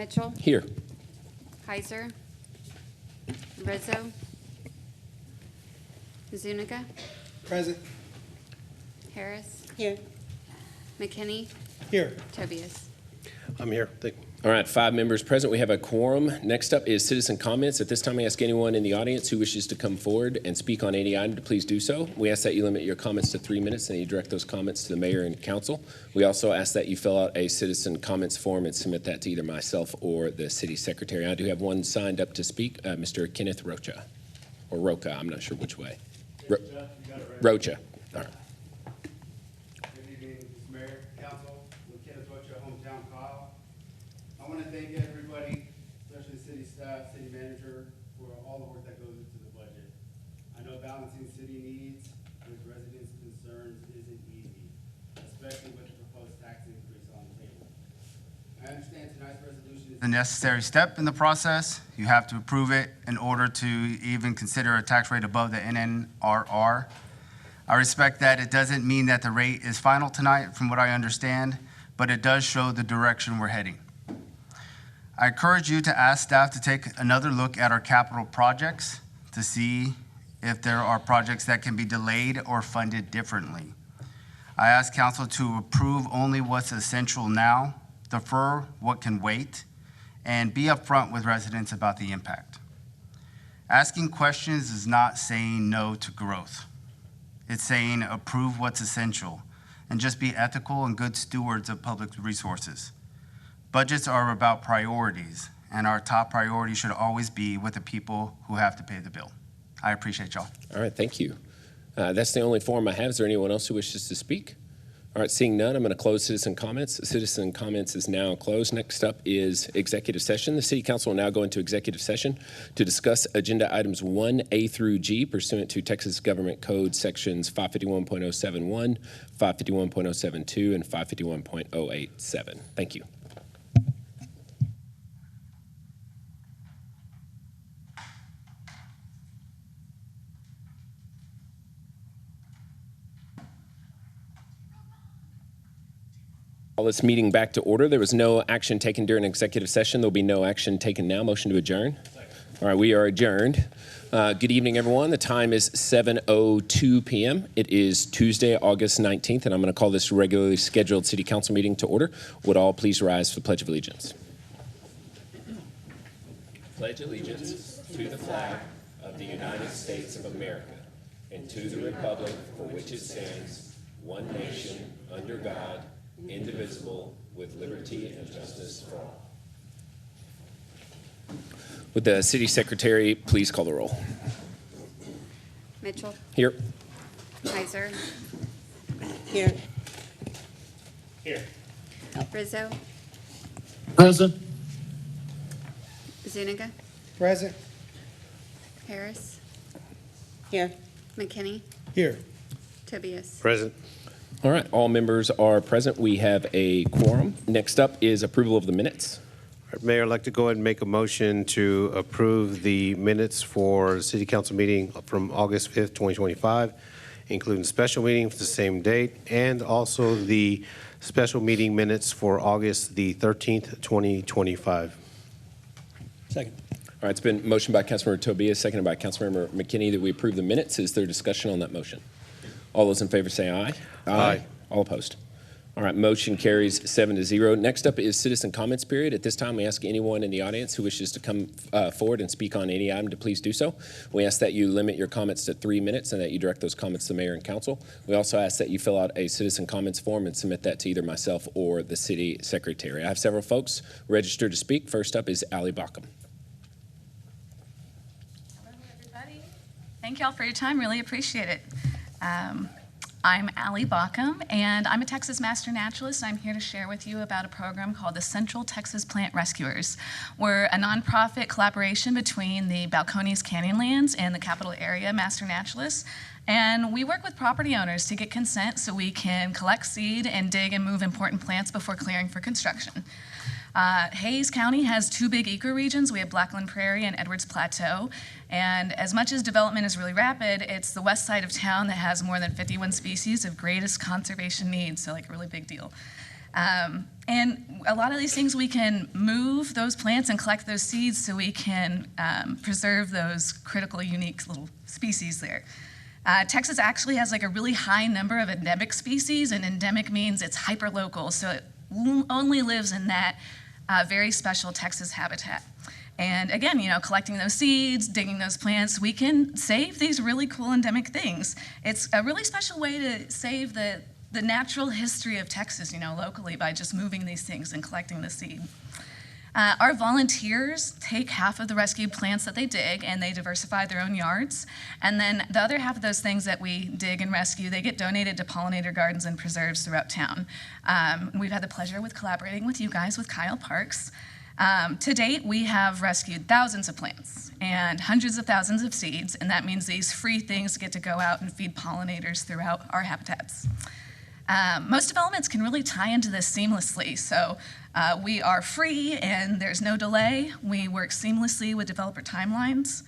Mitchell, Here. Heiser, Rizzo, Zuniga, Present. Harris, Here. McKinney, Here. Tobias. I'm here. All right, 5 members present. We have a quorum. Next up is citizen comments. At this time, I ask anyone in the audience who wishes to come forward and speak on any item to please do so. We ask that you limit your comments to 3 minutes and you direct those comments to the mayor and council. We also ask that you fill out a citizen comments form and submit that to either myself or the city secretary. I do have one signed up to speak, Mr. Kenneth Rocha, or Roca. I'm not sure which way. Rocha. All right. Good evening, Mr. Mayor, Council, with Kenneth Rocha, hometown Kyle. I want to thank everybody, especially city staff, city manager, for all the work that goes into the budget. I know balancing city needs with residents' concerns isn't easy, especially with the proposed tax increase on the table. I understand tonight's resolution is a necessary step in the process. You have to approve it in order to even consider a tax rate above the NNRR. I respect that. It doesn't mean that the rate is final tonight, from what I understand, but it does show the direction we're heading. I encourage you to ask staff to take another look at our capital projects to see if there are projects that can be delayed or funded differently. I ask council to approve only what's essential now, defer what can wait, and be upfront with residents about the impact. Asking questions is not saying no to growth. It's saying approve what's essential and just be ethical and good stewards of public resources. Budgets are about priorities, and our top priority should always be with the people who have to pay the bill. I appreciate y'all. All right, thank you. That's the only forum I have. Is there anyone else who wishes to speak? All right, seeing none, I'm going to close citizen comments. Citizen comments is now closed. Next up is executive session. The City Council will now go into executive session to discuss agenda items 1A through G pursuant to Texas Government Code sections 551.071, 551.072, and 551.087. Thank you. Call this meeting back to order. There was no action taken during executive session. There'll be no action taken now. Motion to adjourn. All right, we are adjourned. Good evening, everyone. The time is 7:02 p.m. It is Tuesday, August 19th, and I'm going to call this regularly scheduled City Council meeting to order. Would all please rise for the Pledge of Allegiance? Pledge allegiance to the flag of the United States of America and to the republic for which it stands, one nation, under God, indivisible, with liberty and justice for all. Would the city secretary please call the roll? Mitchell, Here. Heiser, Here. Here. Rizzo, Present. Zuniga, Present. Harris, Here. McKinney, Here. Tobias. Present. All right, all members are present. We have a quorum. Next up is approval of the minutes. Mayor, I'd like to go ahead and make a motion to approve the minutes for the City Council meeting from August 5th, 2025, including special meeting for the same date, and also the special meeting minutes for August the 13th, 2025. Second. All right, it's been motioned by Councilmember Tobias, seconded by Councilmember McKinney that we approve the minutes. Is there discussion on that motion? All those in favor say aye. Aye. All opposed? All right, motion carries 7-0. Next up is citizen comments period. At this time, we ask anyone in the audience who wishes to come forward and speak on any item to please do so. We ask that you limit your comments to 3 minutes and that you direct those comments to the mayor and council. We also ask that you fill out a citizen comments form and submit that to either myself or the city secretary. I have several folks registered to speak. First up is Allie Bockham. Hello, everybody. Thank y'all for your time. Really appreciate it. I'm Allie Bockham, and I'm a Texas Master Naturalist. I'm here to share with you about a program called the Central Texas Plant Rescuers. We're a nonprofit collaboration between the Balcones Canyonlands and the Capital Area Master Naturalists, and we work with property owners to get consent so we can collect seed and dig and move important plants before clearing for construction. Hays County has 2 big ecoregions. We have Blackland Prairie and Edwards Plateau. And as much as development is really rapid, it's the west side of town that has more than 51 species of greatest conservation needs, so like a really big deal. And a lot of these things, we can move those plants and collect those seeds so we can preserve those critical, unique little species there. Texas actually has like a really high number of endemic species, and endemic means it's hyperlocal, so it only lives in that very special Texas habitat. And again, collecting those seeds, digging those plants, we can save these really cool endemic things. It's a really special way to save the natural history of Texas, locally, by just moving these things and collecting the seed. Our volunteers take half of the rescued plants that they dig, and they diversify their own yards. And then the other half of those things that we dig and rescue, they get donated to pollinator gardens and preserves throughout town. We've had the pleasure with collaborating with you guys, with Kyle Parks. To date, we have rescued thousands of plants and hundreds of thousands of seeds, and that means these free things get to go out and feed pollinators throughout our habitats. Most developments can really tie into this seamlessly, so we are free and there's no delay. We work seamlessly with developer timelines.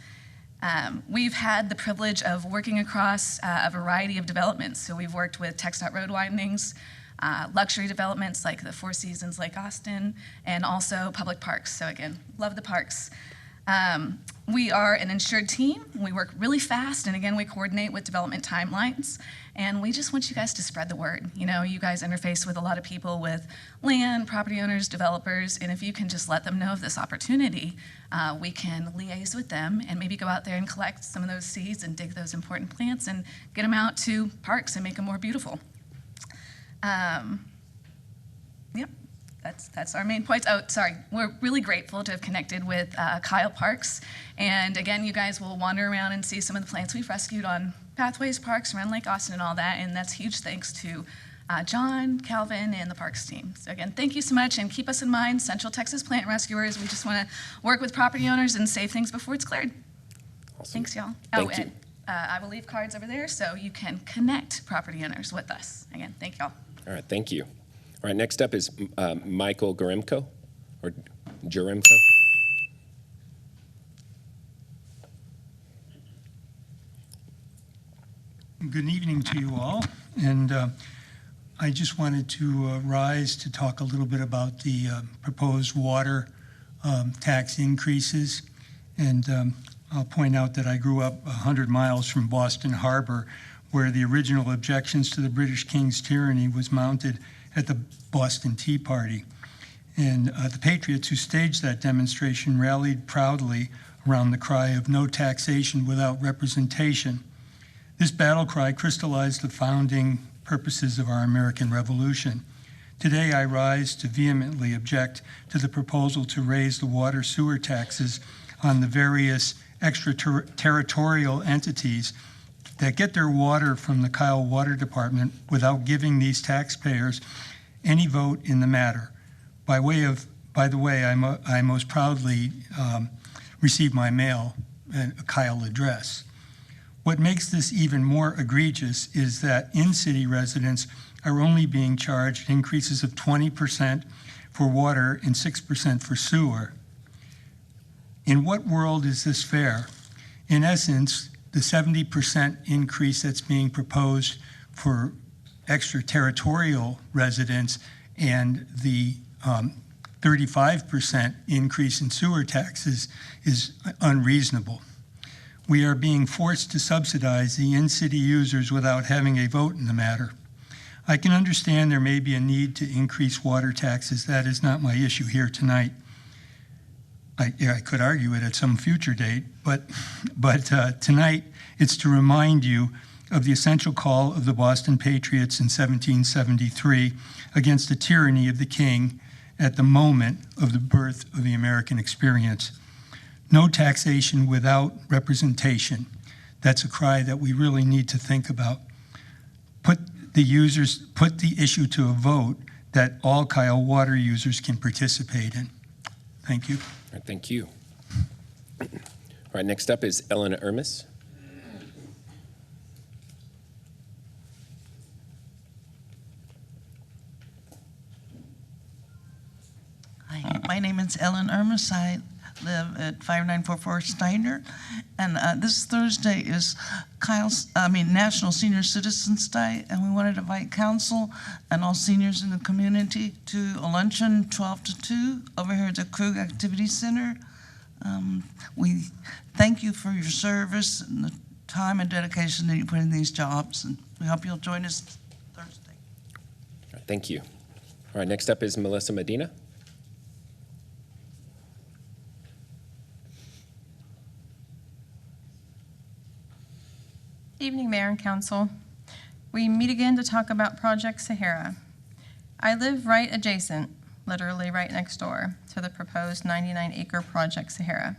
We've had the privilege of working across a variety of developments, so we've worked with TxDOT road widenings, luxury developments like the Four Seasons Lake Austin, and also public parks. So again, love the parks. We are an insured team. We work really fast, and again, we coordinate with development timelines. And we just want you guys to spread the word. You guys interface with a lot of people, with land, property owners, developers, and if you can just let them know of this opportunity, we can liaise with them and maybe go out there and collect some of those seeds and dig those important plants and get them out to parks and make them more beautiful. Yep, that's our main points. Oh, sorry, we're really grateful to have connected with Kyle Parks. And again, you guys will wander around and see some of the plants we've rescued on pathways, parks, around Lake Austin and all that. And that's huge thanks to John, Calvin, and the Parks team. So again, thank you so much, and keep us in mind, Central Texas Plant Rescuers. We just want to work with property owners and save things before it's cleared. Awesome. Thanks, y'all. Thank you. And I will leave cards over there so you can connect property owners with us. Again, thank y'all. All right, thank you. All right, next up is Michael Garemko, or Jaremko. Good evening to you all, and I just wanted to rise to talk a little bit about the proposed water tax increases. And I'll point out that I grew up 100 miles from Boston Harbor, where the original objections to the British King's tyranny was mounted at the Boston Tea Party. And the patriots who staged that demonstration rallied proudly around the cry of no taxation without representation. This battle cry crystallized the founding purposes of our American Revolution. Today, I rise to vehemently object to the proposal to raise the water sewer taxes on the various extraterritorial entities that get their water from the Kyle Water Department without giving these taxpayers any vote in the matter. By the way, I most proudly received my mail, a Kyle address. What makes this even more egregious is that in-city residents are only being charged increases of 20% for water and 6% for sewer. In what world is this fair? In essence, the 70% increase that's being proposed for extraterritorial residents and the 35% increase in sewer taxes is unreasonable. We are being forced to subsidize the in-city users without having a vote in the matter. I can understand there may be a need to increase water taxes. That is not my issue here tonight. I could argue it at some future date, but tonight it's to remind you of the essential call of the Boston Patriots in 1773 against the tyranny of the king at the moment of the birth of the American experience. No taxation without representation. That's a cry that we really need to think about. Put the issue to a vote that all Kyle water users can participate in. Thank you. All right, thank you. All right, next up is Ellen Ermis. Hi, my name is Ellen Ermis. I live at 5944 Steiner. And this Thursday is National Senior Citizens Day, and we wanted to invite council and all seniors in the community to a luncheon 12 to 2 over here at the Krug Activity Center. We thank you for your service and the time and dedication that you put in these jobs, and we hope you'll join us Thursday. Thank you. All right, next up is Melissa Medina. Evening, Mayor and Council. We meet again to talk about Project Sahara. I live right adjacent, literally right next door, to the proposed 99-acre Project Sahara.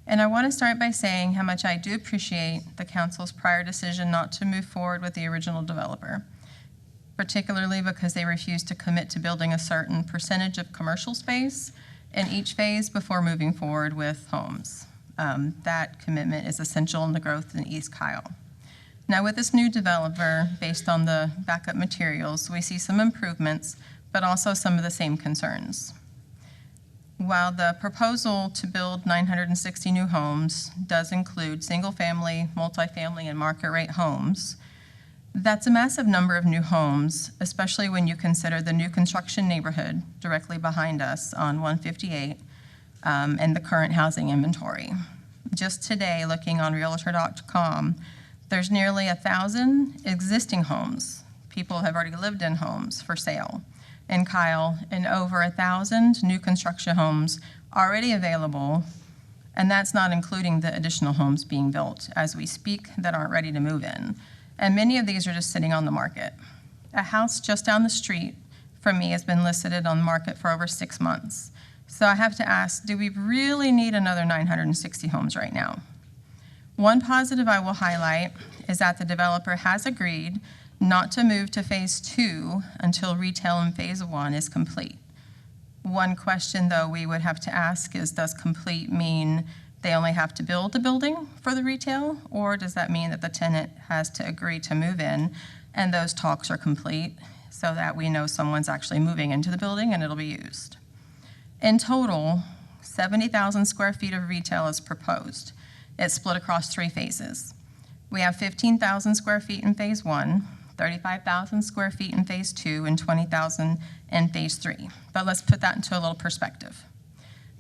And I want to start by saying how much I do appreciate the Council's prior decision not to move forward with the original developer, particularly because they refused to commit to building a certain percentage of commercial space in each phase before moving forward with homes. That commitment is essential in the growth in East Kyle. Now, with this new developer, based on the backup materials, we see some improvements, but also some of the same concerns. While the proposal to build 960 new homes does include single-family, multifamily, and market-rate homes, that's a massive number of new homes, especially when you consider the new construction neighborhood directly behind us on 158 and the current housing inventory. Just today, looking on Realtor.com, there's nearly 1,000 existing homes. People have already lived in homes for sale in Kyle, and over 1,000 new construction homes already available, and that's not including the additional homes being built as we speak that aren't ready to move in. And many of these are just sitting on the market. A house just down the street from me has been listed on the market for over 6 months. So I have to ask, do we really need another 960 homes right now? One positive I will highlight is that the developer has agreed not to move to phase 2 until retail in phase 1 is complete. One question, though, we would have to ask is, does complete mean they only have to build the building for the retail, or does that mean that the tenant has to agree to move in and those talks are complete so that we know someone's actually moving into the building and it'll be used? In total, 70,000 square feet of retail is proposed. It's split across 3 phases. We have 15,000 square feet in phase 1, 35,000 square feet in phase 2, and 20,000 in phase 3. But let's put that into a little perspective.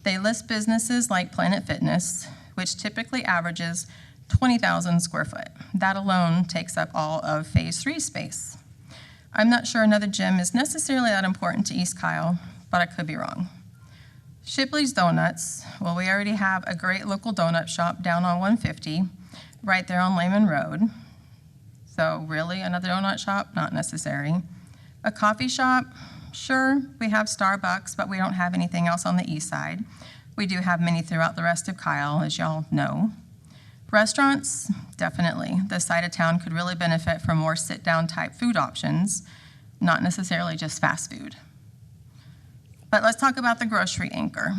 They list businesses like Planet Fitness, which typically averages 20,000 square foot. That alone takes up all of phase 3 space. I'm not sure another gym is necessarily that important to East Kyle, but I could be wrong. Shipley's Donuts, well, we already have a great local donut shop down on 150, right there on Lehman Road. So really, another donut shop? Not necessary. A coffee shop? Sure, we have Starbucks, but we don't have anything else on the east side. We do have many throughout the rest of Kyle, as y'all know. Restaurants? Definitely. This side of town could really benefit from more sit-down type food options, not necessarily just fast food. But let's talk about the grocery anchor.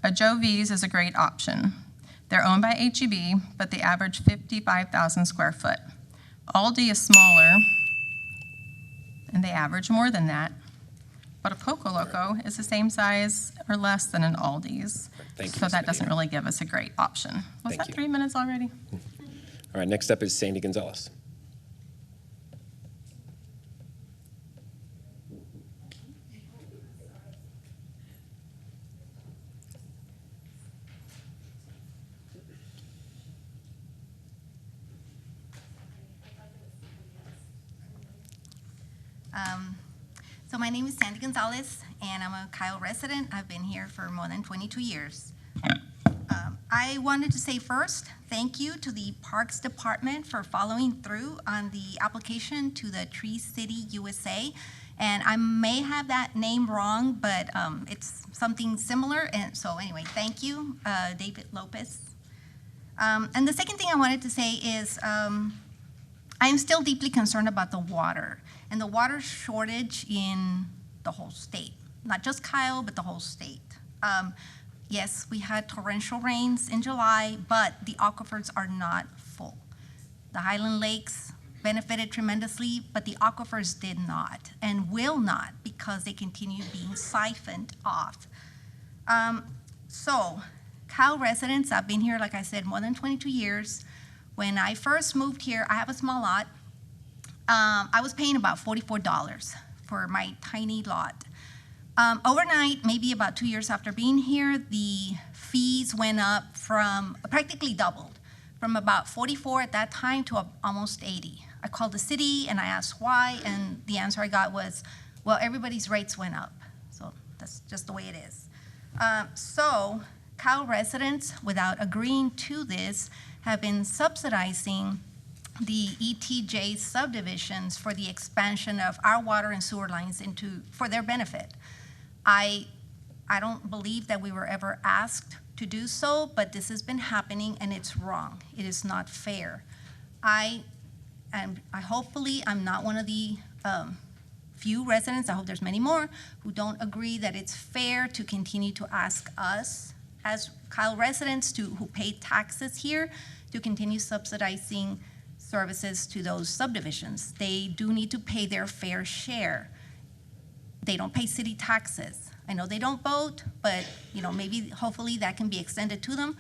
A Joe V's is a great option. They're owned by H-E-B, but they average 55,000 square foot. Aldi is smaller, and they average more than that. But a Poco Loco is the same size or less than an Aldi's. Thank you, So Ms. that doesn't Medina. really give us a great option. Was Thank that you. 3 minutes already? All right, next up is Sandy Gonzalez. So my name is Sandy Gonzalez, and I'm a Kyle resident. I've been here for more than 22 years. I wanted to say first, thank you to the Parks Department for following through on the application to the Tree City USA. And I may have that name wrong, but it's something similar. And so anyway, thank you, David Lopez. And the second thing I wanted to say is I am still deeply concerned about the water and the water shortage in the whole state, not just Kyle, but the whole state. Yes, we had torrential rains in July, but the aquifers are not full. The Highland Lakes benefited tremendously, but the aquifers did not and will not because they continue being siphoned off. So Cal residents, I've been here, like I said, more than 22 years. When I first moved here, I have a small lot. I was paying about $44 for my tiny lot. Overnight, maybe about 2 years after being here, the fees went up from, practically doubled, from about 44 at that time to almost 80. I called the city and I asked why, and the answer I got was, well, everybody's rates went up. So that's just the way it is. So Cal residents, without agreeing to this, have been subsidizing the ETJ subdivisions for the expansion of our water and sewer lines for their benefit. I don't believe that we were ever asked to do so, but this has been happening and it's wrong. It is not fair. Hopefully I'm not one of the few residents, I hope there's many more, who don't agree that it's fair to continue to ask us as Kyle residents who pay taxes here to continue subsidizing services to those subdivisions. They do need to pay their fair share. They don't pay city taxes. I know they don't vote, but maybe hopefully that can be extended to them.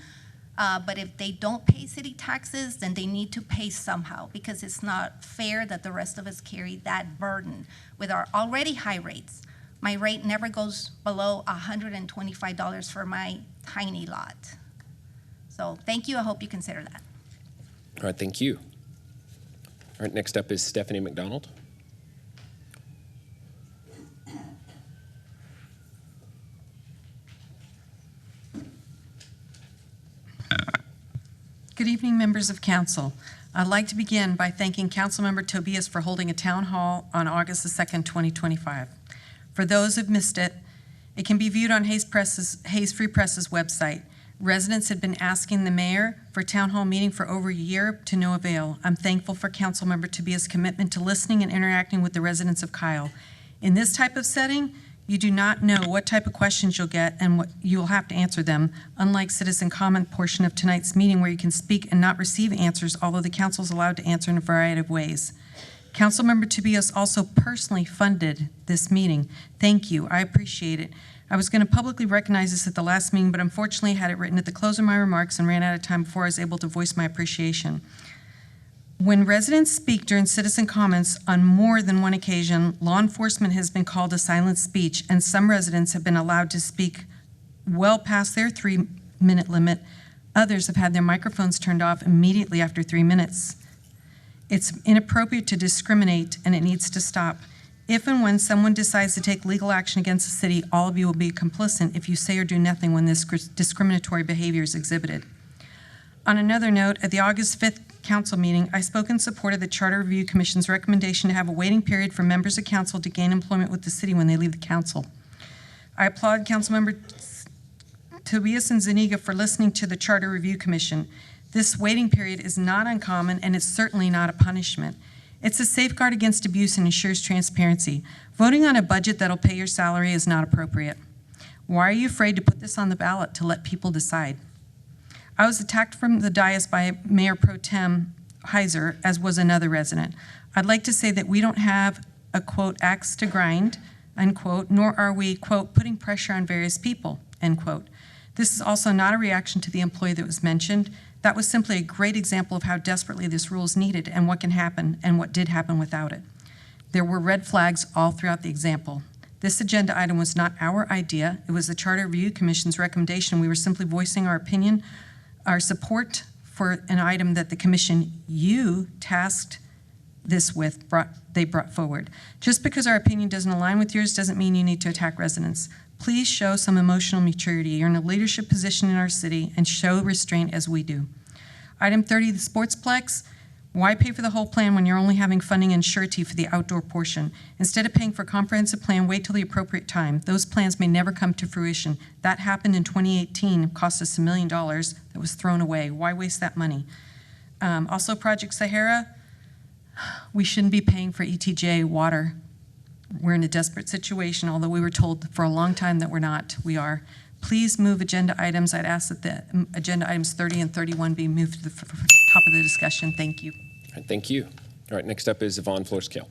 But if they don't pay city taxes, then they need to pay somehow, because it's not fair that the rest of us carry that burden with our already high rates. My rate never goes below $125 for my tiny lot. So thank you. I hope you consider that. All right, thank you. All right, next up is Stephanie McDonald. Good evening, members of council. I'd like to begin by thanking Councilmember Tobias for holding a town hall on August the 2nd, 2025. For those who've missed it, it can be viewed on Hayes Free Press's website. Residents had been asking the mayor for a town hall meeting for over a year to no avail. I'm thankful for Councilmember Tobias' commitment to listening and interacting with the residents of Kyle. In this type of setting, you do not know what type of questions you'll get and what you'll have to answer them, unlike citizen comment portion of tonight's meeting where you can speak and not receive answers, although the council is allowed to answer in a variety of ways. Councilmember Tobias also personally funded this meeting. Thank you. I appreciate it. I was going to publicly recognize this at the last meeting, but unfortunately I had it written at the close of my remarks and ran out of time before I was able to voice my appreciation. When residents speak during citizen comments on more than one occasion, law enforcement has been called to silent speech, and some residents have been allowed to speak well past their 3-minute limit. Others have had their microphones turned off immediately after 3 minutes. It's inappropriate to discriminate, and it needs to stop. If and when someone decides to take legal action against the city, all of you will be complicit if you say or do nothing when this discriminatory behavior is exhibited. On another note, at the August 5th council meeting, I spoke in support of the Charter Review Commission's recommendation to have a waiting period for members of council to gain employment with the city when they leave the council. I applaud Councilmember Tobias and Zuniga for listening to the Charter Review Commission. This waiting period is not uncommon, and it's certainly not a punishment. It's a safeguard against abuse and ensures transparency. Voting on a budget that'll pay your salary is not appropriate. Why are you afraid to put this on the ballot to let people decide? I was attacked from the dais by Mayor Pro Tem Heiser, as was another resident. I'd like to say that we don't have a, quote, axe to grind, unquote, nor are we, quote, putting pressure on various people, end quote. This is also not a reaction to the employee that was mentioned. That was simply a great example of how desperately this rule is needed and what can happen and what did happen without it. There were red flags all throughout the example. This agenda item was not our idea. It was the Charter Review Commission's recommendation. We were simply voicing our opinion, our support for an item that the commission you tasked this with they brought forward. Just because our opinion doesn't align with yours doesn't mean you need to attack residents. Please show some emotional maturity. You're in a leadership position in our city and show restraint as we do. Item 30, the Sportsplex. Why pay for the whole plan when you're only having funding and surety for the outdoor portion? Instead of paying for a comprehensive plan, wait till the appropriate time. Those plans may never come to fruition. That happened in 2018, cost us $1 million that was thrown away. Why waste that money? Also, Project Sahara, we shouldn't be paying for ETJ water. We're in a desperate situation, although we were told for a long time that we're not. We are. Please move agenda items. I'd ask that the agenda items 30 and 31 be moved to the top of the discussion. Thank you. All right, thank you. All right, next up is Yvonne Flores-Kale.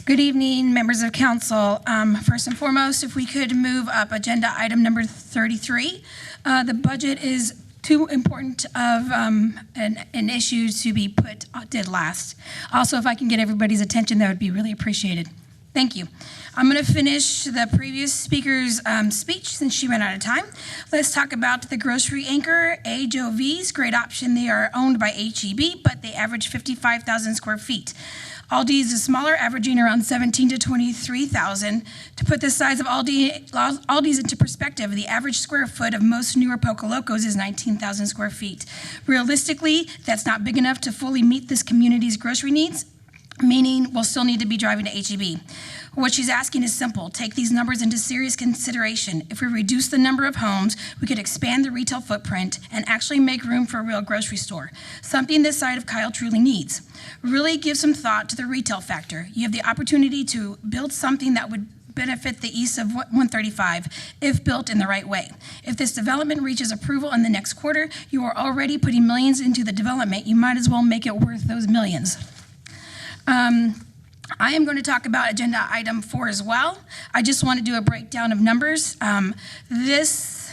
Good evening, members of council. First and foremost, if we could move up agenda item number 33. The budget is too important of an issue to be did last. Also, if I can get everybody's attention, that would be really appreciated. Thank you. I'm going to finish the previous speaker's speech since she ran out of time. Let's talk about the grocery anchor, HOVs. Great option. They are owned by HEB, but they average 55,000 square feet. Aldi's is smaller, averaging around 17 to 23,000. To put the size of Aldi's into perspective, the average square foot of most newer Poco Locos is 19,000 square feet. Realistically, that's not big enough to fully meet this community's grocery needs, meaning we'll still need to be driving to HEB. What she's asking is simple. Take these numbers into serious consideration. If we reduce the number of homes, we could expand the retail footprint and actually make room for a real grocery store, something this side of Kyle truly needs. Really give some thought to the retail factor. You have the opportunity to build something that would benefit the east of 135 if built in the right way. If this development reaches approval in the next quarter, you are already putting millions into the development. You might as well make it worth those millions. I am going to talk about agenda item 4 as well. I just want to do a breakdown of numbers. This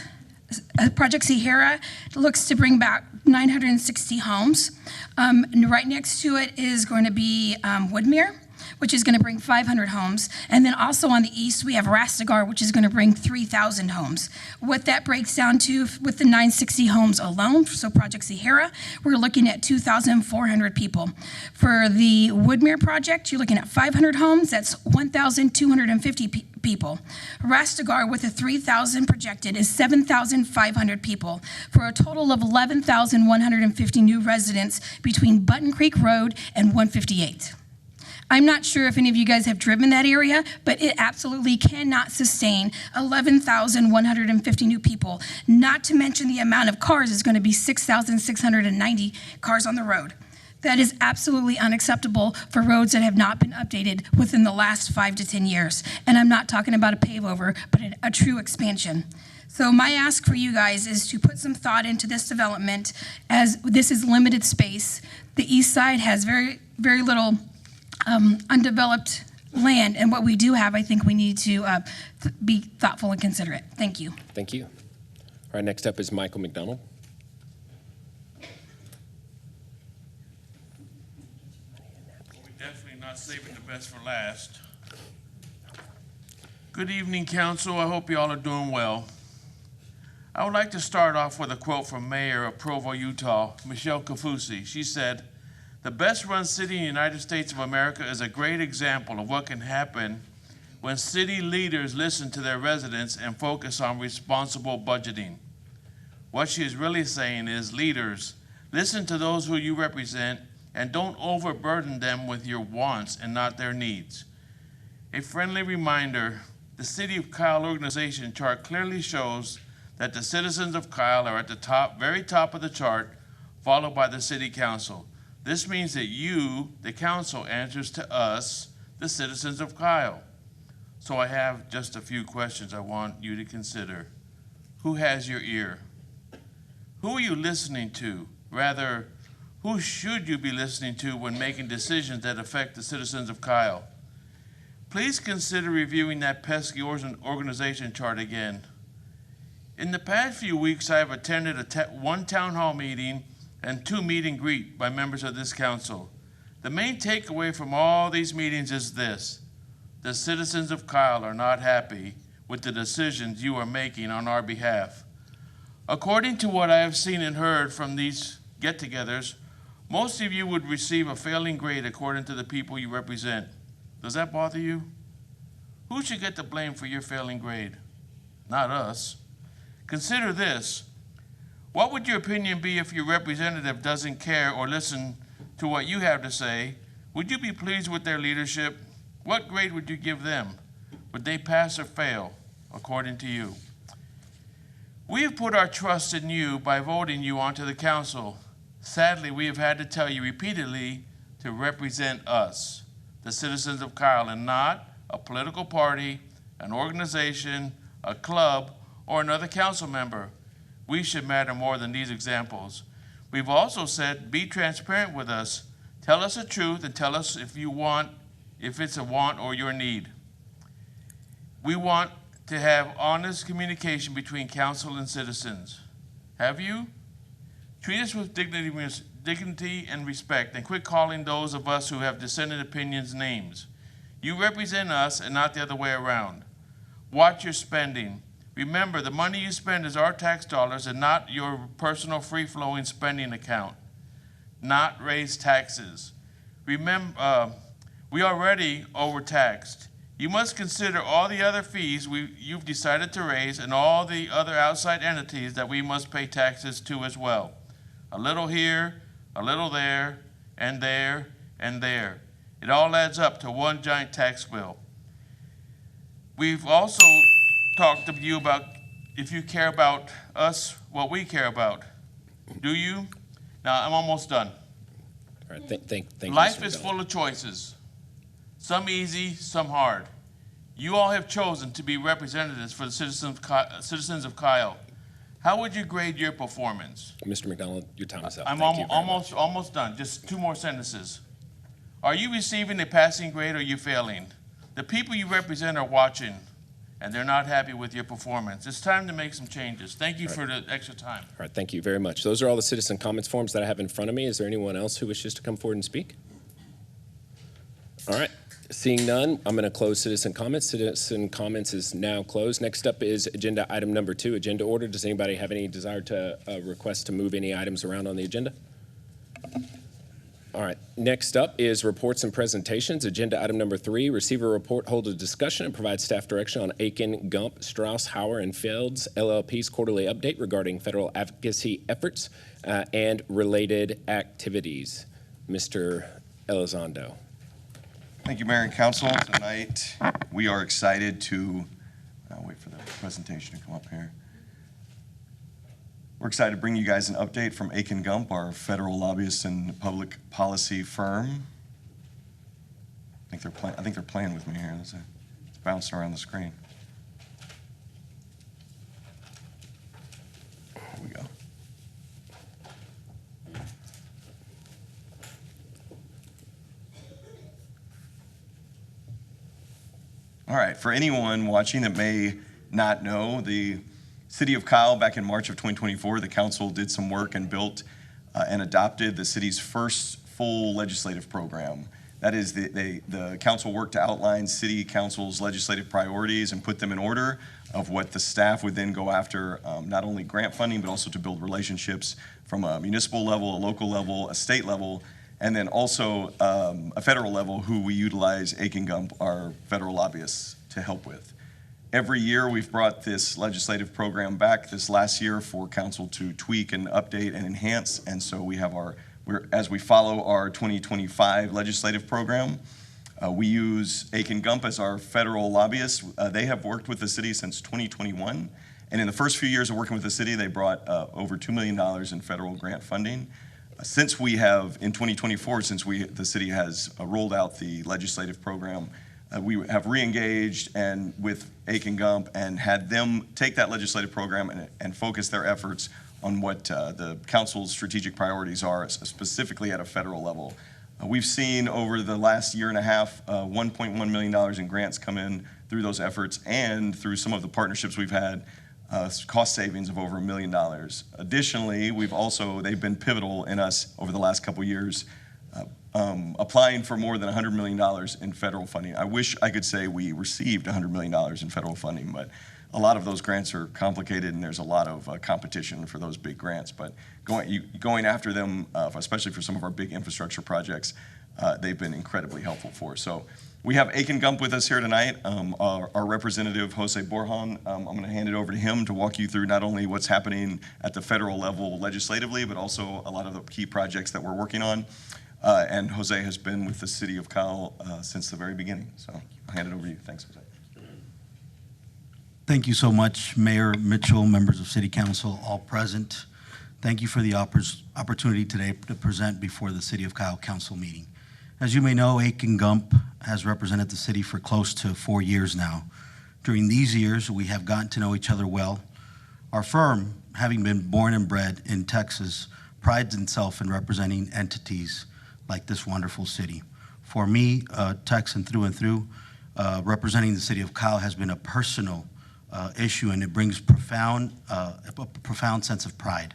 Project Sahara looks to bring back 960 homes. Right next to it is going to be Woodmere, which is going to bring 500 homes. And then also on the east, we have Rastigar, which is going to bring 3,000 homes. What that breaks down to with the 960 homes alone, so Project Sahara, we're looking at 2,400 people. For the Woodmere project, you're looking at 500 homes, that's 1,250 people. Rastigar with a 3,000 projected is 7,500 people for a total of 11,150 new residents between Button Creek Road and 158. I'm not sure if any of you guys have driven that area, but it absolutely cannot sustain 11,150 new people, not to mention the amount of cars is going to be 6,690 cars on the road. That is absolutely unacceptable for roads that have not been updated within the last 5 to 10 years. And I'm not talking about a pave over, but a true expansion. So my ask for you guys is to put some thought into this development, as this is limited space. The east side has very, very little undeveloped land, and what we do have, I think we need to be thoughtful and considerate. Thank you. Thank you. All right, next up is Michael McDonald. We're definitely not saving the best for last. Good evening, council. I hope you all are doing well. I would like to start off with a quote from Mayor of Provo, Utah, Michelle Kafusi. She said, "The best-run city in the United States of America is a great example of what can happen when city leaders listen to their residents and focus on responsible budgeting." What she is really saying is, leaders, listen to those who you represent and don't overburden them with your wants and not their needs. A friendly reminder, the City of Kyle organization chart clearly shows that the citizens of Kyle are at the top, very top of the chart, followed by the city council. This means that you, the council, answers to us, the citizens of Kyle. So I have just a few questions I want you to consider. Who has your ear? Who are you listening to? Rather, who should you be listening to when making decisions that affect the citizens of Kyle? Please consider reviewing that pesky organization chart again. In the past few weeks, I have attended one town hall meeting and 2 meet and greet by members of this council. The main takeaway from all these meetings is this: the citizens of Kyle are not happy with the decisions you are making on our behalf. According to what I have seen and heard from these get-togethers, most of you would receive a failing grade according to the people you represent. Does that bother you? Who should get the blame for your failing grade? Not us. Consider this. What would your opinion be if your representative doesn't care or listen to what you have to say? Would you be pleased with their leadership? What grade would you give them? Would they pass or fail, according to you? We have put our trust in you by voting you onto the council. Sadly, we have had to tell you repeatedly to represent us, the citizens of Kyle, and not a political party, an organization, a club, or another council member. We should matter more than these examples. We've also said, be transparent with us. Tell us the truth and tell us if you want if it's a want or your need. We want to have honest communication between council and citizens. Have you? Treat us with dignity and respect, and quit calling those of us who have dissenting opinions names. You represent us and not the other way around. Watch your spending. Remember, the money you spend is our tax dollars and not your personal free-flowing spending account. Not raise taxes. Remember, we are already overtaxed. You must consider all the other fees you've decided to raise and all the other outside entities that we must pay taxes to as well. A little here, a little there, and there, and there. It all adds up to one giant tax bill. We've also talked to you about if you care about us, what we care about. Do you? Now, I'm almost done. All right, thank you. Life Mr. is McDonald. full of choices, some easy, some hard. You all have chosen to be representatives for the citizens of Kyle. How would you grade your performance? Mr. McDonald, your time is up. I'm Thank you very much. almost done. Just 2 more sentences. Are you receiving a passing grade or are you failing? The people you represent are watching, and they're not happy with your performance. It's time to make some changes. Thank you for the extra time. All right, thank you very much. Those are all the citizen comments forms that I have in front of me. Is there anyone else who wishes to come forward and speak? All right, seeing none, I'm going to close citizen comments. Citizen comments is now closed. Next up is agenda item number 2, agenda order. Does anybody have any desire to request to move any items around on the agenda? All right, next up is reports and presentations. Agenda item number 3, receive a report, hold a discussion, and provide staff direction on Aiken, Gump, Strauss, Hauer, and Fields LLP's quarterly update regarding federal advocacy efforts and related activities. Mr. Elizondo. Thank you, Mayor and Council. Tonight, we are excited to, I'll wait for the presentation to come up here. We're excited to bring you guys an update from Aiken Gump, our federal lobbyist and public policy firm. I think they're playing with me here. It's bouncing around the screen. Here we go. All right, for anyone watching that may not know, the City of Kyle, back in March of 2024, the council did some work and built and adopted the city's first full legislative program. That is, the council worked to outline city council's legislative priorities and put them in order of what the staff would then go after, not only grant funding, but also to build relationships from a municipal level, a local level, a state level, and then also a federal level, who we utilize Aiken Gump, our federal lobbyists, to help with. Every year, we've brought this legislative program back this last year for council to tweak and update and enhance. And so we have as we follow our 2025 legislative program, we use Aiken Gump as our federal lobbyist. They have worked with the city since 2021. And in the first few years of working with the city, they brought over $2 million in federal grant funding. Since we have, in 2024, the city has rolled out the legislative program, we have re-engaged and with Aiken Gump and had them take that legislative program and focus their efforts on what the council's strategic priorities are, specifically at a federal level. We've seen over the last year and a half, $1.1 million in grants come in through those efforts, and through some of the partnerships we've had, cost savings of over $1 million. Additionally, they've been pivotal in us over the last couple years, applying for more than $100 million in federal funding. I wish I could say we received $100 million in federal funding, but a lot of those grants are complicated and there's a lot of competition for those big grants. But going after them, especially for some of our big infrastructure projects, they've been incredibly helpful for us. So we have Aiken Gump with us here tonight. Our representative, Jose Borjan, I'm going to hand it over to him to walk you through not only what's happening at the federal level legislatively, but also a lot of the key projects that we're working on. And Jose has been with the City of Kyle since the very beginning. So I'll hand it over to you. Thanks, Jose. Thank you so much, Mayor Mitchell, members of City Council, all present. Thank you for the opportunity today to present before the City of Kyle Council meeting. As you may know, Aiken Gump has represented the city for close to 4 years now. During these years, we have gotten to know each other well. Our firm, having been born and bred in Texas, prides itself in representing entities like this wonderful city. For me, Texan through and through, representing the city of Kyle has been a personal issue, and it brings a profound sense of pride.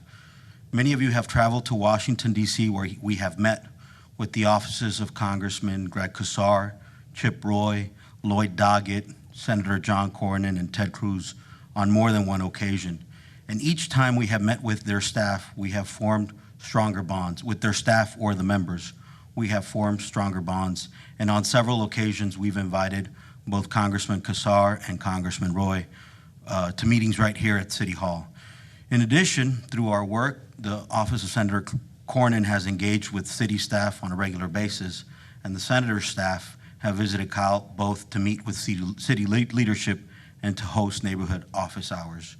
Many of you have traveled to Washington, D.C., where we have met with the offices of Congressman Greg Casar, Chip Roy, Lloyd Doggett, Senator John Cornyn, and Ted Cruz on more than one occasion. And each time we have met with their staff, we have formed stronger bonds. With their staff or the members, we have formed stronger bonds. And on several occasions, we've invited both Congressman Casar and Congressman Roy to meetings right here at City Hall. In addition, through our work, the Office of Senator Cornyn has engaged with city staff on a regular basis, and the senator's staff have visited Kyle both to meet with city leadership and to host neighborhood office hours.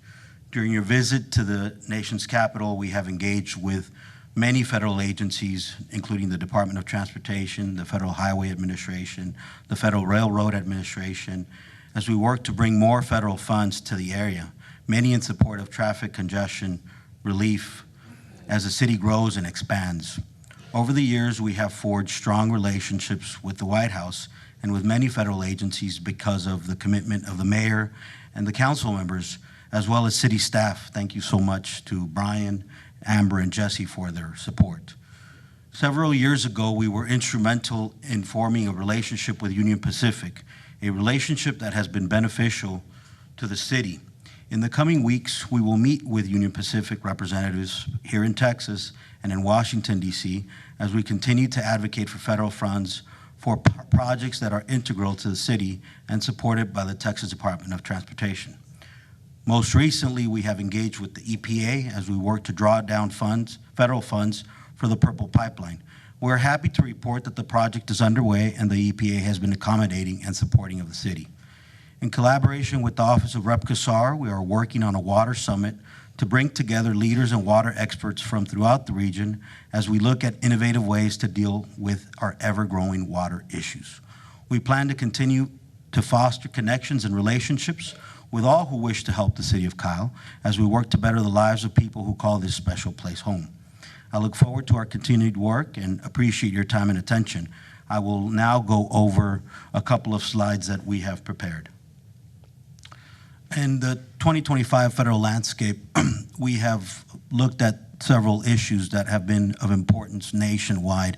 During your visit to the nation's capital, we have engaged with many federal agencies, including the Department of Transportation, the Federal Highway Administration, the Federal Railroad Administration, as we work to bring more federal funds to the area, many in support of traffic congestion relief as the city grows and expands. Over the years, we have forged strong relationships with the White House and with many federal agencies because of the commitment of the mayor and the council members, as well as city staff. Thank you so much to Brian, Amber, and Jesse for their support. Several years ago, we were instrumental in forming a relationship with Union Pacific, a relationship that has been beneficial to the city. In the coming weeks, we will meet with Union Pacific representatives here in Texas and in Washington, D.C., as we continue to advocate for federal funds for projects that are integral to the city and supported by the Texas Department of Transportation. Most recently, we have engaged with the EPA as we work to draw down funds, federal funds, for the Purple Pipeline. We're happy to report that the project is underway and the EPA has been accommodating and supporting of the city. In collaboration with the Office of Rep. Casar, we are working on a water summit to bring together leaders and water experts from throughout the region as we look at innovative ways to deal with our ever-growing water issues. We plan to continue to foster connections and relationships with all who wish to help the city of Kyle as we work to better the lives of people who call this special place home. I look forward to our continued work and appreciate your time and attention. I will now go over a couple of slides that we have prepared. In the 2025 federal landscape, we have looked at several issues that have been of importance nationwide,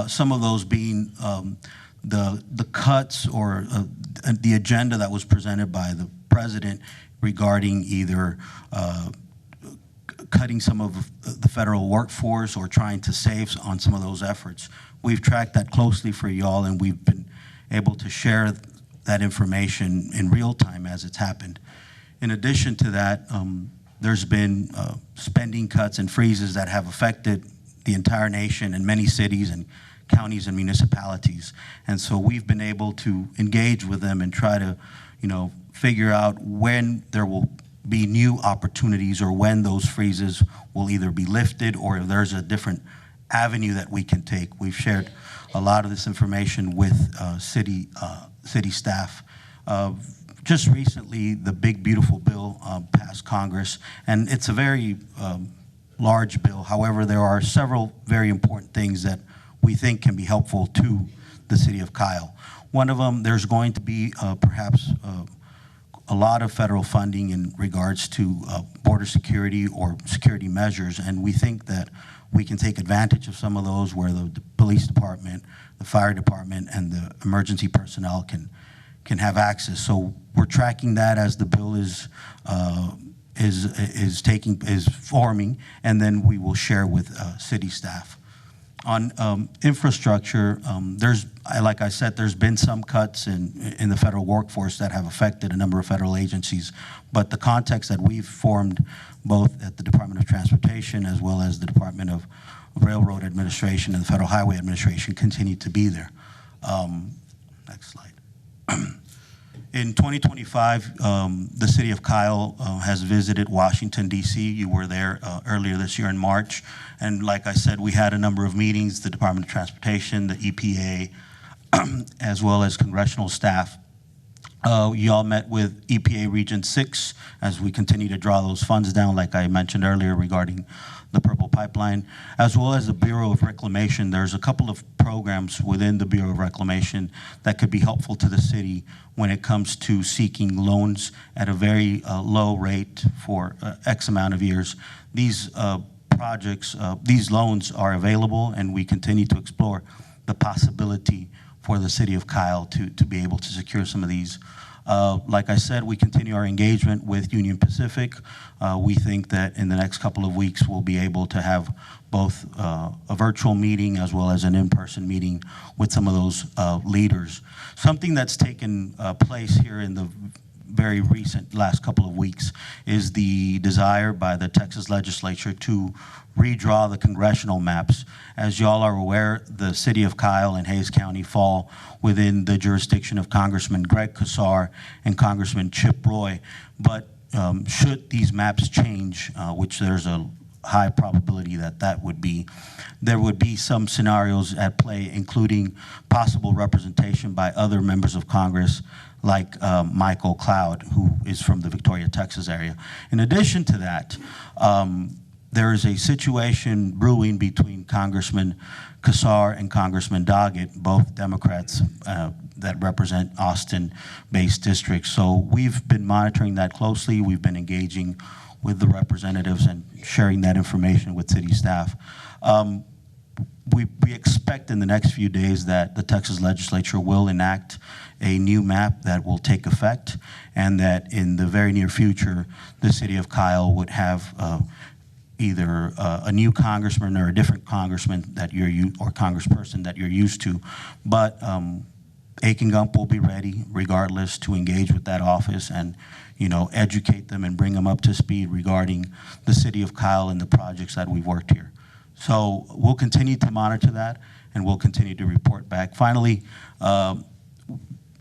some of those being the cuts or the agenda that was presented by the president regarding either cutting some of the federal workforce or trying to save on some of those efforts. We've tracked that closely for y'all, and we've been able to share that information in real time as it's happened. In addition to that, there's been spending cuts and freezes that have affected the entire nation and many cities and counties and municipalities. And so we've been able to engage with them and try to, figure out when there will be new opportunities or when those freezes will either be lifted or if there's a different avenue that we can take. We've shared a lot of this information with city staff. Just recently, the big, beautiful bill passed Congress, and it's a very large bill. However, there are several very important things that we think can be helpful to the city of Kyle. One of them, there's going to be perhaps a lot of federal funding in regards to border security or security measures, and we think that we can take advantage of some of those where the police department, the fire department, and the emergency personnel can have access. So we're tracking that as the bill is forming, and then we will share with city staff. On infrastructure, like I said, there's been some cuts in the federal workforce that have affected a number of federal agencies, but the context that we've formed both at the Department of Transportation as well as the Department of Railroad Administration and the Federal Highway Administration continue to be there. Next slide. In 2025, the city of Kyle has visited Washington, D.C. You were there earlier this year in March. And like I said, we had a number of meetings, the Department of Transportation, the EPA, as well as congressional staff, Y'all met with EPA Region 6 as we continue to draw those funds down, like I mentioned earlier regarding the Purple Pipeline, as well as the Bureau of Reclamation. There's a couple of programs within the Bureau of Reclamation that could be helpful to the city when it comes to seeking loans at a very low rate for X amount of years. These projects, these loans are available, and we continue to explore the possibility for the city of Kyle to be able to secure some of these. Like I said, we continue our engagement with Union Pacific. We think that in the next couple of weeks, we'll be able to have both a virtual meeting as well as an in-person meeting with some of those leaders. Something that's taken place here in the very recent last couple of weeks is the desire by the Texas legislature to redraw the congressional maps. As y'all are aware, the city of Kyle and Hays County fall within the jurisdiction of Congressman Greg Casar and Congressman Chip Roy. But should these maps change, which there's a high probability that that would be, there would be some scenarios at play, including possible representation by other members of Congress like Michael Cloud, who is from the Victoria, Texas area. In addition to that, there is a situation brewing between Congressman Casar and Congressman Doggett, both Democrats that represent Austin-based districts. So we've been monitoring that closely. We've been engaging with the representatives and sharing that information with city staff. We expect in the next few days that the Texas legislature will enact a new map that will take effect, and that in the very near future, the city of Kyle would have either a new congressman or a different congressman that or congressperson that you're used to. But Aiken Gump will be ready regardless to engage with that office and educate them and bring them up to speed regarding the city of Kyle and the projects that we've worked here. So we'll continue to monitor that, and we'll continue to report back. Finally,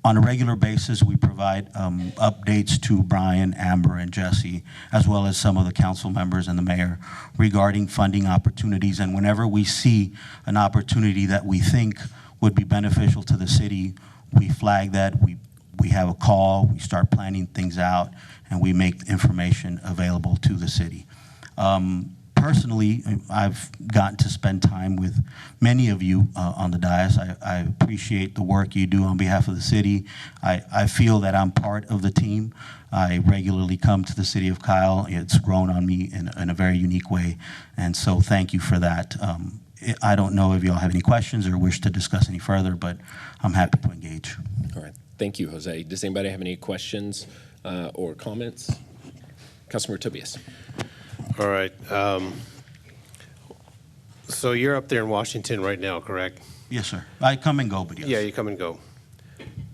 on a regular basis, we provide updates to Brian, Amber, and Jesse, as well as some of the council members and the mayor regarding funding opportunities. And whenever we see an opportunity that we think would be beneficial to the city, we flag that, we have a call, we start planning things out, and we make information available to the city. Personally, I've gotten to spend time with many of you on the dais. I appreciate the work you do on behalf of the city. I feel that I'm part of the team. I regularly come to the city of Kyle. It's grown on me in a very unique way, and so thank you for that. I don't know if y'all have any questions or wish to discuss any further, but I'm happy to engage. All right. Thank you, Jose. Does anybody have any questions or comments? Councilmember Tobias. All right. So you're up there in Washington right now, correct? Yes, sir. I come and go, but yes. Yeah, you come and go.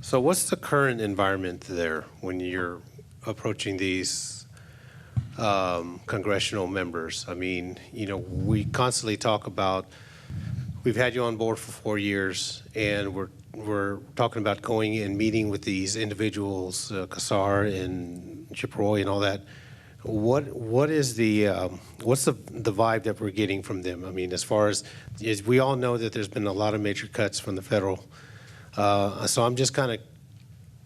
So what's the current environment there when you're approaching these congressional members? I mean, we constantly talk about, we've had you on board for 4 years, and we're talking about going and meeting with these individuals, Casar and Chip Roy and all that. What is what's the vibe that we're getting from them? I mean, as far as we all know that there's been a lot of major cuts from the federal. So I'm just kind of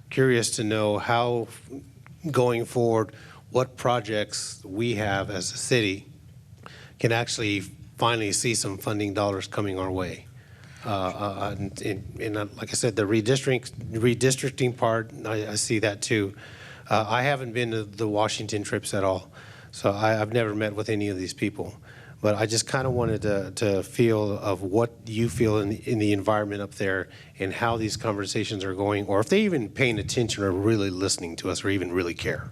curious to know how, going forward, what projects we have as a city can actually finally see some funding dollars coming our way. And like I said, the redistricting part, I see that too. I haven't been to the Washington trips at all, so I've never met with any of these people. But I just kind of wanted to feel of what you feel in the environment up there and how these conversations are going, or if they even paying attention or really listening to us or even really care.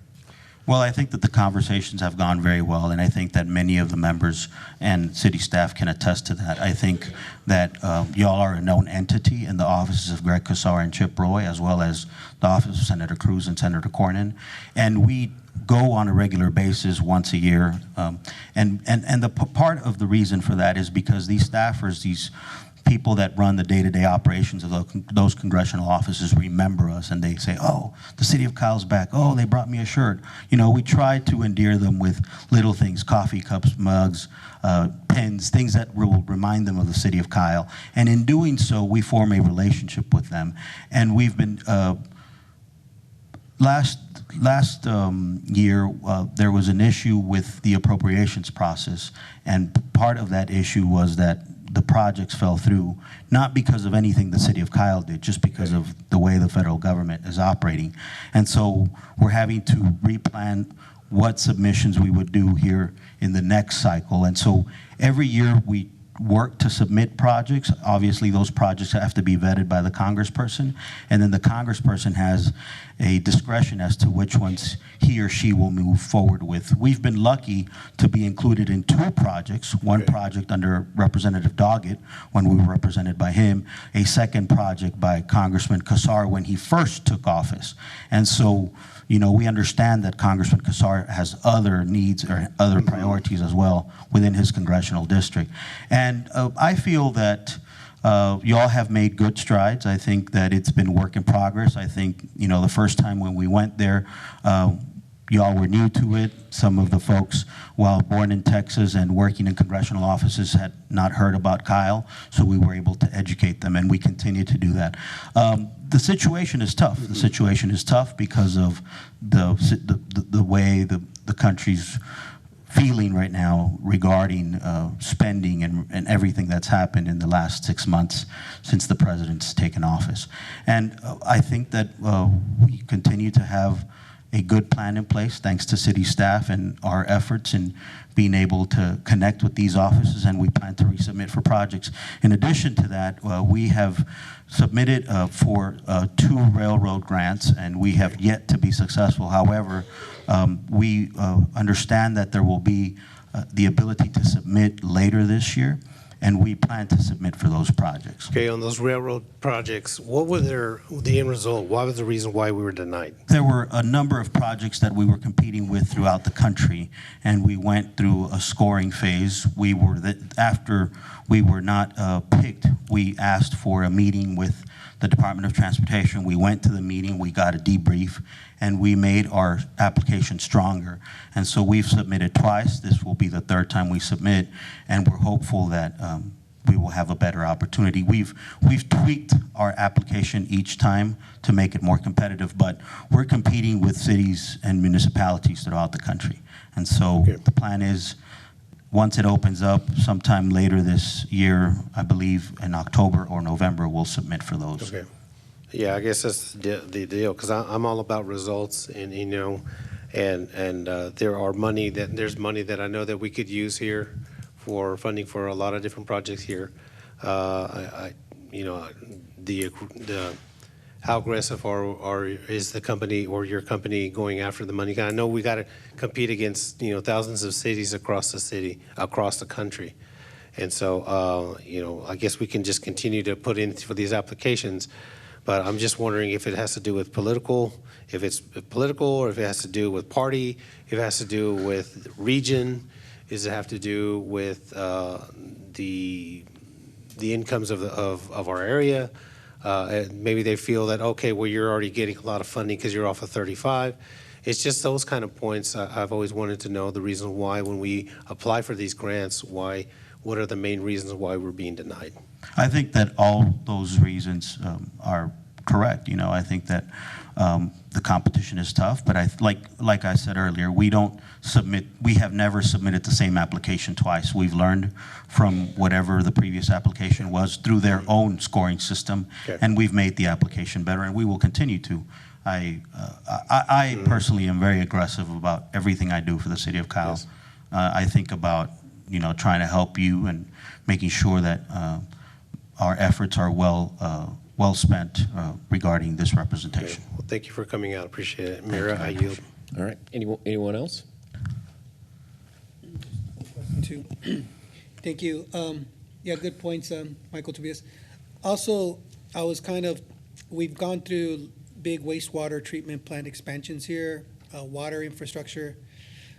Well, I think that the conversations have gone very well, and I think that many of the members and city staff can attest to that. I think that y'all are a known entity in the offices of Greg Casar and Chip Roy, as well as the office of Senator Cruz and Senator Cornyn. And we go on a regular basis once a year. And the part of the reason for that is because these staffers, these people that run the day-to-day operations of those congressional offices remember us, and they say, oh, the city of Kyle's back. Oh, they brought me a shirt. We try to endear them with little things, coffee cups, mugs, pens, things that will remind them of the city of Kyle. And in doing so, we form a relationship with them. And we've been last year, there was an issue with the appropriations process, and part of that issue was that the projects fell through, not because of anything the city of Kyle did, just because of the way the federal government is operating. And so we're having to replan what submissions we would do here in the next cycle. And so every year we work to submit projects. Obviously, those projects have to be vetted by the congressperson, and then the congressperson has a discretion as to which ones he or she will move forward with. We've been lucky to be included in 2 projects, one project under Representative Doggett when we were represented by him, a second project by Congressman Cassar when he first took office. And so, you know, we understand that Congressman Cassar has other needs or other priorities as well within his congressional district. And I feel that y'all have made good strides. I think that it's been work in progress. I think, you know, the first time when we went there, y'all were new to it. Some of the folks, while born in Texas and working in congressional offices, had not heard about Kyle, so we were able to educate them, and we continue to do that. The situation is tough. The situation is tough because of the way the country's feeling right now regarding spending and everything that's happened in the last 6 months since the president's taken office. And I think that we continue to have a good plan in place thanks to city staff and our efforts in being able to connect with these offices, and we plan to resubmit for projects. In addition to that, we have submitted for 2 railroad grants, and we have yet to be successful. However, we understand that there will be the ability to submit later this year, and we plan to submit for those projects. Okay, on those railroad projects, what were the end result? What was the reason why we were denied? There were a number of projects that we were competing with throughout the country, and we went through a scoring phase. After we were not picked, we asked for a meeting with the Department of Transportation. We went to the meeting, we got a debrief, and we made our application stronger. And so we've submitted twice. This will be the 3rd time we submit, and we're hopeful that we will have a better opportunity. We've tweaked our application each time to make it more competitive, but we're competing with cities and municipalities throughout the country. And so the plan is, once it opens up sometime later this year, I believe in October or November, we'll submit for those. Okay. Yeah, I guess that's the deal, because I'm all about results, and you know, and there's money that I know that we could use here for funding for a lot of different projects here. You know, how aggressive is the company or your company going after the money? I know we got to compete against, you know, thousands of cities across the country. And so, you know, I guess we can just continue to put in for these applications. But I'm just wondering if it has to do with if it's political, or if it has to do with party, if it has to do with region, does it have to do with the incomes of our area? Maybe they feel that, okay, well, you're already getting a lot of funding because you're off of 35. It's just those kind of points I've always wanted to know, the reason why when we apply for these grants, what are the main reasons why we're being denied? I think that all those reasons are correct. You know, I think that the competition is tough, but like I said earlier, we have never submitted the same application twice. We've learned from whatever the previous application was through their own scoring system, and we've made the application better, and we will continue to. I personally am very aggressive about everything I do for the city of Kyle. Yes. I think about, you know, trying to help you and making sure that our efforts are well spent regarding this representation. Okay. Well, thank you for coming out. Appreciate it. Mira, I yield. All right. Anyone else? Thank you. Yeah, good points, Michael Tobias. Also, we've gone through big wastewater treatment plant expansions here, water infrastructure.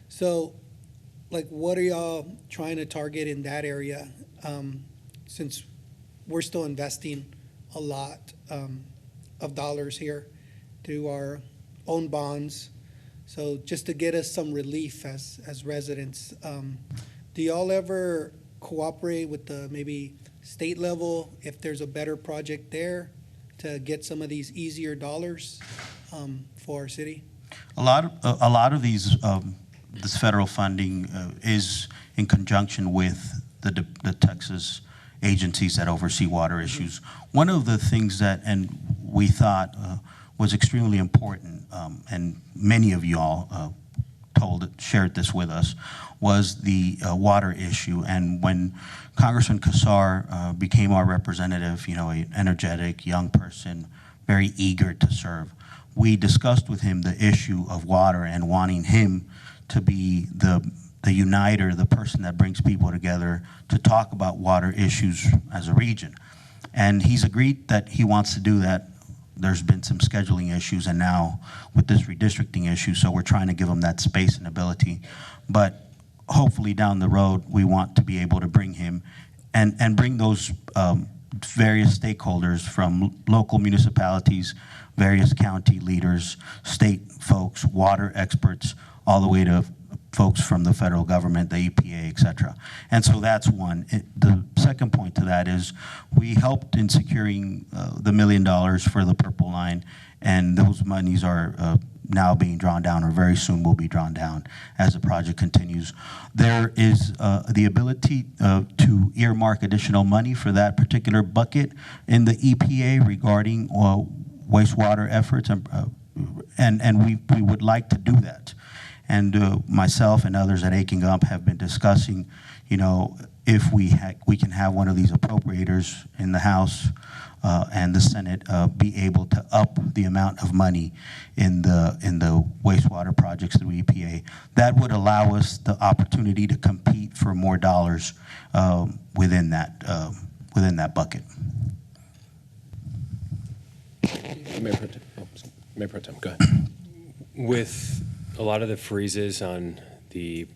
So, like, what are y'all trying to target in that area? Since we're still investing a lot of dollars here through our own bonds. So just to get us some relief as residents, do y'all ever cooperate with the maybe state level if there's a better project there to get some of these easier dollars for our city? A lot of these, this federal funding is in conjunction with the Texas agencies that oversee water issues. One of the things that, and we thought was extremely important, and many of you all shared this with us, was the water issue. And when Congressman Kassar became our representative, you know, an energetic young person, very eager to serve, we discussed with him the issue of water and wanting him to be the uniter, the person that brings people together to talk about water issues as a region. And he's agreed that he wants to do that. There's been some scheduling issues, and now with this redistricting issue, so we're trying to give him that space and ability. But hopefully down the road, we want to be able to bring him and bring those various stakeholders from local municipalities, various county leaders, state folks, water experts, all the way to folks from the federal government, the EPA, et cetera. And so that's one. The second point to that is we helped in securing the $1 million for the Purple Line, and those monies are now being drawn down, or very soon will be drawn down as the project continues. There is the ability to earmark additional money for that particular bucket in the EPA regarding wastewater efforts, and we would like to do that. And myself and others at Aiken Gump have been discussing, you know, if we can have one of these appropriators in the House and the Senate be able to up the amount of money in the wastewater projects through EPA. That would allow us the opportunity to compete for more dollars within that bucket. Mayor Pro Tem, go ahead. With a lot of the freezes on the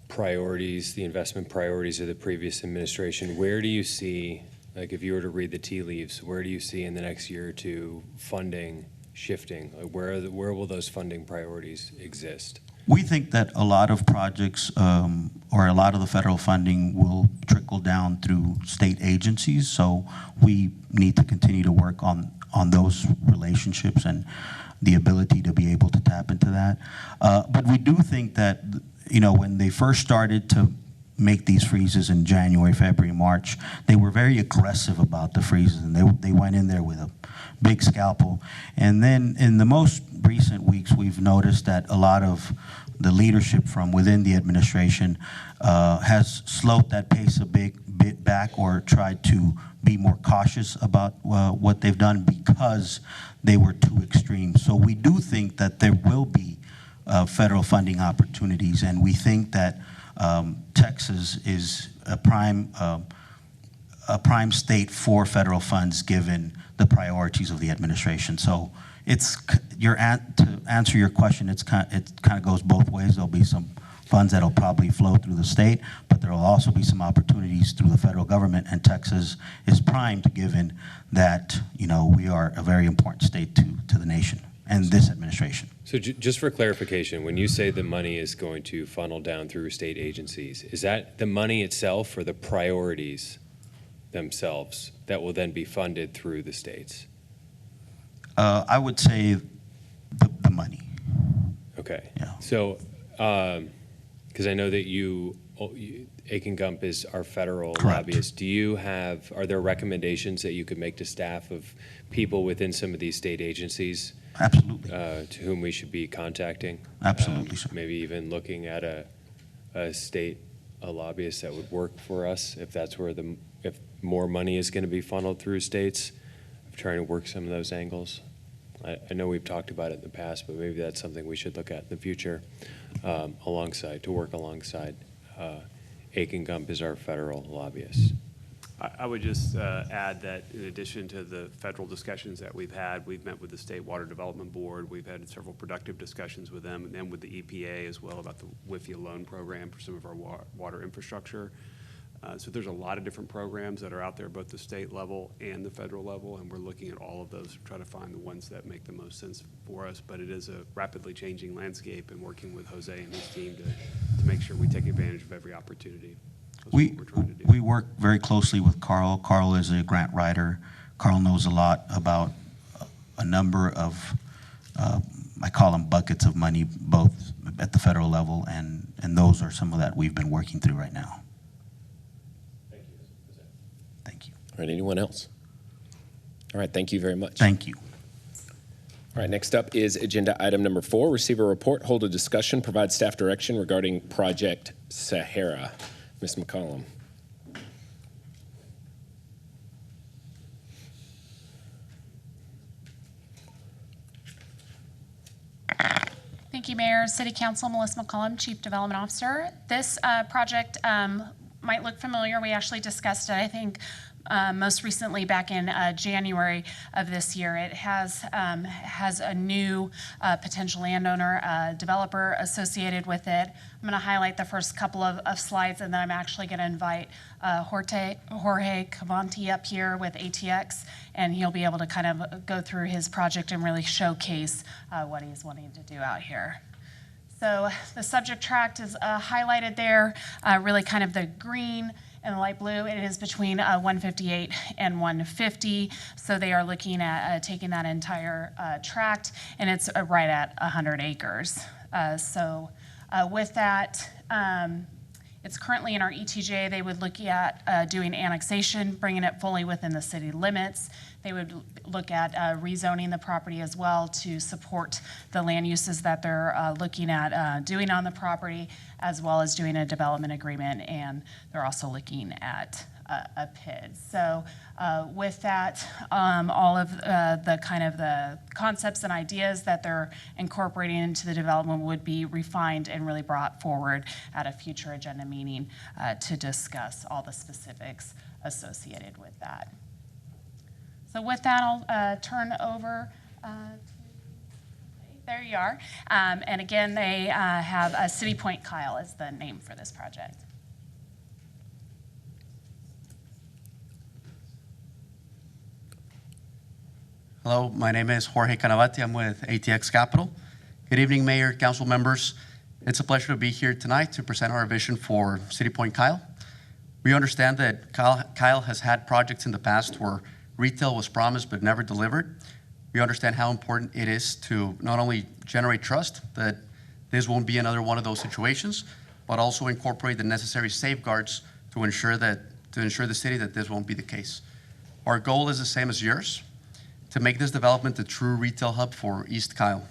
priorities, the investment priorities of the previous administration, where do you see, like if you were to read the tea leaves, where do you see in the next year or two funding shifting? Like where will those funding priorities exist? We think that a lot of projects or a lot of the federal funding will trickle down through state agencies, so we need to continue to work on those relationships and the ability to be able to tap into that. But we do think that, you know, when they first started to make these freezes in January, February, March, they were very aggressive about the freezes, and they went in there with a big scalpel. And then in the most recent weeks, we've noticed that a lot of the leadership from within the administration has slowed that pace a bit back, or tried to be more cautious about what they've done because they were too extreme. So we do think that there will be federal funding opportunities, and we think that Texas is a prime state for federal funds given the priorities of the administration. So it's to answer your question, it kind of goes both ways. There'll be some funds that'll probably flow through the state, but there will also be some opportunities through the federal government, and Texas is primed given that, you know, we are a very important state to the nation and this administration. So just for clarification, when you say the money is going to funnel down through state agencies, is that the money itself or the priorities themselves that will then be funded through the states? I would say the money. Okay. Yeah. So, because I know that Aiken Gump is our federal Correct. lobbyist. Are there recommendations that you could make to staff of people within some of these state agencies? Absolutely. To whom we should be contacting? Absolutely, sir. Maybe even looking at a state lobbyist that would work for us, if that's where if more money is going to be funneled through states, of trying to work some of those angles. I know we've talked about it in the past, but maybe that's something we should look at in the future, to work alongside. Aiken Gump is our federal lobbyist. I would just add that in addition to the federal discussions that we've met with the State Water Development Board. We've had several productive discussions with them and with the EPA as well about the WIFIA loan program for some of our water infrastructure. So there's a lot of different programs that are out there, both the state level and the federal level, and we're looking at all of those to try to find the ones that make the most sense for us. But it is a rapidly changing landscape, and working with Jose and his team to make sure we take advantage of every opportunity. We work very closely with Carl. Carl is a grant writer. Carl knows a lot about a number of I call them buckets of money, both at the federal level, and those are some of that we've been working through right now. Thank you. All right, anyone else? All right, thank you very much. Thank you. All right, next up is agenda item number 4, receive a report, hold a discussion, provide staff direction regarding Project Sahara. Ms. McCollum. Thank you, Mayor. City Council, Melissa McCollum, Chief Development Officer. This project might look familiar. We actually discussed it, I think, most recently back in January of this year. It has a new potential landowner, developer associated with it. I'm going to highlight the first couple of slides, and then I'm actually going to invite Jorge Cavanti up here with ATX, and he'll be able to kind of go through his project and really showcase what he's wanting to do out here. So the subject tract is highlighted there, really kind of the green and the light blue. It is between 158 and 150. So they are looking at taking that entire tract, and it's right at 100 acres. With that, it's currently in our ETJ. They would look at doing annexation, bringing it fully within the city limits. They would look at rezoning the property as well to support the land uses that they're looking at doing on the property, as well as doing a development agreement, and they're also looking at a PID. So with that, all of the kind of the concepts and ideas that they're incorporating into the development would be refined and really brought forward at a future agenda meeting to discuss all the specifics associated with that. So with that, I'll turn over there you are. And again, they have City Point Kyle as the name for this project. Hello, my name is Jorge Canavati. I'm with ATX Capital. Good evening, Mayor, council members. It's a pleasure to be here tonight to present our vision for City Point Kyle. We understand that Kyle has had projects in the past where retail was promised but never delivered. We understand how important it is to not only generate trust that this won't be another one of those situations, but also incorporate the necessary safeguards to ensure the city that this won't be the case. Our goal is the same as yours, to make this development a true retail hub for East Kyle,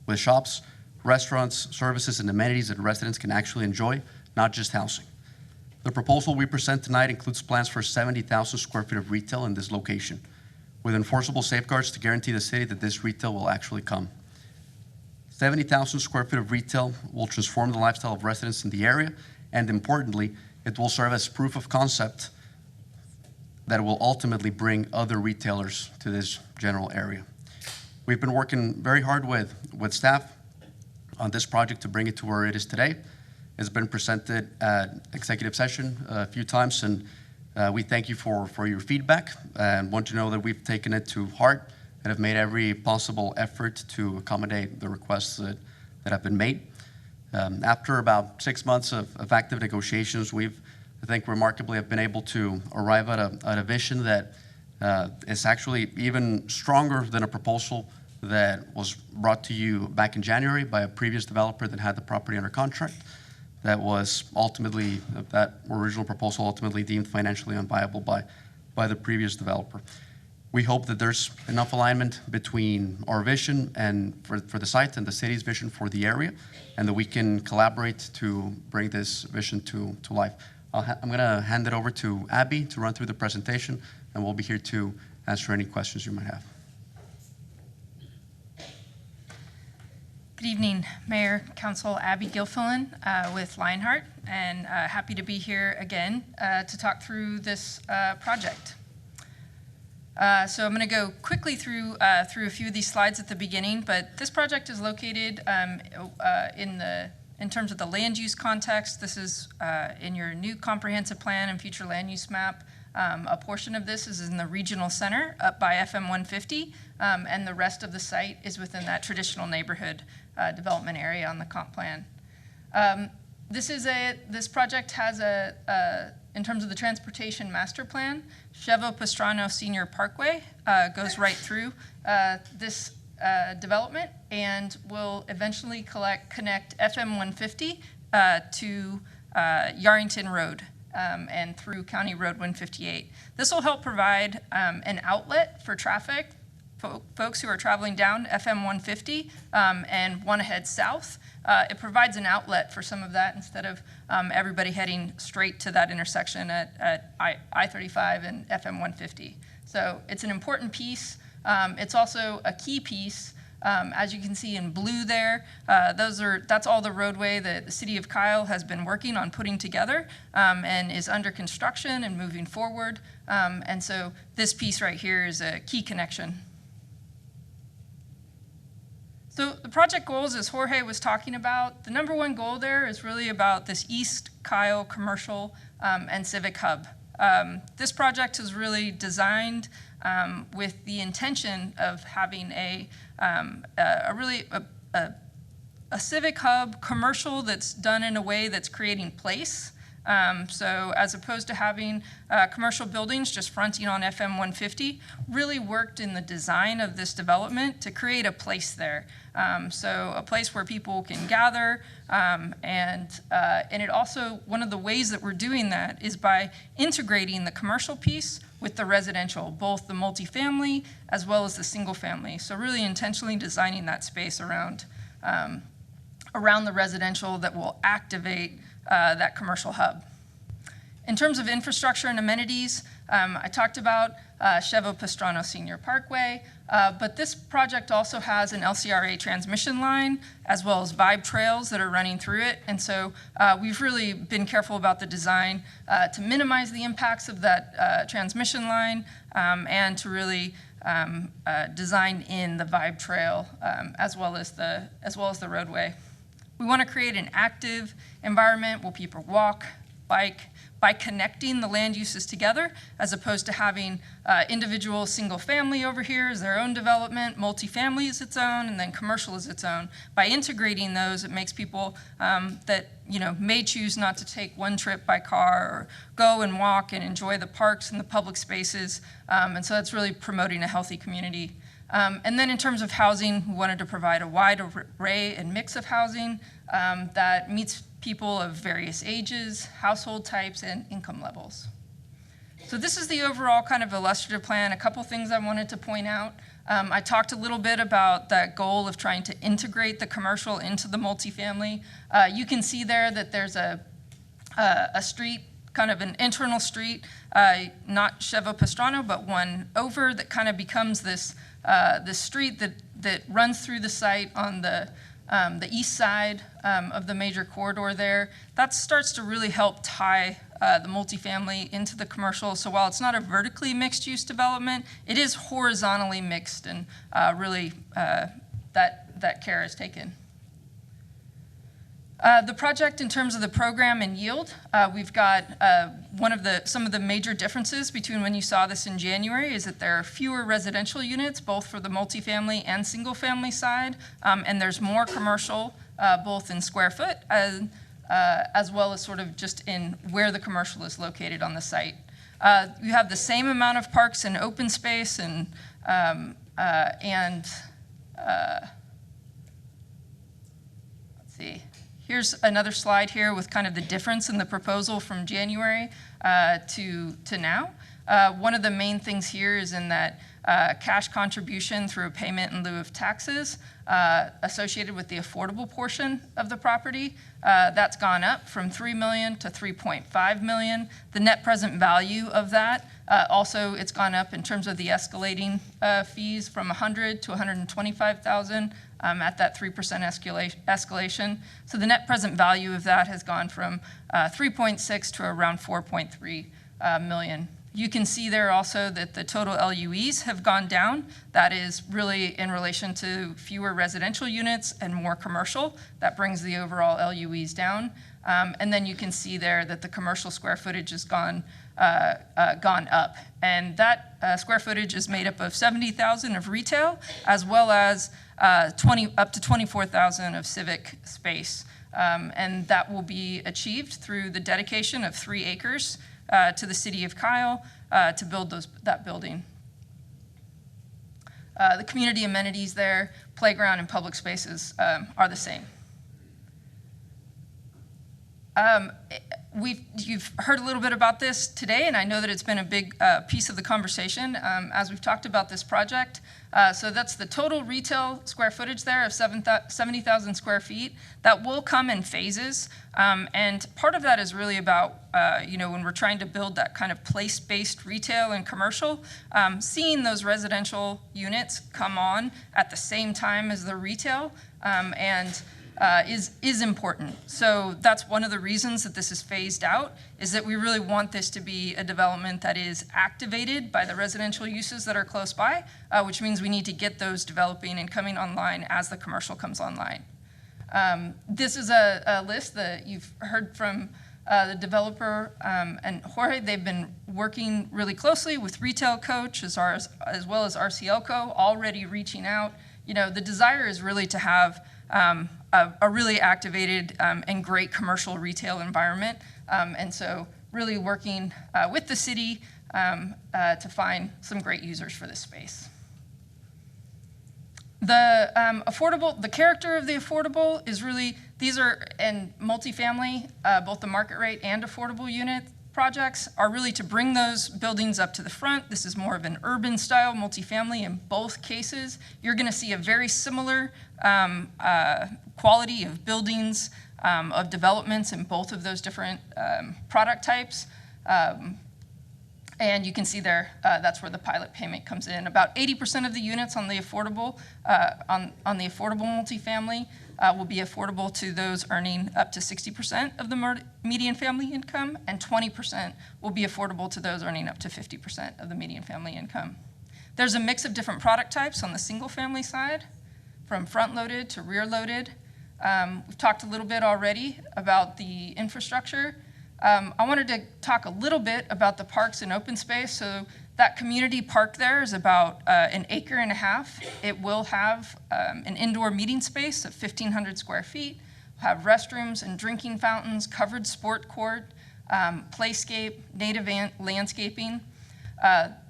with shops, restaurants, services, and amenities that residents can actually enjoy, not just housing. The proposal we present tonight includes plans for 70,000 square feet of retail in this location, with enforceable safeguards to guarantee the city that this retail will actually come. 70,000 square feet of retail will transform the lifestyle of residents in the area, and importantly, it will serve as proof of concept that will ultimately bring other retailers to this general area. We've been working very hard with staff on this project to bring it to where it is today. It's been presented at executive session a few times, and we thank you for your feedback and want to know that we've taken it to heart and have made every possible effort to accommodate the requests that have been made. After about 6 months of active negotiations, we've, I think, remarkably have been able to arrive at a vision that is actually even stronger than a proposal that was brought to you back in January by a previous developer that had the property under contract. That was ultimately, that original proposal ultimately deemed financially unviable by the previous developer. We hope that there's enough alignment between our vision and for the site and the city's vision for the area, and that we can collaborate to bring this vision to life. I'm going to hand it over to Abby to run through the presentation, and we'll be here to answer any questions you might have. Good evening, Mayor, Council. Abby Gilfillan with Lionheart, and happy to be here again to talk through this project. So I'm going to go quickly through a few of these slides at the beginning, but this project is located in terms of the land use context. This is in your new comprehensive plan and future land use map. A portion of this is in the regional center up by FM 150, and the rest of the site is within that traditional neighborhood development area on the comp plan. This project has in terms of the transportation master plan, Chevo Pastrano Senior Parkway goes right through. This development and will eventually connect FM 150 to Yarrington Road and through County Road 158. This will help provide an outlet for traffic, folks who are traveling down FM 150 and want to head south. It provides an outlet for some of that instead of everybody heading straight to that intersection at I-35 and FM 150. So it's an important piece. It's also a key piece. As you can see in blue there, that's all the roadway that the City of Kyle has been working on putting together and is under construction and moving forward. And so this piece right here is a key connection. So the project goals, as Jorge was talking about, the number one goal there is really about this East Kyle commercial and civic hub. This project is really designed with the intention of having a civic hub commercial that's done in a way that's creating place. So as opposed to having commercial buildings just fronting on FM 150, really worked in the design of this development to create a place there. So a place where people can gather, and it also, one of the ways that we're doing that is by integrating the commercial piece with the residential, both the multifamily as well as the single family. So really intentionally designing that space around the residential that will activate that commercial hub. In terms of infrastructure and amenities, I talked about Chevo Pastrano Senior Parkway, but this project also has an LCRA transmission line as well as vibe trails that are running through it. And so we've really been careful about the design to minimize the impacts of that transmission line and to really design in the vibe trail as well as the roadway. We want to create an active environment where people walk, bike, by connecting the land uses together, as opposed to having individual single family over here as their own development, multifamily is its own, and then commercial is its own. By integrating those, it makes people that may choose not to take one trip by car or go and walk and enjoy the parks and the public spaces. And so that's really promoting a healthy community. And then in terms of housing, we wanted to provide a wide array and mix of housing that meets people of various ages, household types, and income levels. So this is the overall kind of illustrative plan. A couple things I wanted to point out. I talked a little bit about that goal of trying to integrate the commercial into the multifamily. You can see there that there's a street, kind of an internal street, not Chevo Pastrano, but one over that kind of becomes this street that runs through the site on the east side of the major corridor there. That starts to really help tie the multifamily into the commercial. So while it's not a vertically mixed use development, it is horizontally mixed, and really that care is taken. The project, in terms of the program and yield, we've got some of the major differences between when you saw this in January is that there are fewer residential units, both for the multifamily and single family side, and there's more commercial, both in square foot as well as sort of just in where the commercial is located on the site. You have the same amount of parks and open space and let's see. Here's another slide here with kind of the difference in the proposal from January to now. One of the main things here is in that cash contribution through a payment in lieu of taxes associated with the affordable portion of the property. That's gone up from $3 million to $3.5 million. The net present value of that, also it's gone up in terms of the escalating fees from $100,000 to $125,000 at that 3% escalation. So the net present value of that has gone from 3.6 to around 4.3 million. You can see there also that the total LUEs have gone down. That is really in relation to fewer residential units and more commercial. That brings the overall LUEs down. And then you can see there that the commercial square footage has gone up. And that square footage is made up of 70,000 of retail, as well as up to 24,000 of civic space. And that will be achieved through the dedication of 3 acres to the City of Kyle to build that building. The community amenities there, playground and public spaces are the same. You've heard a little bit about this today, and I know that it's been a big piece of the conversation as we've talked about this project. So that's the total retail square footage there of 70,000 square feet. That will come in phases, and part of that is really about, when we're trying to build that kind of place-based retail and commercial, seeing those residential units come on at the same time as the retail, is important. So that's one of the reasons that this is phased out, is that we really want this to be a development that is activated by the residential uses that are close by, which means we need to get those developing and coming online as the commercial comes online. This is a list that you've heard from the developer and Jorge. They've been working really closely with Retail Coach as well as RCLCO, already reaching out. The desire is really to have a really activated and great commercial retail environment. And so really working with the city to find some great users for this space. The character of the affordable is really, these are in multifamily, both the market rate and affordable unit projects are really to bring those buildings up to the front. This is more of an urban style multifamily in both cases. You're gonna see a very similar quality of buildings, of developments in both of those different product types. And you can see there, that's where the pilot payment comes in. About 80% of the units on the affordable, on the affordable multifamily will be affordable to those earning up to 60% of the median family income, and 20% will be affordable to those earning up to 50% of the median family income. There's a mix of different product types on the single family side, from front-loaded to rear-loaded. We've talked a little bit already about the infrastructure. I wanted to talk a little bit about the parks and open space. So that community park there is about 1.5 acres. It will have an indoor meeting space of 1,500 square feet, have restrooms and drinking fountains, covered sport court, playscape, native landscaping.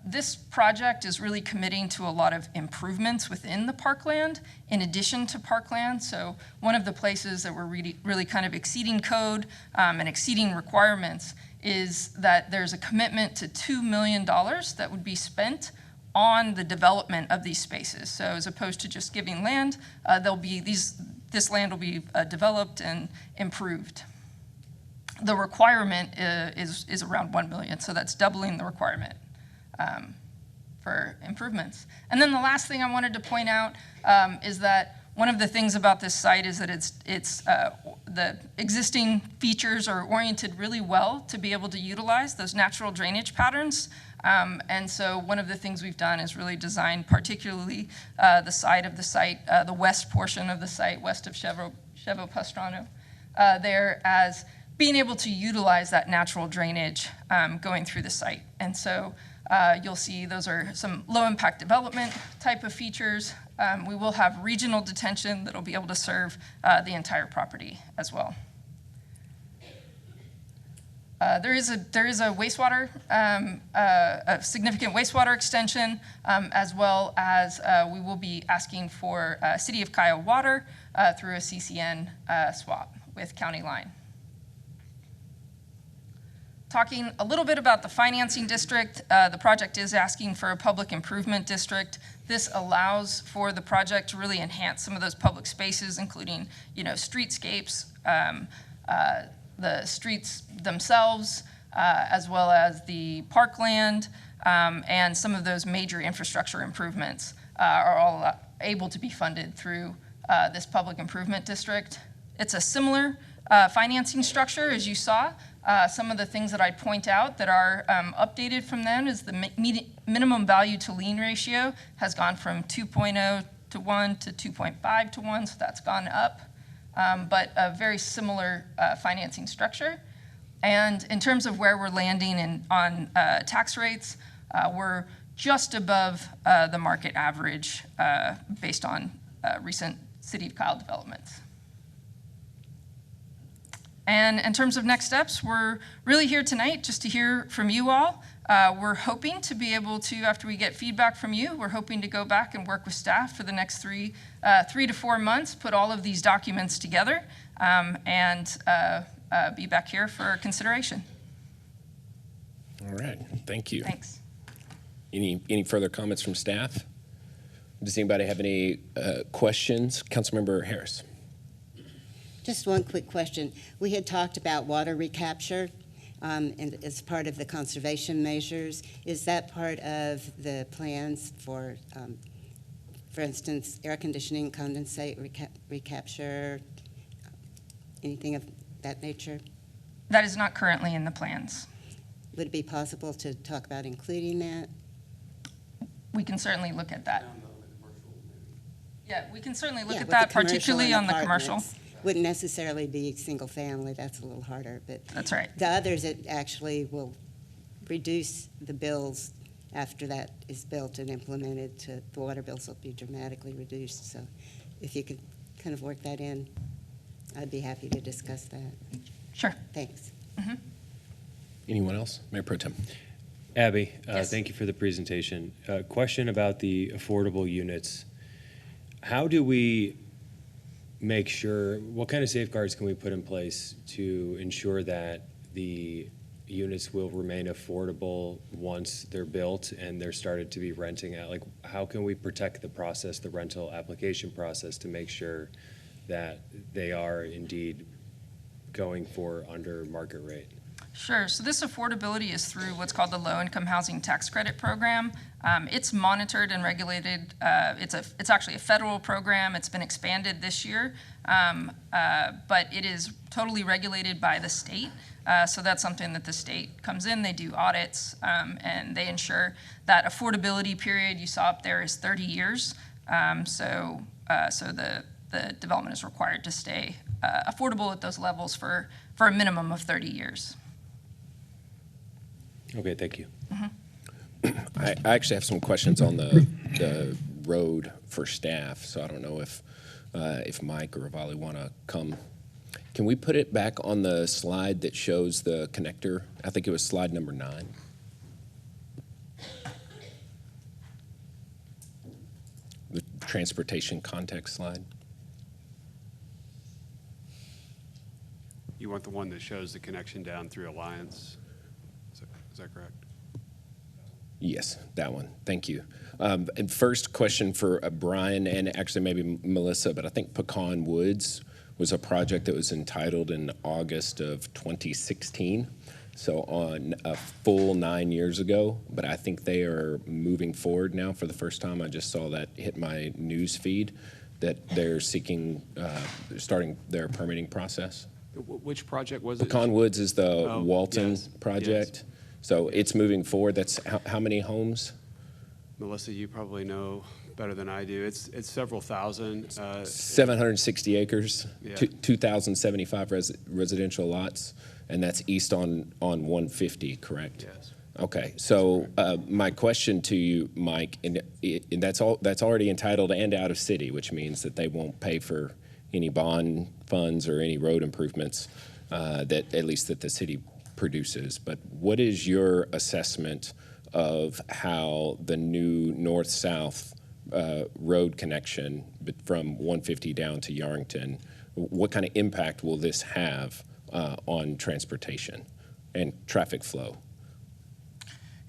This project is really committing to a lot of improvements within the parkland in addition to parkland. So one of the places that we're really kind of exceeding code and exceeding requirements is that there's a commitment to $2 million that would be spent on the development of these spaces. So as opposed to just giving land, this land will be developed and improved. The requirement is around $1 million, so that's doubling the requirement for improvements. And then the last thing I wanted to point out is that one of the things about this site is that the existing features are oriented really well to be able to utilize those natural drainage patterns. And so one of the things we've done is really design particularly the side of the site, the west portion of the site, west of Chevo Pastrano, there as being able to utilize that natural drainage going through the site. And so you'll see those are some low impact development type of features. We will have regional detention that'll be able to serve the entire property as well. There is a wastewater, a significant wastewater extension, as well as we will be asking for City of Kyle water through a CCN swap with County Line. Talking a little bit about the financing district, the project is asking for a public improvement district. This allows for the project to really enhance some of those public spaces, including, streetscapes, the streets themselves, as well as the parkland, and some of those major infrastructure improvements are all able to be funded through this public improvement district. It's a similar financing structure as you saw. Some of the things that I'd point out that are updated from them is the minimum value to lien ratio has gone from 2.0 to 1 to 2.5 to 1, so that's gone up, but a very similar financing structure. And in terms of where we're landing on tax rates, we're just above the market average based on recent City of Kyle developments. And in terms of next steps, we're really here tonight just to hear from you all. We're hoping to be able to, after we get feedback from you, we're hoping to go back and work with staff for the next 3 to 4 months, put all of these documents together, and be back here for consideration. All right, thank you. Thanks. Any further comments from staff? Does anybody have any questions? Councilmember Harris. Just one quick question. We had talked about water recapture and as part of the conservation measures. Is that part of the plans for instance, air conditioning, condensate recapture, anything of that nature? That is not currently in the plans. Would it be possible to talk about including that? We can certainly look at that. Yeah, we can certainly look Yeah, at with that, the commercial particularly and on the commercial. apartments. Wouldn't necessarily be single family, that's a little harder, but. That's right. The others, it actually will reduce the bills after that is built and implemented. The water bills will be dramatically reduced, so if you could kind of work that in, I'd be happy to discuss that. Sure. Thanks. Anyone else? Mayor Pro Tem. Abby, Yes. thank you for the presentation. Question about the affordable units. How do we make sure, what kind of safeguards can we put in place to ensure that the units will remain affordable once they're built and they're started to be renting out? Like, how can we protect the process, the rental application process, to make sure that they are indeed going for under market rate? Sure. So this affordability is through what's called the Low-Income Housing Tax Credit Program. It's monitored and regulated. It's actually a federal program. It's been expanded this year, but it is totally regulated by the state. So that's something that the state comes in, they do audits, and they ensure that affordability period you saw up there is 30 years. So the development is required to stay affordable at those levels for a minimum of 30 years. Okay, thank you. I actually have some questions on the road for staff, so I don't know if Mike or Rivali want to come. Can we put it back on the slide that shows the connector? I think it was slide number 9. The transportation context slide. You want the one that shows the connection down through Alliance? Is that correct? Yes, that one. Thank you. And first question for Brian and actually maybe Melissa, but I think Pecan Woods was a project that was entitled in August of 2016. So on a full 9 years ago, but I think they are moving forward now for the first time. I just saw that hit my news feed that they're seeking, starting their permitting process. Which project was it? Pecan Woods is the Walton yes, project. yes. So it's moving forward. That's how many homes? Melissa, you probably know better than I do. It's several thousand. 760 acres, Yeah. 2,075 residential lots, and that's east on 150, correct? Yes. Okay, so my question to you, Mike, and that's already entitled and out of city, which means that they won't pay for any bond funds or any road improvements that at least that the city produces. But what is your assessment of how the new north-south road connection from 150 down to Yarrington, what kind of impact will this have on transportation and traffic flow?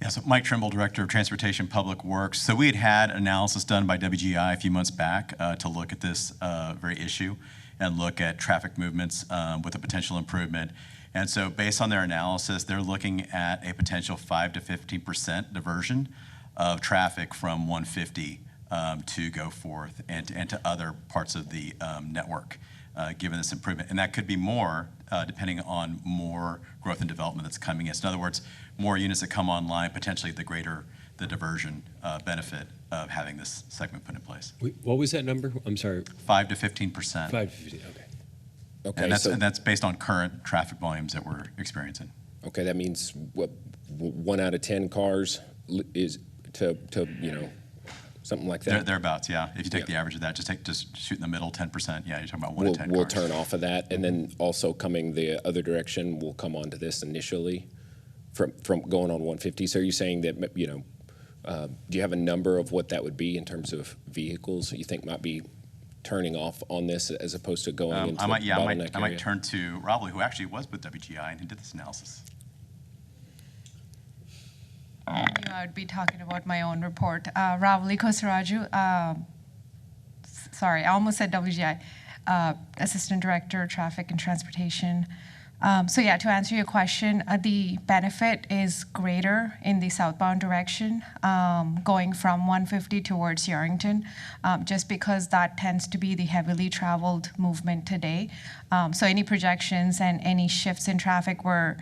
Yeah, so Mike Trimble, Director of Transportation Public Works. So we had analysis done by WGI a few months back to look at this very issue and look at traffic movements with a potential improvement. And so based on their analysis, they're looking at a potential 5 to 15% diversion of traffic from 150 to go forth and to other parts of the network, given this improvement. And that could be more depending on more growth and development that's coming in. So in other words, more units that come online, potentially the greater the diversion benefit of having this segment put in place. What was that number? I'm sorry. 5 to 15%. 5 to 15, okay. Okay, And that's based on current traffic volumes that we're experiencing. Okay, that means what, 1 out of 10 cars is to something like that? Thereabouts, yeah. If you take Yeah. the average of that, just shoot in the middle, 10%. Yeah, you're talking about 1 in 10 We'll cars. turn off of that, and then also coming the other direction, we'll come onto this initially from going on 150. So are you saying that, do you have a number of what that would be in terms of vehicles you think might be turning off on this as opposed to going into I might bottleneck area? turn to Raul, who actually was with WGI and he did this analysis. I would be talking about my own report. Ravali Kosaraju, sorry, I almost said WGI, Assistant Director, Traffic and Transportation. So yeah, to answer your question, the benefit is greater in the southbound direction, going from 150 towards Yarrington, just because that tends to be the heavily traveled movement today. So any projections and any shifts in traffic we're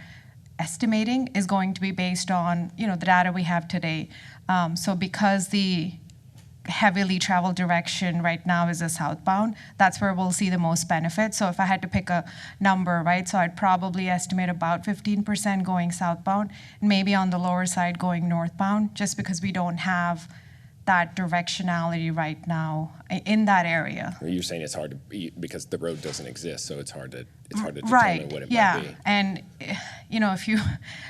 estimating is going to be based on, the data we have today. So because the heavily traveled direction right now is a southbound, that's where we'll see the most benefit. So if I had to pick a number, right, so I'd probably estimate about 15% going southbound, and maybe on the lower side going northbound, just because we don't have that directionality right now in that area. You're saying it's hard to, because the road doesn't exist, so it's hard to determine Right, what it yeah. might be. And, if you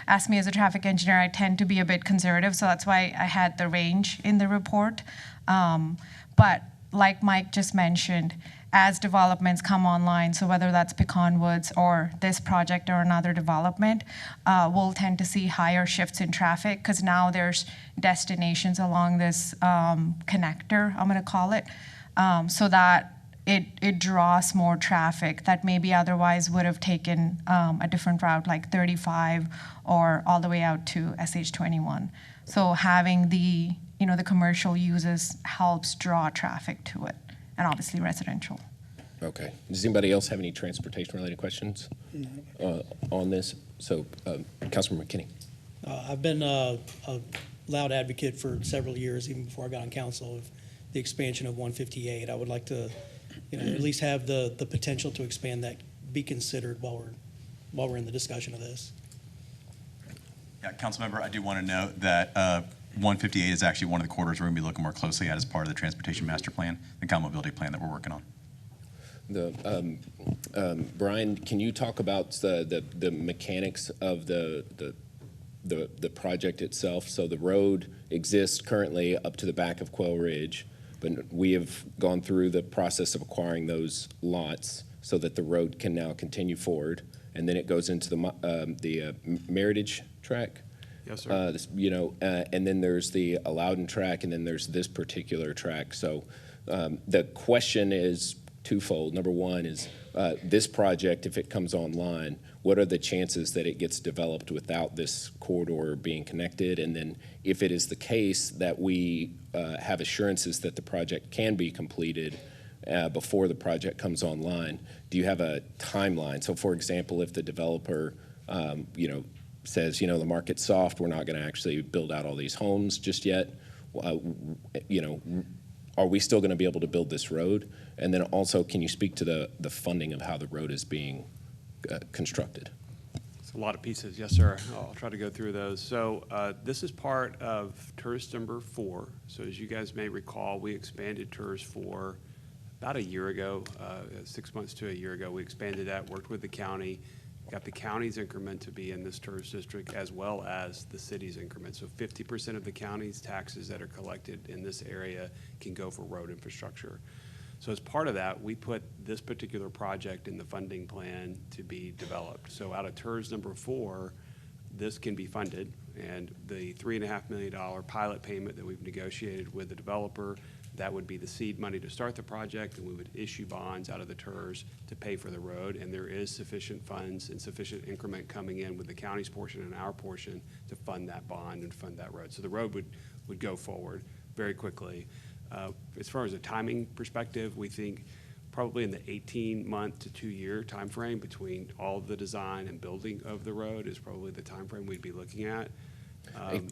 ask me as a traffic engineer, I tend to be a bit conservative, so that's why I had the range in the report. But like Mike just mentioned, as developments come online, so whether that's Pecan Woods or this project or another development, we'll tend to see higher shifts in traffic because now there's destinations along this connector, I'm going to call it, so that it draws more traffic that maybe otherwise would have taken a different route like 35 or all the way out to SH21. So having the commercial uses helps draw traffic to it, and obviously residential. Okay. Does anybody else have any transportation-related questions on this? So, Councilman McKinney. I've been a loud advocate for several years, even before I got on council, of the expansion of 158. I would like to, at least have the potential to expand that be considered while we're in the discussion of this. Yeah, Councilmember, I do want to note that 158 is actually one of the corridors we're going to be looking more closely at as part of the Transportation Master Plan, the Common Mobility Plan that we're working on. Brian, can you talk about the mechanics of the project itself? So the road exists currently up to the back of Quail Ridge, but we have gone through the process of acquiring those lots so that the road can now continue forward, and then it goes into the Meritage track. Yes, sir. And then there's the Loudon track, and then there's this particular track. So the question is twofold. Number one is this project, if it comes online, what are the chances that it gets developed without this corridor being connected? And then if it is the case that we have assurances that the project can be completed before the project comes online, do you have a timeline? So for example, if the developer, says, the market's soft, we're not going to actually build out all these homes just yet, are we still going to be able to build this road? And then also, can you speak to the funding of how the road is being constructed? It's a lot of pieces. Yes, sir. I'll try to go through those. So this is part of TERS number 4. So as you guys may recall, we expanded TERS 4 about a year ago, 6 months to a year ago. We expanded that, worked with the county, got the county's increment to be in this TERS district as well as the city's increment. So 50% of the county's taxes that are collected in this area can go for road infrastructure. So as part of that, we put this particular project in the funding plan to be developed. So out of TERS number 4, this can be funded, and the $3.5 million pilot payment that we've negotiated with the developer, that would be the seed money to start the project, and we would issue bonds out of the TERS to pay for the road, and there is sufficient funds and sufficient increment coming in with the county's portion and our portion to fund that bond and fund that road. So the road would go forward very quickly. As far as a timing perspective, we think probably in the 18-month to 2-year time frame between all of the design and building of the road is probably the time frame we'd be looking at.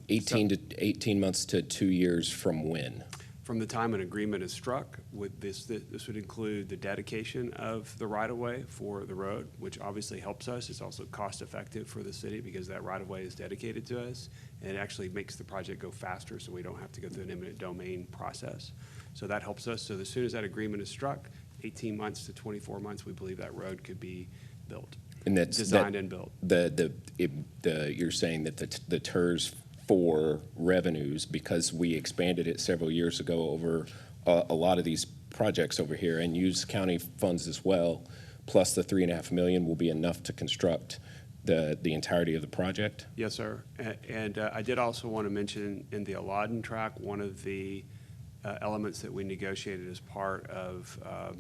18 months to 2 years from when? from the time an agreement is struck with this would include the dedication of the right-of-way for the road, which obviously helps us. It's also cost-effective for the city because that right-of-way is dedicated to us, and it actually makes the project go faster so we don't have to go through an eminent domain process. So that helps us. So as soon as that agreement is struck, 18 months to 24 months, we believe that road could be built, And that's designed and built. You're saying that the TERS for revenues, because we expanded it several years ago over a lot of these projects over here and use county funds as well, plus the $3.5 million will be enough to construct the entirety of the project? Yes, sir. And I did also want to mention in the Aladdin track, one of the elements that we negotiated as part of, I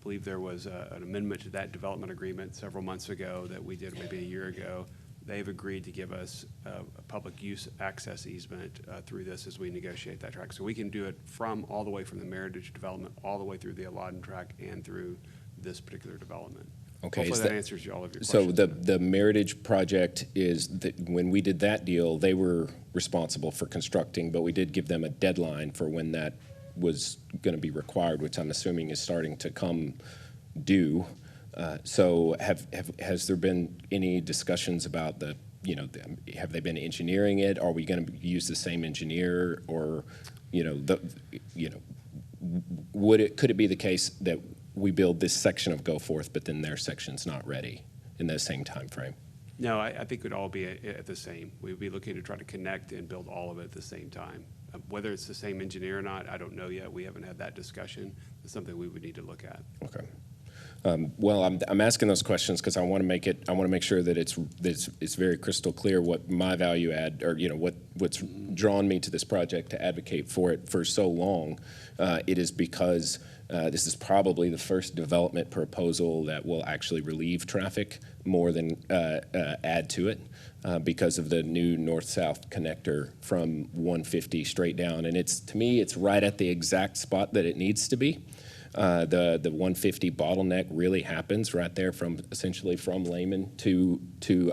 believe there was an amendment to that development agreement several months ago that we did maybe a year ago. They've agreed to give us a public use access easement through this as we negotiate that track. So we can do it all the way from the Meritage development, all the way through the Aladdin track and through this particular development. Okay. Hopefully that answers all of your questions. So the Meritage project is, when we did that deal, they were responsible for constructing, but we did give them a deadline for when that was going to be required, which I'm assuming is starting to come due. So has there been any discussions about have they been engineering it? Are we going to use the same engineer, or, could it be the case that we build this section of Go Forth, but then their section's not ready in the same time frame? No, I think it would all be at the same. We'd be looking to try to connect and build all of it at the same time. Whether it's the same engineer or not, I don't know yet. We haven't had that discussion. It's something we would need to look at. Okay. Well, I'm asking those questions because I want to make sure that it's very crystal clear what my value add, or what's drawn me to this project to advocate for it for so long. It is because this is probably the first development proposal that will actually relieve traffic more than add to it, because of the new north-south connector from 150 straight down. And to me, it's right at the exact spot that it needs to be. The 150 bottleneck really happens right there essentially from Lehman to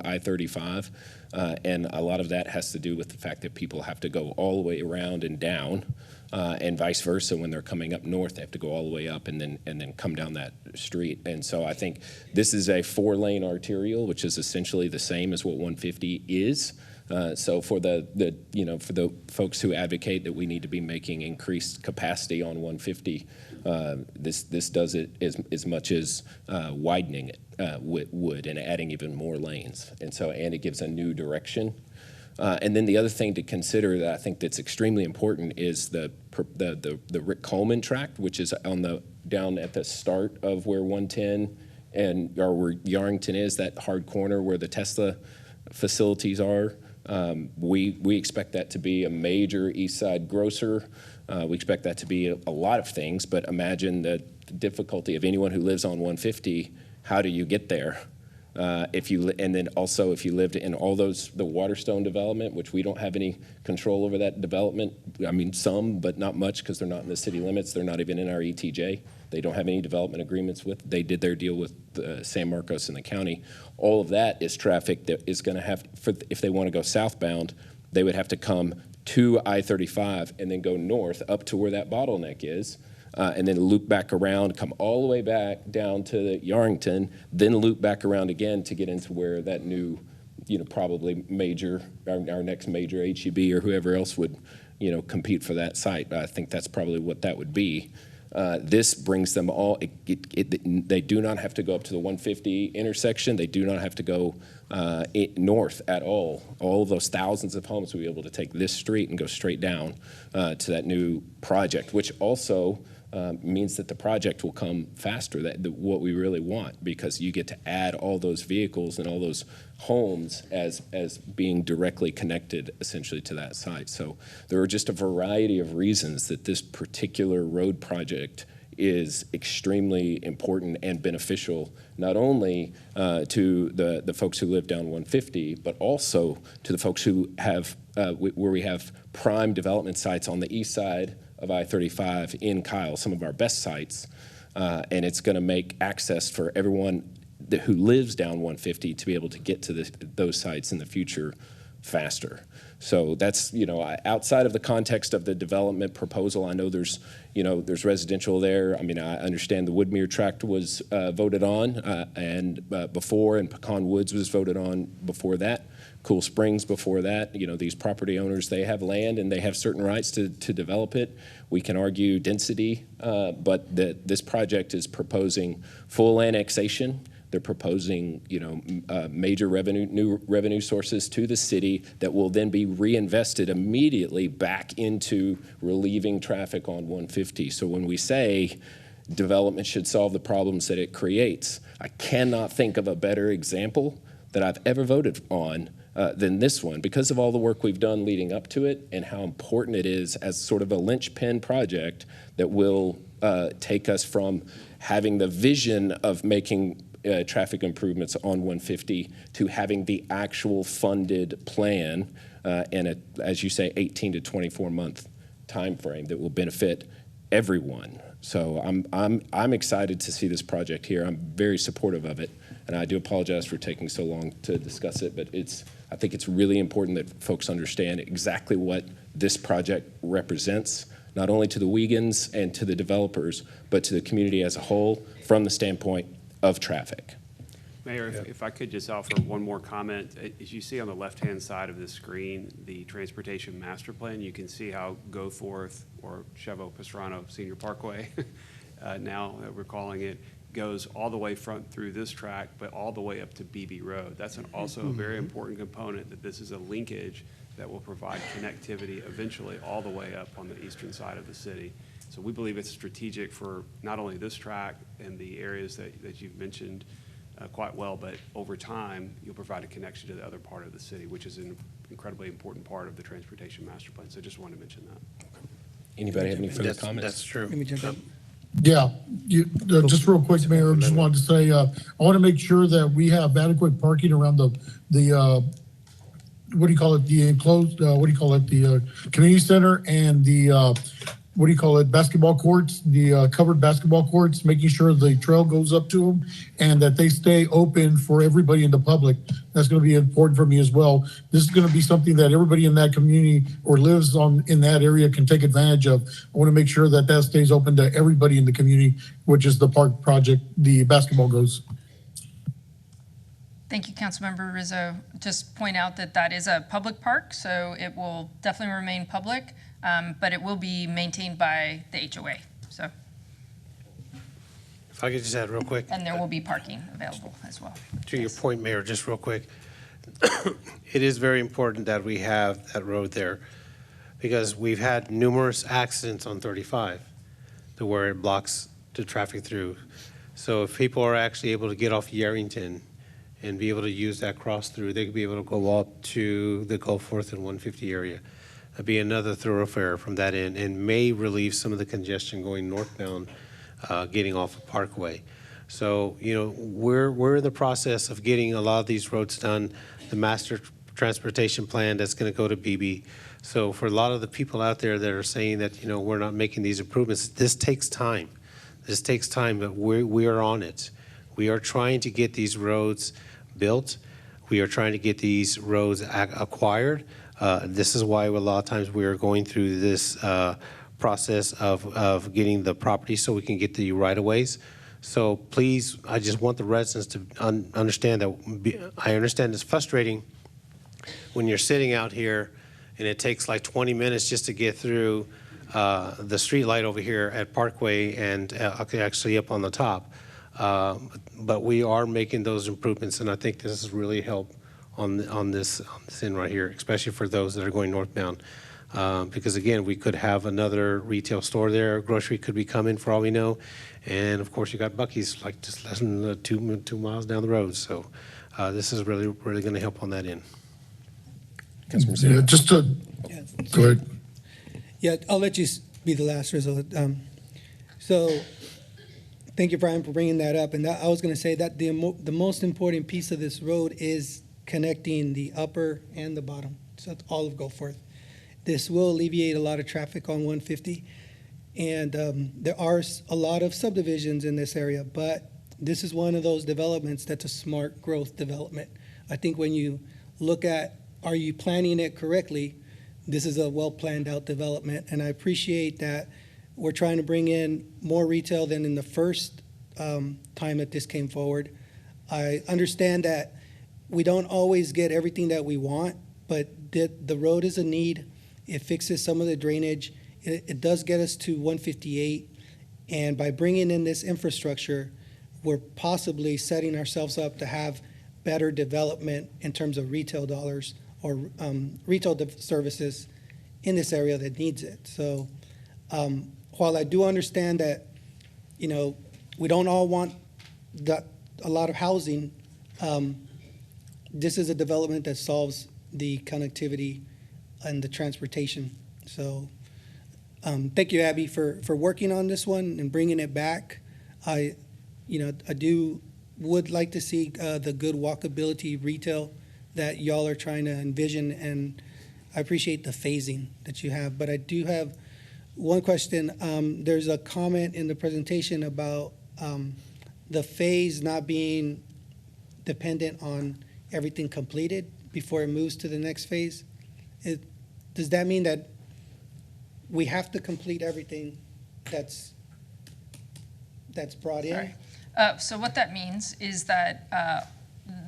I-35. And a lot of that has to do with the fact that people have to go all the way around and down, and vice versa. When they're coming up north, they have to go all the way up and then come down that street. And so I think this is a 4-lane arterial, which is essentially the same as what 150 is. So for the folks who advocate that we need to be making increased capacity on 150, this does it as much as widening it would and adding even more lanes. And it gives a new direction. And then the other thing to consider that I think that's extremely important is the Rick Coleman tract, which is down at the start of where 110 or where Yarrington is, that hard corner where the Tesla facilities are. We expect that to be a major East Side grocer. We expect that to be a lot of things, but imagine the difficulty of anyone who lives on 150. How do you get there? And then also if you lived in all the Waterstone development, which we don't have any control over that development. I mean, some, but not much, because they're not in the city limits. They're not even in our ETJ. They don't have any development agreements with. They did their deal with San Marcos and the county. All of that is traffic that is going to have, if they want to go southbound, they would have to come to I-35 and then go north up to where that bottleneck is, and then loop back around, come all the way back down to Yarrington, then loop back around again to get into where that new, probably our next major HEB or whoever else would, compete for that site. I think that's probably what that would be. This brings them all, they do not have to go up to the 150 intersection. They do not have to go north at all. All of those thousands of homes will be able to take this street and go straight down to that new project, which also means that the project will come faster, what we really want, because you get to add all those vehicles and all those homes as being directly connected essentially to that site. So there are just a variety of reasons that this particular road project is extremely important and beneficial, not only to the folks who live down 150, but also to the folks who have, where we have prime development sites on the east side of I-35 in Kyle, some of our best sites, and it's going to make access for everyone who lives down 150 to be able to get to those sites in the future faster. So that's, outside of the context of the development proposal, I know there's residential there. I mean, I understand the Woodmere tract was voted on before, and Pecan Woods was voted on before that. Cool Springs before that. These property owners, they have land and they have certain rights to develop it. We can argue density, but this project is proposing full annexation. They're proposing, major new revenue sources to the city that will then be reinvested immediately back into relieving traffic on 150. So when we say development should solve the problems that it creates, I cannot think of a better example that I've ever voted on than this one, because of all the work we've done leading up to it and how important it is as sort of a linchpin project that will take us from having the vision of making traffic improvements on 150 to having the actual funded plan and as you say, 18 to 24 month time frame that will benefit everyone. So I'm excited to see this project here. I'm very supportive of it, and I do apologize for taking so long to discuss it, but I think it's really important that folks understand exactly what this project represents, not only to the Wiegans and to the developers, but to the community as a whole from the standpoint of traffic. Mayor, if I could just offer one more comment. As you see on the left-hand side of the screen, the Transportation Master Plan, you can see how Goforth, or Chevo Pastrana Senior Parkway, now that we're calling it, goes all the way front through this track, but all the way up to BB Road. That's also a very important component, that this is a linkage that will provide connectivity eventually all the way up on the eastern side of the city. So we believe it's strategic for not only this track and the areas that you've mentioned quite well, but over time, you'll provide a connection to the other part of the city, which is an incredibly important part of the Transportation Master Plan. So I just wanted to mention that. Anybody have any further comments? That's true. Let me jump in. Yeah, just real quick, Mayor, I just wanted to say, I want to make sure that we have adequate parking around the what do you call it, the enclosed, the community center and the, basketball courts, the covered basketball courts, making sure the trail goes up to them and that they stay open for everybody in the public. That's going to be important for me as well. This is going to be something that everybody in that community or lives in that area can take advantage of. I want to make sure that stays open to everybody in the community, which is the park project, the basketball goes. Thank you, Councilmember Rizzo. Just point out that is a public park, so it will definitely remain public, but it will be maintained by the HOA. So, If I could just add real quick. and there will be parking available as well. To your point, Mayor, just real quick, it is very important that we have that road there because we've had numerous accidents on 35 to where it blocks the traffic through. So if people are actually able to get off Yarrington and be able to use that cross through, they could be able to go up to the Gulfforth and 150 area. That'd be another thoroughfare from that end and may relieve some of the congestion going northbound, getting off of Parkway. So, we're in the process of getting a lot of these roads done. The master transportation plan that's going to go to BB. So for a lot of the people out there that are saying that, we're not making these improvements, this takes time. This takes time, but we are on it. We are trying to get these roads built. We are trying to get these roads acquired. This is why a lot of times we are going through this process of getting the property so we can get the right-of-ways. So please, I just want the residents to understand that I understand it's frustrating when you're sitting out here and it takes like 20 minutes just to get through the street light over here at Parkway and actually up on the top. But we are making those improvements, and I think this has really helped on this end right here, especially for those that are going northbound. Because again, we could have another retail store there, grocery could be coming for all we know, and of course you got Buc-ee's like just less than 2 miles down the road. So this is really going to help on that end. Yeah, just to go ahead. Yeah, I'll let you be the last result. So thank you, Brian, for bringing that up. And I was going to say that the most important piece of this road is connecting the upper and the bottom. So it's all of Goforth. This will alleviate a lot of traffic on 150. And there are a lot of subdivisions in this area, but this is one of those developments that's a smart growth development. I think when you look at are you planning it correctly? This is a well-planned out development, and I appreciate that we're trying to bring in more retail than in the first time that this came forward. I understand that we don't always get everything that we want, but the road is a need. It fixes some of the drainage. It does get us to 158, and by bringing in this infrastructure, we're possibly setting ourselves up to have better development in terms of retail dollars or retail services in this area that needs it. So while I do understand that, we don't all want a lot of housing, this is a development that solves the connectivity and the transportation. So thank you, Abby, for working on this one and bringing it back. I would like to see the good walkability retail that y'all are trying to envision, and I appreciate the phasing that you have. But I do have one question. There's a comment in the presentation about the phase not being dependent on everything completed before it moves to the next phase. Does that mean that we have to complete everything that's brought in? Sorry. So what that means is that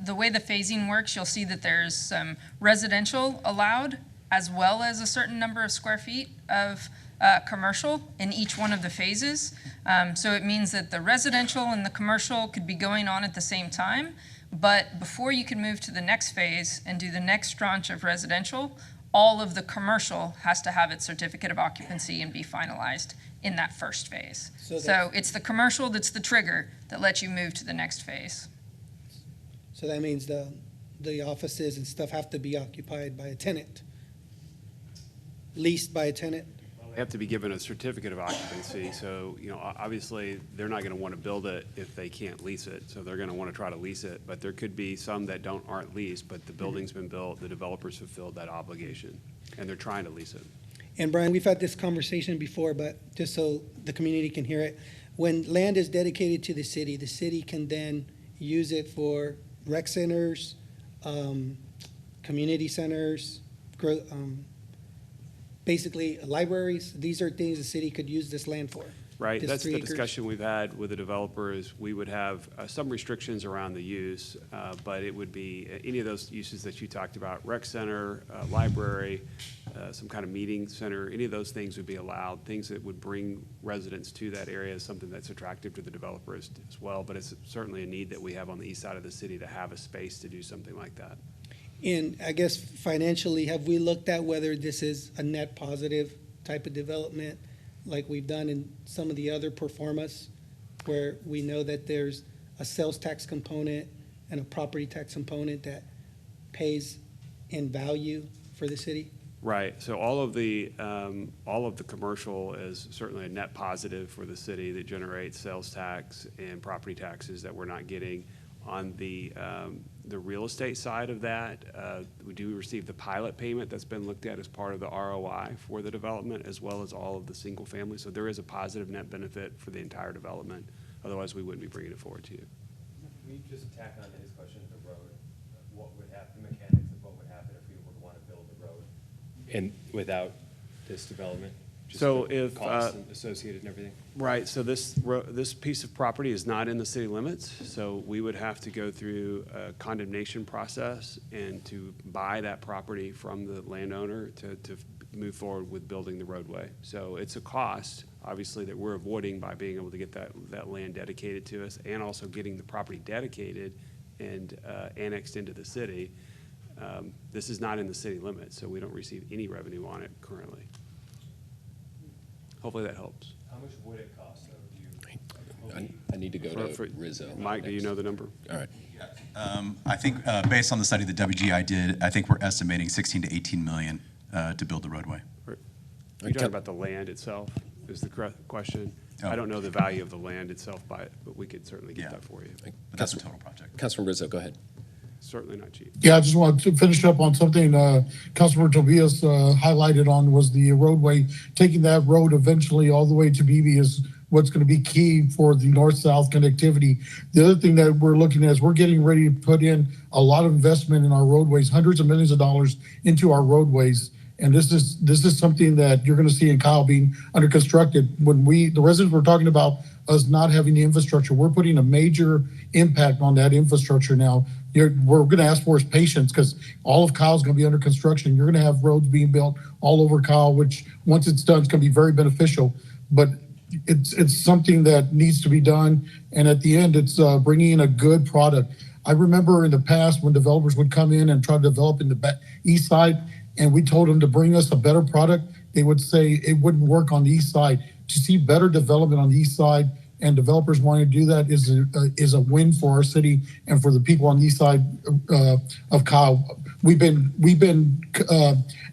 the way the phasing works, you'll see that there's some residential allowed as well as a certain number of square feet of commercial in each one of the phases. So it means that the residential and the commercial could be going on at the same time, but before you can move to the next phase and do the next tranche of residential, all of the commercial has to have its certificate of occupancy and be finalized in that first phase. So it's the commercial that's the trigger that lets you move to the next phase. So that means the offices and stuff have to be occupied by a tenant, leased by a tenant? They have to be given a certificate of occupancy, so, obviously, they're not gonna wanna build it if they can't lease it, so they're gonna wanna try to lease it, but there could be some that aren't leased, but the building's been built, the developers fulfilled that obligation, and they're trying to lease it. And Brian, we've had this conversation before, but just so the community can hear it, when land is dedicated to the city can then use it for rec centers, community centers, basically libraries. These are things the city could use this land for. Right, This that's 3 the acres. discussion we've had with the developers. We would have some restrictions around the use, but it would be any of those uses that you talked about, rec center, library, some kind of meeting center, any of those things would be allowed, things that would bring residents to that area is something that's attractive to the developers as well, but it's certainly a need that we have on the east side of the city to have a space to do something like that. And I guess financially, have we looked at whether this is a net positive type of development like we've done in some of the other performas, where we know that there's a sales tax component and a property tax component that pays in value for the city? Right, so all of the commercial is certainly a net positive for the city that generates sales tax and property taxes that we're not getting. On the real estate side of that, we do receive the pilot payment that's been looked at as part of the ROI for the development, as well as all of the single family. So there is a positive net benefit for the entire development. Otherwise, we wouldn't be bringing it forward to you. Can we just tack on to his question, the road? What would happen, the mechanics of what would happen if we were to want to build the road? And without this development? Just So the if, costs associated and everything? Right, so this piece of property is not in the city limits, so we would have to go through a condemnation process and to buy that property from the landowner to move forward with building the roadway. So it's a cost, obviously, that we're avoiding by being able to get that land dedicated to us and also getting the property dedicated and annexed into the city. This is not in the city limits, so we don't receive any revenue on it currently. Hopefully that helps. How much would it cost, though? I need to go to Rizzo. Mike, do you know the number? All right. I think based on the study that WGI did, I think we're estimating 16 to 18 million to build the roadway. Are you talking about the land itself is the correct question? I don't know the value of the land itself but we could certainly get that for you. But that's a total project. Councilman Rizzo, go ahead. Certainly not cheap. Yeah, I just wanted to finish up on something Councilor Tobias highlighted on was the roadway. Taking that road eventually all the way to Beebe is what's going to be key for the north-south connectivity. The other thing that we're looking at is we're getting ready to put in a lot of investment in our roadways, hundreds of millions of dollars into our roadways. And this is something that you're going to see in Kyle being under constructed. When the residents were talking about us not having the infrastructure, we're putting a major impact on that infrastructure now. We're going to ask for is patience, because all of Kyle's going to be under construction. You're going to have roads being built all over Kyle, which once it's done, it's going to be very beneficial. But it's something that needs to be done. And at the end, it's bringing in a good product. I remember in the past when developers would come in and try to develop in the east side, and we told them to bring us a better product, they would say it wouldn't work on the east side. To see better development on the east side and developers wanting to do that is a win for our city and for the people on the east side of Kyle. We've been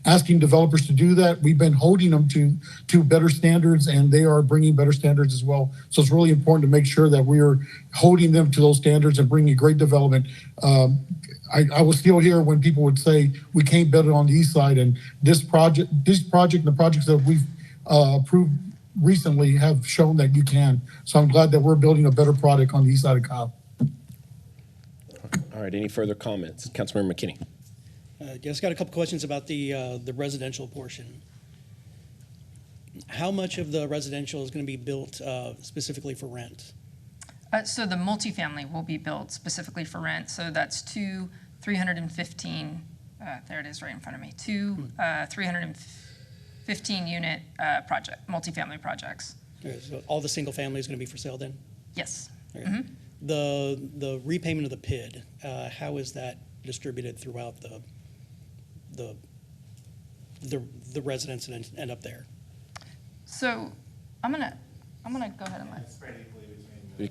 asking developers to do that. We've been holding them to better standards, and they are bringing better standards as well. So it's really important to make sure that we are holding them to those standards and bringing great development. I was still here when people would say we can't build it on the east side, and this project and the projects that we've approved recently have shown that you can. So I'm glad that we're building a better product on the east side of Kyle. All right, any further comments? Councilmember McKinney. Just got a couple questions about the residential portion. How much of the residential is going to be built specifically for rent? So the multifamily will be built specifically for rent. So that's two 315, there it is right in front of me, two 315 unit multifamily projects. Okay, so all the single family is going to be for sale then? Yes. Okay. Mm-hmm. The repayment of the PID, how is that distributed throughout the residents that end up there? So I'm gonna go ahead and let.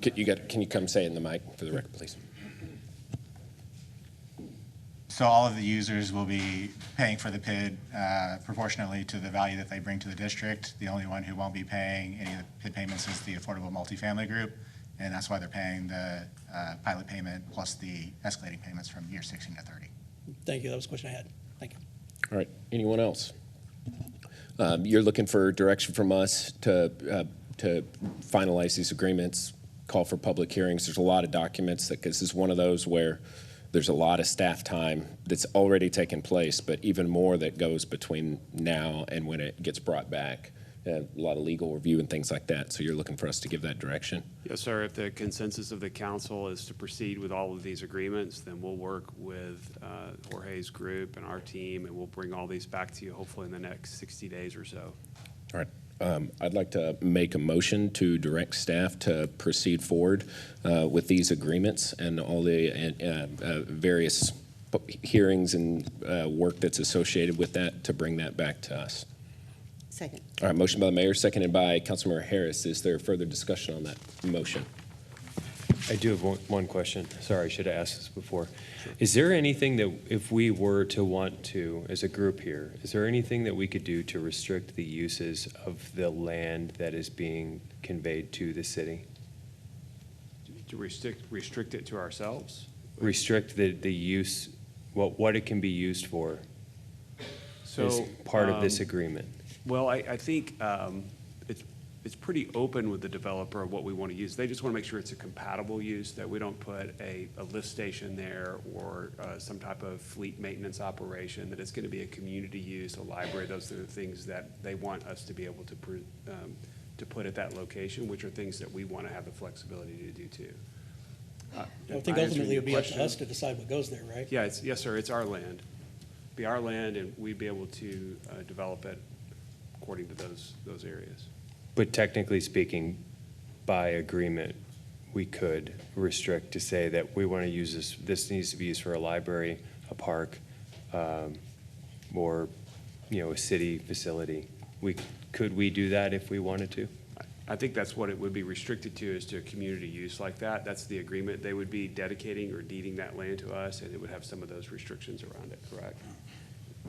Can you come say it in the mic for the record, please? So all of the users will be paying for the PID proportionately to the value that they bring to the district. The only one who won't be paying any of the PID payments is the affordable multifamily group, and that's why they're paying the pilot payment plus the escalating payments from year 16 to 30. Thank you. That was a question I had. Thank you. All right. Anyone else? You're looking for direction from us to finalize these agreements, call for public hearings. There's a lot of documents that this is one of those where there's a lot of staff time that's already taken place, but even more that goes between now and when it gets brought back. A lot of legal review and things like that. So you're looking for us to give that direction? Yes, sir. If the consensus of the council is to proceed with all of these agreements, then we'll work with Jorge's group and our team, and we'll bring all these back to you hopefully in the next 60 days or so. All right. I'd like to make a motion to direct staff to proceed forward with these agreements and all the various hearings and work that's associated with that to bring that back to us. Second. All right, motion by the mayor, seconded by Councilmember Harris. Is there further discussion on that motion? I do have one question. Sorry, I should have asked this before. Sure. Is there anything that, if we were to want to, as a group here, is there anything that we could do to restrict the uses of the land that is being conveyed to the city? To restrict it to ourselves? Restrict the use, what it can be used for as part of this agreement? Well, I think it's pretty open with the developer of what we want to use. They just want to make sure it's a compatible use, that we don't put a lift station there or some type of fleet maintenance operation, that it's going to be a community use, a library. Those are the things that they want us to be able to put at that location, which are things that we want to have the flexibility to do too. I think ultimately it would be up to us to decide what goes there, right? Yeah, yes, sir. It's our land. Be our land, and we'd be able to develop it according to those areas. But technically speaking, by agreement, we could restrict to say that we want to use this needs to be used for a library, a park, or, a city facility. Could we do that if we wanted to? I think that's what it would be restricted to, is to a community use like that. That's the agreement. They would be dedicating or deeding that land to us, and it would have some of those restrictions around it, correct?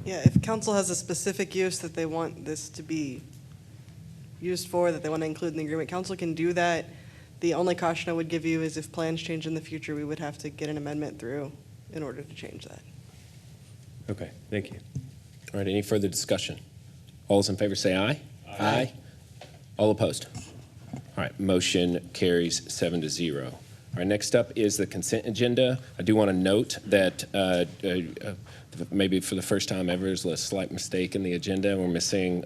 Yeah, if council has a specific use that they want this to be used for, that they want to include in the agreement, council can do that. The only caution I would give you is if plans change in the future, we would have to get an amendment through in order to change that. Okay, thank you. All right, any further discussion? All those in favor say aye. Aye. All opposed? All right, motion carries 7-0. All right, next up is the consent agenda. I do want to note that maybe for the first time ever, there's a slight mistake in the agenda. We're missing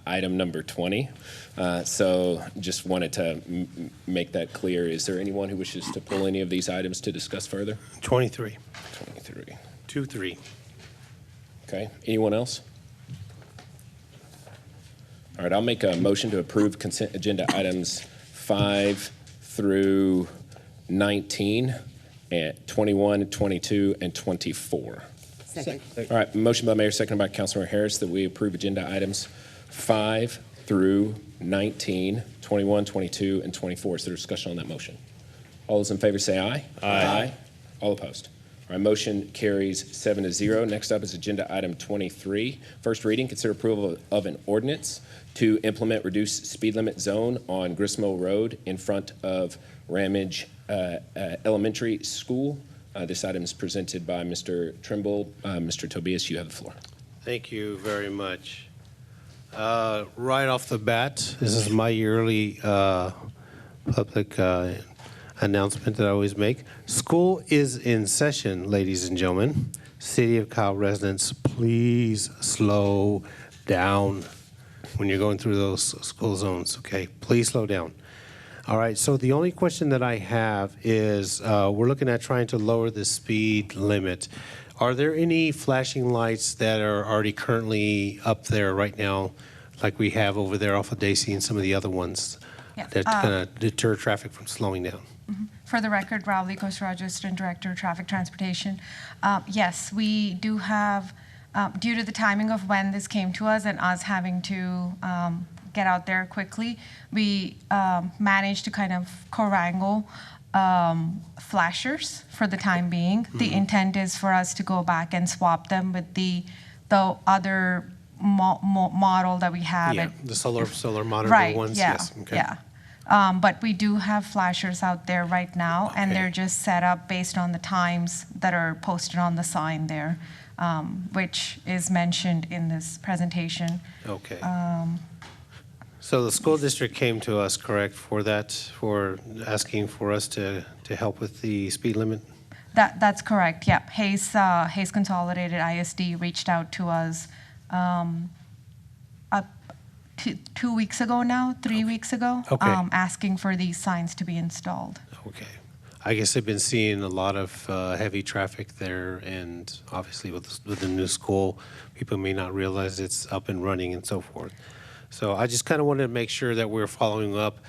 item number 20. So just wanted to make that clear. Is there anyone who wishes to pull any of these items to discuss further? 23. 23. 2-3. Okay, anyone else? All right, I'll make a motion to approve consent agenda items 5 through 19, and 21, 22, and 24. Second. All right, motion by Mayor, seconded by Councilmember Harris that we approve agenda items 5 through 19, 21, 22, and 24. Is there discussion on that motion? All those in favor say aye. Aye. All opposed? All right, motion carries 7-0. Next up is agenda item 23. First reading, consider approval of an ordinance to implement reduced speed limit zone on Gristmill Road in front of Ramage Elementary School. This item is presented by Mr. Trimble. Mr. Tobias, you have the floor. Thank you very much. Right off the bat, this is my yearly public announcement that I always make. School is in session, ladies and gentlemen. City of Kyle residents, please slow down when you're going through those school zones, okay? Please slow down. All right, so the only question that I have is we're looking at trying to lower the speed limit. Are there any flashing lights that are already currently up there right now, like we have over there off of Daisy and some of the other ones that kind of deter traffic from slowing down? For the record, Raul Licos-Rajo, Assistant Director of Traffic Transportation. Yes, we do have, due to the timing of when this came to us and us having to get out there quickly, we managed to kind of co-wrangle flashers for the time being. Mm-hmm. The intent is for us to go back and swap them with the other model that we have. Yeah, the solar monitor ones. Yeah, yes. Okay. Yeah. But we do have flashers out there right now, and they're just set up based on the times that are posted on the sign there, which is mentioned in this presentation. Okay. So the school district came to us, correct, for that, for asking for us to help with the speed limit? That's correct, yep. Hayes Consolidated ISD reached out to us 2 weeks ago now, 3 weeks ago, asking for these signs to be installed. Okay. I guess they've been seeing a lot of heavy traffic there, and obviously with the new school, people may not realize it's up and running and so forth. So I just kind of wanted to make sure that we're following up,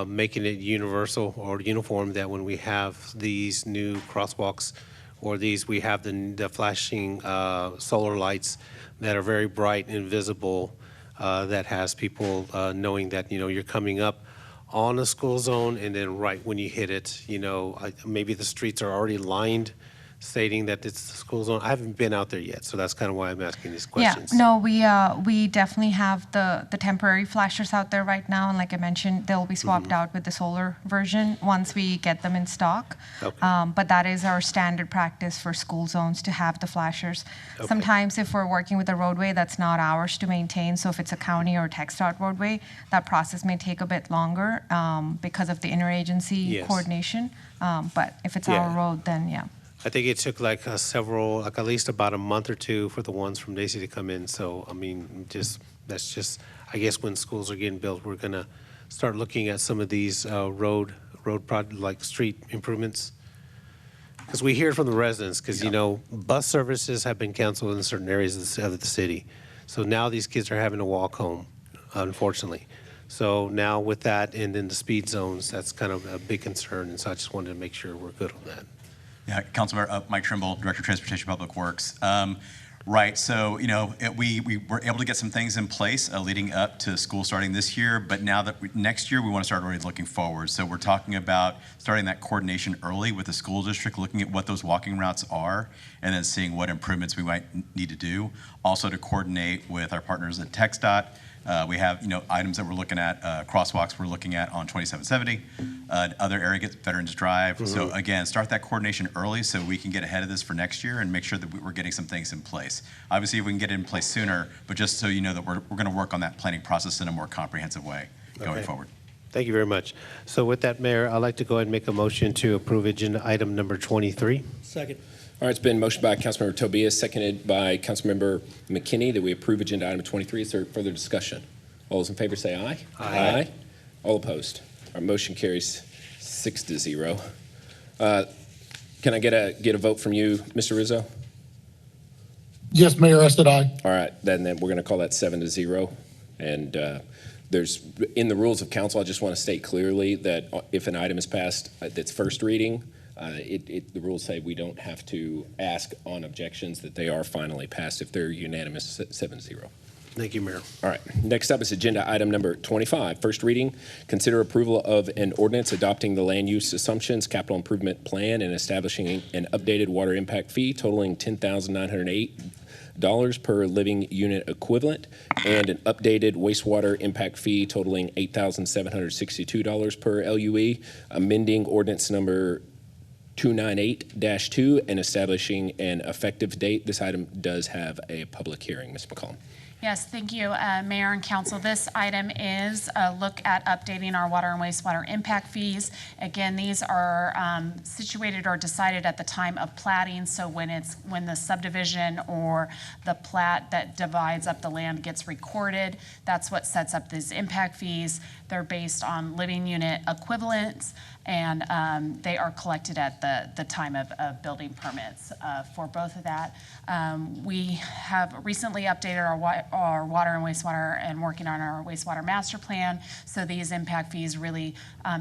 making it universal or uniform, that when we have these new crosswalks or we have the flashing solar lights that are very bright and visible, that has people knowing that, you're coming up on a school zone, and then right when you hit it, maybe the streets are already lined stating that it's the school zone. I haven't been out there yet, so that's kind of why I'm asking these questions. Yeah, no, we definitely have the temporary flashers out there right now, and like I mentioned, they'll be swapped out with the solar version once we get them in stock. Okay. But that is our standard practice for school zones, to have the flashers. Okay. Sometimes if we're working with a roadway that's not ours to maintain, so if it's a county or TxDOT roadway, that process may take a bit longer because of the interagency coordination. But if it's our road, then yeah. I think it took like at least about a month or two for the ones from Daisy to come in. So, I mean, that's just, I guess when schools are getting built, we're going to start looking at some of these road like street improvements. Because we hear from the residents, because, bus services have been canceled in certain areas of the city. So now these kids are having to walk home, unfortunately. So now with that and then the speed zones, that's kind of a big concern. And so I just wanted to make sure we're good on that. Yeah, Councilmember Mike Trimble, Director of Transportation Public Works. Right, so, we were able to get some things in place leading up to school starting this year, but now that next year we want to start already looking forward. So we're talking about starting that coordination early with the school district, looking at what those walking routes are, and then seeing what improvements we might need to do. Also to coordinate with our partners at TxDOT. We have, items that we're looking at, crosswalks we're looking at on 2770, other area gets Veterans Drive. Mm-hmm. So again, start that coordination early so we can get ahead of this for next year and make sure that we're getting some things in place. Obviously, we can get it in place sooner, but just so you know that we're going to work on that planning process in a more comprehensive way going forward. Thank you very much. So with that, Mayor, I'd like to go ahead and make a motion to approve agenda item number 23. Second. All right, it's been motioned by Councilmember Tobias, seconded by Councilmember McKinney that we approve agenda item 23. Is there further discussion? All those in favor say aye. Aye. All opposed? Our motion carries 6-0. Can I get a vote from you, Mr. Rizzo? Yes, Mayor, I said aye. All right, then we're going to call that 7-0. And there's, in the rules of council, I just want to state clearly that if an item is passed that's first reading, the rules say we don't have to ask on objections, that they are finally passed if they're unanimous 7-0. Thank you, Mayor. All right, next up is agenda item number 25. First reading, consider approval of an ordinance adopting the land use assumptions capital improvement plan and establishing an updated water impact fee totaling $10,908 per living unit equivalent and an updated wastewater impact fee totaling $8,762 per LUE, amending ordinance number 298-2 and establishing an effective date. This item does have a public hearing. Ms. McCollum. Yes, thank you, Mayor and Council. This item is a look at updating our water and wastewater impact fees. Again, these are situated or decided at the time of platting. So when the subdivision or the plat that divides up the land gets recorded, that's what sets up these impact fees. They're based on living unit equivalents, and they are collected at the time of building permits for both of that. We have recently updated our water and wastewater and working on our wastewater master plan. So these impact fees really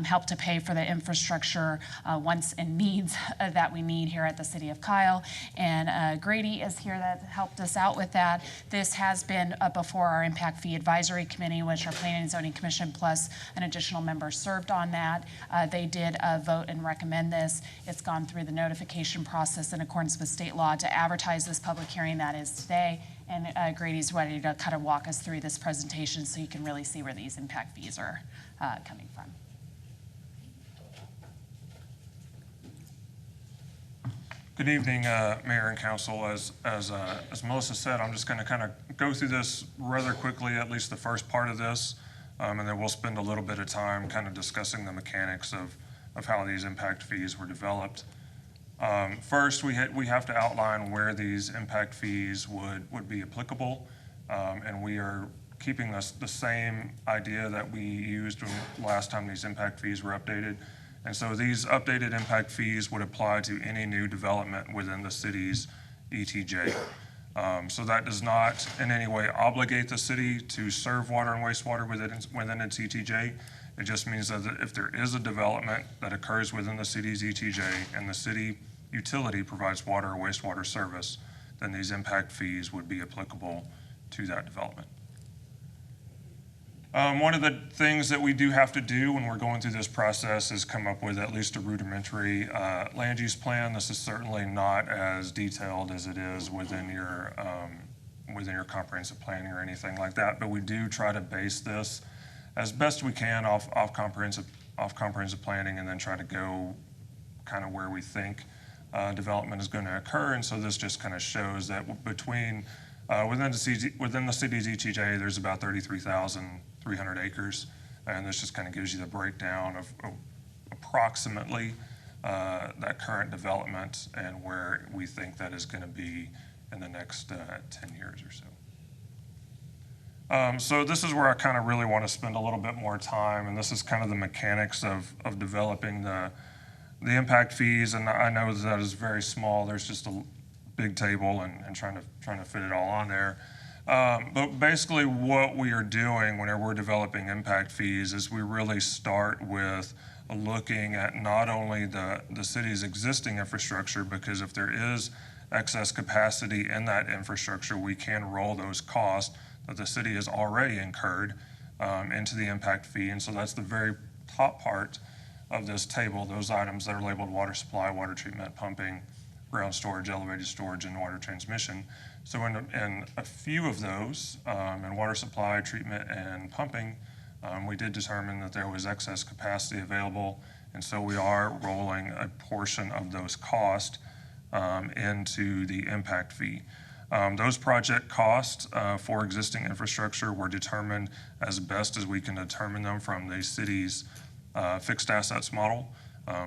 help to pay for the infrastructure wants and needs that we need here at the City of Kyle. And Grady is here that helped us out with that. This has been before our Impact Fee Advisory Committee, which our Planning and Zoning Commission plus an additional member served on that. They did vote and recommend this. It's gone through the notification process in accordance with state law to advertise this public hearing that is today. And Grady's ready to kind of walk us through this presentation so you can really see where these impact fees are coming from. Good evening, Mayor and Council. As Melissa said, I'm just going to kind of go through this rather quickly, at least the first part of this, and then we'll spend a little bit of time kind of discussing the mechanics of how these impact fees were developed. First, we have to outline where these impact fees would be applicable, and we are keeping the same idea that we used last time these impact fees were updated. And so these updated impact fees would apply to any new development within the city's ETJ. So that does not in any way obligate the city to serve water and wastewater within its ETJ. It just means that if there is a development that occurs within the city's ETJ and the city utility provides water or wastewater service, then these impact fees would be applicable to that development. One of the things that we do have to do when we're going through this process is come up with at least a rudimentary land use plan. This is certainly not as detailed as it is within your comprehensive planning or anything like that, but we do try to base this as best we can off comprehensive planning and then try to go kind of where we think development is going to occur. And so this just kind of shows that within the city's ETJ, there's about 33,300 acres. And this just kind of gives you the breakdown of approximately that current development and where we think that is going to be in the next 10 years or so. So this is where I kind of really want to spend a little bit more time, and this is kind of the mechanics of developing the impact fees. And I know that is very small. There's just a big table and trying to fit it all on there. But basically what we are doing whenever we're developing impact fees is we really start with looking at not only the city's existing infrastructure, because if there is excess capacity in that infrastructure, we can roll those costs that the city has already incurred into the impact fee. And so that's the very top part of this table, those items that are labeled water supply, water treatment, pumping, ground storage, elevated storage, and water transmission. So in a few of those, in water supply, treatment, and pumping, we did determine that there was excess capacity available. And so we are rolling a portion of those costs into the impact fee. Those project costs for existing infrastructure were determined as best as we can determine them from the city's fixed assets model.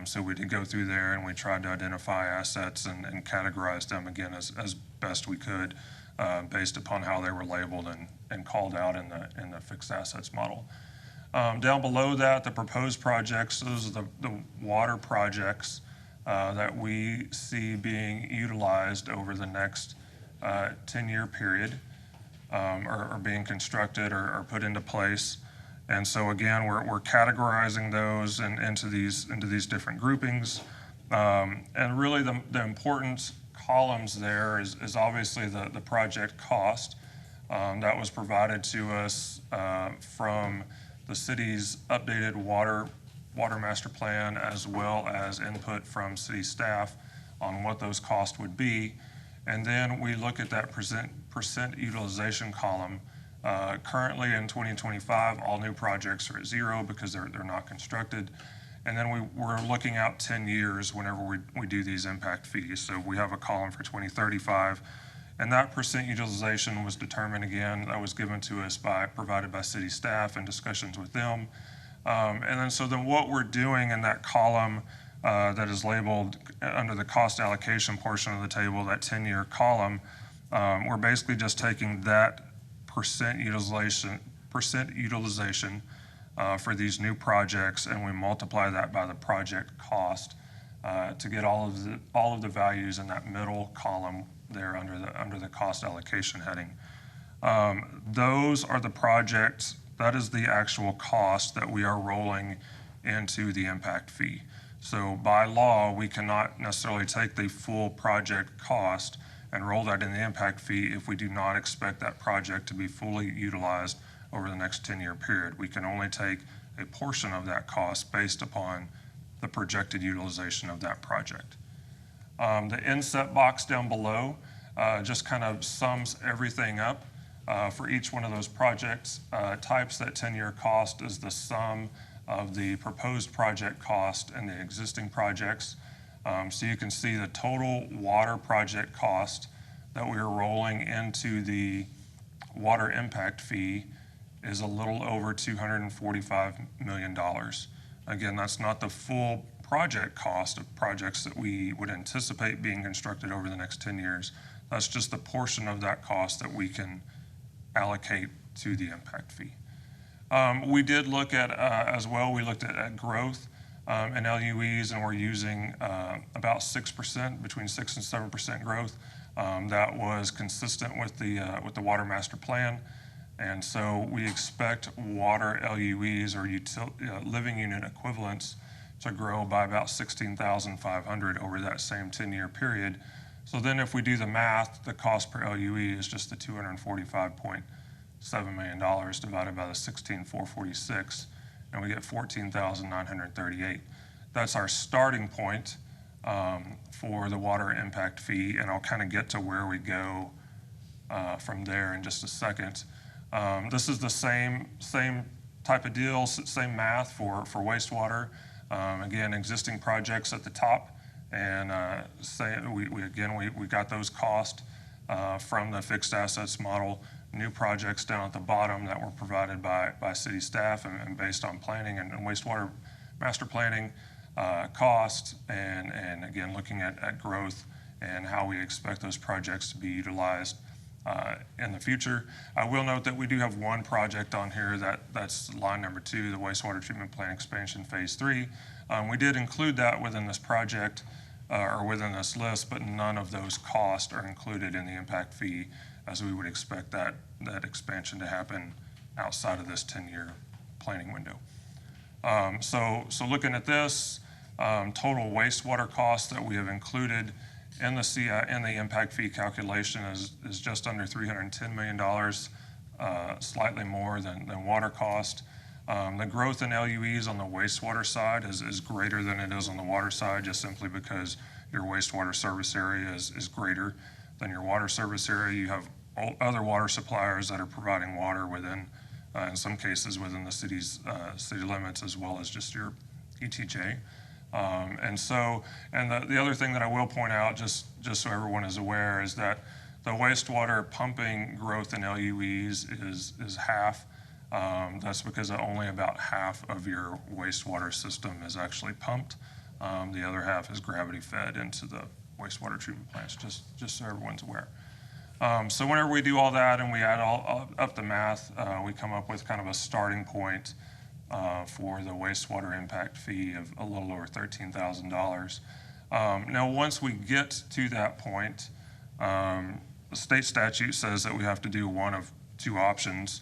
So we did go through there and we tried to identify assets and categorize them again as best we could based upon how they were labeled and called out in the fixed assets model. Down below that, the proposed projects, those are the water projects that we see being utilized over the next 10-year period or being constructed or put into place. And so again, we're categorizing those into these different groupings. And really the important columns there is obviously the project cost that was provided to us from the city's updated water master plan, as well as input from city staff on what those costs would be. And then we look at that percent utilization column. Currently in 2025, all new projects are at 0 because they're not constructed. And then we're looking out 10 years whenever we do these impact fees. So we have a column for 2035. And that percent utilization was determined again, that was given to us provided by city staff in discussions with them. And then what we're doing in that column that is labeled under the cost allocation portion of the table, that 10-year column, we're basically just taking that percent utilization for these new projects, and we multiply that by the project cost to get all of the values in that middle column there under the cost allocation heading. Those are the projects. That is the actual cost that we are rolling into the impact fee. So by law, we cannot necessarily take the full project cost and roll that in the impact fee if we do not expect that project to be fully utilized over the next 10-year period. We can only take a portion of that cost based upon the projected utilization of that project. The inset box down below just kind of sums everything up for each one of those projects types. That 10-year cost is the sum of the proposed project cost and the existing projects. So you can see the total water project cost that we are rolling into the water impact fee is a little over $245 million. Again, that's not the full project cost of projects that we would anticipate being constructed over the next 10 years. That's just the portion of that cost that we can allocate to the impact fee. We did look at, as well, we looked at growth and LUEs, and we're using about 6%, between 6 and 7% growth. That was consistent with the water master plan. And so we expect water LUEs or living unit equivalents to grow by about 16,500 over that same 10-year period. So then if we do the math, the cost per LUE is just the $245.7 million divided by the 16,446, and we get 14,938. That's our starting point for the water impact fee, and I'll kind of get to where we go from there in just a second. This is the same type of deal, same math for wastewater. Again, existing projects at the top, and we got those costs from the fixed assets model. New projects down at the bottom that were provided by city staff and based on planning and wastewater master planning cost, and again looking at growth and how we expect those projects to be utilized in the future. I will note that we do have one project on here that's line number 2, the wastewater treatment plant expansion phase 3. We did include that within this project or within this list, but none of those costs are included in the impact fee, as we would expect that expansion to happen outside of this 10-year planning window. So looking at this, total wastewater costs that we have included in the impact fee calculation is just under $310 million, slightly more than water cost. The growth in LUEs on the wastewater side is greater than it is on the water side, just simply because your wastewater service area is greater than your water service area. You have other water suppliers that are providing water within, in some cases, within the city limits, as well as just your ETJ. And the other thing that I will point out, just so everyone is aware, is that The wastewater pumping growth in LUEs is half. That's because only about half of your wastewater system is actually pumped. The other half is gravity fed into the wastewater treatment plants, just so everyone's aware. So whenever we do all that and we add all up the math, we come up with kind of a starting point for the wastewater impact fee of a little over $13,000. Now, once we get to that point, the state statute says that we have to do one of two options.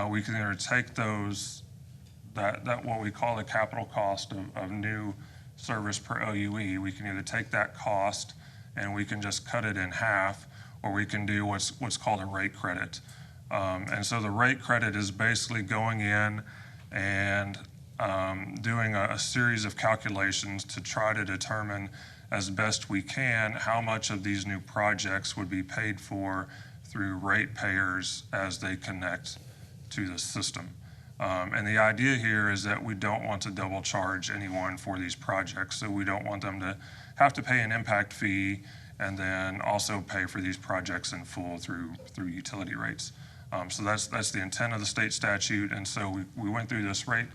We can either take that what we call the capital cost of new service per OUE, we can either take that cost and we can just cut it in half, or we can do what's called a rate credit. And so the rate credit is basically going in and doing a series of calculations to try to determine as best we can how much of these new projects would be paid for through ratepayers as they connect to the system. And the idea here is that we don't want to double charge anyone for these projects, so we don't want them to have to pay an impact fee and then also pay for these projects in full through utility rates. So that's the intent of the state statute, and so we went through this rate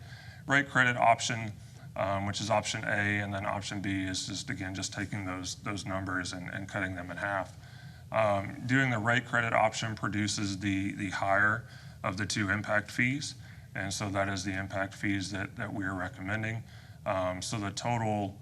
credit option, which is option A, and then option B is just taking those numbers and cutting them in half. Doing the rate credit option produces the higher of the two impact fees, and so that is the impact fees that we are recommending. So the total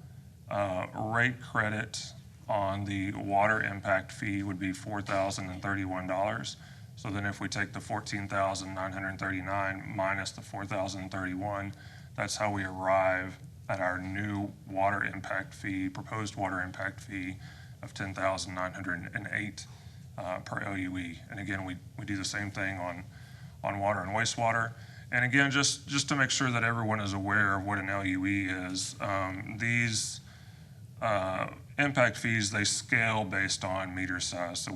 rate credit on the water impact fee would be $4,031. So then if we take the $14,939 minus the $4,031, that's how we arrive at our new water impact fee, proposed water impact fee of $10,908 per LUE. And again, we do the same thing on water and wastewater. And again, just to make sure that everyone is aware of what an LUE is, these impact fees, they scale based on meter size, so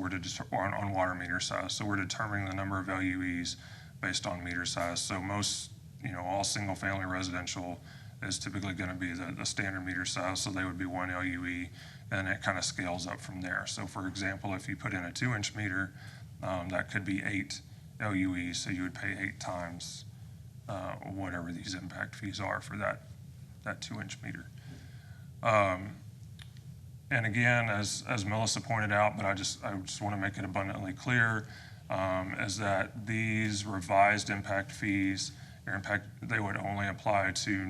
on water meter size. So we're determining the number of LUEs based on meter size. So most, all single family residential is typically going to be the standard meter size, so they would be 1 LUE, and it kind of scales up from there. So for example, if you put in a 2-inch meter, that could be 8 LUEs, so you would pay 8 times whatever these impact fees are for that 2-inch meter. And again, as Melissa pointed out, but I just want to make it abundantly clear, is that these revised impact fees, they would only apply to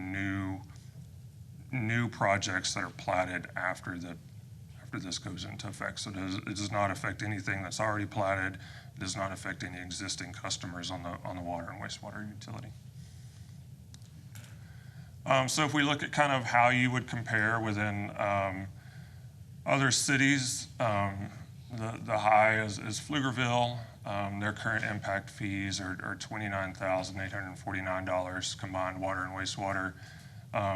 new projects that are platted after this goes into effect. So it does not affect anything that's already platted. It does not affect any existing customers on the water and wastewater utility. So if we look at kind of how you would compare within other cities, the high is Pflugerville. Their current impact fees are $29,849 combined water and wastewater.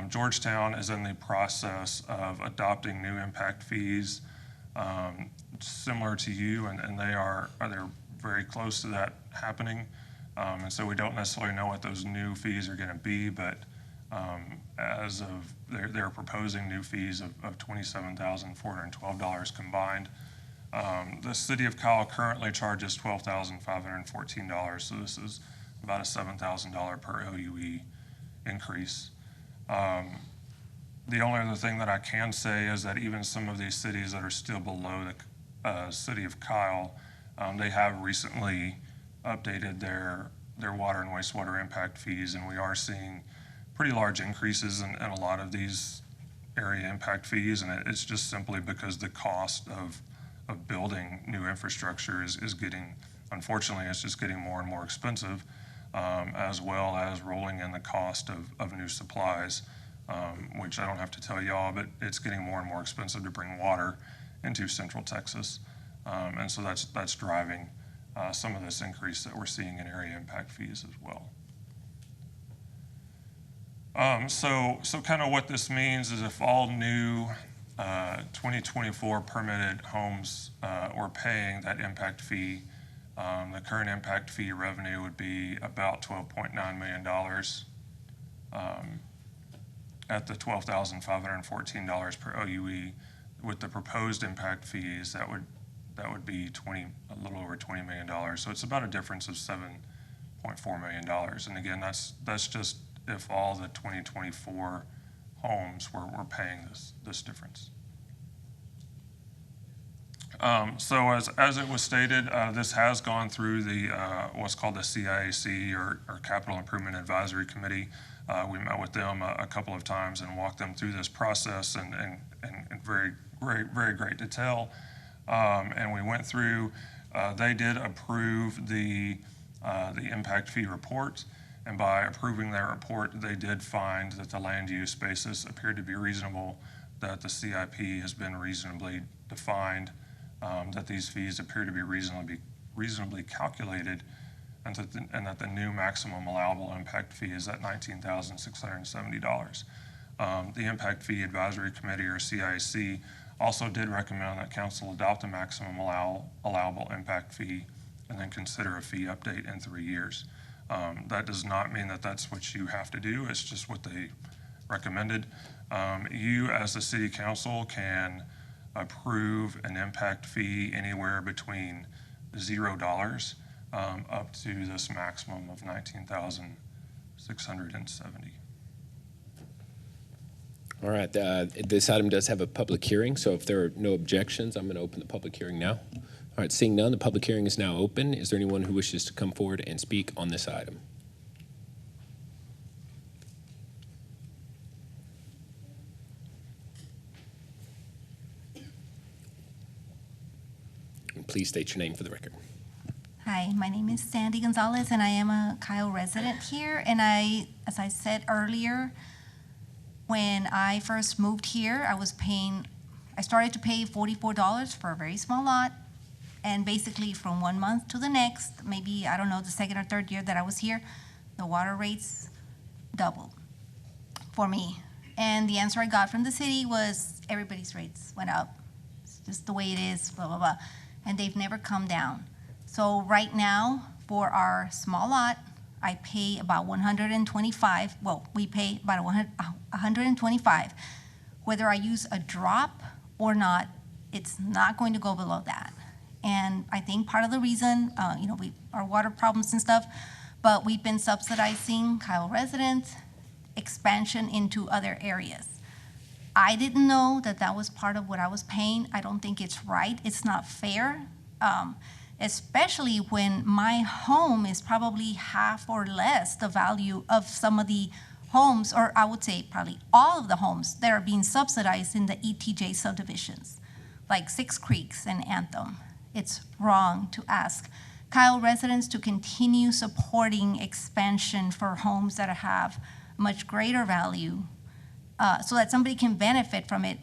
Georgetown is in the process of adopting new impact fees similar to you, and they're very close to that happening. And so we don't necessarily know what those new fees are going to be, but as of they're proposing new fees of $27,412 combined. The city of Kyle currently charges $12,514, so this is about a $7,000 per LUE increase. The only other thing that I can say is that even some of these cities that are still below the city of Kyle, they have recently updated their water and wastewater impact fees, and we are seeing pretty large increases in a lot of these area impact fees, and it's just simply because the cost of building new infrastructure is getting, unfortunately, it's just getting more and more expensive, as well as rolling in the cost of new supplies, which I don't have to tell y'all, but it's getting more and more expensive to bring water into Central Texas. And so that's driving some of this increase that we're seeing in area impact fees as well. So kind of what this means is if all new 2024 permitted homes were paying that impact fee, the current impact fee revenue would be about $12.9 million at the $12,514 per OUE. With the proposed impact fees, that that would be a little over $20 million. So it's about a difference of $7.4 million. And again, that's just if all the 2024 homes were paying this difference. So as it was stated, this has gone through the what's called the CIAC or Capital Improvement Advisory Committee. We met with them a couple of times and walked them through this process in very great detail. And we went through. They did approve the impact fee report, and by approving their report, they did find that the land use basis appeared to be reasonable, that the CIP has been reasonably defined, that these fees appear to be reasonably calculated, and that the new maximum allowable impact fee is at $19,670. The Impact Fee Advisory Committee, or CIC, also did recommend that council adopt a maximum allowable impact fee and then consider a fee update in 3 years. That does not mean that that's what you have to do. It's just what they recommended. You, as the city council, can approve an impact fee anywhere between $0 up to this maximum of $19,670. All right, this item does have a public hearing, so if there are no objections, I'm going to open the public hearing now. All right, seeing none, the public hearing is now open. Is there anyone who wishes to come forward and speak on this item? And please state your name for the record. Hi, my name is Sandy Gonzalez, and I am a Kyle resident here. And as I said earlier, when I first moved here, I started to pay $44 for a very small lot. And basically from 1 month to the next, maybe, I don't know, the second or third year that I was here, the water rates doubled for me. And the answer I got from the city was everybody's rates went up. It's just the way it is, blah, blah, blah. And they've never come down. So right now, for our small lot, I pay about $125. Well, we pay about $125. Whether I use a drop or not, it's not going to go below that. And I think part of the reason, our water problems and stuff, but we've been subsidizing Kyle residents' expansion into other areas. I didn't know that that was part of what I was paying. I don't think it's right. It's not fair. Especially when my home is probably half or less the value of some of the homes, or I would say probably all of the homes that are being subsidized in the ETJ subdivisions, like Six Creeks and Anthem. It's wrong to ask Kyle residents to continue supporting expansion for homes that have much greater value so that somebody can benefit from it,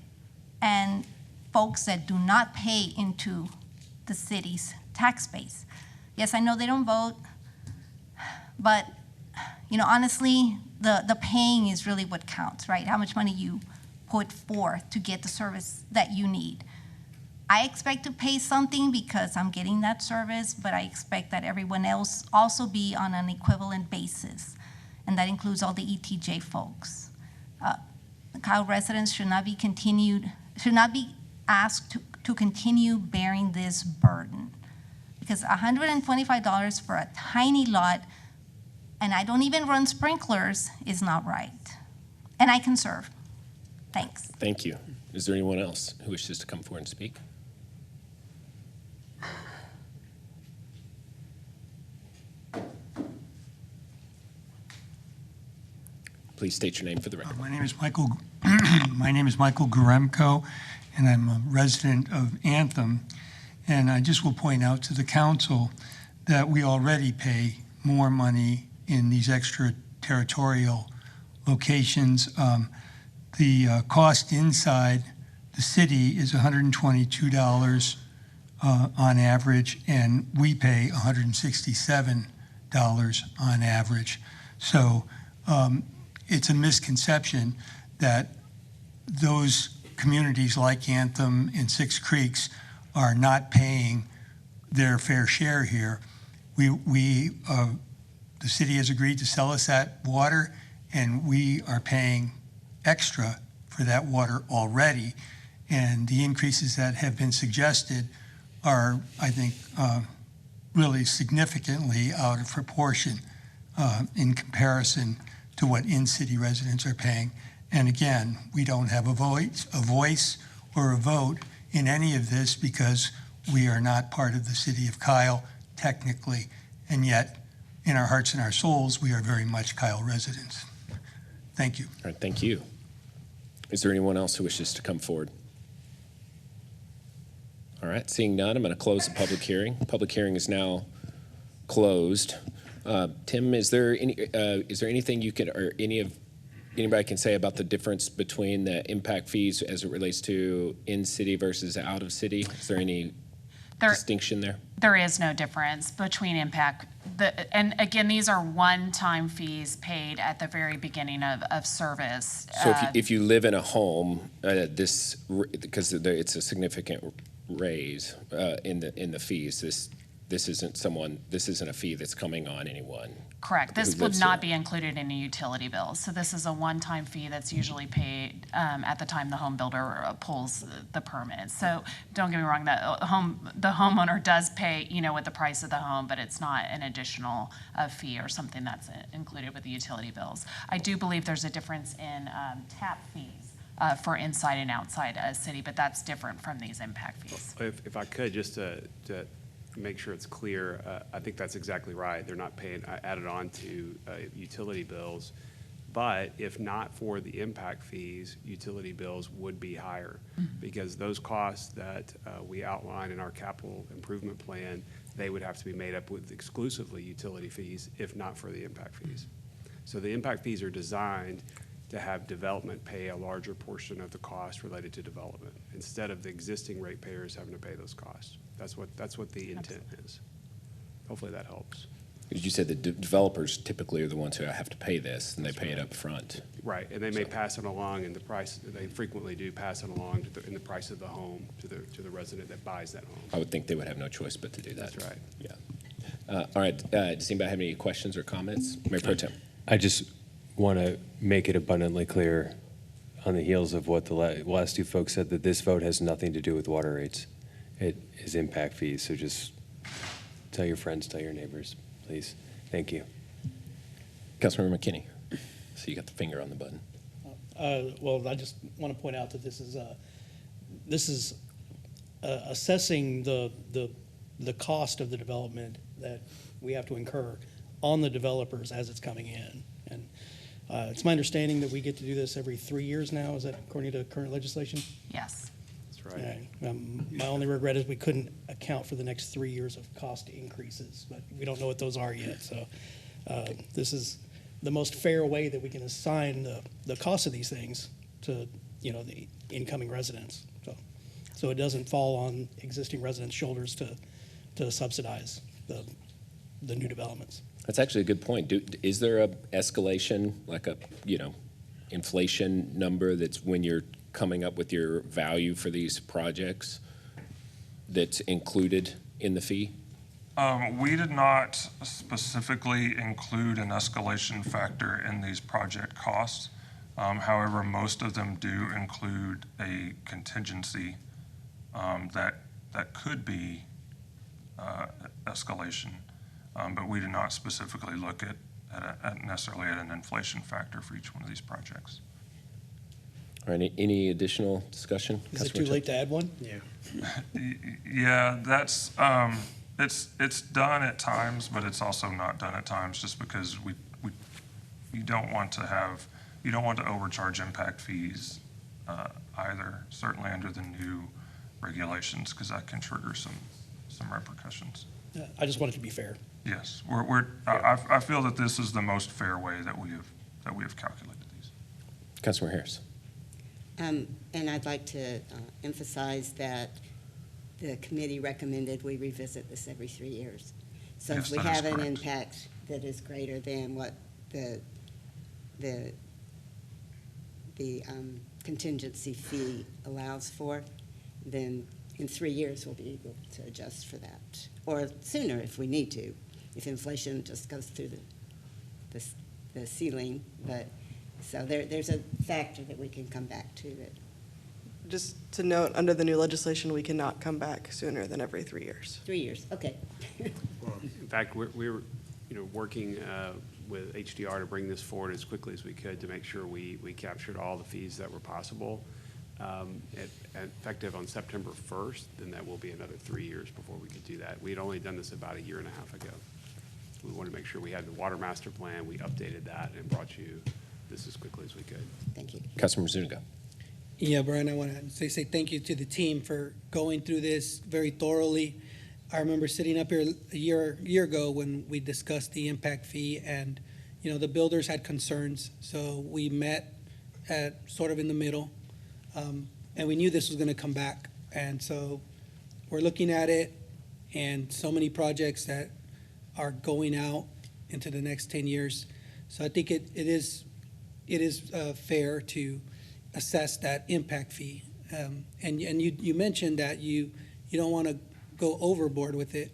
and folks that do not pay into the city's tax base. Yes, I know they don't vote, but honestly, the paying is really what counts, right? How much money you put forth to get the service that you need. I expect to pay something because I'm getting that service, but I expect that everyone else also be on an equivalent basis, and that includes all the ETJ folks. The Kyle residents should not be asked to continue bearing this burden, because $125 for a tiny lot, and I don't even run sprinklers, is not right. And I can serve. Thanks. Thank you. Is there anyone else who wishes to come forward and speak? Please state your name for the record. My name is Michael Guremko, and I'm a resident of Anthem. And I just will point out to the council that we already pay more money in these extraterritorial locations. The cost inside the city is $122 on average, and we pay $167 on average. So it's a misconception that those communities like Anthem and Six Creeks are not paying their fair share here. The city has agreed to sell us that water, and we are paying extra for that water already. And the increases that have been suggested are, I think, really significantly out of proportion in comparison to what in-city residents are paying. And again, we don't have a voice or a vote in any of this because we are not part of the city of Kyle technically, and yet in our hearts and our souls, we are very much Kyle residents. Thank you. All right, thank you. Is there anyone else who wishes to come forward? All right, seeing none, I'm going to close the public hearing. Public hearing is now closed. Tim, is there anything you could, or anybody can say about the difference between the impact fees as it relates to in-city versus out-of-city? Is there any distinction there? There is no difference between impact. And again, these are one-time fees paid at the very beginning of service. So if you live in a home, because it's a significant raise in the fees, this isn't a fee that's coming on anyone. Correct. This would not be included in a utility bill. So this is a one-time fee that's usually paid at the time the home builder pulls the permit. So don't get me wrong, the homeowner does pay, with the price of the home, but it's not an additional fee or something that's included with the utility bills. I do believe there's a difference in tap fees for inside and outside a city, but that's different from these impact fees. If I could, just to make sure it's clear, I think that's exactly right. They're not paying added on to utility bills, but if not for the impact fees, utility bills would be higher because those costs that we outline in our capital improvement plan, they would have to be made up with exclusively utility fees if not for the impact fees. So the impact fees are designed to have development pay a larger portion of the cost related to development instead of the existing ratepayers having to pay those costs. That's what the intent is. Hopefully that helps. As you said, the developers typically are the ones who have to pay this, and they pay it up front. Right, and they may pass it along in the price. They frequently do pass it along in the price of the home to the resident that buys that home. I would think they would have no choice but to do that. That's right. Yeah. All right. Does anybody have any questions or comments? Mayor Pro Tem. I just want to make it abundantly clear on the heels of what the last two folks said, that this vote has nothing to do with water rates. It is impact fees, so just tell your friends, tell your neighbors, please. Thank you. Councilmember McKinney. So you got the finger on the button. Well, I just want to point out that this is assessing the cost of the development that we have to incur on the developers as it's coming in. And it's my understanding that we get to do this every 3 years now. Is that according to current legislation? Yes. That's right. My only regret is we couldn't account for the next 3 years of cost increases, but we don't know what those are yet. So this is the most fair way that we can assign the cost of these things to the incoming residents. So it doesn't fall on existing residents' shoulders to subsidize the new developments. That's actually a good point. Is there a escalation, like a inflation number that's when you're coming up with your value for these projects that's included in the fee? We did not specifically include an escalation factor in these project costs. However, most of them do include a contingency that could be escalation, but we did not specifically look at necessarily at an inflation factor for each one of these projects. All right, any additional discussion? Is it too late to add one? Yeah, that's it's done at times, but it's also not done at times, just because you don't want to overcharge impact fees either. Certainly under the new regulations, because that can trigger some repercussions. I just want it to be fair. Yes, I feel that this is the most fair way that we have calculated these. Councilor Harris. And I'd like to emphasize that the committee recommended we revisit this every 3 years. So Yes, if we that is have an correct. impact that is greater than what the contingency fee allows for, then in 3 years we'll be able to adjust for that, or sooner if we need to, if inflation just goes through the ceiling. But so there's a factor that we can come back to that just to note, under the new legislation, we cannot come back sooner than every 3 years. 3 years, okay. In fact, we're working with HDR to bring this forward as quickly as we could to make sure we captured all the fees that were possible. Effective on September 1st, then that will be another 3 years before we could do that. We had only done this about a year and a half ago. We wanted to make sure we had the water master plan, we updated that and brought you this as quickly as we could. Thank you. Councilmember Zuniga. Yeah, Brian, I want to say thank you to the team for going through this very thoroughly. I remember sitting up here a year ago when we discussed the impact fee, and the builders had concerns, so we met at sort of in the middle, and we knew this was going to come back, and so we're looking at it, and so many projects that are going out into the next 10 years. So I think it is fair to assess that impact fee. And you mentioned that you don't want to go overboard with it.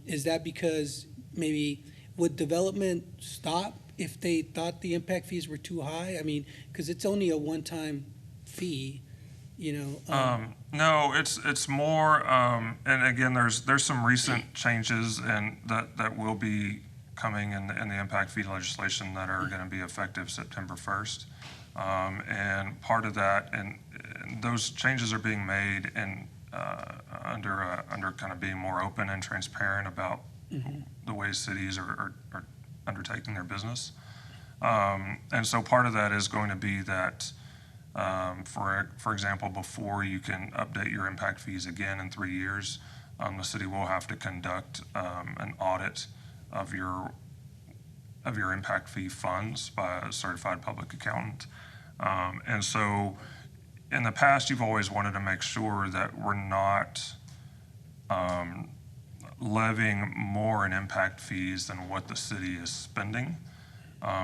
Is that because maybe would development stop if they thought the impact fees were too high? I mean, because it's only a one-time fee, No, it's more, and again, there's some recent changes and that will be coming in the impact fee legislation that are going to be effective September 1st. And part of that, and those changes are being made in under kind of being more open and transparent about the way cities are undertaking their business. And so part of that is going to be that, for example, before you can update your impact fees again in 3 years, the city will have to conduct an audit of your impact fee funds by a certified public accountant. And so in the past, you've always wanted to make sure that we're not levying more in impact fees than what the city is spending,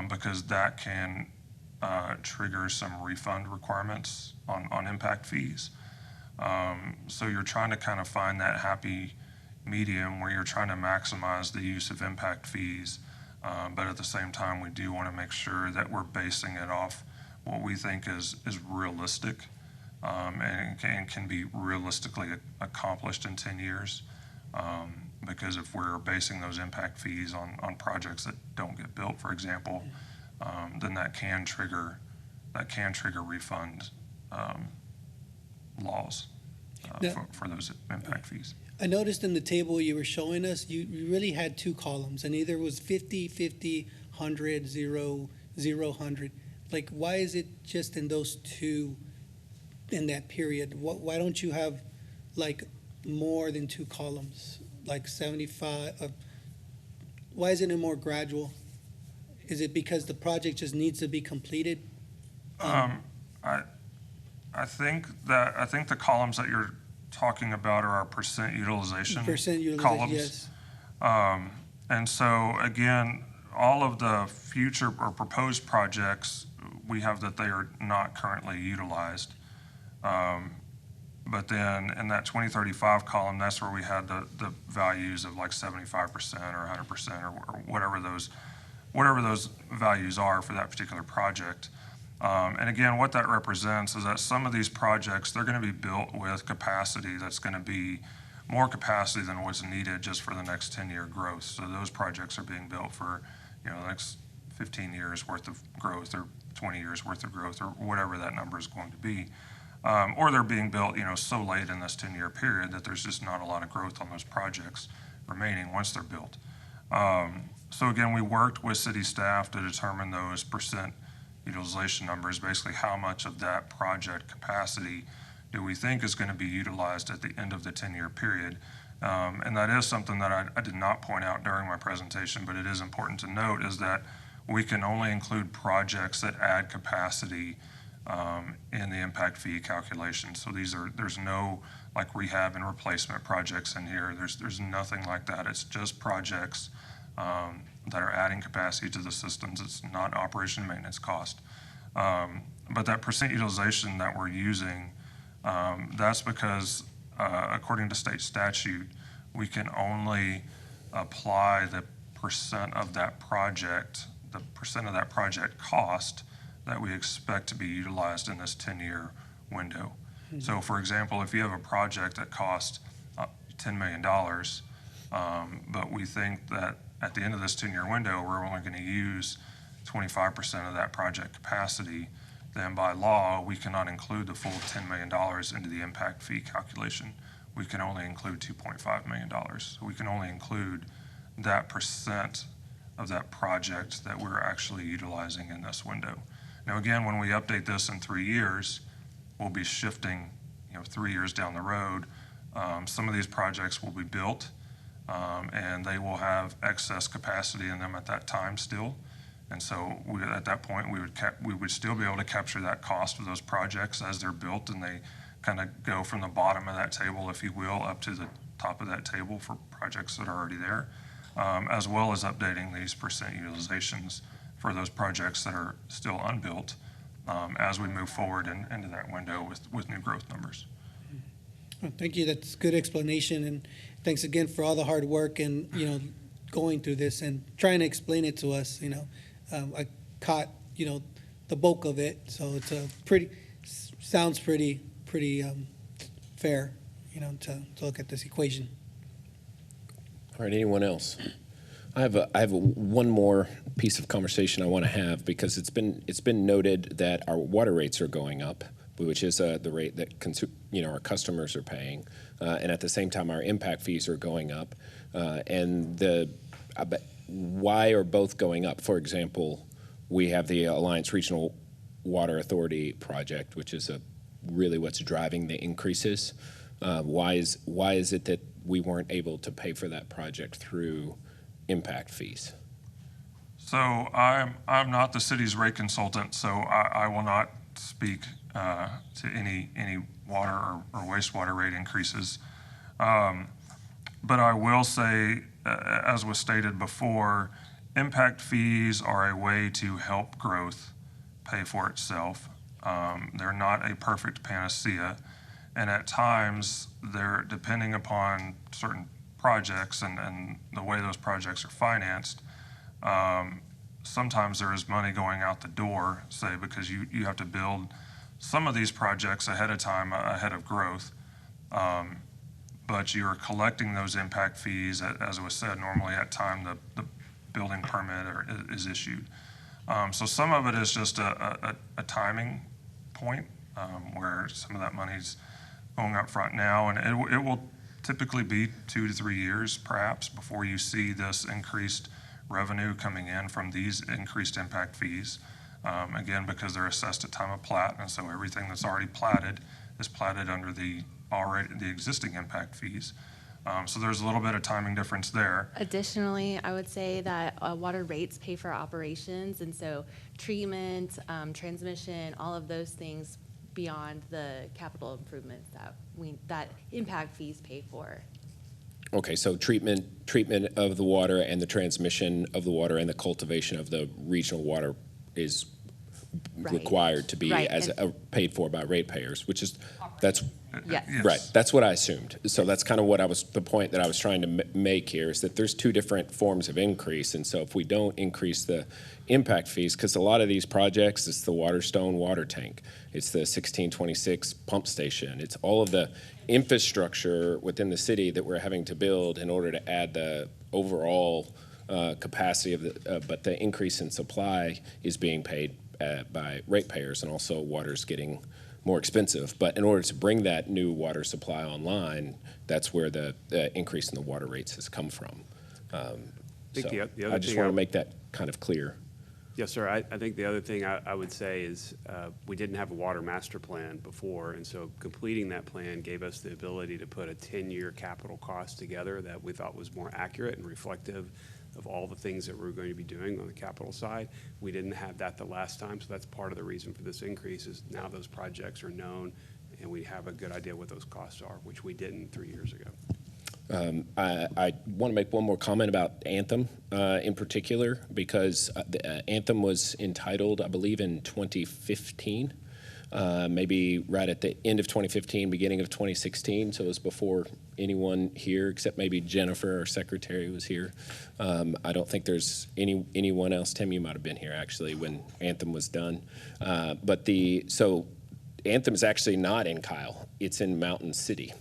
because that can trigger some refund requirements on impact fees. So you're trying to kind of find that happy medium where you're trying to maximize the use of impact fees, but at the same time, we do want to make sure that we're basing it off what we think is realistic and can be realistically accomplished in 10 years. Because if we're basing those impact fees on projects that don't get built, for example, then that can trigger refund laws for those impact fees. I noticed in the table you were showing us, you really had two columns, and either was 50, 50, 100, 0, 0, 100. Like, why is it just in those two in that period? Why don't you have, like, more than two columns, like 75? Why isn't it more gradual? Is it because the project just needs to be completed? I think the columns that you're talking about are our percent utilization columns. Yes. And so again, all of the future or proposed projects, we have that they are not currently utilized. But then in that 2035 column, that's where we had the values of like 75% or 100% or whatever those values are for that particular project. And again, what that represents is that some of these projects, they're going to be built with capacity that's going to be more capacity than what's needed just for the next 10-year growth. So those projects are being built for, the next 15 years worth of growth or 20 years worth of growth or whatever that number is going to be. Or they're being built, so late in this 10-year period that there's just not a lot of growth on those projects remaining once they're built. So again, we worked with city staff to determine those percent utilization numbers, basically how much of that project capacity do we think is going to be utilized at the end of the 10-year period. And that is something that I did not point out during my presentation, but it is important to note is that we can only include projects that add capacity in the impact fee calculation. So there's no like rehab and replacement projects in here. There's nothing like that. It's just projects that are adding capacity to the systems. It's not operation and maintenance cost. But that percent utilization that we're using, that's because according to state statute, we can only apply the percent of that project, the percent of that project cost that we expect to be utilized in this 10-year window. So for example, if you have a project that costs $10 million, but we think that at the end of this 10-year window, we're only going to use 25% of that project capacity, then by law, we cannot include the full $10 million into the impact fee calculation. We can only include $2.5 million. So we can only include that percent of that project that we're actually utilizing in this window. Now, again, when we update this in 3 years, we'll be shifting, 3 years down the road. Some of these projects will be built, and they will have excess capacity in them at that time still. And so at that point, we would still be able to capture that cost of those projects as they're built, and they kind of go from the bottom of that table, if you will, up to the top of that table for projects that are already there, as well as updating these percent utilizations for those projects that are still unbuilt as we move forward into that window with new growth numbers. Thank you. That's good explanation, and thanks again for all the hard work and going through this and trying to explain it to us. I caught the bulk of it, so it's sounds pretty fair to look at this equation. All right, anyone else? I have one more piece of conversation I want to have, because it's been noted that our water rates are going up, which is the rate that our customers are paying, and at the same time our impact fees are going up, why are both going up? For example, we have the Alliance Regional Water Authority project, which is really what's driving the increases. Why is it that we weren't able to pay for that project through impact fees? So I'm not the city's rate consultant, so I will not speak to any water or wastewater rate increases. But I will say, as was stated before, impact fees are a way to help growth pay for itself. They're not a perfect panacea, and at times they're, depending upon certain projects and the way those projects are financed, sometimes there is money going out the door, say, because you have to build some of these projects ahead of time, ahead of growth. But you're collecting those impact fees, as was said, normally at time the building permit is issued. So some of it is just a timing point where some of that money's going up front now, and it will typically be 2 to 3 years perhaps before you see this increased revenue coming in from these increased impact fees. Again, because they're assessed at time of plat, and so everything that's already platted is platted under the existing impact fees. So there's a little bit of timing difference there. Additionally, I would say that water rates pay for operations, and so treatment, transmission, all of those things beyond the capital improvements that impact fees pay for. Okay, so treatment of the water and the transmission of the water and the cultivation of the regional water is required to be paid for by ratepayers, Yes. Right. That's what I assumed. So that's kind of the point that I was trying to make here, is that there's two different forms of increase. And so if we don't increase the impact fees, because a lot of these projects, it's the Waterstone water tank, it's the 1626 pump station, it's all of the infrastructure within the city that we're having to build in order to add the overall capacity of but the increase in supply is being paid by ratepayers, and also water's getting more expensive. But in order to bring that new water supply online, that's where the increase in the water rates has come from. I just want to make that kind of clear. Yes, sir. I think the other thing I would say is we didn't have a water master plan before, and so completing that plan gave us the ability to put a 10-year capital cost together that we thought was more accurate and reflective of all the things that we're going to be doing on the capital side. We didn't have that the last time, so that's part of the reason for this increase, is now those projects are known and we have a good idea what those costs are, which we didn't 3 years ago. I want to make one more comment about Anthem in particular, because Anthem was entitled, I believe, in 2015, maybe right at the end of 2015, beginning of 2016. So it was before anyone here, except maybe Jennifer, our secretary, was here. I don't think there's anyone else. Tim, you might have been here actually when Anthem was done. So Anthem is actually not in Kyle, it's in Mountain City.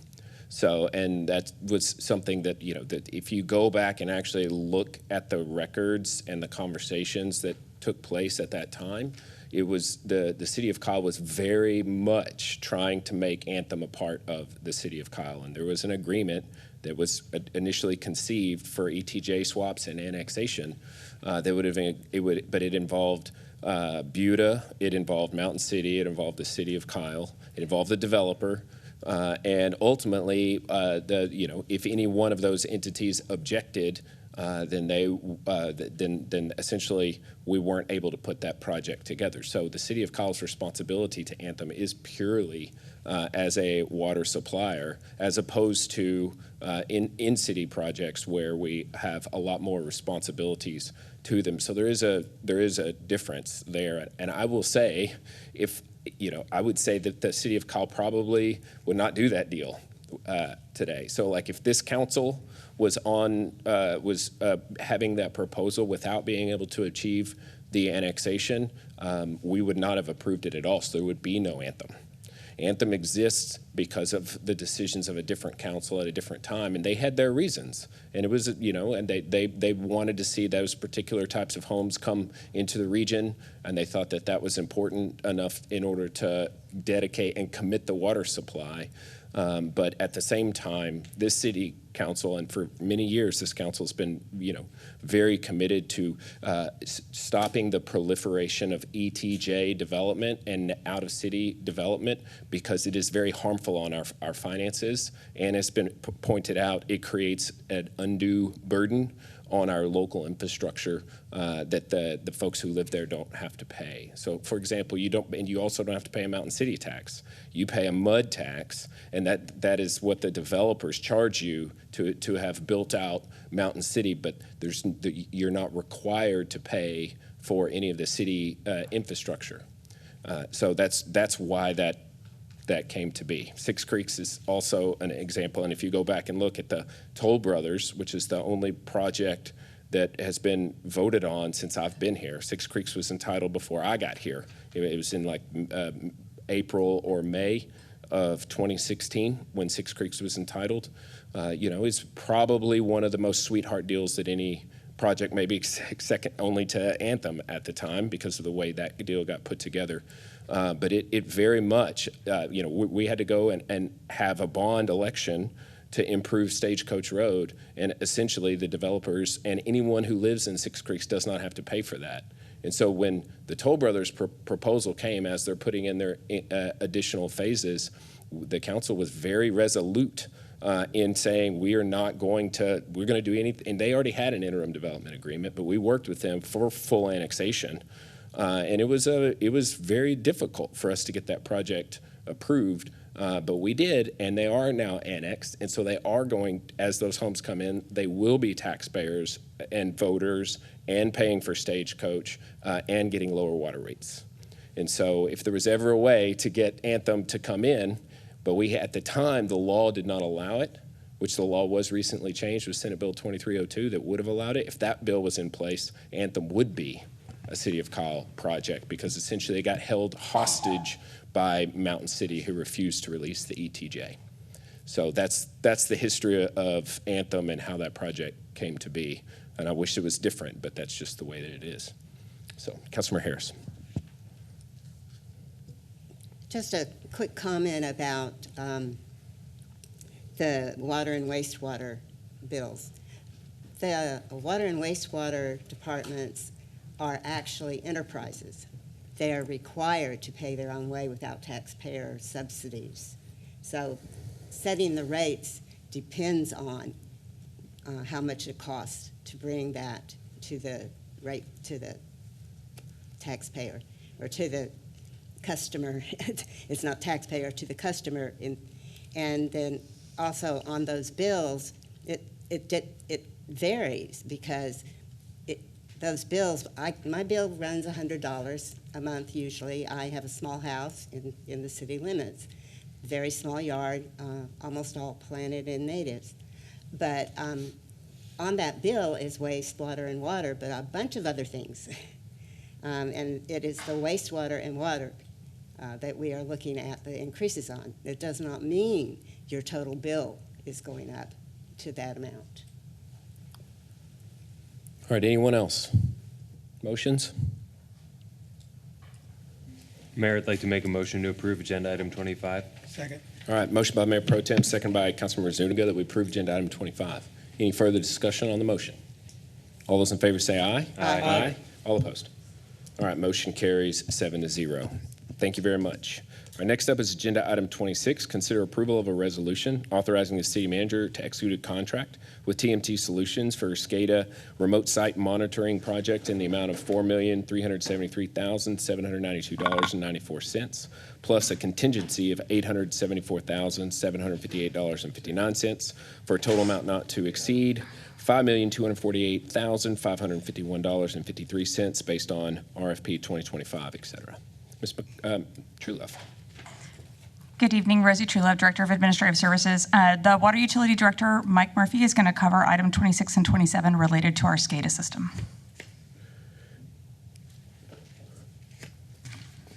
So, and that was something that, that if you go back and actually look at the records and the conversations that took place at that time, it was the city of Kyle was very much trying to make Anthem a part of the city of Kyle. And there was an agreement that was initially conceived for ETJ swaps and annexation. But it involved Buda, it involved Mountain City, it involved the city of Kyle, it involved the developer. And ultimately, if any one of those entities objected, then essentially we weren't able to put that project together. So the city of Kyle's responsibility to Anthem is purely as a water supplier, as opposed to in-city projects where we have a lot more responsibilities to them. So there is a difference there. And I will say, I would say that the city of Kyle probably would not do that deal today. So like if this council was having that proposal without being able to achieve the annexation, we would not have approved it at all. So there would be no Anthem. Anthem exists because of the decisions of a different council at a different time, and they had their reasons. And it was, and they wanted to see those particular types of homes come into the region, and they thought that that was important enough in order to dedicate and commit the water supply. But at the same time, this city council, and for many years, this council has been, very committed to stopping the proliferation of ETJ development and out-of-city development, because it is very harmful on our finances. And it's been pointed out, it creates an undue burden on our local infrastructure that the folks who live there don't have to pay. So, for example, you also don't have to pay a Mountain City tax. You pay a mud tax, and that is what the developers charge you to have built out Mountain City, but you're not required to pay for any of the city infrastructure. So that's why that came to be. Six Creeks is also an example, and if you go back and look at the Toll Brothers, which is the only project that has been voted on since I've been here. Six Creeks was entitled before I got here. It was in like April or May of 2016 when Six Creeks was entitled. It's probably one of the most sweetheart deals that any project, maybe second only to Anthem at the time because of the way that deal got put together. But it very much, we had to go and have a bond election to improve Stagecoach Road, and essentially the developers and anyone who lives in Six Creeks does not have to pay for that. And so when the Toll Brothers proposal came, as they're putting in their additional phases, the council was very resolute in saying we're going to do anything. And they already had an interim development agreement, but we worked with them for full annexation. And it was very difficult for us to get that project approved, but we did, and they are now annexed. And so they are going, as those homes come in, they will be taxpayers and voters and paying for Stagecoach and getting lower water rates. And so if there was ever a way to get Anthem to come in, but at the time, the law did not allow it, which the law was recently changed with Senate Bill 2302 that would have allowed it. If that bill was in place, Anthem would be a City of Kyle project, because essentially they got held hostage by Mountain City, who refused to release the ETJ. So that's the history of Anthem and how that project came to be. And I wish it was different, but that's just the way that it is. So, Councilmember Harris. Just a quick comment about the water and wastewater bills. The water and wastewater departments are actually enterprises. They are required to pay their own way without taxpayer subsidies. So setting the rates depends on how much it costs to bring that to the rate to the taxpayer or to the customer. It's not taxpayer, to the customer. And then also on those bills, it varies because those bills, my bill runs $100 a month usually. I have a small house in the city limits, very small yard, almost all planted in natives. But on that bill is wastewater and water, but a bunch of other things. And it is the wastewater and water that we are looking at the increases on. It does not mean your total bill is going up to that amount. All right, anyone else? Motions? Mayor, I'd like to make a motion to approve agenda item 25. Second. All right, motion by Mayor Pro Tem, second by Councilmember Zuniga that we approve agenda item 25. Any further discussion on the motion? All those in favor say aye. Aye. All opposed? All right, motion carries 7-0. Thank you very much. All right, next up is agenda item 26, consider approval of a resolution authorizing the city manager to execute a contract with TMT Solutions for SCADA remote site monitoring project in the amount of $4,373,792.94, plus a contingency of $874,758.59 for a total amount not to exceed $5,248,551.53 based on RFP 2025, et cetera. Ms. Truelove. Good evening, Rosie Truelove, Director of Administrative Services. The Water Utility Director, Mike Murphy, is going to cover item 26 and 27 related to our SCADA system.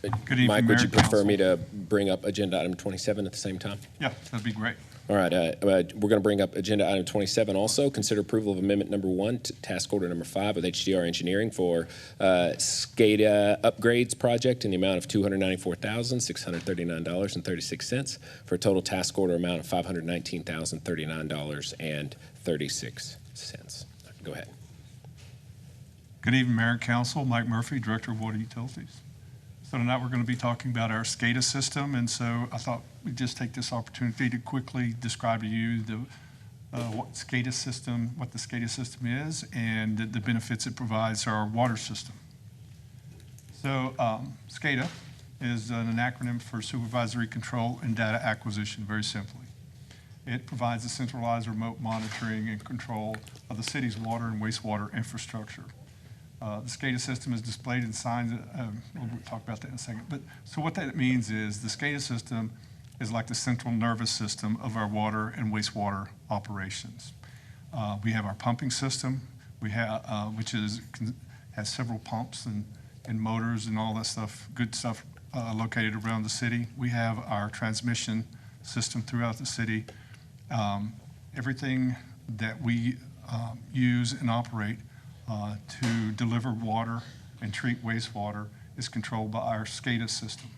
Good evening, Mike, Mayor would you Council. prefer me to bring up agenda item 27 at the same time? Yeah, that'd be great. All right, we're going to bring up agenda item 27 also. Consider approval of amendment number 1 to task order number 5 with HDR Engineering for SCADA upgrades project in the amount of $294,639.36 for a total task order amount of $519,039.36. Go ahead. Good evening, Mayor and Council. Mike Murphy, Director of Water Utilities. So tonight we're going to be talking about our SCADA system, and so I thought we'd just take this opportunity to quickly describe to you what the SCADA system is and the benefits it provides to our water system. So SCADA is an acronym for Supervisory Control and Data Acquisition, very simply. It provides a centralized remote monitoring and control of the city's water and wastewater infrastructure. The SCADA system is displayed in signs. We'll talk about that in a second. But so what that means is the SCADA system is like the central nervous system of our water and wastewater operations. We have our pumping system, which has several pumps and motors and all that stuff, good stuff located around the city. We have our transmission system throughout the city. Everything that we use and operate to deliver water and treat wastewater is controlled by our SCADA system.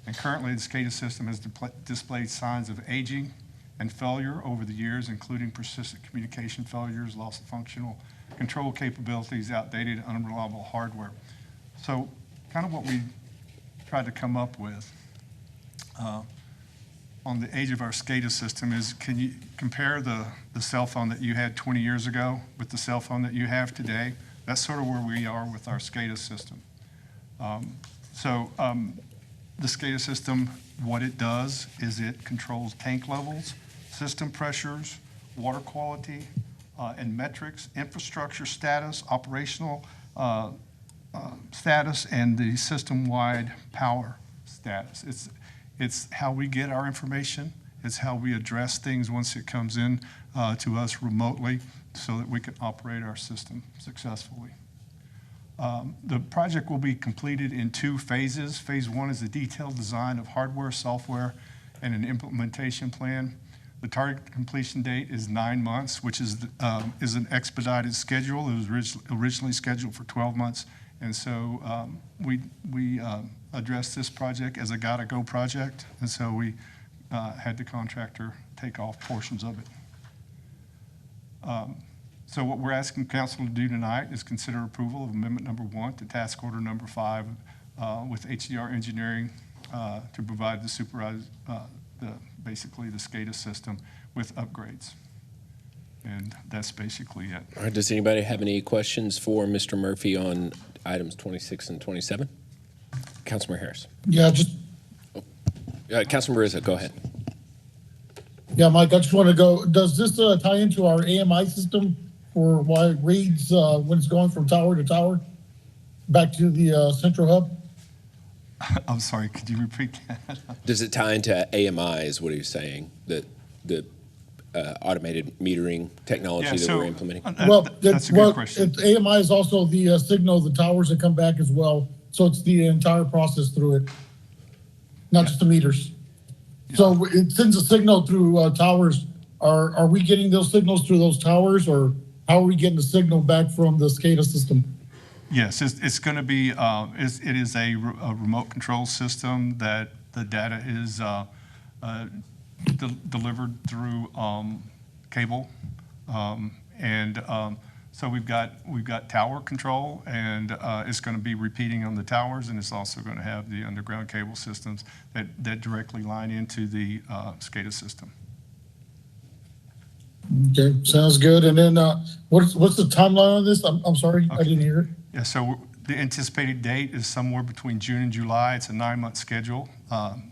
And currently, the SCADA system has displayed signs of aging and failure over the years, including persistent communication failures, loss of functional control capabilities, outdated, unreliable hardware. So kind of what we tried to come up with on the age of our SCADA system is, can you compare the cell phone that you had 20 years ago with the cell phone that you have today? That's sort of where we are with our SCADA system. The SCADA system, what it does is it controls tank levels, system pressures, water quality, and metrics, infrastructure status, operational status, and the system-wide power status. It's how we get our information. It's how we address things once it comes in to us remotely so that we can operate our system successfully. The project will be completed in 2 phases. Phase 1 is the detailed design of hardware, software, and an implementation plan. The target completion date is 9 months, which is an expedited schedule. It was originally scheduled for 12 months. And so we addressed this project as a gotta-go project, and so we had the contractor take off portions of it. So what we're asking council to do tonight is consider approval of amendment number 1 to task order number 5 with HDR Engineering to provide basically the SCADA system with upgrades. And that's basically it. All right, does anybody have any questions for Mr. Murphy on items 26 and 27? Councilmember Harris. Yeah, just. Councilmember Rizzo, go ahead. Yeah, Mike, I just want to go, does this tie into our AMI system for why it reads when it's going from tower to tower back to the central hub? I'm sorry, could you repeat that? Does it tie into AMI is what he's saying, the automated metering technology that we're implementing? That's a good question. AMI is also the signal, the towers that come back as well. So it's the entire process through it. not just the meters. So it sends a signal through towers. Are we getting those signals through those towers, or how are we getting the signal back from the SCADA system? Yes, it's going to be, it is a remote control system that the data is delivered through cable. So we've got tower control, and it's going to be repeating on the towers, and it's also going to have the underground cable systems that directly line into the SCADA system. Okay, sounds good. And then what's the timeline on this? I'm sorry, okay. I didn't hear it. Yeah, so the anticipated date is somewhere between June and July. It's a 9-month schedule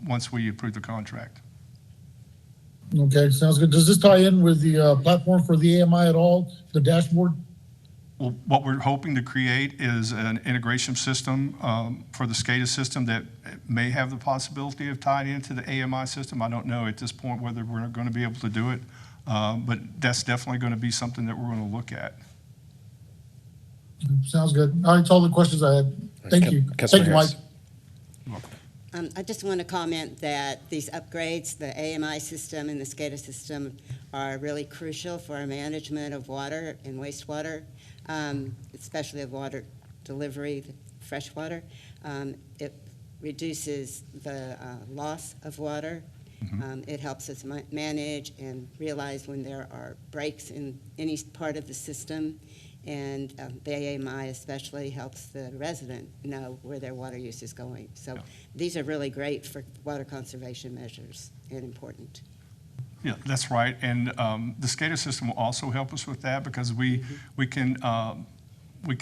once we approve the contract. Okay, sounds good. Does this tie in with the platform for the AMI at all, the dashboard? Well, what we're hoping to create is an integration system for the SCADA system that may have the possibility of tying into the AMI system. I don't know at this point whether we're going to be able to do it, but that's definitely going to be something that we're going to look at. Sounds good. All right, that's all the questions I had. Thank you. Thank you, Mike. I just want to comment that these upgrades, the AMI system and the SCADA system, are really crucial for our management of water and wastewater, especially of water delivery, fresh water. It reduces the loss of water. It helps us manage and realize when there are breaks in any part of the system. And the AMI especially helps the resident know where their water use is going. So these are really great for water conservation measures and important. Yeah, that's right. And the SCADA system will also help us with that, because we can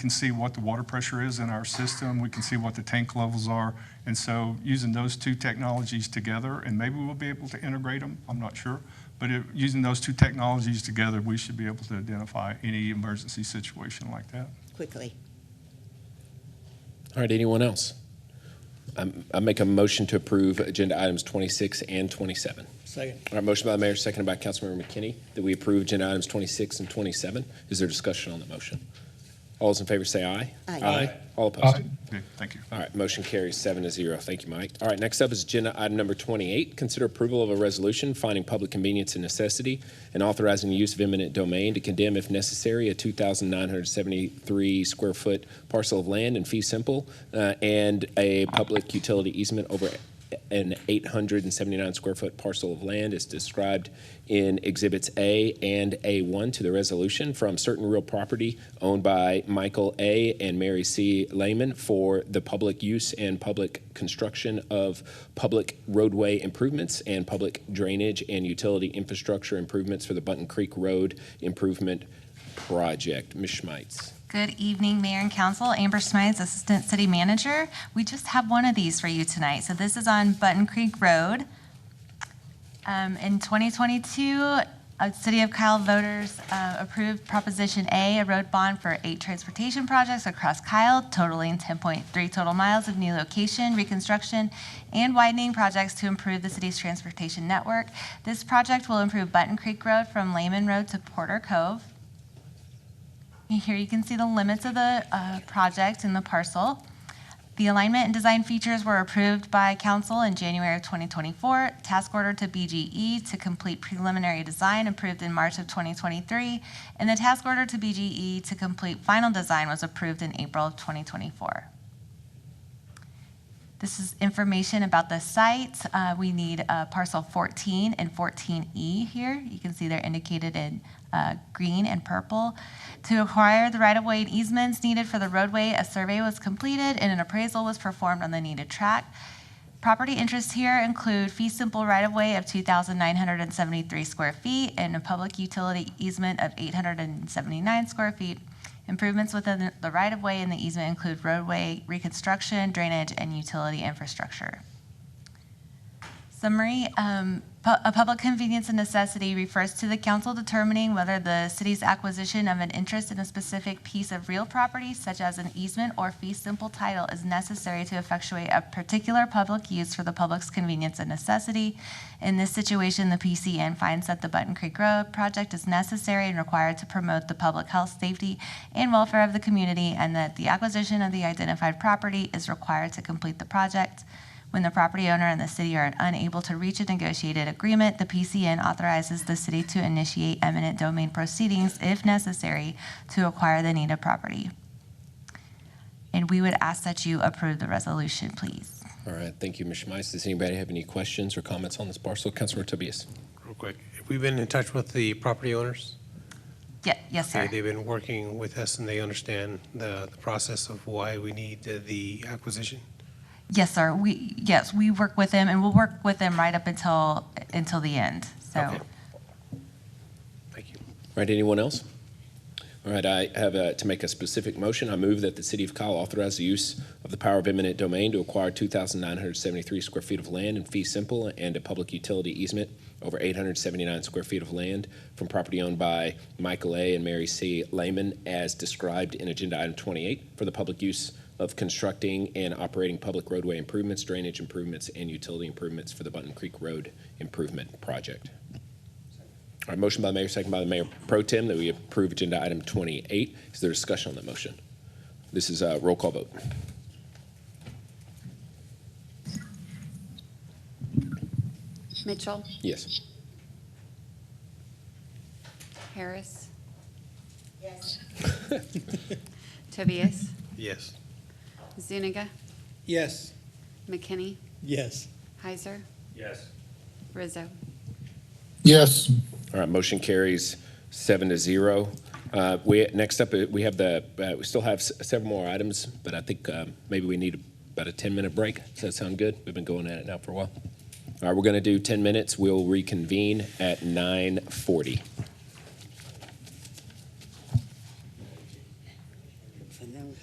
see what the water pressure is in our system. We can see what the tank levels are. And so using those two technologies together, and maybe we'll be able to integrate them, I'm not sure. But using those two technologies together, we should be able to identify any emergency situation like that quickly. All right, anyone else? I make a motion to approve agenda items 26 and 27. Second. All right, motion by the mayor, seconded by Councilmember McKinney, that we approve agenda items 26 and 27. Is there discussion on the motion? All those in favor say aye. Aye. Aye. All opposed? Aye. Okay, thank you. All right, motion carries 7-0. Thank you, Mike. All right, next up is agenda item number 28. Consider approval of a resolution finding public convenience and necessity and authorizing the use of eminent domain to condemn, if necessary, a 2,973 square foot parcel of land in fee simple and a public utility easement over an 879 square foot parcel of land is described in Exhibits A and A1 to the resolution from certain real property owned by Michael A. and Mary C. Lehman for the public use and public construction of public roadway improvements and public drainage and utility infrastructure improvements for the Button Creek Road Improvement Project. Ms. Schmeitz. Good evening, Mayor and Council. Amber Smides, Assistant City Manager. We just have one of these for you tonight. So this is on Button Creek Road. In 2022, City of Kyle voters approved Proposition A, a road bond for 8 transportation projects across Kyle, totaling 10.3 total miles of new location, reconstruction, and widening projects to improve the city's transportation network. This project will improve Button Creek Road from Lehman Road to Porter Cove. Here you can see the limits of the project in the parcel. The alignment and design features were approved by council in January of 2024. Task order to BGE to complete preliminary design approved in March of 2023. And the task order to BGE to complete final design was approved in April of 2024. This is information about the site. We need parcel 14 and 14E here. You can see they're indicated in green and purple. To acquire the right-of-way and easements needed for the roadway, a survey was completed and an appraisal was performed on the needed track. Property interests here include fee simple right-of-way of 2,973 square feet and a public utility easement of 879 square feet. Improvements within the right-of-way and the easement include roadway reconstruction, drainage, and utility infrastructure. Summary, a public convenience and necessity refers to the council determining whether the city's acquisition of an interest in a specific piece of real property, such as an easement or fee simple title, is necessary to effectuate a particular public use for the public's convenience and necessity. In this situation, the PCN finds that the Button Creek Road project is necessary and required to promote the public health, safety, and welfare of the community, and that the acquisition of the identified property is required to complete the project. When the property owner and the city are unable to reach a negotiated agreement, the PCN authorizes the city to initiate eminent domain proceedings if necessary to acquire the needed property. And we would ask that you approve the resolution, please. All right, thank you, Ms. Schmeiss. Does anybody have any questions or comments on this parcel? Councilmember Tobias. Real quick, have we been in touch with the property owners? Yes, sir. They've been working with us and they understand the process of why we need the acquisition? Yes, sir. We work with them, and we'll work with them right up until the end. So. Okay. Thank you. All right, anyone else? All right, I have to make a specific motion. I move that the City of Kyle authorize the use of the power of eminent domain to acquire 2,973 square feet of land in fee simple and a public utility easement over 879 square feet of land from property owned by Michael A. and Mary C. Lehman as described in Agenda Item 28 for the public use of constructing and operating public roadway improvements, drainage improvements, and utility improvements for the Button Creek Road Improvement Project. All right, motion by the mayor, second by the mayor pro tem that we approve Agenda Item 28. Is there discussion on that motion? This is a roll call vote. Mitchell, Yes. Harris. Yes. Tobias, Yes. Zuniga, Yes. McKinney, Yes. Heiser, Yes. Rizzo. Yes. All right, motion carries 7-0. Next up, we have we still have several more items, but I think maybe we need about a 10-minute break. Does that sound good? We've been going at it now for a while. All right, we're going to do 10 minutes. We'll reconvene at 9:40.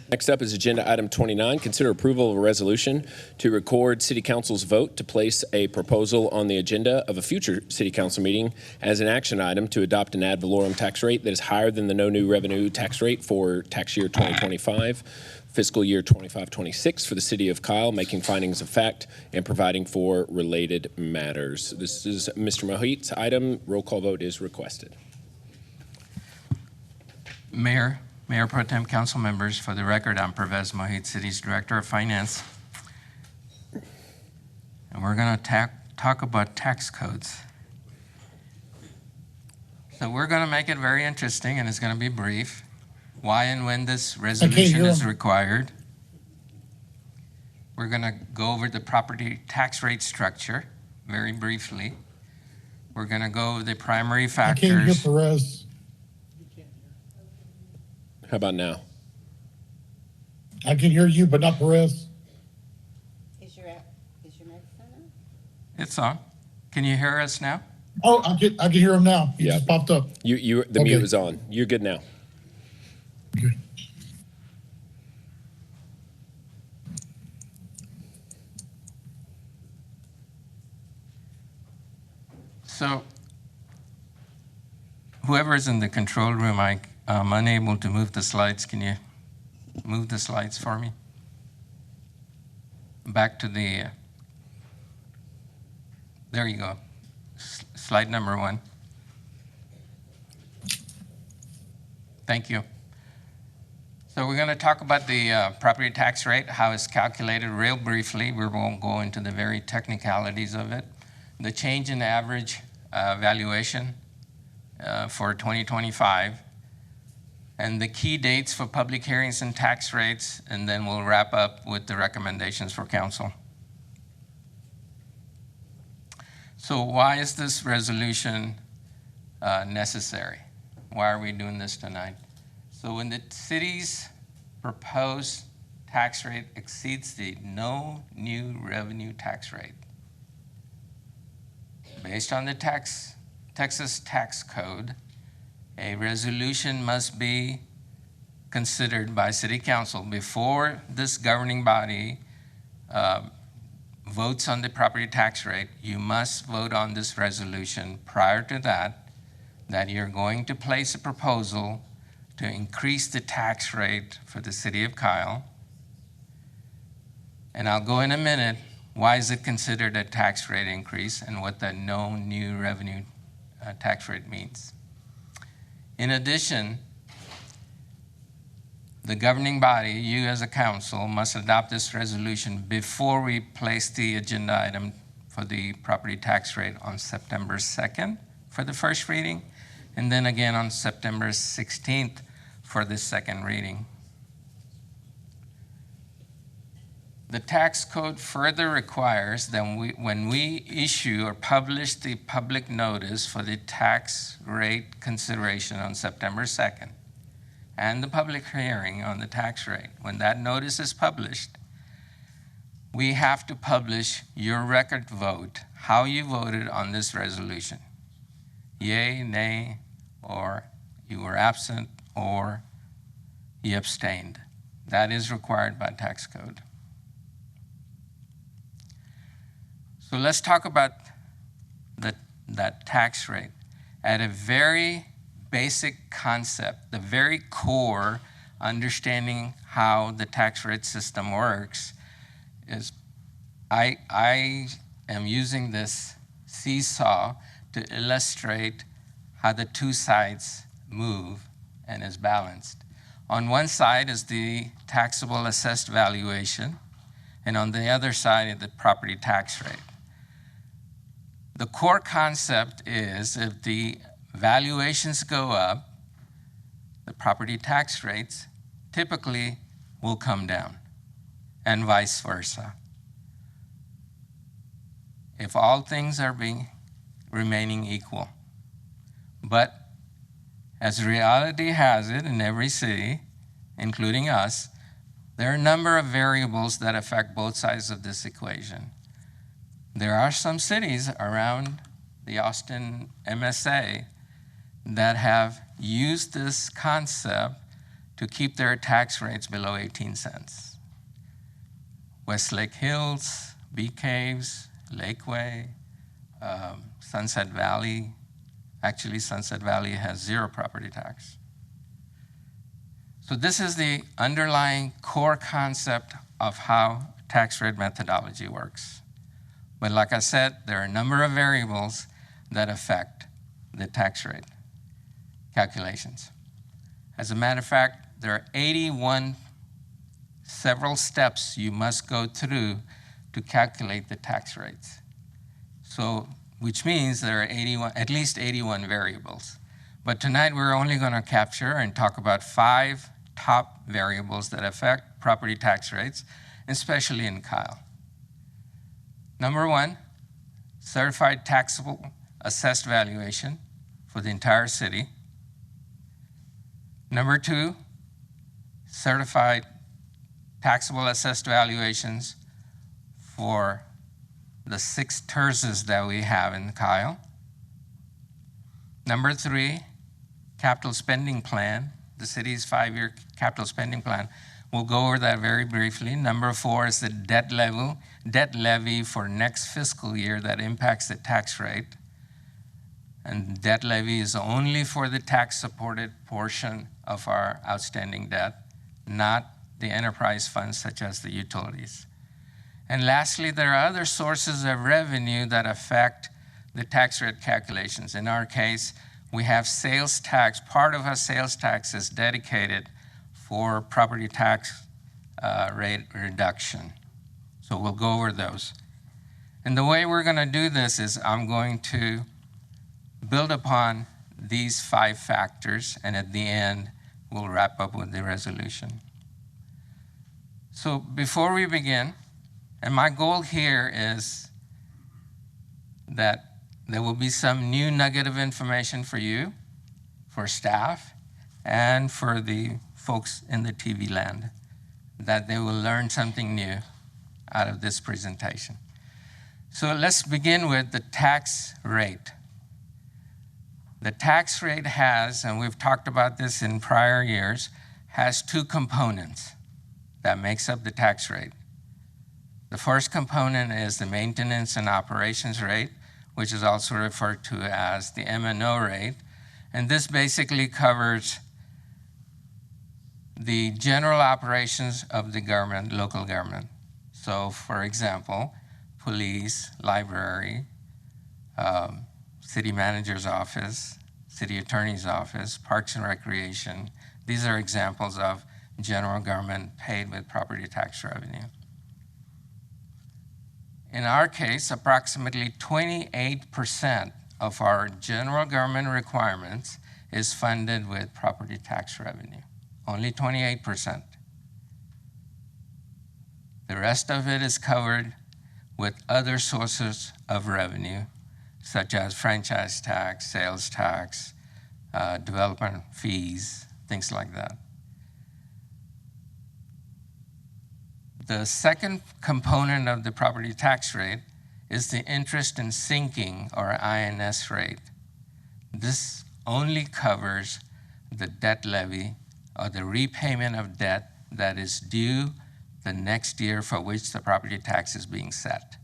Next up is Agenda Item 29. Consider approval of a resolution to record City Council's vote to place a proposal on the agenda of a future City Council meeting as an action item to adopt an ad valorem tax rate that is higher than the no new revenue tax rate for tax year 2025, fiscal year 25-26 for the City of Kyle, making findings of fact and providing for related matters. This is Mr. Mohit's item. Roll call vote is requested. Mayor Pro Tem, council members, for the record, I'm Pervez Mohit, City's Director of Finance. And we're going to talk about tax codes. So we're going to make it very interesting, and it's going to be brief. Why and when this resolution is required. We're going to go over the property tax rate structure very briefly. We're going to go over the primary factors. I can't hear Perez. How about now? I can hear you, but not Perez. Is your microphone on? It's on. Can you hear us now? Oh, I can hear him now. He Yep. just popped up. The Okay. mute is on. You're good now. Okay. So whoever's in the control room, I'm unable to move the slides. Can you move the slides for me? Back to the, there you go. Slide number 1. Thank you. So we're going to talk about the property tax rate, how it's calculated real briefly. We won't go into the very technicalities of it. The change in the average valuation for 2025, and the key dates for public hearings and tax rates, and then we'll wrap up with the recommendations for council. So why is this resolution necessary? Why are we doing this tonight? So when the city's proposed tax rate exceeds the no new revenue tax rate, based on the Texas tax code, a resolution must be considered by City Council before this governing body votes on the property tax rate. You must vote on this resolution prior to that you're going to place a proposal to increase the tax rate for the City of Kyle. And I'll go in a minute, why is it considered a tax rate increase and what the no new revenue tax rate means. In addition, the governing body, you as a council, must adopt this resolution before we place the agenda item for the property tax rate on September 2nd for the first reading, and then again on September 16th for the second reading. The tax code further requires that when we issue or publish the public notice for the tax rate consideration on September 2nd and the public hearing on the tax rate, when that notice is published, we have to publish your record vote, how you voted on this resolution. Yay, nay, or you were absent, or you abstained. That is required by tax code. So let's talk about that tax rate. At a very basic concept, the very core understanding how the tax rate system works is I am using this seesaw to illustrate how the two sides move and is balanced. On one side is the taxable assessed valuation, and on the other side is the property tax rate. The core concept is if the valuations go up, the property tax rates typically will come down, and vice versa. If all things are remaining equal. But as reality has it in every city, including us, there are a number of variables that affect both sides of this equation. There are some cities around the Austin MSA that have used this concept to keep their tax rates below 18 cents. Westlake Hills, Bee Caves, Lakeway, Sunset Valley. Actually, Sunset Valley has 0 property tax. So this is the underlying core concept of how tax rate methodology works. But like I said, there are a number of variables that affect the tax rate calculations. As a matter of fact, there are 81 several steps you must go through to calculate the tax rates. So, which means there are at least 81 variables. But tonight we're only going to capture and talk about 5 top variables that affect property tax rates, especially in Kyle. Number 1, certified taxable assessed valuation for the entire city. Number 2, certified taxable assessed valuations for the 6 TERSs that we have in Kyle. Number 3, capital spending plan, the city's 5-year capital spending plan. We'll go over that very briefly. Number 4 is the debt levy for next fiscal year that impacts the tax rate. And debt levy is only for the tax-supported portion of our outstanding debt, not the enterprise funds such as the utilities. And lastly, there are other sources of revenue that affect the tax rate calculations. In our case, we have sales tax. Part of our sales tax is dedicated for property tax rate reduction. So we'll go over those. And the way we're going to do this is I'm going to build upon these 5 factors, and at the end, we'll wrap up with the resolution. So before we begin, and my goal here is that there will be some new nugget of information for you, for staff, and for the folks in the TV land, that they will learn something new out of this presentation. So let's begin with the tax rate. The tax rate has, and we've talked about this in prior years, has 2 components that makes up the tax rate. The first component is the maintenance and operations rate, which is also referred to as the M&O rate. And this basically covers the general operations of the government, local government. So for example, police, library, city manager's office, city attorney's office, parks and recreation. These are examples of general government paid with property tax revenue. In our case, approximately 28% of our general government requirements is funded with property tax revenue, only 28%. The rest of it is covered with other sources of revenue, such as franchise tax, sales tax, development fees, things like that. The second component of the property tax rate is the interest in sinking, or INS rate. This only covers the debt levy or the repayment of debt that is due the next year for which the property tax is being set.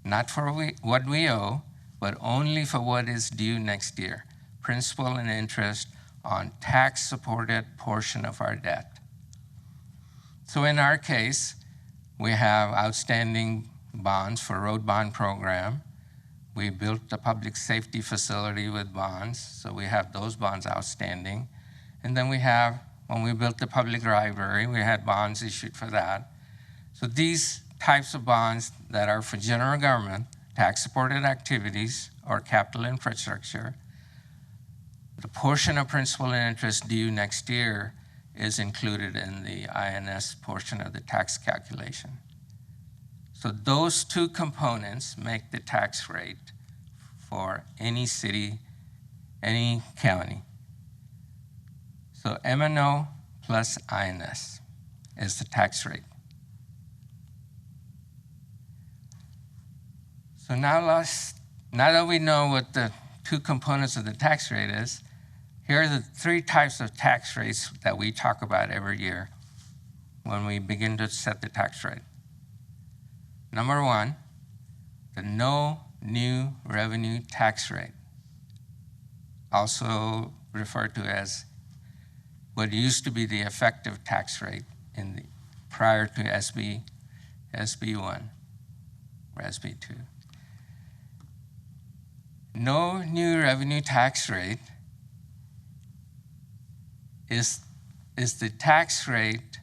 Not for what we owe, but only for what is due next year, principal and interest on tax-supported portion of our debt. So in our case, we have outstanding bonds for road bond program. We built the public safety facility with bonds, so we have those bonds outstanding. And then we have, when we built the public library, we had bonds issued for that. So these types of bonds that are for general government, tax-supported activities, or capital infrastructure, the portion of principal and interest due next year is included in the INS portion of the tax calculation. So those two components make the tax rate for any city, any county. So M&O plus INS is the tax rate. So now that we know what the two components of the tax rate is, here are the three types of tax rates that we talk about every year when we begin to set the tax rate. Number one, the no new revenue tax rate, also referred to as what used to be the effective tax rate prior to SB 1 or SB 2. No new revenue tax rate is the tax rate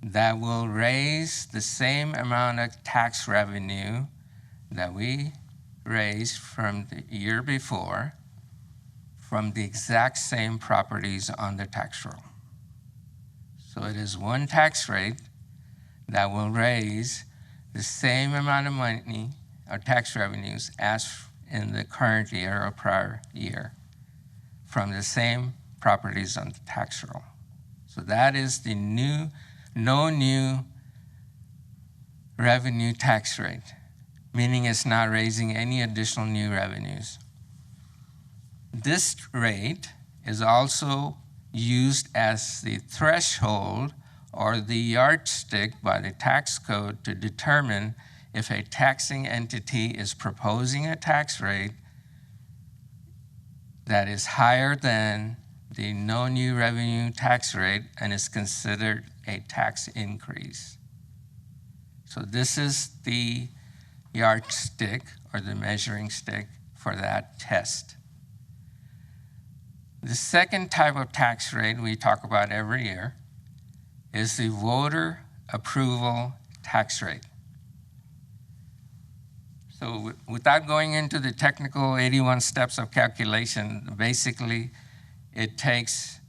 that will raise the same amount of tax revenue that we raised from the year before from the exact same properties on the tax roll. So it is one tax rate that will raise the same amount of money or tax revenues as in the current year or prior year from the same properties on the tax roll. So that is the no new revenue tax rate, meaning it's not raising any additional new revenues. This rate is also used as the threshold or the yardstick by the tax code to determine if a taxing entity is proposing a tax rate that is higher than the no new revenue tax rate and is considered a tax increase. So this is the yardstick or the measuring stick for that test. The second type of tax rate we talk about every year is the voter approval tax rate. So without going into the technical 81 steps of calculation, basically it takes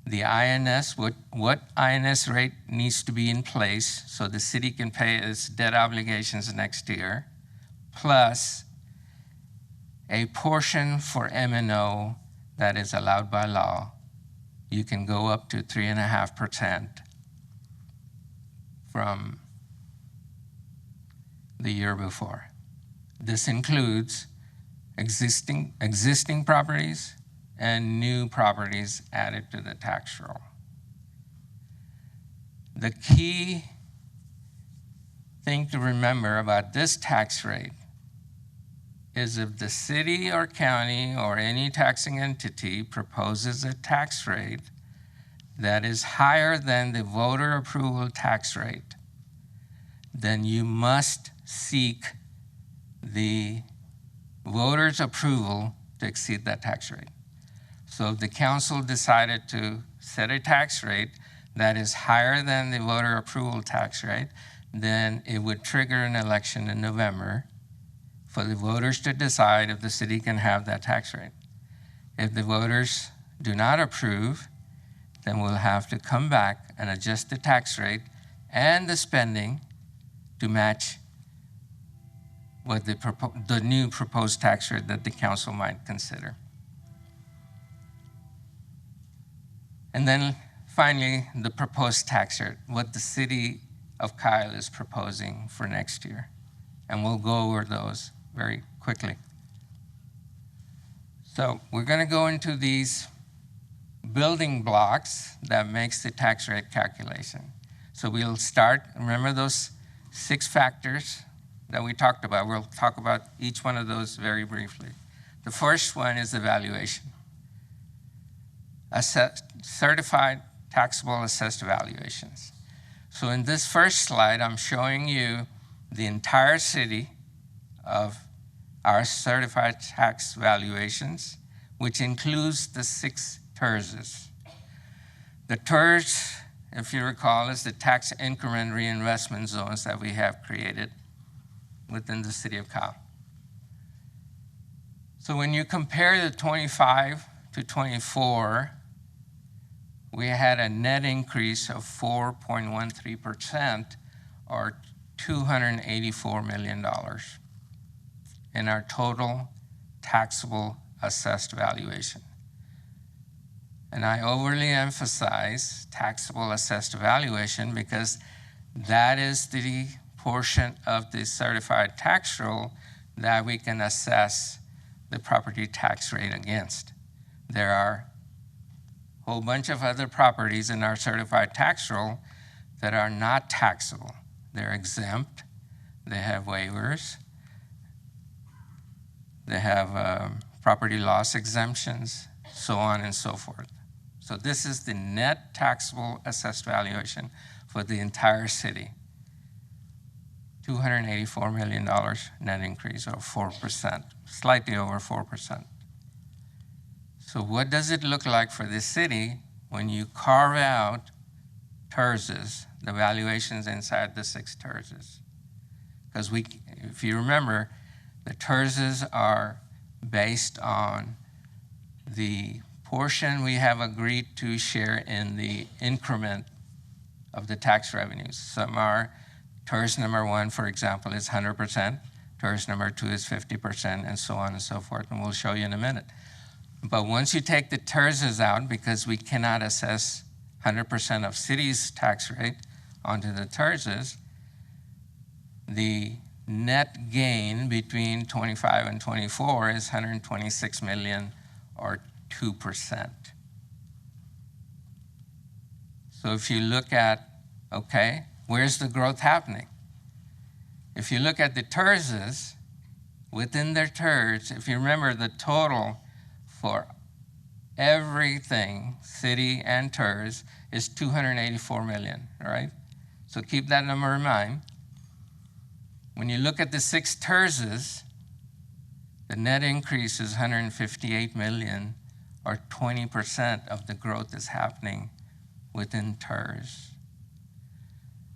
the INS, what INS rate needs to be in place so the city can pay its debt obligations next year, plus a portion for M&O that is allowed by law. You can go up to 3.5% from the year before. This includes existing properties and new properties added to the tax roll. The key thing to remember about this tax rate is if the city or county or any taxing entity proposes a tax rate that is higher than the voter approval tax rate, then you must seek the voters' approval to exceed that tax rate. So if the council decided to set a tax rate that is higher than the voter approval tax rate, then it would trigger an election in November for the voters to decide if the city can have that tax rate. If the voters do not approve, then we'll have to come back and adjust the tax rate and the spending to match what the new proposed tax rate that the council might consider. And then finally, the proposed tax rate, what the city of Kyle is proposing for next year. And we'll go over those very quickly. So we're going to go into these building blocks that makes the tax rate calculation. So we'll start, remember those 6 factors that we talked about. We'll talk about each one of those very briefly. The first one is the valuation. Certified taxable assessed valuations. So in this first slide, I'm showing you the entire city of our certified tax valuations, which includes the 6 TERSs. The TERS, if you recall, is the tax increment reinvestment zones that we have created within the city of Kyle. So when you compare the 25 to 24, we had a net increase of 4.13%, or $284 million in our total taxable assessed valuation. And I overly emphasize taxable assessed valuation because that is the portion of the certified tax roll that we can assess the property tax rate against. There are a whole bunch of other properties in our certified tax roll that are not taxable. They're exempt, they have waivers, they have property loss exemptions, so on and so forth. So this is the net taxable assessed valuation for the entire city. $284 million net increase, or 4%, slightly over 4%. So what does it look like for this city when you carve out TERSs, the valuations inside the 6 TERSs? Because if you remember, the TERSs are based on the portion we have agreed to share in the increment of the tax revenues. Some are, TERS number 1, for example, is 100%, TERS number 2 is 50%, and so on and so forth, and we'll show you in a minute. But once you take the TERSs out, because we cannot assess 100% of city's tax rate onto the TERSs, the net gain between 25 and 24 is 126 million, or 2%. So if you look at, okay, where's the growth happening? If you look at the TERSs, within their TERS, if you remember the total for everything, city and TERS, is 284 million, right? So keep that number in mind. When you look at the 6 TERSs, the net increase is 158 million, or 20% of the growth is happening within TERS.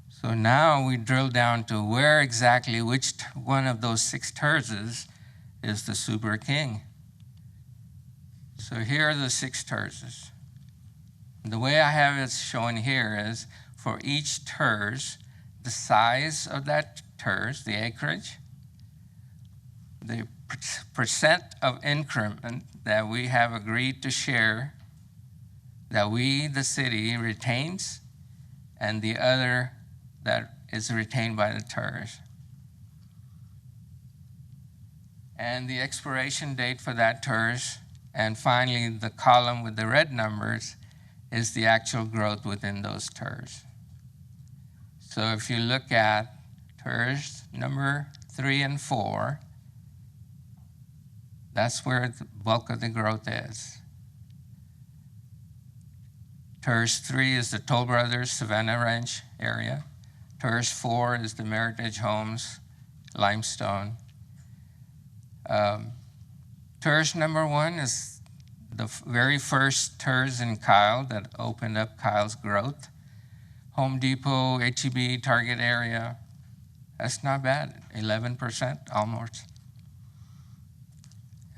So now we drill down to where exactly, which one of those 6 TERSs is the super king. So here are the 6 TERSs. The way I have it shown here is for each TERS, the size of that TERS, the acreage, the percent of increment that we have agreed to share, that we, the city, retains, and the other that is retained by the TERS. And the expiration date for that TERS, and finally the column with the red numbers, is the actual growth within those TERS. So if you look at TERS number 3 and 4, that's where the bulk of the growth is. TERS 3 is the Toll Brothers Savannah Ranch area. TERS 4 is the Meritage Homes Limestone. TERS number 1 is the very first TERS in Kyle that opened up Kyle's growth. Home Depot, HEB, Target area. That's not bad, 11% almost.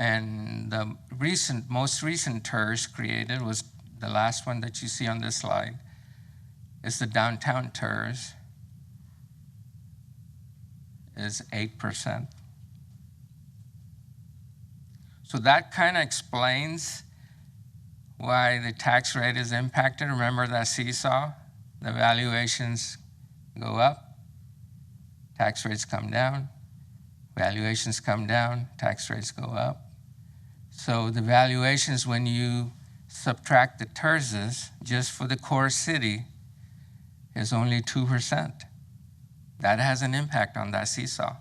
And the most recent TERS created was the last one that you see on this slide, is the downtown TERS, is 8%. So that kind of explains why the tax rate is impacted. Remember that seesaw? The valuations go up, tax rates come down, valuations come down, tax rates go up. So the valuations, when you subtract the TERSs just for the core city, is only 2%. That has an impact on that seesaw.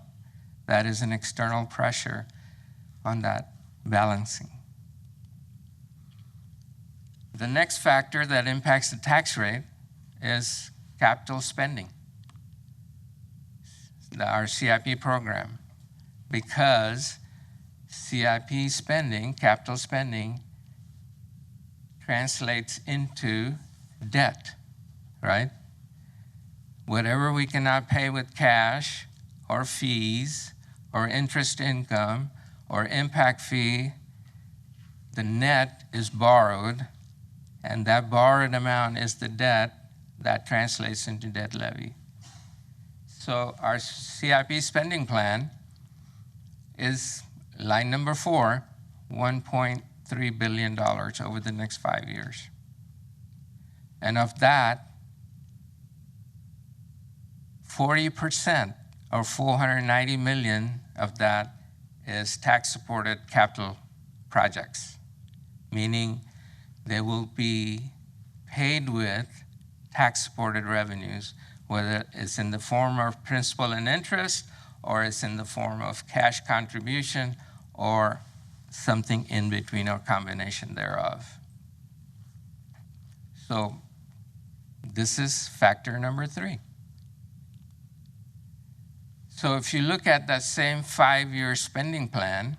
That is an external pressure on that balancing. The next factor that impacts the tax rate is capital spending, our CIP program, because CIP spending, capital spending, translates into debt, right? Whatever we cannot pay with cash or fees or interest income or impact fee, the net is borrowed, and that borrowed amount is the debt that translates into debt levy. So our CIP spending plan is line number 4, $1.3 billion over the next 5 years. And of that, 40% or $490 million of that is tax-supported capital projects, meaning they will be paid with tax-supported revenues, whether it's in the form of principal and interest, or it's in the form of cash contribution, or something in between or combination thereof. So this is factor number 3. So if you look at that same 5-year spending plan,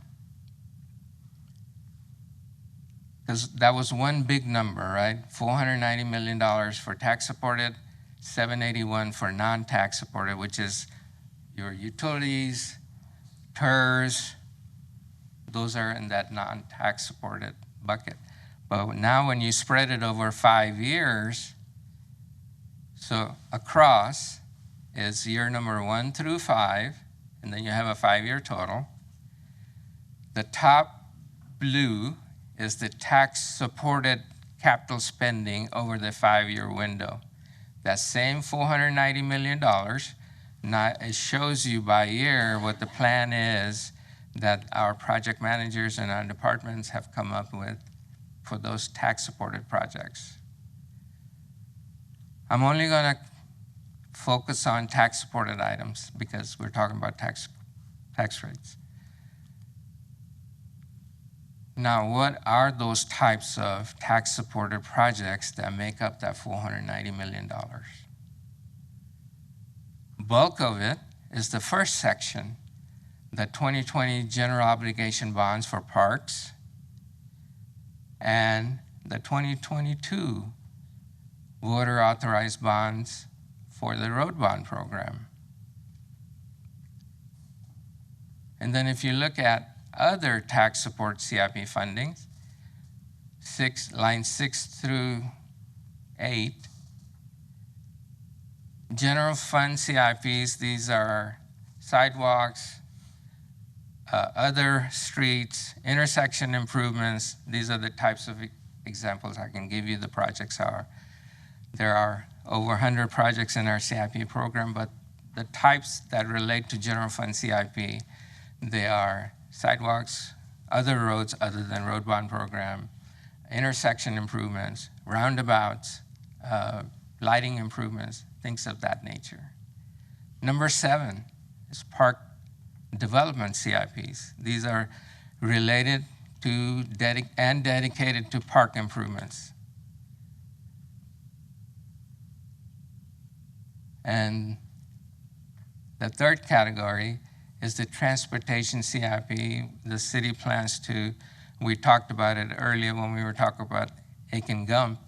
because that was one big number, right? $490 million for tax-supported, $781 for non-tax supported, which is your utilities, TERS, those are in that non-tax supported bucket. But now when you spread it over 5 years, so across is year number 1 through 5, and then you have a 5-year total. The top blue is the tax-supported capital spending over the 5-year window. That same $490 million, now it shows you by year what the plan is that our project managers and our departments have come up with for those tax-supported projects. I'm only going to focus on tax-supported items because we're talking about tax rates. Now, what are those types of tax-supported projects that make up that $490 million? Bulk of it is the first section, the 2020 general obligation bonds for parks, and the 2022 voter authorized bonds for the road bond program. And then if you look at other tax support CIP funding, lines 6 through 8, general fund CIPs, these are sidewalks, other streets, intersection improvements. These are the types of examples I can give you. The projects are. There are over 100 projects in our CIP program, but the types that relate to general fund CIP, they are sidewalks, other roads other than road bond program, intersection improvements, roundabouts, lighting improvements, things of that nature. Number 7 is park development CIPs. These are related to and dedicated to park improvements. And the third category is the transportation CIP. The city plans to, we talked about it earlier when we were talking about Aiken Gump.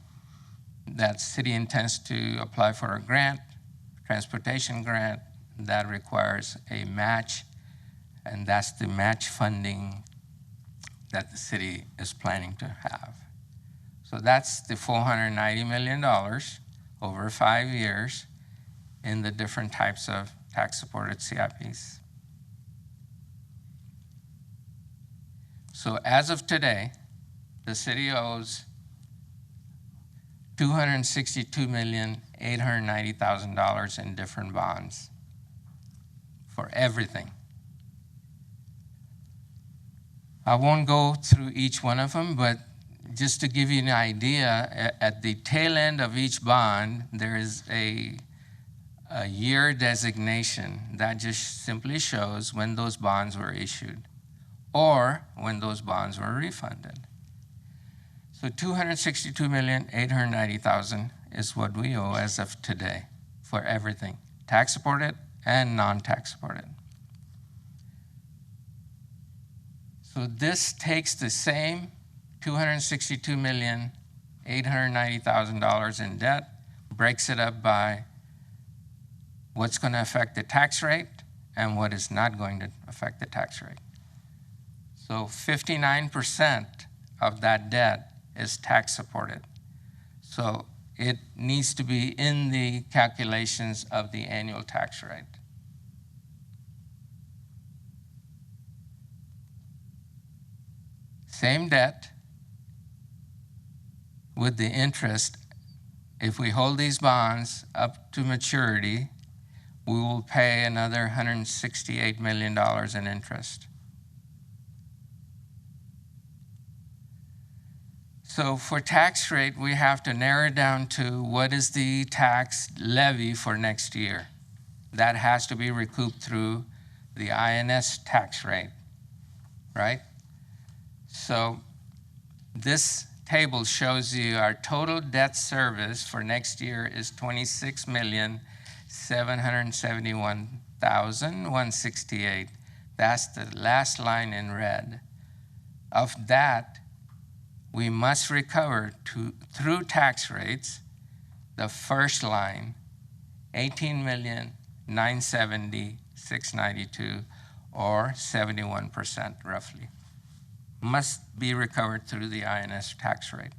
that city intends to apply for a grant, transportation grant, that requires a match, and that's the match funding that the city is planning to have. So that's the $490 million over 5 years in the different types of tax-supported CIPs. So as of today, the city owes $262,890,000 in different bonds for everything. I won't go through each one of them, but just to give you an idea, at the tail end of each bond, there is a year designation that just simply shows when those bonds were issued or when those bonds were refunded. So $262,890,000 is what we owe as of today for everything, tax-supported and non-tax-supported. So this takes the same $262,890,000 in debt, breaks it up by what's going to affect the tax rate and what is not going to affect the tax rate. So 59% of that debt is tax supported. So it needs to be in the calculations of the annual tax rate. Same debt with the interest. If we hold these bonds up to maturity, we will pay another $168 million in interest. So for tax rate, we have to narrow it down to what is the tax levy for next year. That has to be recouped through the INS tax rate, right? So this table shows you our total debt service for next year is $26,771,168. That's the last line in red. Of that, we must recover through tax rates the first line, $18,970,692, or 71% roughly, must be recovered through the INS tax rate.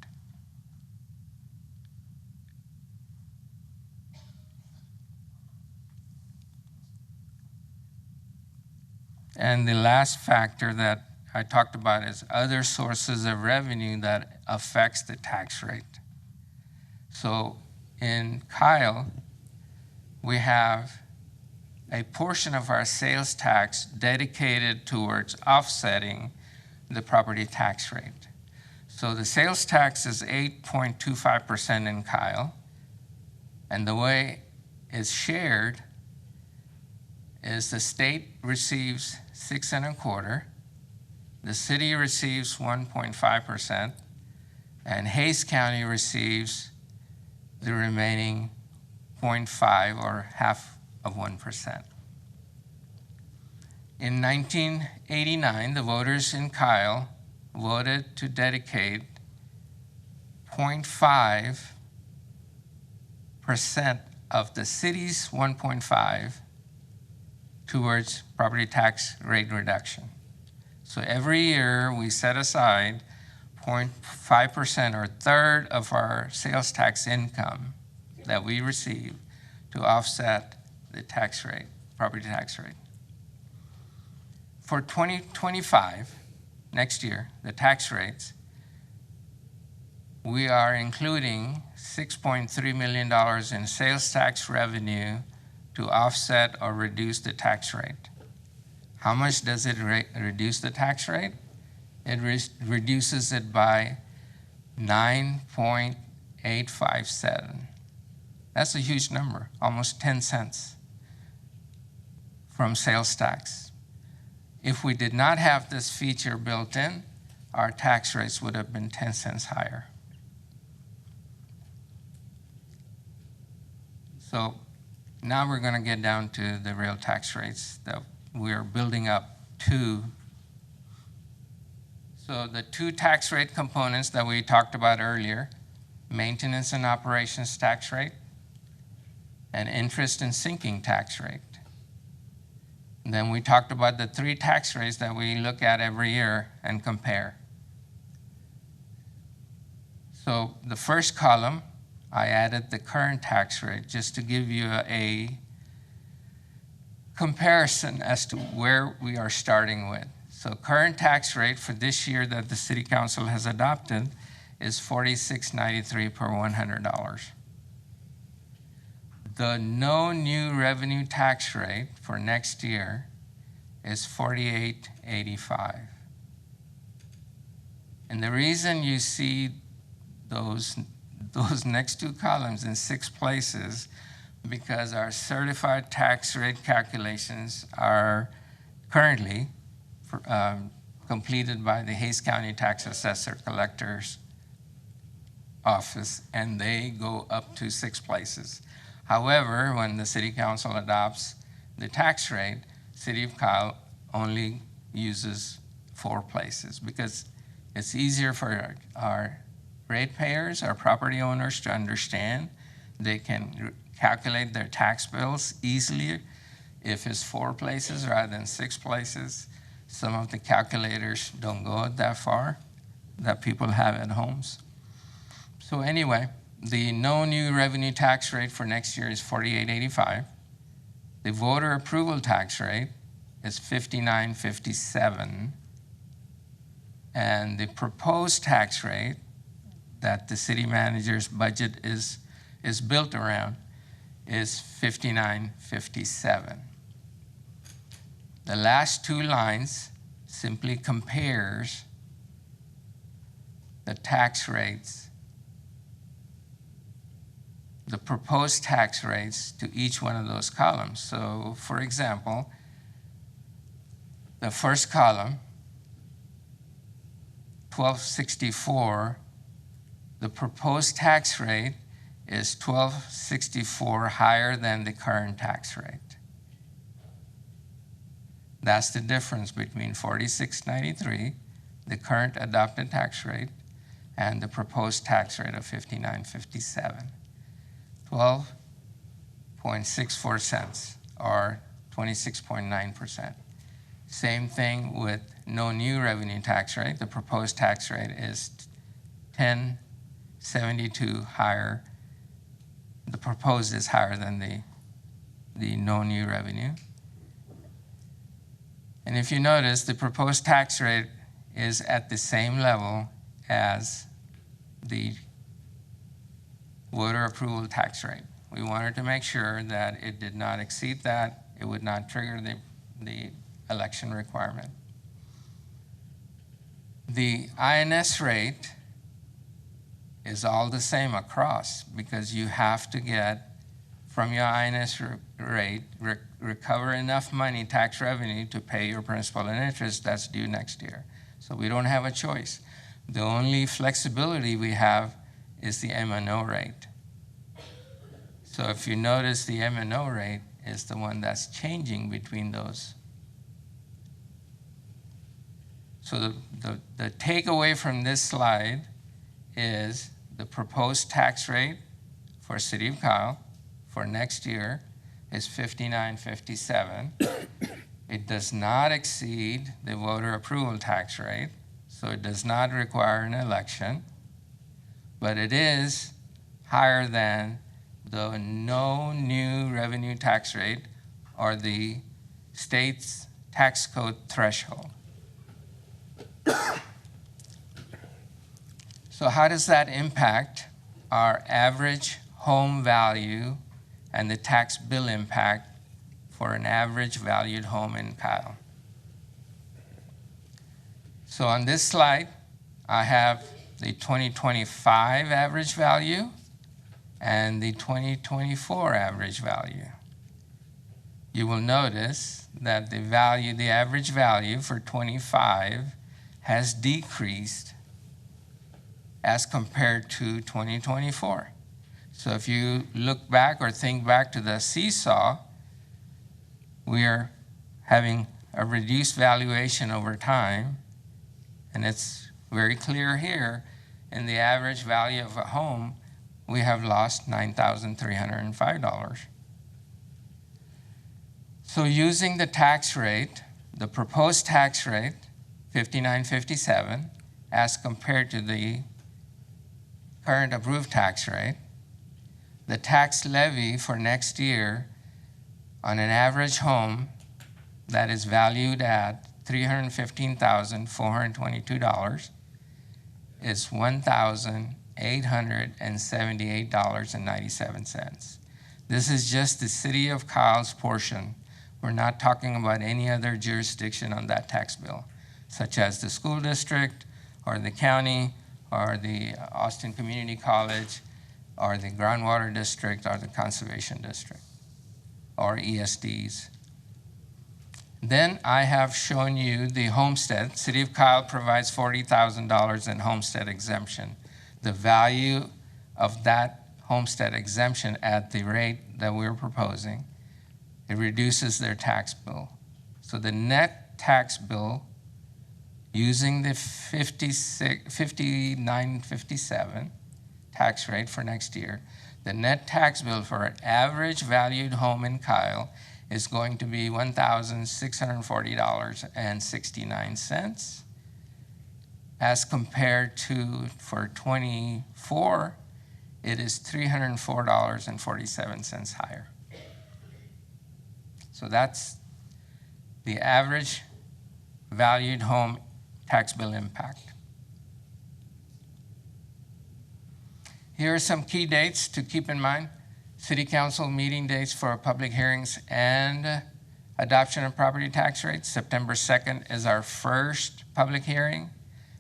And the last factor that I talked about is other sources of revenue that affects the tax rate. So in Kyle, we have a portion of our sales tax dedicated towards offsetting the property tax rate. So the sales tax is 8.25% in Kyle, and the way it's shared is the state receives 6.25%, the city receives 1.5%, and Hays County receives the remaining 0.5 or half of 1%. In 1989, the voters in Kyle voted to dedicate 0.5% of the city's 1.5 towards property tax rate reduction. So every year we set aside 0.5% or a third of our sales tax income that we receive to offset the tax rate, property tax rate. For 2025, next year, the tax rates, we are including $6.3 million in sales tax revenue to offset or reduce the tax rate. How much does it reduce the tax rate? It reduces it by 9.857. That's a huge number, almost 10 cents from sales tax. If we did not have this feature built in, our tax rates would have been 10 cents higher. So now we're going to get down to the real tax rates that we're building up to. So the two tax rate components that we talked about earlier, maintenance and operations tax rate, and interest and sinking tax rate. And then we talked about the 3 tax rates that we look at every year and compare. So the first column, I added the current tax rate just to give you a comparison as to where we are starting with. So current tax rate for this year that the City Council has adopted is $46.93 per $100. The no new revenue tax rate for next year is $48.85. And the reason you see those next 2 columns in 6 places, because our certified tax rate calculations are currently completed by the Hays County Tax Assessor Collector's Office, and they go up to 6 places. However, when the City Council adopts the tax rate, City of Kyle only uses 4 places because it's easier for our ratepayers, our property owners to understand. They can calculate their tax bills easily if it's 4 places rather than 6 places. Some of the calculators don't go that far that people have at homes. So anyway, the no new revenue tax rate for next year is $48.85. The voter approval tax rate is $59.57. And the proposed tax rate that the city manager's budget is built around is $59.57. The last 2 lines simply compares the tax rates, the proposed tax rates to each one of those columns. So for example, the first column, 1264, the proposed tax rate is 1264 higher than the current tax rate. That's the difference between 4693, the current adopted tax rate, and the proposed tax rate of 5957. 12.64 cents, or 26.9%. Same thing with no new revenue tax rate. The proposed tax rate is 10.72 higher. The proposed is higher than the no new revenue. And if you notice, the proposed tax rate is at the same level as the voter approval tax rate. We wanted to make sure that it did not exceed that. It would not trigger the election requirement. The INS rate is all the same across because you have to get from your INS rate, recover enough money, tax revenue, to pay your principal and interest that's due next year. So we don't have a choice. The only flexibility we have is the M&O rate. So if you notice, the M&O rate is the one that's changing between those. So the takeaway from this slide is the proposed tax rate for City of Kyle for next year is $59.57. It does not exceed the voter approval tax rate, so it does not require an election, but it is higher than the no new revenue tax rate or the state's tax code threshold. So how does that impact our average home value and the tax bill impact for an average valued home in Kyle? So on this slide, I have the 2025 average value and the 2024 average value. You will notice that the average value for 25 has decreased as compared to 2024. So if you look back or think back to the seesaw, we are having a reduced valuation over time, and it's very clear here in the average value of a home we have lost $9,305. So using the tax rate, the proposed tax rate, 59.57, as compared to the current approved tax rate, the tax levy for next year on an average home that is valued at $315,422 is $1,878.97. This is just the city of Kyle's portion. We're not talking about any other jurisdiction on that tax bill, such as the school district or the county or the Austin Community College or the groundwater district or the conservation district or ESDs. Then I have shown you the homestead. City of Kyle provides $40,000 in homestead exemption. The value of that homestead exemption at the rate that we're proposing, it reduces their tax bill. So the net tax bill using the 59.57 tax rate for next year, the net tax bill for an average valued home in Kyle is going to be $1,640.69, as compared to, for 24, it is $304.47 higher. So that's the average valued home tax bill impact. Here are some key dates to keep in mind. City Council meeting dates for public hearings and adoption of property tax rates. September 2nd is our first public hearing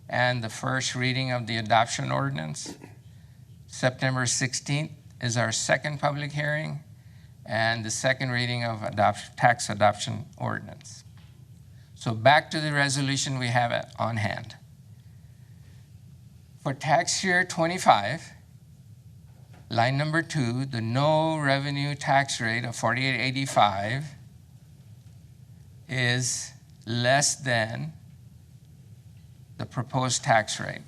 and the first reading of the adoption ordinance. September 16th is our second public hearing and the second reading of tax adoption ordinance. So back to the resolution we have on hand. For tax year 25, line number 2, the no revenue tax rate of $48.85 is less than the proposed tax rate,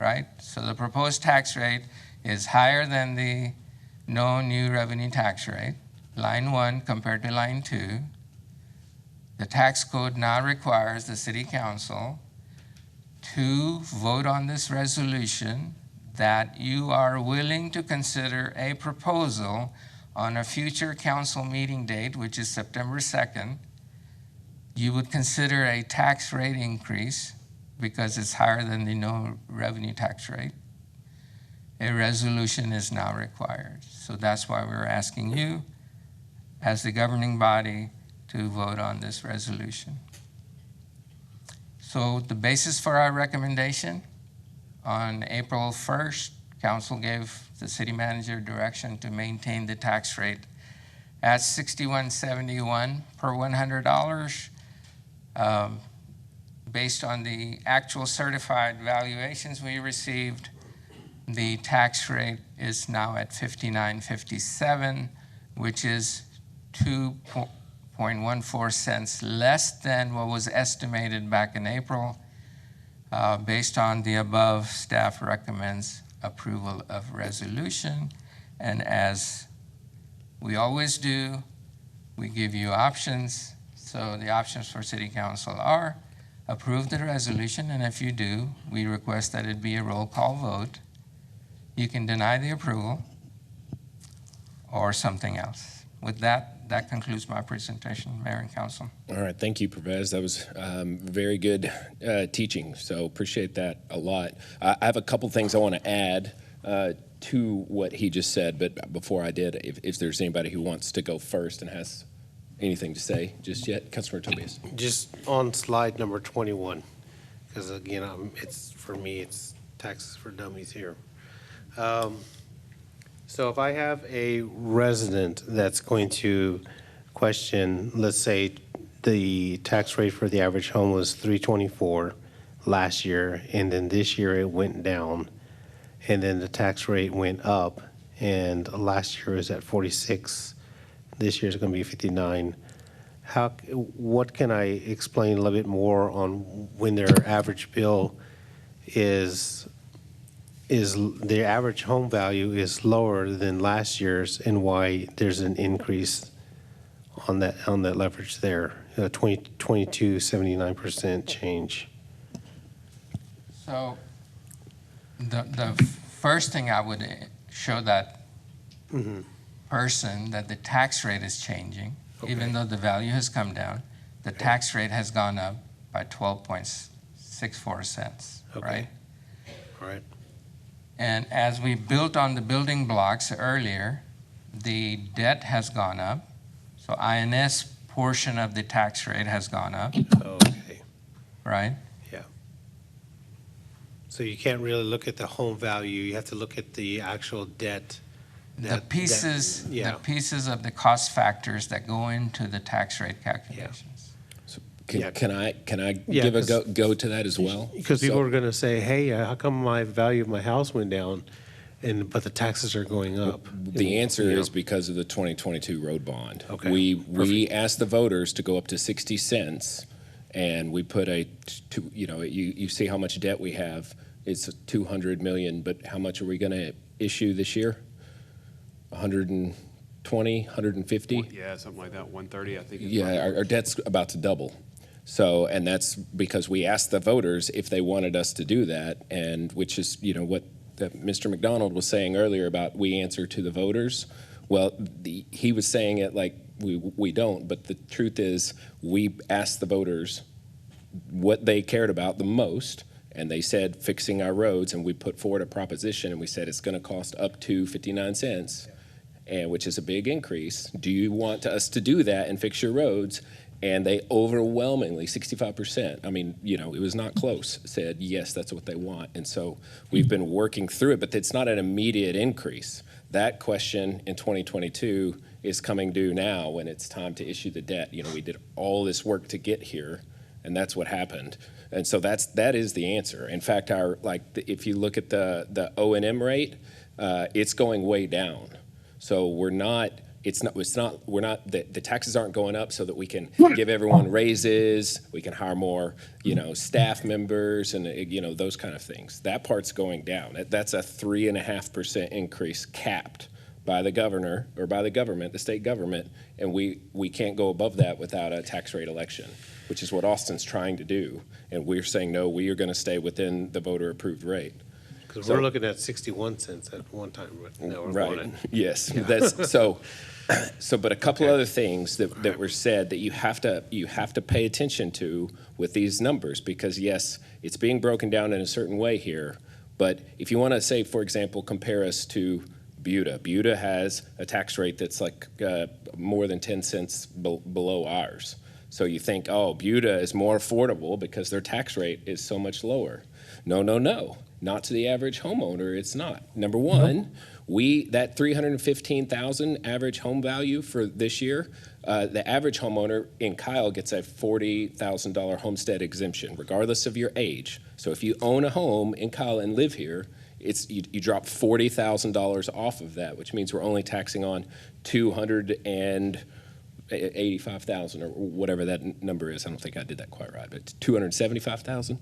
right? So the proposed tax rate is higher than the no new revenue tax rate, line 1 compared to line 2. The tax code now requires the City Council to vote on this resolution that you are willing to consider a proposal on a future council meeting date, which is September 2nd. You would consider a tax rate increase because it's higher than the no revenue tax rate. A resolution is now required. So that's why we're asking you, as the governing body, to vote on this resolution. So the basis for our recommendation: on April 1st, Council gave the city manager direction to maintain the tax rate at $61.71 per $100. Based on the actual certified valuations we received, the tax rate is now at $59.57, which is 2.14 cents less than what was estimated back in April. Based on the above, staff recommends approval of resolution. And as we always do, we give you options. So the options for City Council are approve the resolution, and if you do, we request that it be a roll call vote. You can deny the approval or something else. With that, that concludes my presentation, Mayor and Council. All right, thank you, Pervez. That was very good teaching, so appreciate that a lot. I have a couple things I want to add to what he just said, but before I did, if there's anybody who wants to go first and has anything to say just yet, Councilor Tobias. Just on slide number 21, because again, it's for me, it's taxes for dummies here. So if I have a resident that's going to question, let's say the tax rate for the average home was $324 last year, and then this year it went down, and then the tax rate went up, and last year was at 46, this year is going to be 59. What can I explain a little bit more on when their average bill is the average home value is lower than last year's, and why there's an increase on that leverage there, 22.79% change. So the first thing I would show that person that the tax rate is changing, even though the value has come down, the tax rate has gone up by 12.64 cents, right? All right. And as we built on the building blocks earlier, the debt has gone up. So INS portion of the tax rate has gone up, Okay. right? Yeah. So you can't really look at the home value. You have to look at the actual debt. The pieces of the cost factors that go into the tax rate calculations. Can I Yeah, give a go to that as well? Because people are going to say, hey, how come my value of my house went down, but the taxes are going up? The answer is because of the 2022 road bond. Okay, We asked the voters to go up to 60 cents, and we put you see how much debt we have. It's 200 million, but how much are we going to issue this year? 120, 150? Yeah, something like that, 130, I think. Yeah, our debt's about to double. So, and that's because we asked the voters if they wanted us to do that, and which is, what Mr. McDonald was saying earlier about we answer to the voters. Well, he was saying it like we don't, but the truth is we asked the voters what they cared about the most, and they said fixing our roads, and we put forward a proposition, and we said it's going to cost up to 59 cents, and which is a big increase. Do you want us to do that and fix your roads? And they overwhelmingly, 65%, I mean, it was not close, said, yes, that's what they want. And so we've been working through it, but it's not an immediate increase. That question in 2022 is coming due now when it's time to issue the debt. We did all this work to get here, and that's what happened. And so that is the answer. In fact, if you look at the O&M rate, it's going way down. So the taxes aren't going up so that we can give everyone raises, we can hire more, staff members and, those kind of things. That part's going down. That's a 3.5% increase capped by the governor or by the government, the state government, and we can't go above that without a tax rate election, which is what Austin's trying to do. And we're saying, no, we are going to stay within the voter-approved rate. Because we're looking at 61 cents at one time, but now we're right. going to. Yes. Yeah. But a couple other things that were said that you have to pay attention to with these numbers, because yes, it's being broken down in a certain way here. But if you want to say, for example, compare us to Buda. Buda has a tax rate that's like more than 10 cents below ours. So you think, oh, Buda is more affordable because their tax rate is so much lower. No. Not to the average homeowner, it's not. Number one, that $315,000 average home value for this year, the average homeowner in Kyle gets a $40,000 homestead exemption, regardless of your age. So if you own a home in Kyle and live here, you drop $40,000 off of that, which means we're only taxing on $285,000 or whatever that number is. I don't think I did that quite right, but it's $275,000.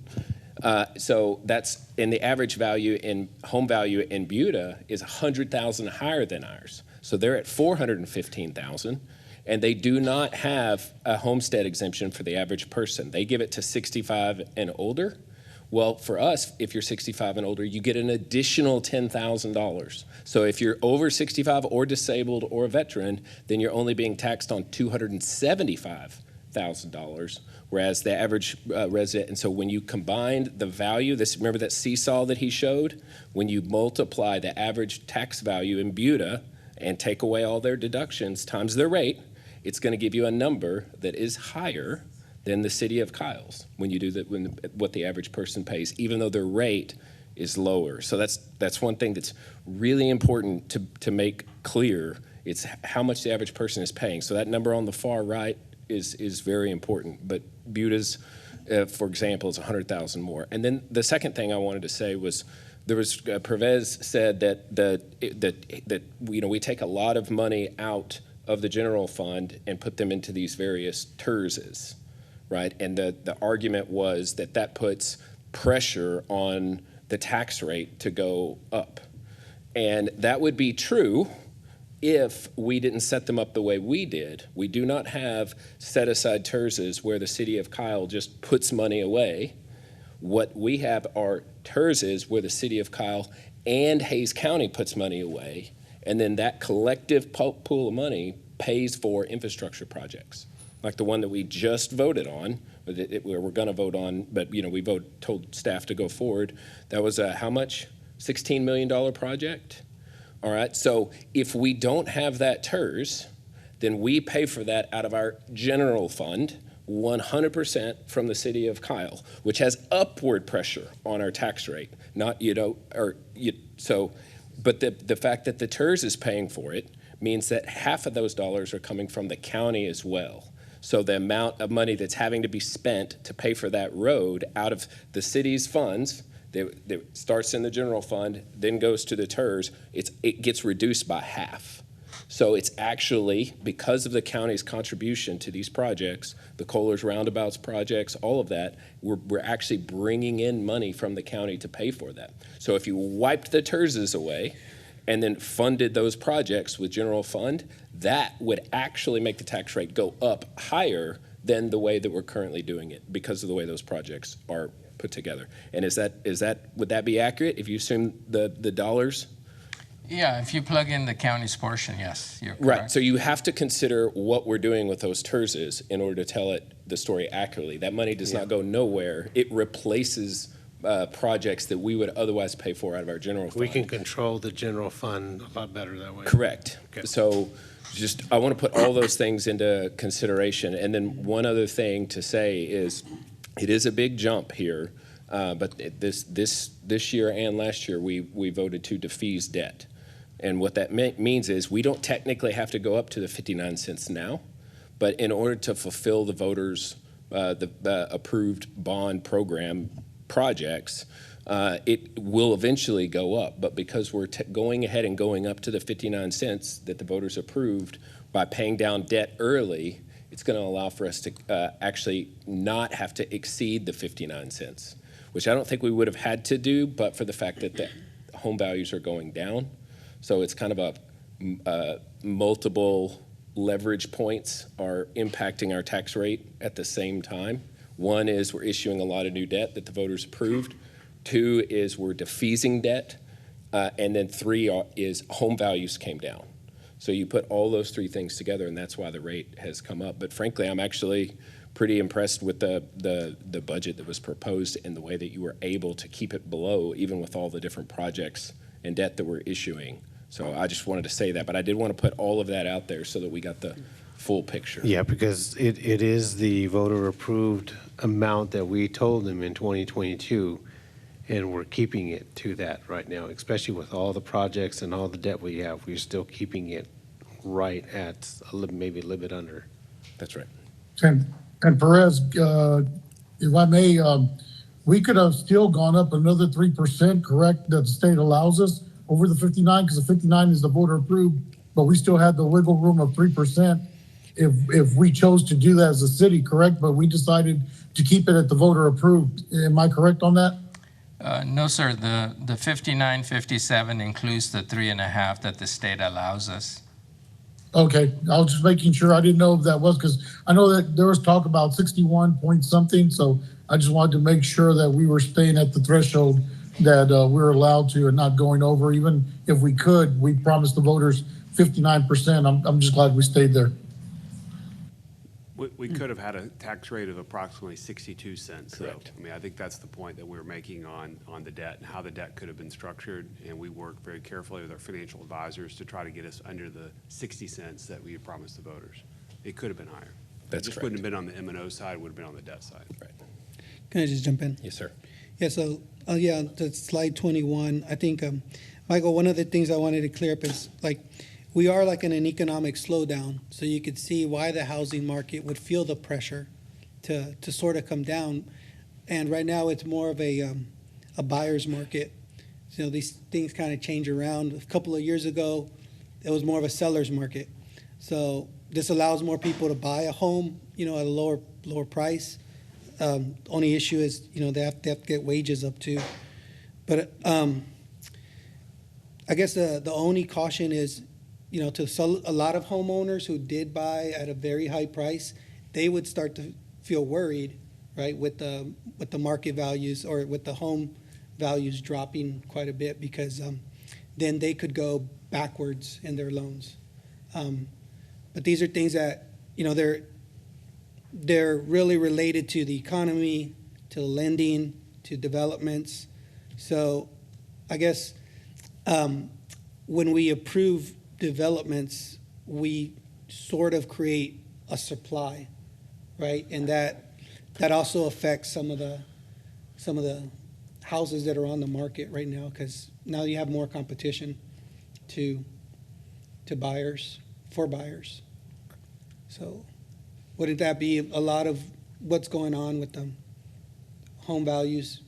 So that's in the average value in home value in Buda is $100,000 higher than ours. So they're at $415,000, and they do not have a homestead exemption for the average person. They give it to 65 and older. Well, for us, if you're 65 and older, you get an additional $10,000. So if you're over 65 or disabled or a veteran, then you're only being taxed on $275,000. Whereas the average resident, and so when you combine the value, remember that seesaw that he showed? When you multiply the average tax value in Buda and take away all their deductions times their rate, it's going to give you a number that is higher than the city of Kyle's when you do what the average person pays, even though their rate is lower. So that's one thing that's really important to make clear. It's how much the average person is paying. So that number on the far right is very important. But Buda's, for example, is $100,000 more. And then the second thing I wanted to say was Pervez said that we take a lot of money out of the general fund and put them into these various TERSs, right? And the argument was that puts pressure on the tax rate to go up. And that would be true if we didn't set them up the way we did. We do not have set-aside TERSs where the city of Kyle just puts money away. What we have are TERSs where the city of Kyle and Hays County puts money away, and then that collective pool of money pays for infrastructure projects, like the one that we just voted on, where we're going to vote on, but we told staff to go forward. That was how much? $16 million project. All right, so if we don't have that TERS, then we pay for that out of our general fund, 100% from the city of Kyle, which has upward pressure on our tax rate. But the fact that the TERS is paying for it means that half of those dollars are coming from the county as well. So the amount of money that's having to be spent to pay for that road out of the city's funds, that starts in the general fund, then goes to the TERS, it gets reduced by half. So it's actually, because of the county's contribution to these projects, the Kohlers Roundabouts projects, all of that, we're actually bringing in money from the county to pay for that. So if you wiped the TERSs away and then funded those projects with general fund, that would actually make the tax rate go up higher than the way that we're currently doing it because of the way those projects are put together. And would that be accurate if you assume the dollars? Yeah, if you plug in the county's portion, yes, you're correct. Right, so you have to consider what we're doing with those TERSs in order to tell the story accurately. That money does not go nowhere. It replaces projects that we would otherwise pay for out of our general fund. We can control the general fund a lot better that way. Correct. Okay. So I want to put all those things into consideration. And then one other thing to say is, it is a big jump here, but this year and last year, we voted to defease debt. And what that means is we don't technically have to go up to the 59 cents now, but in order to fulfill the voters' the approved bond program projects, it will eventually go up. But because we're going ahead and going up to the 59 cents that the voters approved by paying down debt early, it's going to allow for us to actually not have to exceed the 59 cents, which I don't think we would have had to do, but for the fact that the home values are going down. So it's kind of a multiple leverage points are impacting our tax rate at the same time. One is we're issuing a lot of new debt that the voters approved. Two is we're defeasing debt. And then three is home values came down. So you put all those three things together, and that's why the rate has come up. But frankly, I'm actually pretty impressed with the budget that was proposed and the way that you were able to keep it below, even with all the different projects and debt that we're issuing. So I just wanted to say that, but I did want to put all of that out there so that we got the full picture. Yeah, because it is the voter-approved amount that we told them in 2022, and we're keeping it to that right now, especially with all the projects and all the debt we have. We're still keeping it right at maybe a little bit under. That's right. And Perez, if I may, we could have still gone up another 3%, correct, that the state allows us over the 59, because the 59 is the voter approved, but we still had the wiggle room of 3% if we chose to do that as a city, correct? But we decided to keep it at the voter approved. Am I correct on that? No, sir. The 59.57 includes the 3.5 that the state allows us. Okay, I was just making sure. I didn't know if that was, because I know that there was talk about 61 point something, so I just wanted to make sure that we were staying at the threshold that we're allowed to and not going over. Even if we could, we promised the voters 59%. I'm just glad we stayed there. We could have had a tax rate of approximately 62 cents. Correct. So, I mean, I think that's the point that we're making on the debt and how the debt could have been structured. And we worked very carefully with our financial advisors to try to get us under the 60 cents that we had promised the voters. It could have been higher. That's it just correct. wouldn't have been on the M&O side, it would have been on the debt side. Right. Can I just jump in? Yes, sir. Yeah, so, to slide 21, I think, Michael, one of the things I wanted to clear up is, we are in an economic slowdown, so you could see why the housing market would feel the pressure to sort of come down. And right now, it's more of a buyer's market. So these things kind of change around. A couple of years ago, it was more of a seller's market. So this allows more people to buy a home, at a lower price. Only issue is, they have to get wages up too. But I guess the only caution is, to a lot of homeowners who did buy at a very high price, they would start to feel worried, right, with the market values or with the home values dropping quite a bit, because then they could go backwards in their loans. But these are things that, they're really related to the economy, to lending, to developments. So I guess when we approve developments, we sort of create a supply, right? And that also affects some of the houses that are on the market right now, because now you have more competition to buyers, for buyers. So wouldn't that be a lot of what's going on with the home values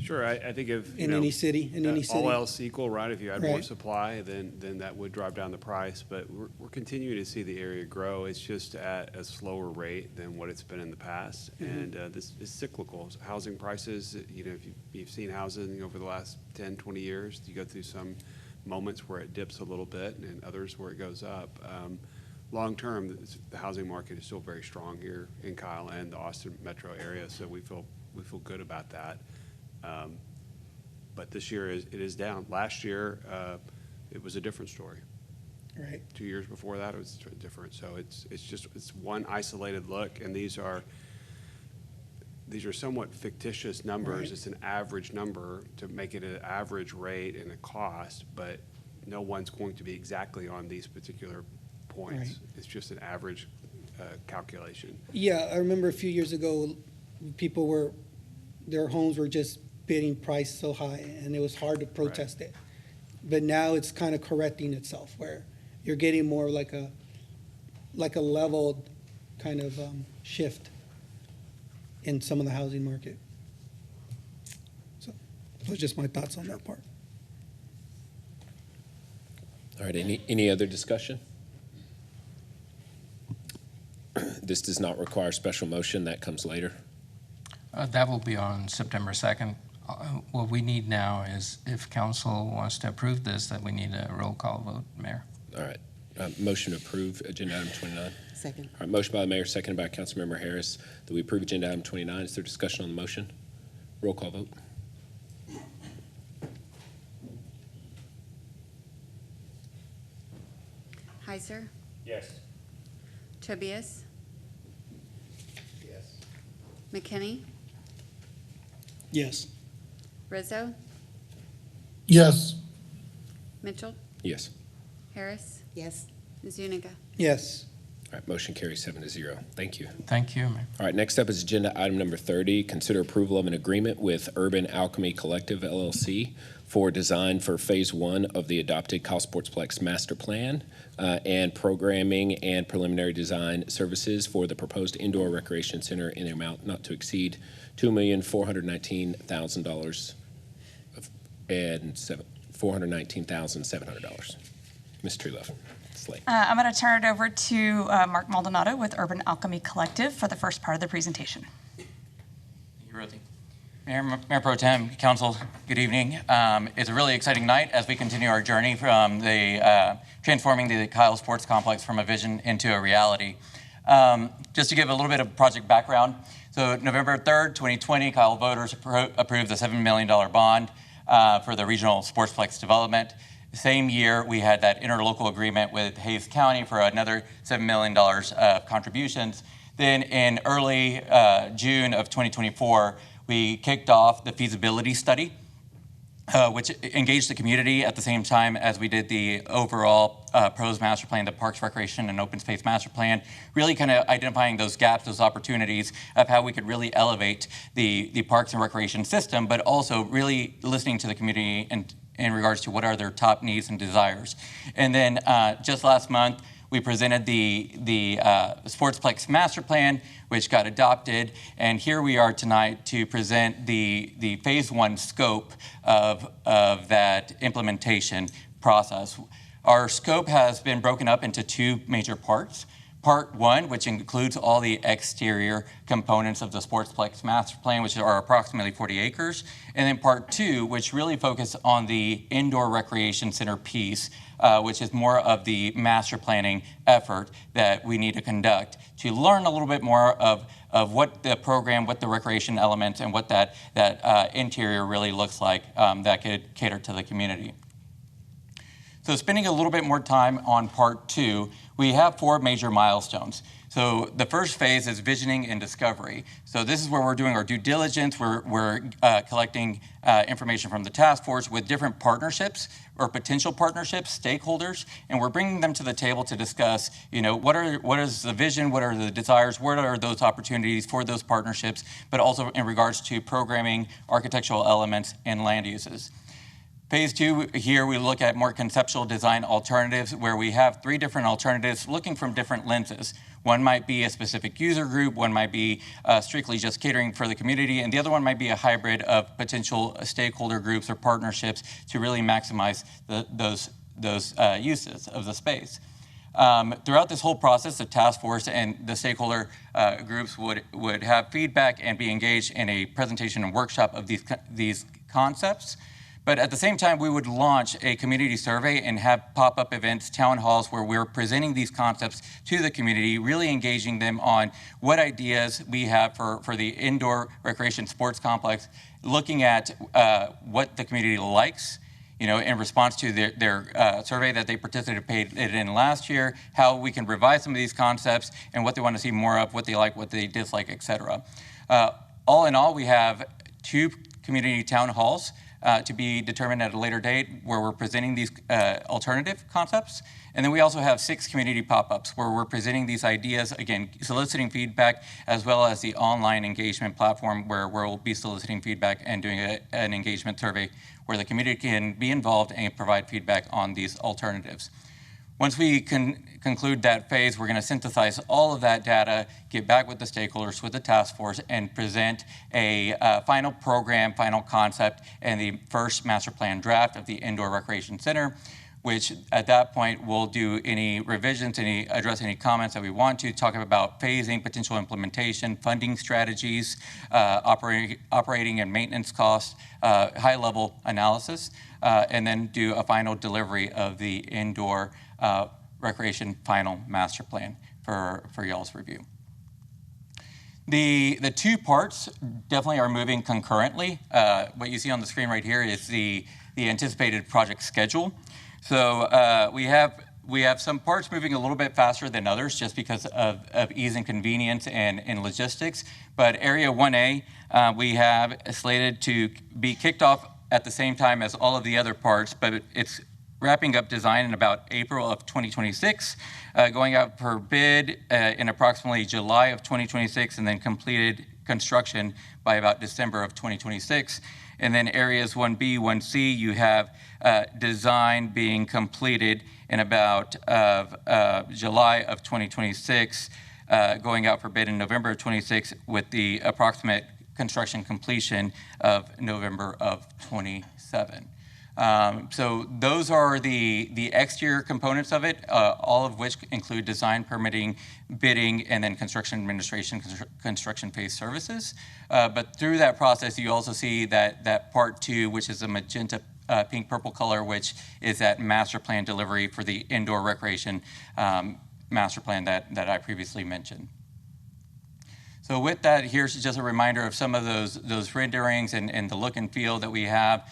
Sure, I think if, in any city? all else equal, right, if you had more Right. supply, then that would drive down the price. But we're continuing to see the area grow. It's just at a slower rate than what it's been in the past. And this is cyclical. Housing prices, if you've seen housing over the last 10, 20 years, you go through some moments where it dips a little bit and others where it goes up. Long term, the housing market is still very strong here in Kyle and the Austin metro area, so we feel good about that. But this year it is down. Last year, it was a different story. Right. 2 years before that, it was different. So it's one isolated look, and these are somewhat fictitious numbers. Right. It's an average number to make it an average rate and a cost, but no one's going to be exactly on these particular points. Right. It's just an average calculation. Yeah, I remember a few years ago, their homes were just bidding price so high, and it was hard to protest it. But now it's kind of correcting itself, where you're getting more like a leveled kind of shift in some of the housing market. So those are just my thoughts on that part. All right, any other discussion? This does not require special motion. That comes later. That will be on September 2nd. What we need now is, if council wants to approve this, that we need a roll call vote, Mayor. All right. Motion to approve agenda item 29. Second. All right, motion by the mayor, seconded by Councilmember Harris, that we approve agenda item 29. Is there discussion on the motion? Roll call vote. Heiser, Yes. Tobias, Yes. McKinney, Yes. Rizzo, Yes. Mitchell, Yes. Harris, Yes. Zuniga. Yes. All right, motion carries 7-0. Thank you. Thank you, Mayor. All right, next up is agenda item number 30. Consider approval of an agreement with Urban Alchemy Collective LLC for design for Phase 1 of the adopted Kyle Sportsplex Master Plan and programming and preliminary design services for the proposed indoor recreation center in the amount not to exceed $2,419,000 and $419,700. Ms. Truelove, it's late. I'm going to turn it over to Mark Maldonado with Urban Alchemy Collective for the first part of the presentation. Thank you, Rosie. Mayor Pro Tem, Council, good evening. It's a really exciting night as we continue our journey from the transforming the Kyle Sports Complex from a vision into a reality. Just to give a little bit of project background, so November 3rd, 2020, Kyle voters approved the $7 million bond for the regional Sportsplex development. The same year, we had that interlocal agreement with Hays County for another $7 million of contributions. Then in early June of 2024, we kicked off the feasibility study, which engaged the community at the same time as we did the overall PROS master plan, the Parks, Recreation, and Open Space master plan, really kind of identifying those gaps, those opportunities of how we could really elevate the Parks and Recreation system, but also really listening to the community in regards to what are their top needs and desires. And then just last month, we presented the Sportsplex master plan, which got adopted, and here we are tonight to present the Phase 1 scope of that implementation process. Our scope has been broken up into two major parts. Part 1, which includes all the exterior components of the Sportsplex master plan, which are approximately 40 acres. And then Part 2, which really focuses on the indoor recreation center piece, which is more of the master planning effort that we need to conduct to learn a little bit more of what the program, what the recreation elements, and what that interior really looks like that could cater to the community. So spending a little bit more time on Part 2, we have 4 major milestones. So the first phase is visioning and discovery. So this is where we're doing our due diligence. We're collecting information from the task force with different partnerships or potential partnerships, stakeholders, and we're bringing them to the table to discuss, what is the vision, what are the desires, what are those opportunities for those partnerships, but also in regards to programming, architectural elements, and land uses. Phase 2, here we look at more conceptual design alternatives where we have 3 different alternatives looking from different lenses. One might be a specific user group, one might be strictly just catering for the community, and the other one might be a hybrid of potential stakeholder groups or partnerships to really maximize those uses of the space. Throughout this whole process, the task force and the stakeholder groups would have feedback and be engaged in a presentation and workshop of these concepts. But at the same time, we would launch a community survey and have pop-up events, town halls, where we're presenting these concepts to the community, really engaging them on what ideas we have for the indoor recreation sports complex, looking at what the community likes, in response to their survey that they participated in last year, how we can revise some of these concepts and what they want to see more of, what they like, what they dislike, et cetera. All in all, we have 2 community town halls to be determined at a later date where we're presenting these alternative concepts. And then we also have 6 community pop-ups where we're presenting these ideas, again, soliciting feedback, as well as the online engagement platform where we'll be soliciting feedback and doing an engagement survey where the community can be involved and provide feedback on these alternatives. Once we conclude that phase, we're going to synthesize all of that data, get back with the stakeholders, with the task force, and present a final program, final concept, and the first master plan draft of the indoor recreation center, which at that point we'll do any revisions, address any comments that we want to, talk about phasing, potential implementation, funding strategies, operating and maintenance costs, high-level analysis, and then do a final delivery of the indoor recreation final master plan for y'all's review. The 2 parts definitely are moving concurrently. What you see on the screen right here is the anticipated project schedule. So we have some parts moving a little bit faster than others just because of ease and convenience and logistics. But Area 1A, we have slated to be kicked off at the same time as all of the other parts, but it's wrapping up design in about April of 2026, going out for bid in approximately July of 2026, and then completed construction by about December of 2026. And then areas 1B, 1C, you have design being completed in about July of 2026, going out for bid in November of 26, with the approximate construction completion of November of 27. So those are the exterior components of it, all of which include design, permitting, bidding, and then construction administration, construction phase services. But through that process, you also see that part 2, which is a magenta pink purple color, which is that master plan delivery for the indoor recreation master plan that I previously mentioned. So with that, here's just a reminder of some of those renderings and the look and feel that we have.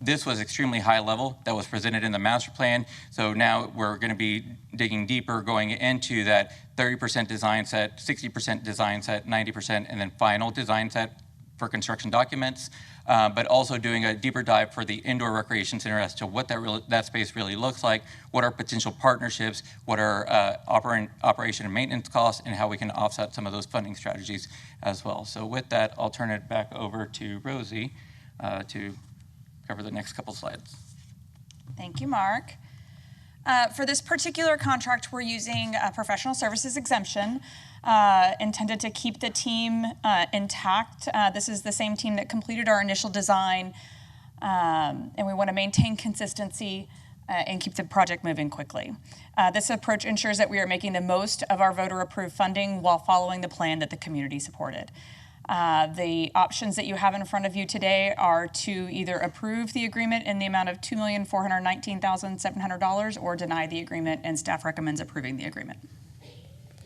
This was extremely high level that was presented in the master plan. So now we're going to be digging deeper, going into that 30% design set, 60% design set, 90%, and then final design set for construction documents. But also doing a deeper dive for the indoor recreation center as to what that space really looks like, what are potential partnerships, what are operation and maintenance costs, and how we can offset some of those funding strategies as well. So with that, I'll turn it back over to Rosie to cover the next couple slides. Thank you, Mark. For this particular contract, we're using a professional services exemption intended to keep the team intact. This is the same team that completed our initial design, and we want to maintain consistency and keep the project moving quickly. This approach ensures that we are making the most of our voter-approved funding while following the plan that the community supported. The options that you have in front of you today are to either approve the agreement in the amount of $2,419,700 or deny the agreement, and staff recommends approving the agreement.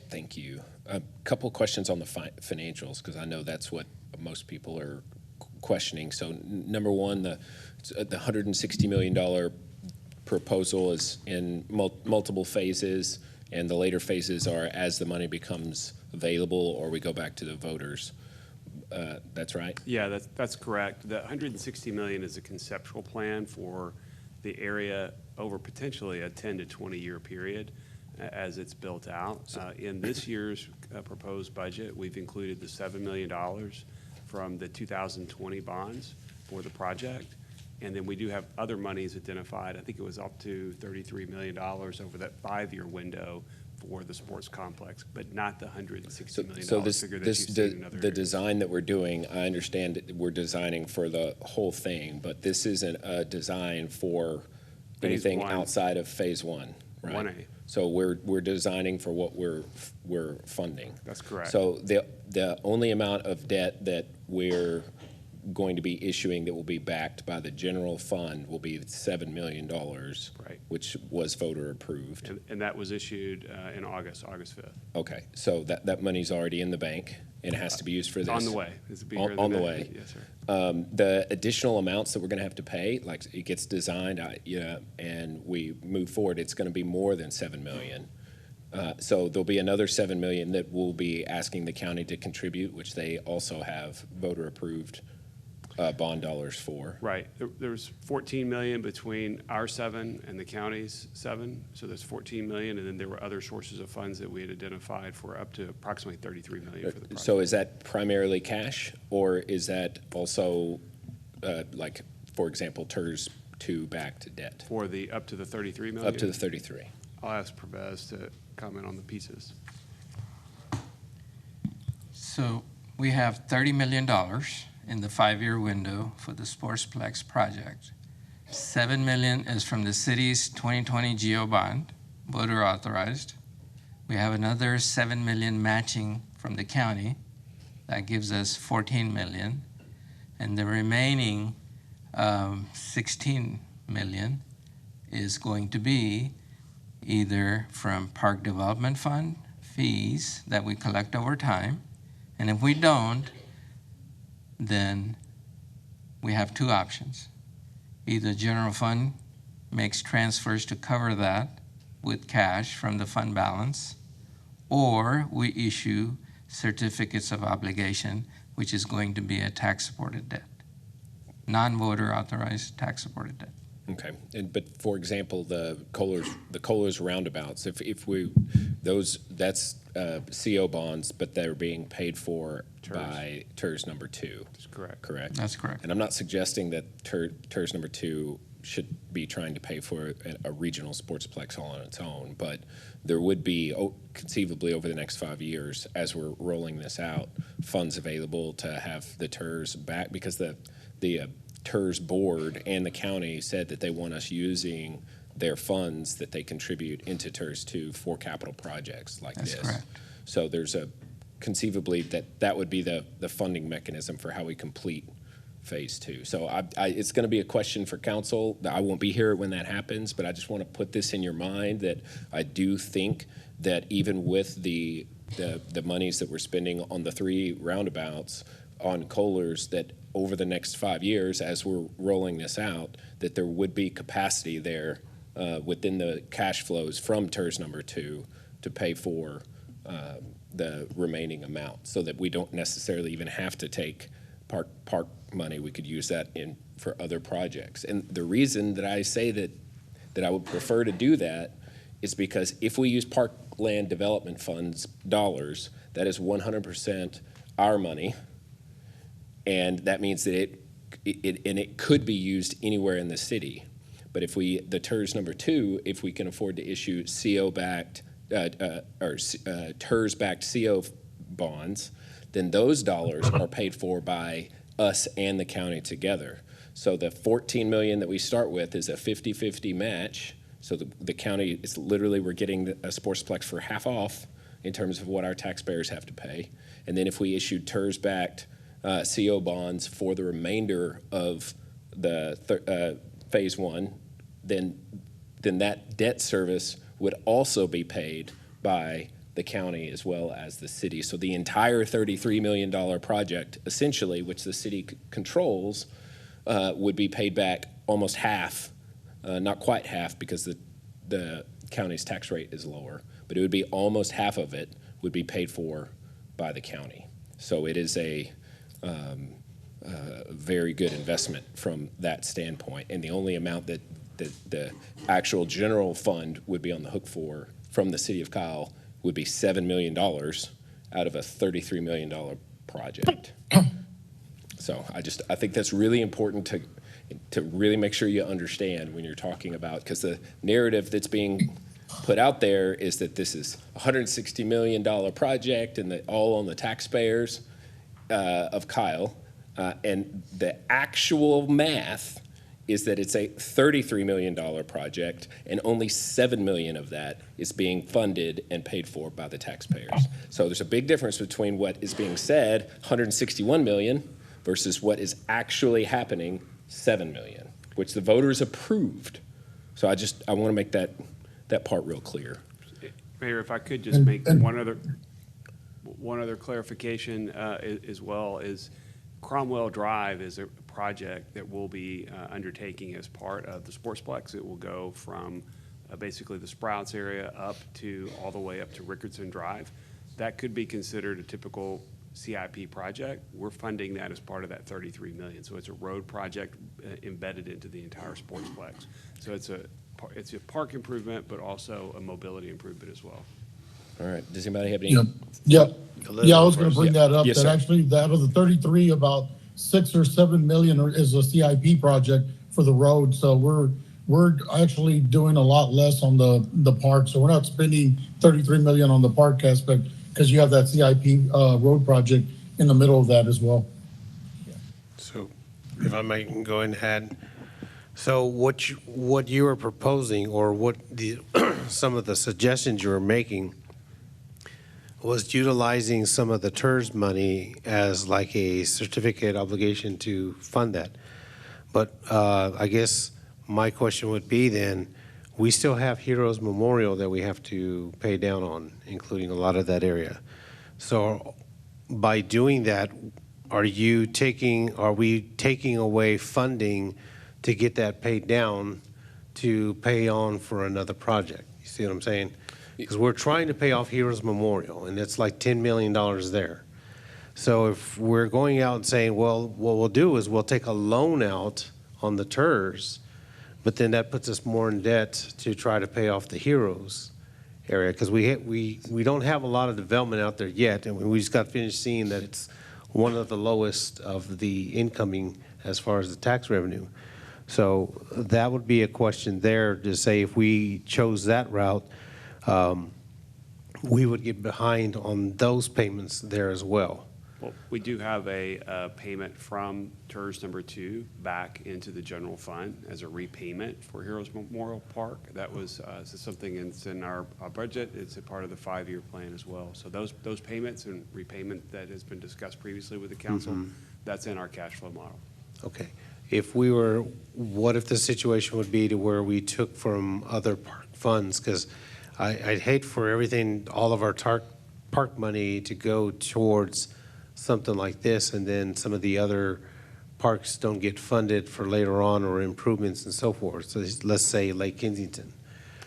Thank you. A couple questions on the financials, because I know that's what most people are questioning. So number one, the $160 million proposal is in multiple phases, and the later phases are as the money becomes available or we go back to the voters. That's right? Yeah, that's correct. The $160 million is a conceptual plan for the area over potentially a 10 to 20 year period as it's built out. In this year's proposed budget, we've included the $7 million from the 2020 bonds for the project. And then we do have other monies identified. I think it was up to $33 million over that 5-year window for the sports complex, but not the $160 million figure that you've seen in other the areas. design that we're doing, I understand that we're designing for the whole thing, but this isn't a design for anything outside of phase one, right? 1A. So we're designing for what we're funding. That's correct. So the only amount of debt that we're going to be issuing that will be backed by the general fund will be $7 million, Right. which was voter approved. And that was issued in August 5th. Okay, so that money's already in the bank and it has to be used for this. On the way. It's be here in On the minute. way. Yes, sir. The additional amounts that we're going to have to pay, like it gets designed, and we move forward, it's going to be more than $7 million. So there'll be another $7 million that we'll be asking the county to contribute, which they also have voter approved bond dollars for. Right. There's $14 million between our 7 and the county's 7. So there's $14 million, and then there were other sources of funds that we had identified for up to approximately $33 million for the project. So is that primarily cash, or is that also, like, for example, TERS 2 backed debt? For the up to the $33 million? Up to the 33. I'll ask Prabez to comment on the pieces. So we have $30 million in the 5-year window for the Sportsplex project. $7 million is from the city's 2020 GEO bond, voter authorized. We have another $7 million matching from the county. That gives us $14 million. And the remaining $16 million is going to be either from Park Development Fund fees that we collect over time. And if we don't, then we have two options. Either general fund makes transfers to cover that with cash from the fund balance, or we issue certificates of obligation, which is going to be a tax-supported debt, non-voter authorized tax-supported debt. Okay, but for example, the Kohler's roundabouts, that's CO bonds, but they're being paid for by TERS number 2. That's correct. Correct? That's correct. And I'm not suggesting that TERS number 2 should be trying to pay for a regional sportsplex all on its own, but there would be, conceivably over the next 5 years, as we're rolling this out, funds available to have the TERS back, because the TERS board and the county said that they want us using their funds that they contribute into TERS 2 for capital projects like this. That's correct. So there's conceivably that would be the funding mechanism for how we complete phase 2. So it's going to be a question for council. I won't be here when that happens, but I just want to put this in your mind that I do think that even with the monies that we're spending on the 3 roundabouts on Kohler's, that over the next 5 years, as we're rolling this out, that there would be capacity there within the cash flows from TERS number 2 to pay for the remaining amount, so that we don't necessarily even have to take park money. We could use that for other projects. And the reason that I say that I would prefer to do that is because if we use parkland development funds dollars, that is 100% our money. And that means that it could be used anywhere in the city. But if the TERS number 2, if we can afford to issue CO-backed or TERS-backed CO bonds, then those dollars are paid for by us and the county together. So the 14 million that we start with is a 50-50 match. So the county is literally, we're getting a Sportsplex for half off in terms of what our taxpayers have to pay. And then if we issued TERS-backed CO bonds for the remainder of the phase one, then that debt service would also be paid by the county as well as the city. So the entire $33 million project, essentially, which the city controls, would be paid back almost half, not quite half because the county's tax rate is lower, but it would be almost half of it would be paid for by the county. So it is a very good investment from that standpoint. And the only amount that the actual general fund would be on the hook for from the city of Kyle would be $7 million out of a $33 million project. So I think that's really important to really make sure you understand when you're talking about, because the narrative that's being put out there is that this is a $160 million project and all on the taxpayers of Kyle. And the actual math is that it's a $33 million project, and only $7 million of that is being funded and paid for by the taxpayers. So there's a big difference between what is being said, $161 million, versus what is actually happening, $7 million, which the voters approved. So I want to make that part real clear. Mayor, if I could just make one other clarification as well, is Cromwell Drive is a project that we'll be undertaking as part of the Sportsplex. It will go from basically the Sprouts area all the way up to Rickardson Drive. That could be considered a typical CIP project. We're funding that as part of that $33 million. So it's a road project embedded into the entire Sportsplex. So it's a park improvement, but also a mobility improvement as well. All right. Does anybody have any? Yeah, I was going to bring that up. Yes, that sir. actually, out of the 33, about 6 or 7 million is a CIP project for the road. So we're actually doing a lot less on the park. So we're not spending 33 million on the park aspect because you have that CIP road project in the middle of that as well. So if I may go ahead and add, so what you were proposing, or what some of the suggestions you were making, was utilizing some of the TERS money as like a certificate obligation to fund that. But I guess my question would be then, we still have Heroes Memorial that we have to pay down on, including a lot of that area. So by doing that, are we taking away funding to get that paid down to pay on for another project? You see what I'm saying? Because we're trying to pay off Heroes Memorial, and it's like $10 million there. So if we're going out and saying, well, what we'll do is we'll take a loan out on the TERS, but then that puts us more in debt to try to pay off the Heroes area, because we don't have a lot of development out there yet, and we just got finished seeing that it's one of the lowest of the incoming as far as the tax revenue. So that would be a question there to say if we chose that route, we would get behind on those payments there as well. Well, we do have a payment from TERS number 2 back into the general fund as a repayment for Heroes Memorial Park. That was something that's in our budget. It's a part of the 5-year plan as well. So those payments and repayment that has been discussed previously with the council, that's in our cash flow model. Okay. What if the situation would be to where we took from other park funds? Because I'd hate for all of our park money to go towards something like this, and then some of the other parks don't get funded for later on, or improvements and so forth. So let's say Lake Kensington,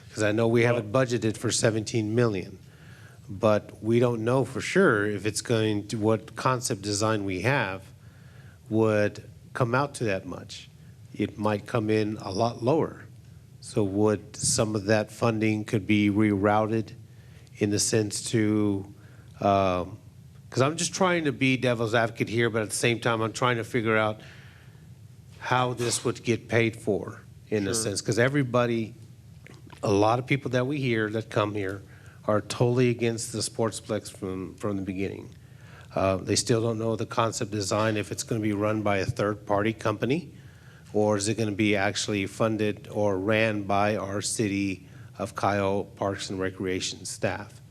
because I know we have it budgeted for 17 million, but we don't know for sure if it's going to, what concept design we have would come out to that much. It might come in a lot lower. So would some of that funding could be rerouted in the sense to, because I'm just trying to be devil's advocate here, but at the same time, I'm trying to figure out how this would get paid for in a sense. Because everybody, a lot of people that we hear that come here are totally against the Sportsplex from the beginning. They still don't know the concept design, if it's going to be run by a third-party company or is it going to be actually funded or ran by our City of Kyle Parks and Recreation staff?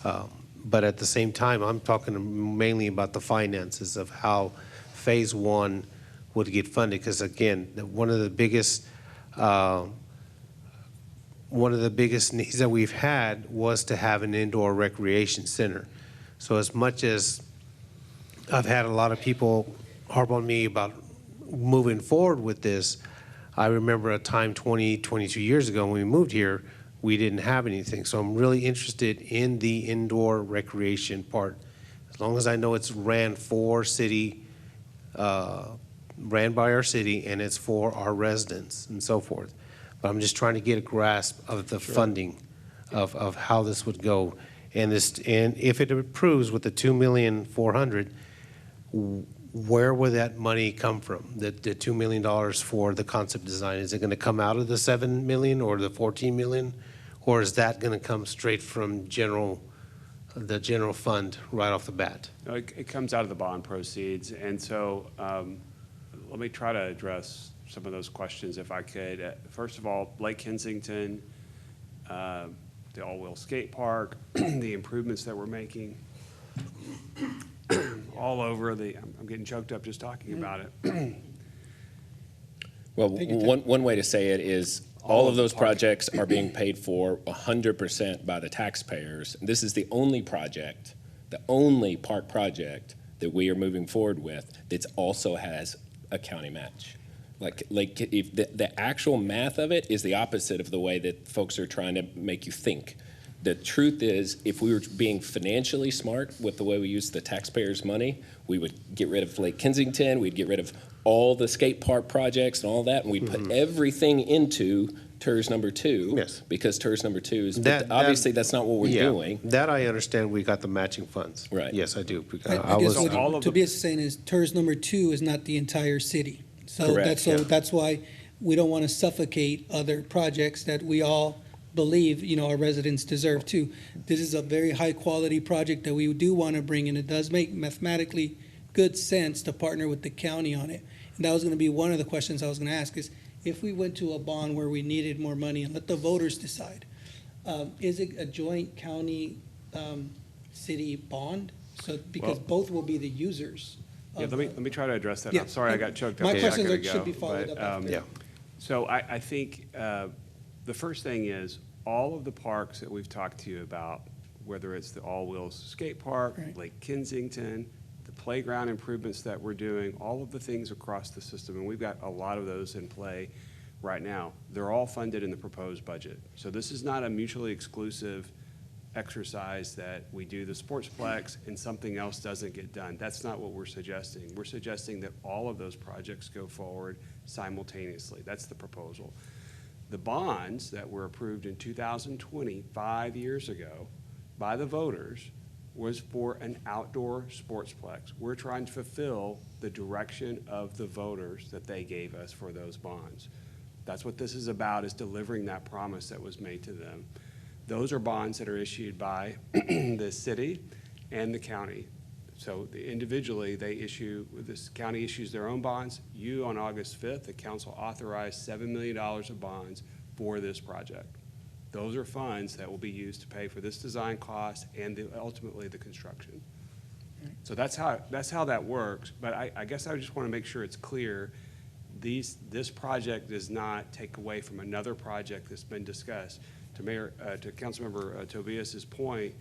But at the same time, I'm talking mainly about the finances of how Phase 1 would get funded, because again, one of the biggest needs that we've had was to have an indoor recreation center. So as much as I've had a lot of people harp on me about moving forward with this, I remember a time 22 years ago when we moved here, we didn't have anything. So I'm really interested in the indoor recreation part. As long as I know it's ran by our city, and it's for our residents and so forth. But I'm just trying to get a grasp of the funding of how this would go. And if it approves with the $2,400,000, where would that money come from? The $2 million for the concept design, is it going to come out of the $7 million or the $14 million, or is that going to come straight from the general fund right off the bat? No, it comes out of the bond proceeds, and so let me try to address some of those questions if I could. First of all, Lake Kensington, the all-wheel skate park, the improvements that we're making all over I'm getting choked up just talking about it. Well, one way to say it is all of those projects are being paid for 100% by the taxpayers. This is the only park project that we are moving forward with that also has a county match. Like if the actual math of it is the opposite of the way that folks are trying to make you think. The truth is, if we were being financially smart with the way we use the taxpayers' money, we would get rid of Lake Kensington, we'd get rid of all the skate park projects and all that, and we'd put everything into TERS number 2. Yes. Because TERS number 2 is, obviously that's not what we're doing. That I understand, we got the matching funds. Right. Yes, I do. I guess what Tobias is saying is TERS number 2 is not the entire city. So Correct, that's why we don't want to suffocate other projects that we all believe, our residents deserve too. This is a very high quality project that we do want to bring, and it does make mathematically good sense to partner with the county on it. And that was going to be one of the questions I was going to ask is, if we went to a bond where we needed more money and let the voters decide, is it a joint county city bond? So because both will be the users. Yeah, let me try to address that. Yeah. I'm sorry I got choked up. My a questions second should ago, be followed up after. Yeah. So I think the first thing is all of the parks that we've talked to you about, whether it's the all-wheels skate park, Right. Lake Kensington, the playground improvements that we're doing, all of the things across the system, and we've got a lot of those in play right now. They're all funded in the proposed budget. So this is not a mutually exclusive exercise that we do the Sportsplex and something else doesn't get done. That's not what we're suggesting. We're suggesting that all of those projects go forward simultaneously. That's the proposal. The bonds that were approved in 2020, 5 years ago, by the voters, was for an outdoor Sportsplex. We're trying to fulfill the direction of the voters that they gave us for those bonds. That's what this is about, is delivering that promise that was made to them. Those are bonds that are issued by the city and the county. So individually, this county issues their own bonds. You, on August 5th, the council authorized $7 million of bonds for this project. Those are funds that will be used to pay for this design cost and ultimately the construction. So that's how that works. But I guess I just want to make sure it's clear. This project does not take away from another project that's been discussed. To Councilmember Tobias's point,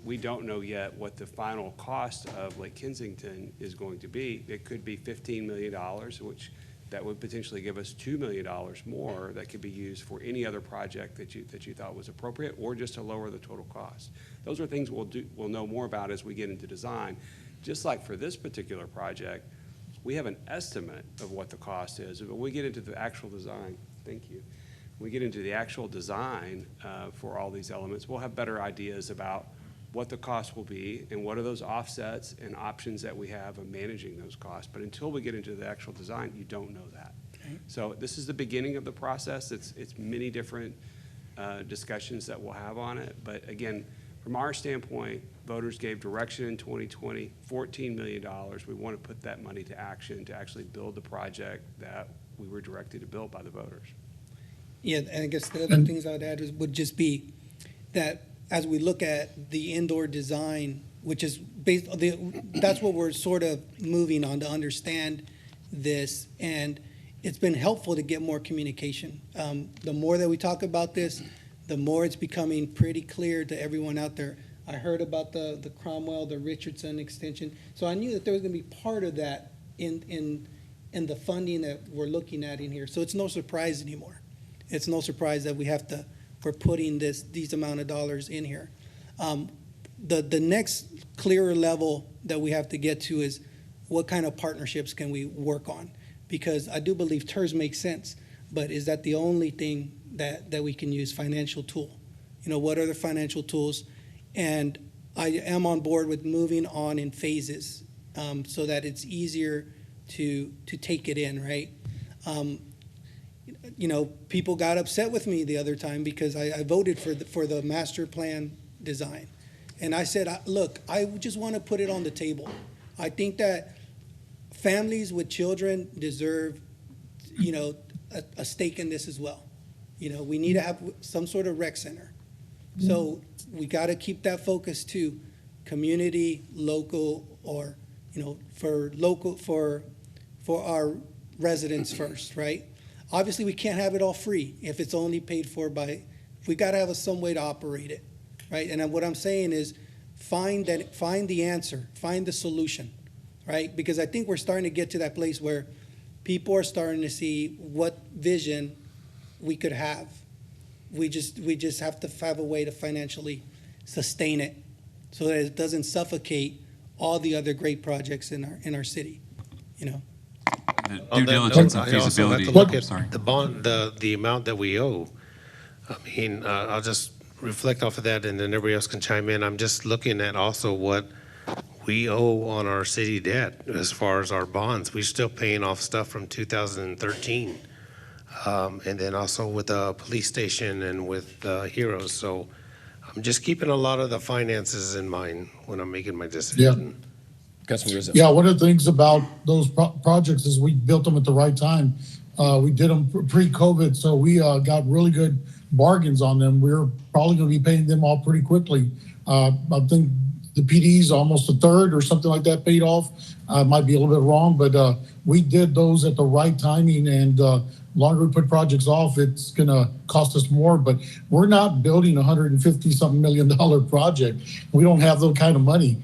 we don't know yet what the final cost of Lake Kensington is going to be. It could be $15 million, which that would potentially give us $2 million more that could be used for any other project that you thought was appropriate, or just to lower the total cost. Those are things we'll know more about as we get into design. Just like for this particular project, we have an estimate of what the cost is, but when we get into the actual design, thank you. When we get into the actual design for all these elements, we'll have better ideas about what the cost will be and what are those offsets and options that we have of managing those costs. But until we get into the actual design, you don't know that. Okay. So this is the beginning of the process. It's many different discussions that we'll have on it. But again, From our standpoint, voters gave direction in 2020, $14 million. We want to put that money to action to actually build the project that we were directed to build by the voters. Yeah, and I guess the other things I would add would just be that as we look at the indoor design, which is based on that's what we're sort of moving on to understand this, and it's been helpful to get more communication. The more that we talk about this, the more it's becoming pretty clear to everyone out there. I heard about the Cromwell, the Richardson extension, so I knew that there was going to be part of that in the funding that we're looking at in here. So it's no surprise anymore. It's no surprise that we're putting these amount of dollars in here. The next clearer level that we have to get to is what kind of partnerships can we work on? Because I do believe TERS makes sense, but is that the only thing that we can use? Financial tool? What are the financial tools? And I am on board with moving on in phases so that it's easier to take it in, right? People got upset with me the other time because I voted for the master plan design. And I said, look, I just want to put it on the table. I think that families with children deserve, a stake in this as well. We need to have some sort of rec center. So we got to keep that focus to community, local, or, for our residents first, right? Obviously, we can't have it all free if it's only paid for we got to have some way to operate it, right? And what I'm saying is find the answer, find the solution, right? Because I think we're starting to get to that place where people are starting to see what vision we could have. We just have to have a way to financially sustain it so that it doesn't suffocate all the other great projects in our city, The due diligence and feasibility. Look at Sorry. the bond, the amount that we owe. I mean, I'll just reflect off of that, and then everybody else can chime in. I'm just looking at also what we owe on our city debt as far as our bonds. We're still paying off stuff from 2013, and then also with the police station and with Heroes. So I'm just keeping a lot of the finances in mind when I'm making my decision. Councilman Rizzo. Yeah, one of the things about those projects is we built them at the right time. We did them pre-COVID, so we got really good bargains on them. We're probably going to be paying them all pretty quickly. I think the PD's almost a third or something like that paid off. Might be a little bit wrong, but we did those at the right timing, and longer we put projects off, it's going to cost us more. But we're not building a $150-something million project. We don't have that kind of money.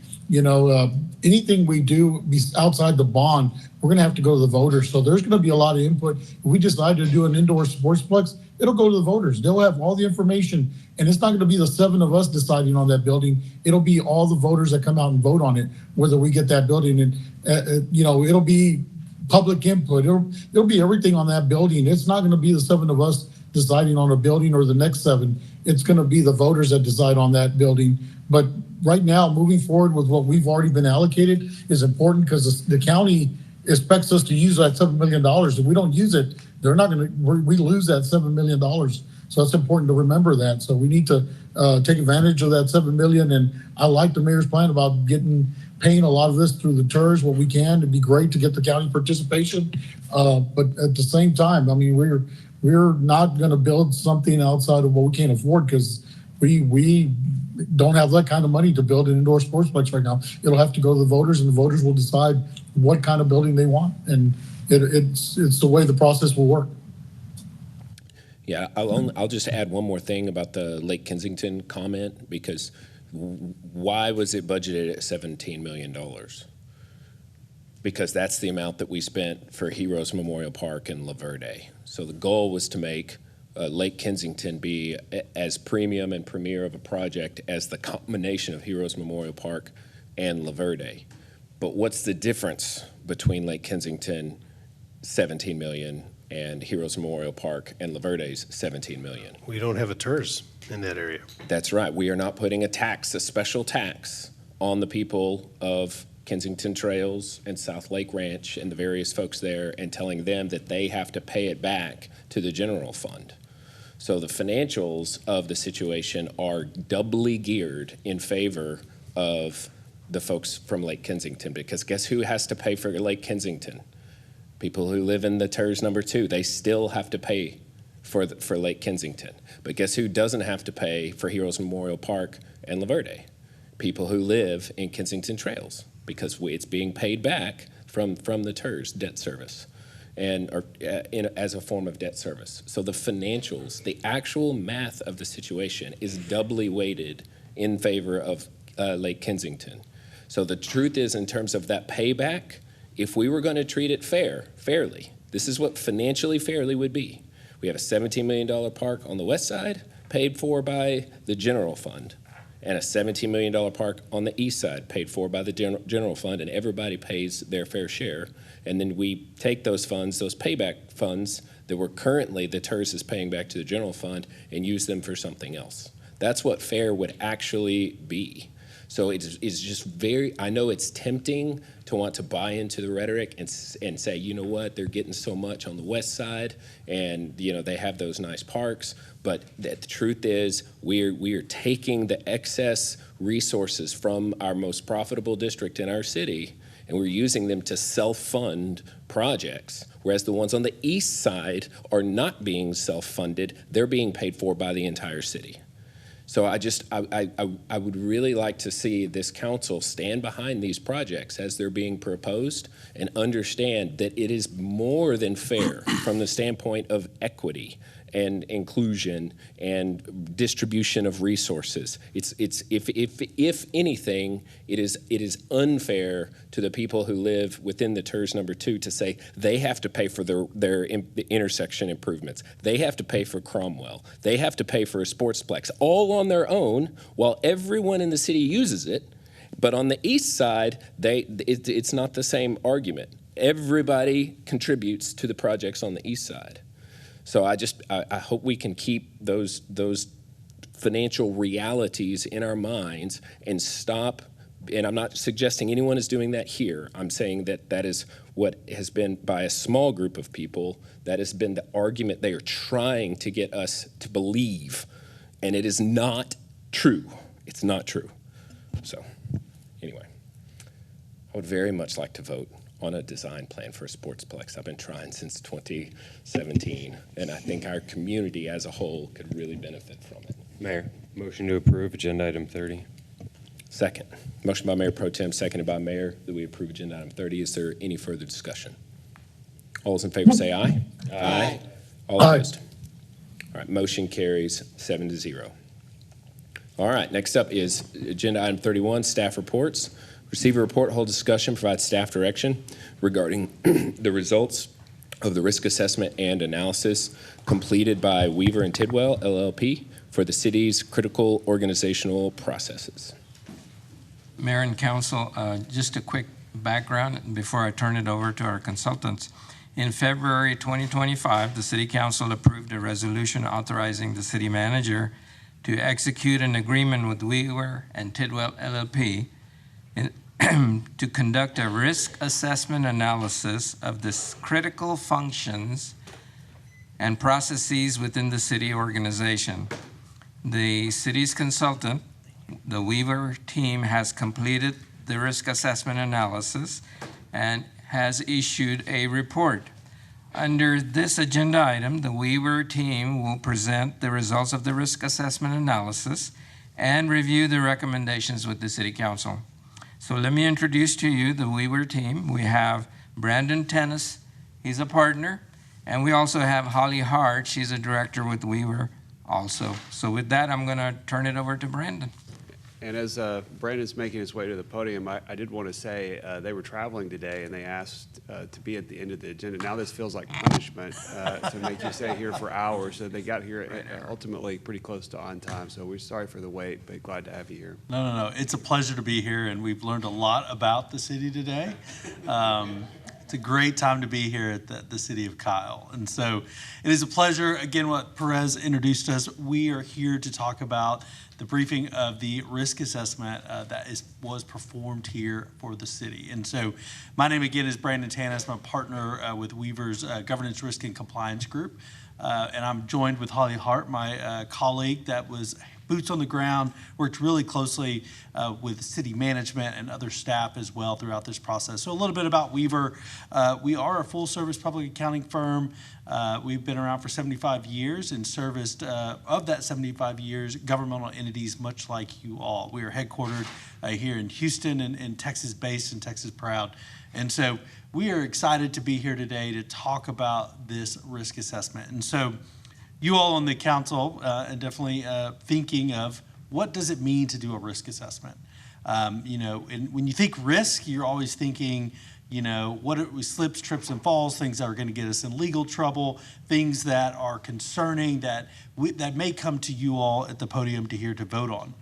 Anything we do outside the bond, we're going to have to go to the voters. So there's going to be a lot of input. If we decide to do an indoor sportsplex, it'll go to the voters. They'll have all the information, and it's not going to be the 7 of us deciding on that building. It'll be all the voters that come out and vote on it, whether we get that building. And it'll be public input. It'll be everything on that building. It's not going to be the 7 of us deciding on a building or the next 7. It's going to be the voters that decide on that building. But right now, moving forward with what we've already been allocated is important because the county expects us to use that $7 million. If we don't use it, they're not going to. We lose that $7 million. So it's important to remember that. So we need to take advantage of that $7 million. And I like the mayor's plan about paying a lot of this through the TERS, what we can. It'd be great to get the county participation. But at the same time, I mean, we're not going to build something outside of what we can't afford because we don't have that kind of money to build an indoor sportsplex right now. It'll have to go to the voters, and the voters will decide what kind of building they want. And it's the way the process will work. Yeah, I'll just add one more thing about the Lake Kensington comment, because why was it budgeted at $17 million? Because that's the amount that we spent for Heroes Memorial Park and La Verde. So the goal was to make Lake Kensington be as premium and premier of a project as the combination of Heroes Memorial Park and La Verde. But what's the difference between Lake Kensington, 17 million, and Heroes Memorial Park and La Verde's 17 million? We don't have a TERS in that area. That's right. We are not putting a special tax on the people of Kensington Trails and South Lake Ranch and the various folks there and telling them that they have to pay it back to the general fund. So the financials of the situation are doubly geared in favor of the folks from Lake Kensington, because guess who has to pay for Lake Kensington? People who live in the TERS number 2, they still have to pay for Lake Kensington. But guess who doesn't have to pay for Heroes Memorial Park and La Verde? People who live in Kensington Trails, because it's being paid back from the TERS debt service, as a form of debt service. So the financials, the actual math of the situation is doubly weighted in favor of Lake Kensington. So the truth is, in terms of that payback, if we were going to treat it fairly, this is what financially fairly would be. We have a $17 million park on the west side paid for by the general fund, and a $17 million park on the east side paid for by the general fund, and everybody pays their fair share. And then we take those funds, those payback funds that were currently the TERS is paying back to the general fund, and use them for something else. That's what fair would actually be. So it's just I know it's tempting to want to buy into the rhetoric and say, you know what, they're getting so much on the west side, and they have those nice parks. But the truth is, we are taking the excess resources from our most profitable district in our city, and we're using them to self-fund projects, whereas the ones on the east side are not being self-funded. They're being paid for by the entire city. So I would really like to see this council stand behind these projects as they're being proposed and understand that it is more than fair from the standpoint of equity and inclusion and distribution of resources. It's if anything, it is unfair to the people who live within the TERS number 2 to say they have to pay for their intersection improvements. They have to pay for Cromwell. They have to pay for a Sportsplex, all on their own, while everyone in the city uses it. But on the east side, it's not the same argument. Everybody contributes to the projects on the east side. So I hope we can keep those financial realities in our minds and stop. And I'm not suggesting anyone is doing that here. I'm saying that is what has been, by a small group of people, that has been the argument they are trying to get us to believe. And it is not true. It's not true. So anyway, I would very much like to vote on a design plan for a Sportsplex. I've been trying since 2017, and I think our community as a whole could really benefit from it. Mayor, motion to approve agenda item 30. Second. Motion by Mayor Pro Tem, seconded by Mayor, that we approve agenda item 30. Is there any further discussion? All those in favor say aye. Aye. All opposed? All right, motion carries 7-0. All right, next up is agenda item 31, staff reports. Receive a report, hold discussion, provide staff direction regarding the results of the risk assessment and analysis completed by Weaver and Tidwell, LLP, for the city's critical organizational processes. Mayor and Council, just a quick background before I turn it over to our consultants. In February 2025, the City Council approved a resolution authorizing the city manager to execute an agreement with Weaver and Tidwell, LLP, to conduct a risk assessment analysis of the critical functions and processes within the city organization. The city's consultant, the Weaver team, has completed the risk assessment analysis and has issued a report. Under this agenda item, the Weaver team will present the results of the risk assessment analysis and review the recommendations with the City Council. So let me introduce to you the Weaver team. We have Brandon Tennis, he's a partner, and we also have Holly Hart, she's a director with Weaver also. So with that, I'm gonna turn it over to Brandon. And as Brandon's making his way to the podium, I did want to say they were traveling today and they asked to be at the end of the agenda. Now this feels like punishment to make you stay here for hours. So they got here ultimately pretty close to on time. So we're sorry for the wait, but glad to have you here. No. It's a pleasure to be here, and we've learned a lot about the city today. It's a great time to be here at the city of Kyle. And so it is a pleasure. Again, what Perez introduced us, we are here to talk about the briefing of the risk assessment that was performed here for the city. And so my name again is Brandon Tanis. I'm a partner with Weaver's Governance, Risk, and Compliance Group. and I'm joined with Holly Hart, my colleague that was boots on the ground, worked really closely with city management and other staff as well throughout this process. So a little bit about Weaver. We are a full-service public accounting firm. We've been around for 75 years and serviced, of that 75 years, governmental entities much like you all. We are headquartered here in Houston and Texas-based and Texas-proud. And so we are excited to be here today to talk about this risk assessment. And so you all on the council are definitely thinking of what does it mean to do a risk assessment? And when you think risk, you're always thinking, what are slips, trips, and falls, things that are going to get us in legal trouble, things that are concerning that may come to you all at the podium to hear to vote on.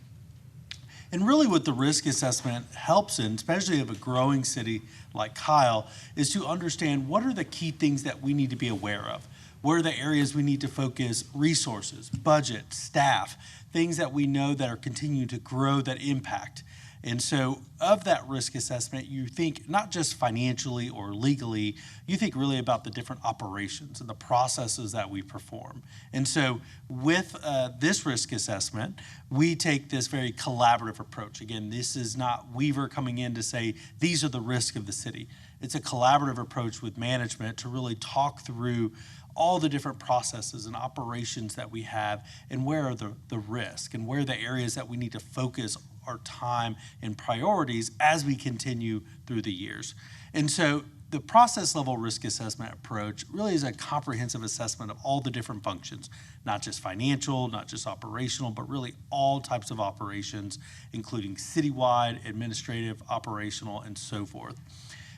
And really what the risk assessment helps in, especially of a growing city like Kyle, is to understand what are the key things that we need to be aware of. What are the areas we need to focus resources, budget, staff, things that we know that are continuing to grow that impact. And so of that risk assessment, you think not just financially or legally, you think really about the different operations and the processes that we perform. And so with this risk assessment, we take this very collaborative approach. Again, this is not Weaver coming in to say, these are the risks of the city. It's a collaborative approach with management to really talk through all the different processes and operations that we have and where are the risk and where are the areas that we need to focus our time and priorities as we continue through the years. And so the process level risk assessment approach really is a comprehensive assessment of all the different functions, not just financial, not just operational, but really all types of operations, including citywide, administrative, operational, and so forth.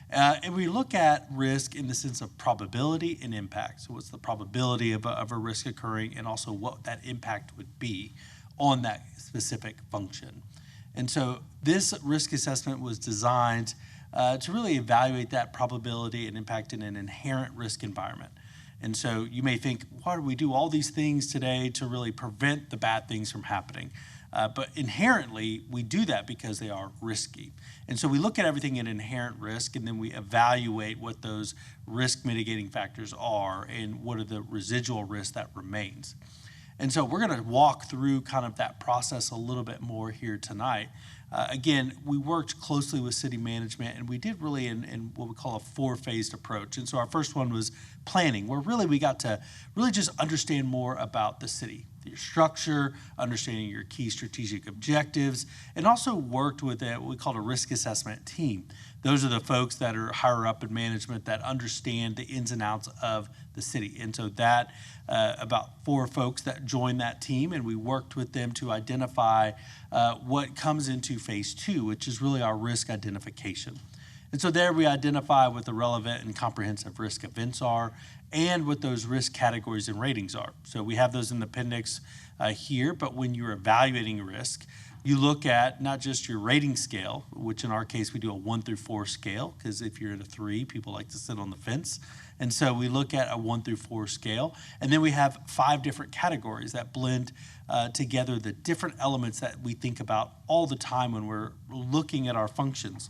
And we look at risk in the sense of probability and impact. So what's the probability of a risk occurring and also what that impact would be on that specific function. And so this risk assessment was designed to really evaluate that probability and impact in an inherent risk environment. And so you may think, why do we do all these things today to really prevent the bad things from happening? But inherently, we do that because they are risky. And so we look at everything in inherent risk, and then we evaluate what those risk mitigating factors are and what are the residual risk that remains. And so we're going to walk through kind of that process a little bit more here tonight. Again, we worked closely with city management, and we did really in what we call a four-phased approach. And so our first one was planning, where really we got to really just understand more about the city, your structure, understanding your key strategic objectives, and also worked with what we called a risk assessment team. Those are the folks that are higher up in management that understand the ins and outs of the city. And so that about 4 folks that joined that team, and we worked with them to identify what comes into phase 2, which is really our risk identification. And so there we identify what the relevant and comprehensive risk events are and what those risk categories and ratings are. So we have those in the appendix here, but when you're evaluating risk, you look at not just your rating scale, which in our case we do a 1 through 4 scale, because if you're at a 3, people like to sit on the fence. And so we look at a 1 through 4 scale, and then we have 5 different categories that blend together the different elements that we think about all the time when we're looking at our functions.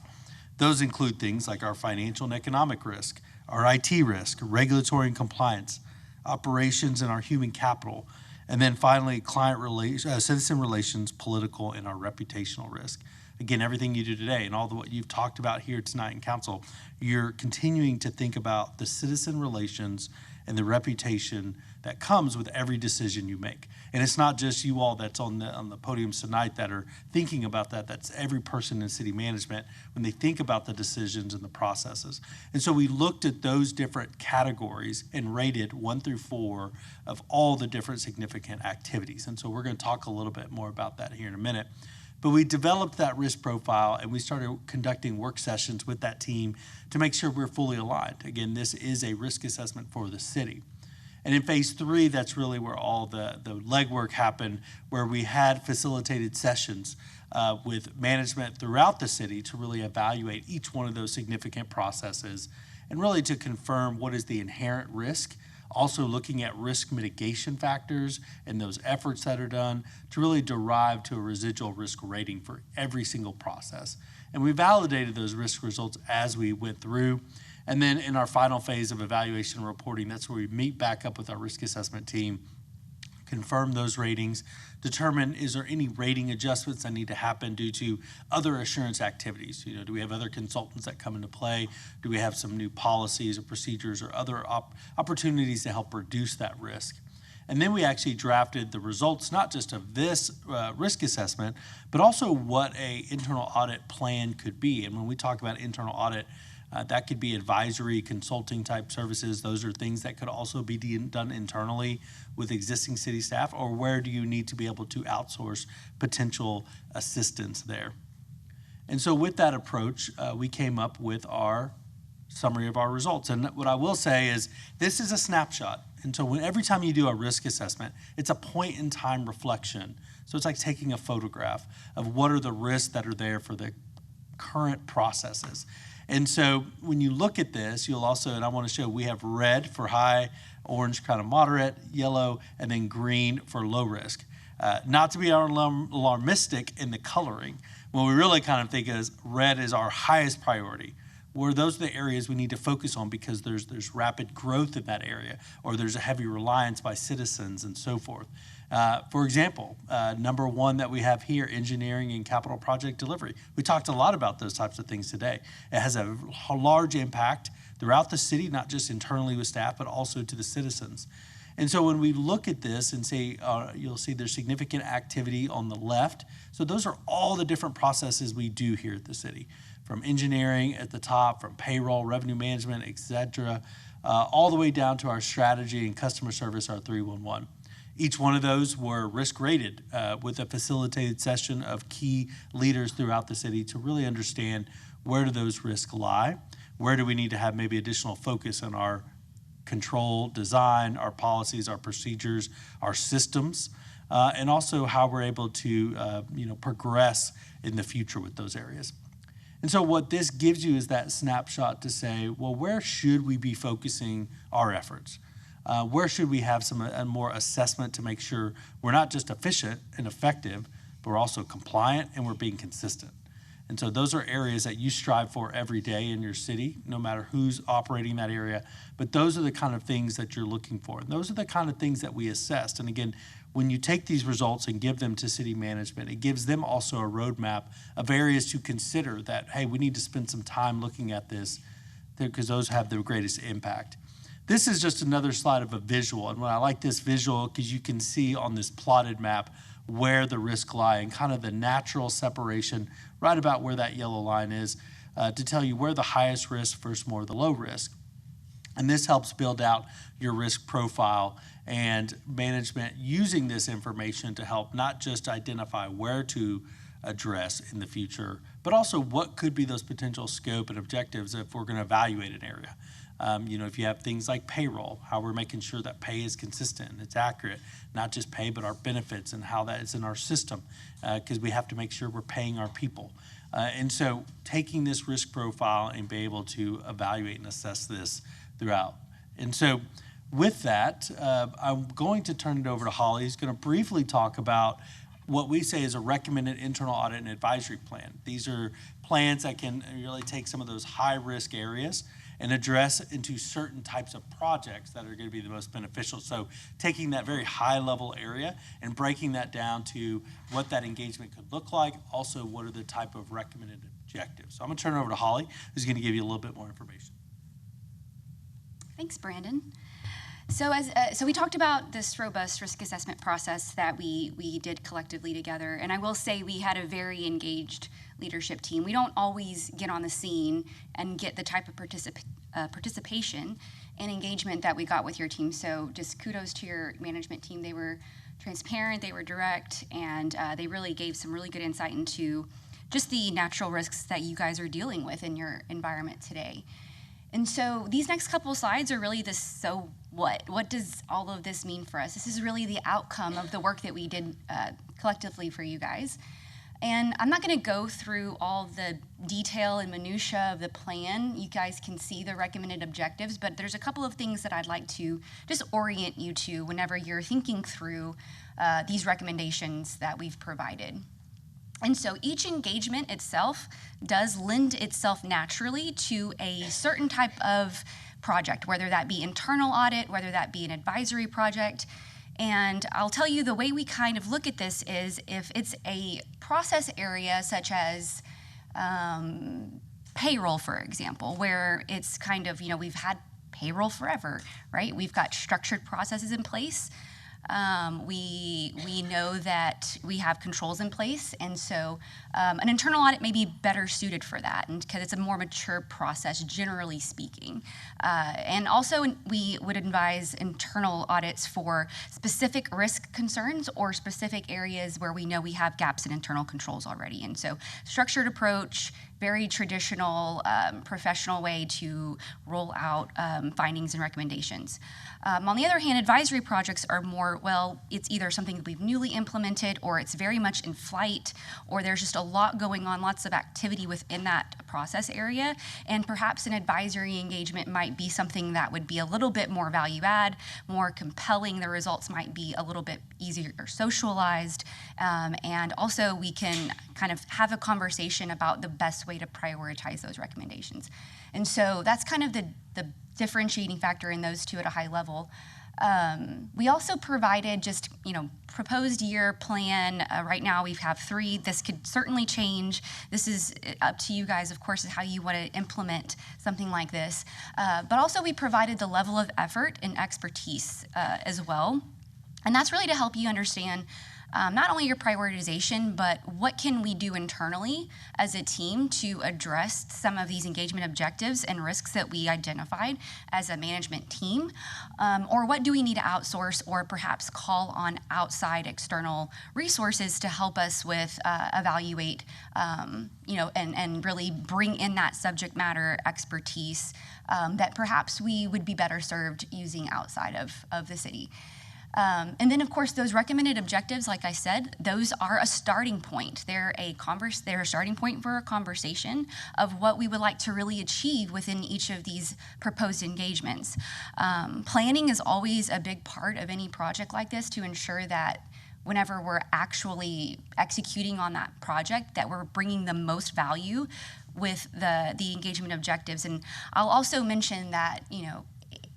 Those include things like our financial and economic risk, our IT risk, regulatory and compliance, operations, and our human capital. And then finally, citizen relations, political, and our reputational risk. Again, everything you do today and all what you've talked about here tonight in council, you're continuing to think about the citizen relations and the reputation that comes with every decision you make. And it's not just you all that's on the podiums tonight that are thinking about that. That's every person in city management when they think about the decisions and the processes. And so we looked at those different categories and rated 1 through 4 of all the different significant activities. And so we're going to talk a little bit more about that here in a minute. But we developed that risk profile, and we started conducting work sessions with that team to make sure we're fully aligned. Again, this is a risk assessment for the city. And in phase 3, that's really where all the legwork happened, where we had facilitated sessions with management throughout the city to really evaluate each one of those significant processes and really to confirm what is the inherent risk, also looking at risk mitigation factors and those efforts that are done to really derive to a residual risk rating for every single process. And we validated those risk results as we went through. And then in our final phase of evaluation and reporting, that's where we meet back up with our risk assessment team, confirm those ratings, determine is there any rating adjustments that need to happen due to other assurance activities. Do we have other consultants that come into play? Do we have some new policies or procedures or other opportunities to help reduce that risk? And then we actually drafted the results, not just of this risk assessment, but also what a internal audit plan could be. And when we talk about internal audit, that could be advisory, consulting type services. Those are things that could also be done internally with existing city staff, or where do you need to be able to outsource potential assistance there? And so with that approach, we came up with our summary of our results. And what I will say is this is a snapshot. And so every time you do a risk assessment, it's a point in time reflection. So it's like taking a photograph of what are the risks that are there for the current processes. And so when you look at this, you'll also, and I want to show, we have red for high, orange kind of moderate, yellow, and then green for low risk. Not to be alarmistic in the coloring, what we really kind of think is red is our highest priority, where those are the areas we need to focus on because there's rapid growth in that area, or there's a heavy reliance by citizens and so forth. For example, number one that we have here, engineering and capital project delivery. We talked a lot about those types of things today. It has a large impact throughout the city, not just internally with staff, but also to the citizens. And so when we look at this and say, you'll see there's significant activity on the left. So those are all the different processes we do here at the city, from engineering at the top, from payroll, revenue management, et cetera, all the way down to our strategy and customer service, our 311. Each one of those were risk rated with a facilitated session of key leaders throughout the city to really understand where do those risks lie, where do we need to have maybe additional focus on our control, design, our policies, our procedures, our systems, and also how we're able to progress in the future with those areas. And so what this gives you is that snapshot to say, well, where should we be focusing our efforts? Where should we have more assessment to make sure we're not just efficient and effective, but we're also compliant and we're being consistent? And so those are areas that you strive for every day in your city, no matter who's operating that area. But those are the kind of things that you're looking for. And those are the kind of things that we assessed. And again, when you take these results and give them to city management, it gives them also a roadmap of areas to consider that, hey, we need to spend some time looking at this because those have the greatest impact. This is just another slide of a visual. And when I like this visual, because you can see on this plotted map where the risks lie and kind of the natural separation right about where that yellow line is to tell you where the highest risk versus more the low risk. And this helps build out your risk profile and management using this information to help not just identify where to address in the future, but also what could be those potential scope and objectives if we're going to evaluate an area. If you have things like payroll, how we're making sure that pay is consistent and it's accurate, not just pay, but our benefits and how that is in our system, because we have to make sure we're paying our people. And so taking this risk profile and be able to evaluate and assess this throughout. And so with that, I'm going to turn it over to Holly, who's going to briefly talk about what we say is a recommended internal audit and advisory plan. These are plans that can really take some of those high-risk areas and address into certain types of projects that are going to be the most beneficial. So taking that very high-level area and breaking that down to what that engagement could look like, also what are the type of recommended objectives. So I'm going to turn it over to Holly, who's going to give you a little bit more information. Thanks, Brandon. So we talked about this robust risk assessment process that we did collectively together, and I will say we had a very engaged leadership team. We don't always get on the scene and get the type of participation and engagement that we got with your team. So just kudos to your management team. They were transparent, they were direct, and they really gave some really good insight into just the natural risks that you guys are dealing with in your environment today. And so these next couple of slides are really this, so what? What does all of this mean for us? This is really the outcome of the work that we did collectively for you guys. And I'm not going to go through all the detail and minutia of the plan. You guys can see the recommended objectives, but there's a couple of things that I'd like to just orient you to whenever you're thinking through these recommendations that we've provided. And so each engagement itself does lend itself naturally to a certain type of project, whether that be internal audit, whether that be an advisory project. And I'll tell you, the way we kind of look at this is if it's a process area such as payroll, for example, where it's kind of, we've had payroll forever, right? We've got structured processes in place. We know that we have controls in place, and so an internal audit may be better suited for that, and because it's a more mature process, generally speaking. And also, we would advise internal audits for specific risk concerns or specific areas where we know we have gaps in internal controls already. And so, structured approach, very traditional, professional way to roll out findings and recommendations. On the other hand, advisory projects are more, well, it's either something that we've newly implemented, or it's very much in flight, or there's just a lot going on, lots of activity within that process area, and perhaps an advisory engagement might be something that would be a little bit more value add, more compelling. The results might be a little bit easier socialized, and also we can kind of have a conversation about the best way to prioritize those recommendations. And so that's kind of the differentiating factor in those two at a high level. We also provided just, proposed year plan. Right now we have 3. This could certainly change. This is up to you guys, of course, is how you want to implement something like this. But also we provided the level of effort and expertise as well. And that's really to help you understand not only your prioritization, but what can we do internally as a team to address some of these engagement objectives and risks that we identified as a management team, or what do we need to outsource or perhaps call on outside external resources to help us with evaluate, and really bring in that subject matter expertise that perhaps we would be better served using outside of the city. And then, of course, those recommended objectives, like I said, those are a starting point. They're a starting point for a conversation of what we would like to really achieve within each of these proposed engagements. Planning is always a big part of any project like this to ensure that whenever we're actually executing on that project, that we're bringing the most value with the engagement objectives. And I'll also mention that,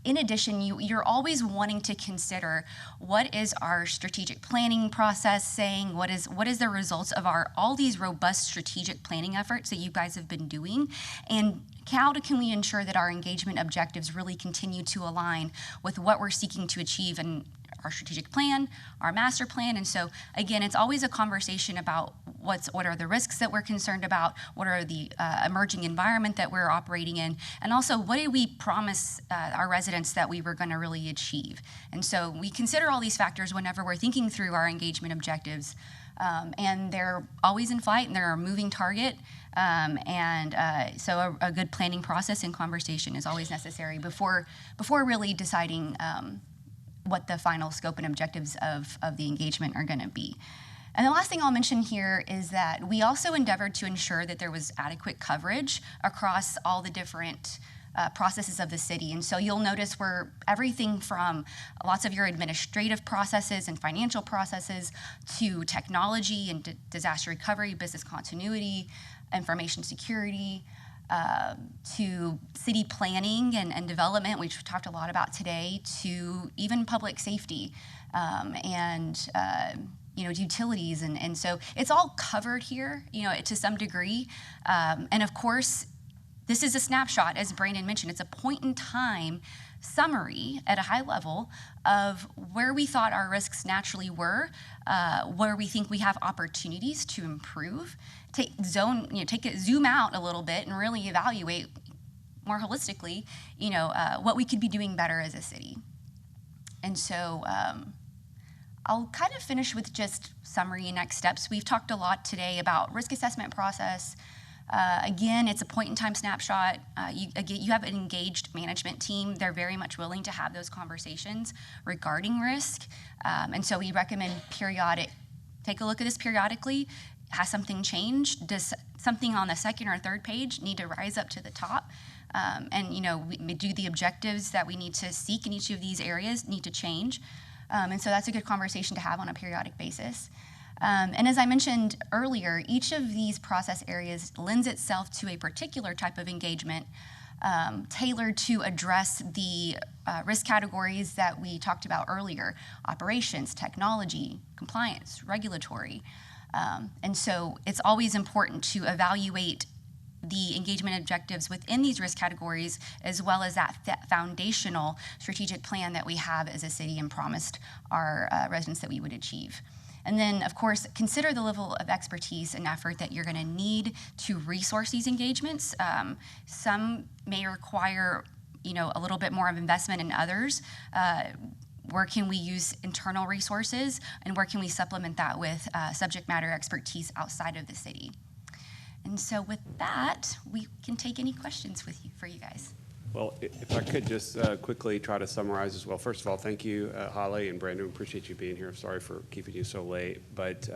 in addition, you're always wanting to consider what is our strategic planning process saying, what is the results of all these robust strategic planning efforts that you guys have been doing, and how can we ensure that our engagement objectives really continue to align with what we're seeking to achieve in our strategic plan, our master plan. And so again, it's always a conversation about what are the risks that we're concerned about, what are the emerging environment that we're operating in, and also what did we promise our residents that we were going to really achieve. And so we consider all these factors whenever we're thinking through our engagement objectives, and they're always in flight and they're a moving target. So a good planning process and conversation is always necessary before really deciding what the final scope and objectives of the engagement are going to be. And the last thing I'll mention here is that we also endeavored to ensure that there was adequate coverage across all the different processes of the city. And so you'll notice where everything from lots of your administrative processes and financial processes to technology and disaster recovery, business continuity, information security, to city planning and development, which we've talked a lot about today, to even public safety and utilities. And so it's all covered here, to some degree. And of course, this is a snapshot, as Brandon mentioned. It's a point in time summary at a high level of where we thought our risks naturally were, where we think we have opportunities to improve, zoom out a little bit and really evaluate more holistically, what we could be doing better as a city. And so I'll kind of finish with just summary and next steps. We've talked a lot today about risk assessment process. Again, it's a point-in-time snapshot. You have an engaged management team. They're very much willing to have those conversations regarding risk. And so we recommend take a look at this periodically. Has something changed? Does something on the second or third page need to rise up to the top? We do the objectives that we need to seek in each of these areas need to change? And so that's a good conversation to have on a periodic basis. And as I mentioned earlier, each of these process areas lends itself to a particular type of engagement tailored to address the risk categories that we talked about earlier: operations, technology, compliance, regulatory. And so it's always important to evaluate the engagement objectives within these risk categories, as well as that foundational strategic plan that we have as a city and promised our residents that we would achieve. And then, of course, consider the level of expertise and effort that you're going to need to resource these engagements. Some may require, a little bit more of investment in others. Where can we use internal resources, and where can we supplement that with subject matter expertise outside of the city? And so with that, we can take any questions for you guys. Well, if I could just quickly try to summarize as well. First of all, thank you, Holly and Brandon. Appreciate you being here. Sorry for keeping you so late. But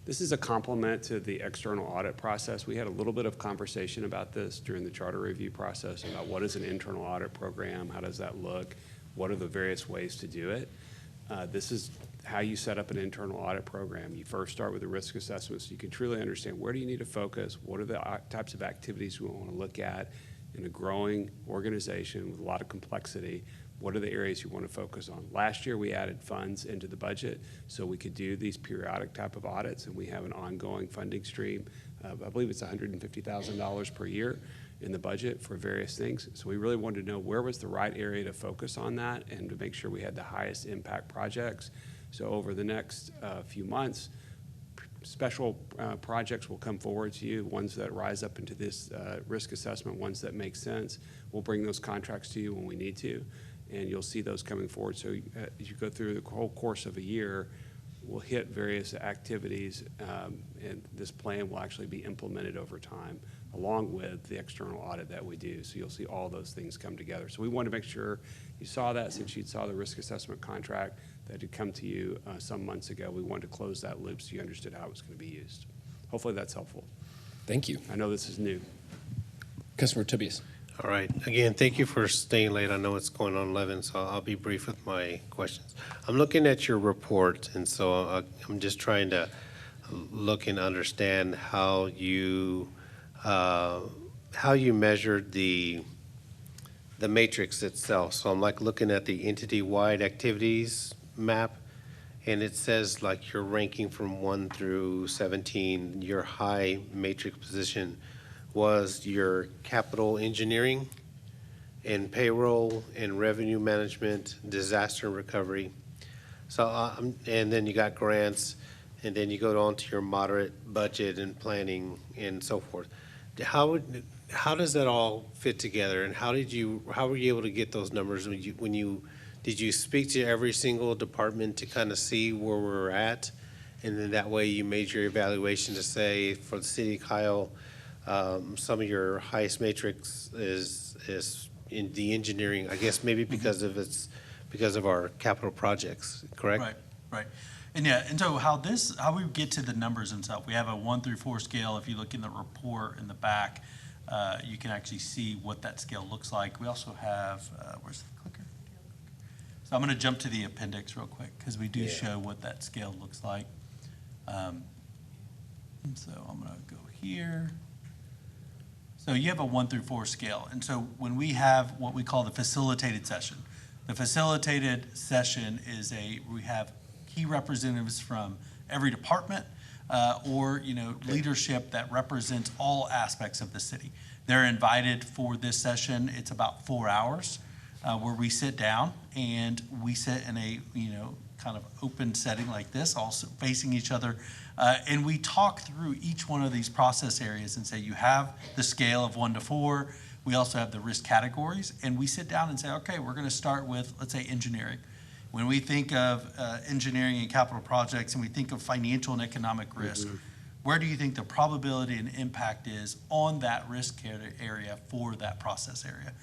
this is a complement to the external audit process. We had a little bit of conversation about this during the charter review process about what is an internal audit program, how does that look, what are the various ways to do it. This is how you set up an internal audit program. You first start with a risk assessment so you can truly understand where do you need to focus, what are the types of activities we want to look at in a growing organization with a lot of complexity, what are the areas you want to focus on. Last year we added funds into the budget so we could do these periodic type of audits, and we have an ongoing funding stream. I believe it's $150,000 per year in the budget for various things. So we really wanted to know where was the right area to focus on that and to make sure we had the highest impact projects. So over the next few months, special projects will come forward to you, ones that rise up into this risk assessment, ones that make sense. We'll bring those contracts to you when we need to, and you'll see those coming forward. So as you go through the whole course of a year, we'll hit various activities, and this plan will actually be implemented over time, along with the external audit that we do. So you'll see all those things come together. So we want to make sure you saw that since you saw the risk assessment contract that had come to you some months ago. We wanted to close that loop so you understood how it was going to be used. Hopefully that's helpful. Thank you. I know this is new. Councilmember Tobias. All right. Again, thank you for staying late. I know it's going on 11, so I'll be brief with my questions. I'm looking at your report, and so I'm just trying to look and understand how you measured the matrix itself. So I'm like looking at the entity-wide activities map, and it says like you're ranking from 1 through 17. Your high matrix position was your capital engineering and payroll and revenue management, disaster recovery. So, and then you got grants, and then you go on to your moderate budget and planning and so forth. How does that all fit together, and how were you able to get those numbers did you speak to every single department to kind of see where we're at, and then that way you made your evaluation to say for the city of Kyle, some of your highest matrix is in the engineering, I guess maybe because of our capital projects, correct? Right. And so how we get to the numbers and stuff, we have a 1 through 4 scale. If you look in the report in the back, you can actually see what that scale looks like. We also have, where's the clicker? So I'm going to jump to the appendix real quick because we do show what that scale looks like. And so I'm going to go here. So you have a 1 through 4 scale. And so when we have what we call the facilitated session, the facilitated session is we have key representatives from every department or leadership that represents all aspects of the city. They're invited for this session. It's about 4 hours where we sit down and we sit in a kind of open setting like this, also facing each other. And we talk through each one of these process areas and say, you have the scale of 1 to 4. We also have the risk categories. And we sit down and say, okay, we're going to start with, let's say, engineering. When we think of engineering and capital projects and we think of financial and economic risk, where do you think the probability and impact is on that risk area for that process area?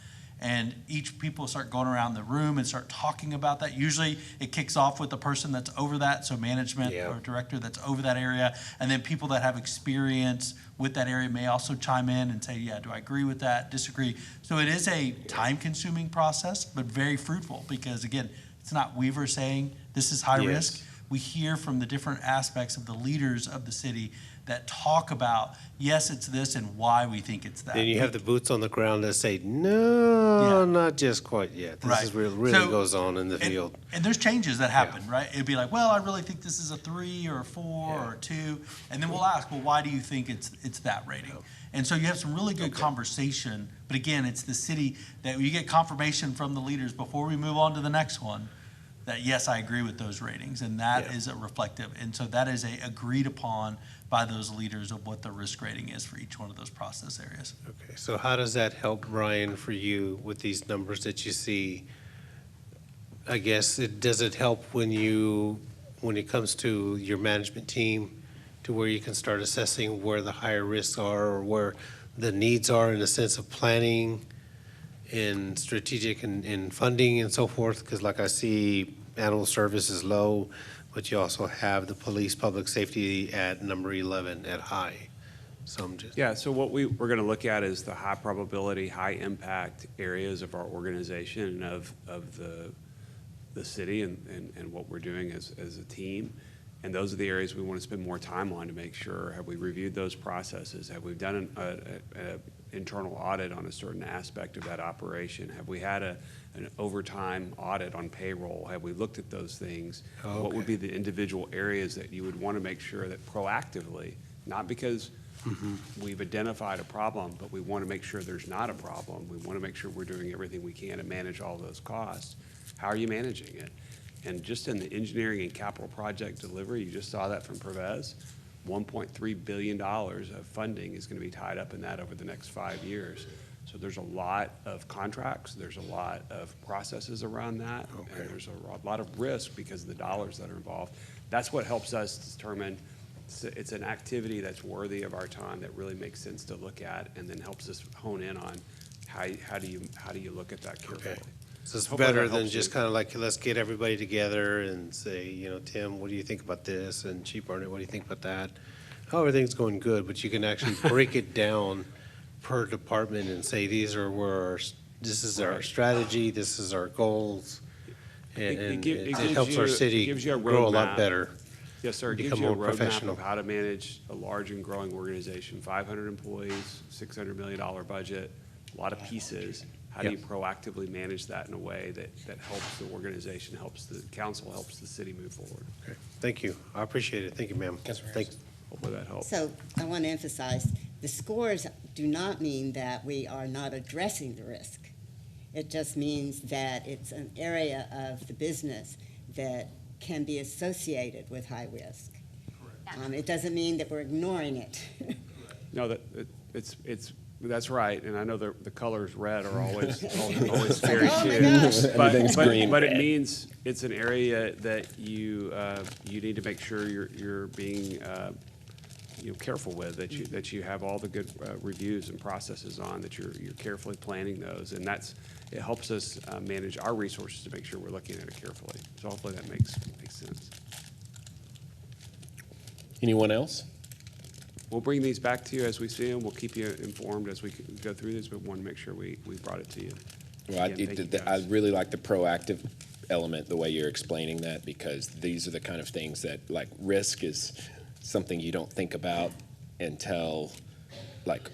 And each people start going around the room and start talking about that. Usually it kicks off with the person that's over that, so management or director that's over that area, and then people that have experience with that area may also chime in and say, yeah, do I agree with that, disagree? So it is a time-consuming process, but very fruitful because, again, it's not Weaver saying this is high risk, we hear from the different aspects of the leaders of the city that talk about, yes, it's this and why we think it's that. Then you have the boots on the ground that say, no, not just quite yet. This Right. is really So- goes on in the field. And there's changes that happen, right? It'd be like, well, I really think this is a 3 or a 4 or a 2. And then we'll ask, well, why do you think it's that rating? And so you have some really good conversation. But again, it's the city that you get confirmation from the leaders before we move on to the next one that, yes, I agree with those ratings. And that is a reflective. And so that is agreed upon by those leaders of what the risk rating is for each one of those process areas. Okay, so how does that help, Brian, for you with these numbers that you see? I guess does it help when it comes to your management team to where you can start assessing where the higher risks are or where the needs are in the sense of planning and strategic and funding and so forth? Because like I see animal service is low, but you also have the police, public safety at number 11 at high. So I'm just. Yeah, so what we're going to look at is the high probability, high impact areas of our organization and of the city and what we're doing as a team. And those are the areas we want to spend more time on to make sure, have we reviewed those processes? Have we done an internal audit on a certain aspect of that operation? Have we had an overtime audit on payroll? Have we looked at those things? Oh, What would be the individual areas that you would want to make sure that proactively, not because we've identified a problem, but we want to make sure there's not a problem. We want to make sure we're doing everything we can to manage all those costs. How are you managing it? And just in the engineering and capital project delivery, you just saw that from Pervez, $1.3 billion of funding is going to be tied up in that over the next 5 years. So there's a lot of contracts, there's a lot of processes around that, and there's a lot of risk because of the dollars that are involved. That's what helps us determine it's an activity that's worthy of our time, that really makes sense to look at, and then helps us hone in on how do you look at that carefully. So it's Hopefully better that than helps just you. kind of like, let's get everybody together and say, Tim, what do you think about this? And Chief Barnett, what do you think about that? Oh, everything's going good, but you can actually break it down per department and say, this is our strategy, this is our goals. And it helps our city grow a lot better. Yes, sir. It gives become you a more roadmap professional. of how to manage a large and growing organization, 500 employees, $600 million budget, a lot of pieces. How do you proactively manage that in a way that helps the organization, helps the council, helps the city move forward? Okay, thank you. I appreciate it. Thank you, ma'am. Thanks. Hopefully that helps. So I want to emphasize, the scores do not mean that we are not addressing the risk. It just means that it's an area of the business that can be associated with high risk. It doesn't mean that we're ignoring it. No, that's right, and I know the colors red are always scary too. But it means it's an area that you need to make sure you're being careful with, that you have all the good reviews and processes on, that you're carefully planning those, and it helps us manage our resources to make sure we're looking at it carefully. So hopefully that makes sense. Anyone else? We'll bring these back to you as we see them. We'll keep you informed as we go through this, but want to make sure we brought it to you. Well, Again, thank you, I guys. really like the proactive element, the way you're explaining that, because these are the kind of things that, like, risk is something you don't think about until, like,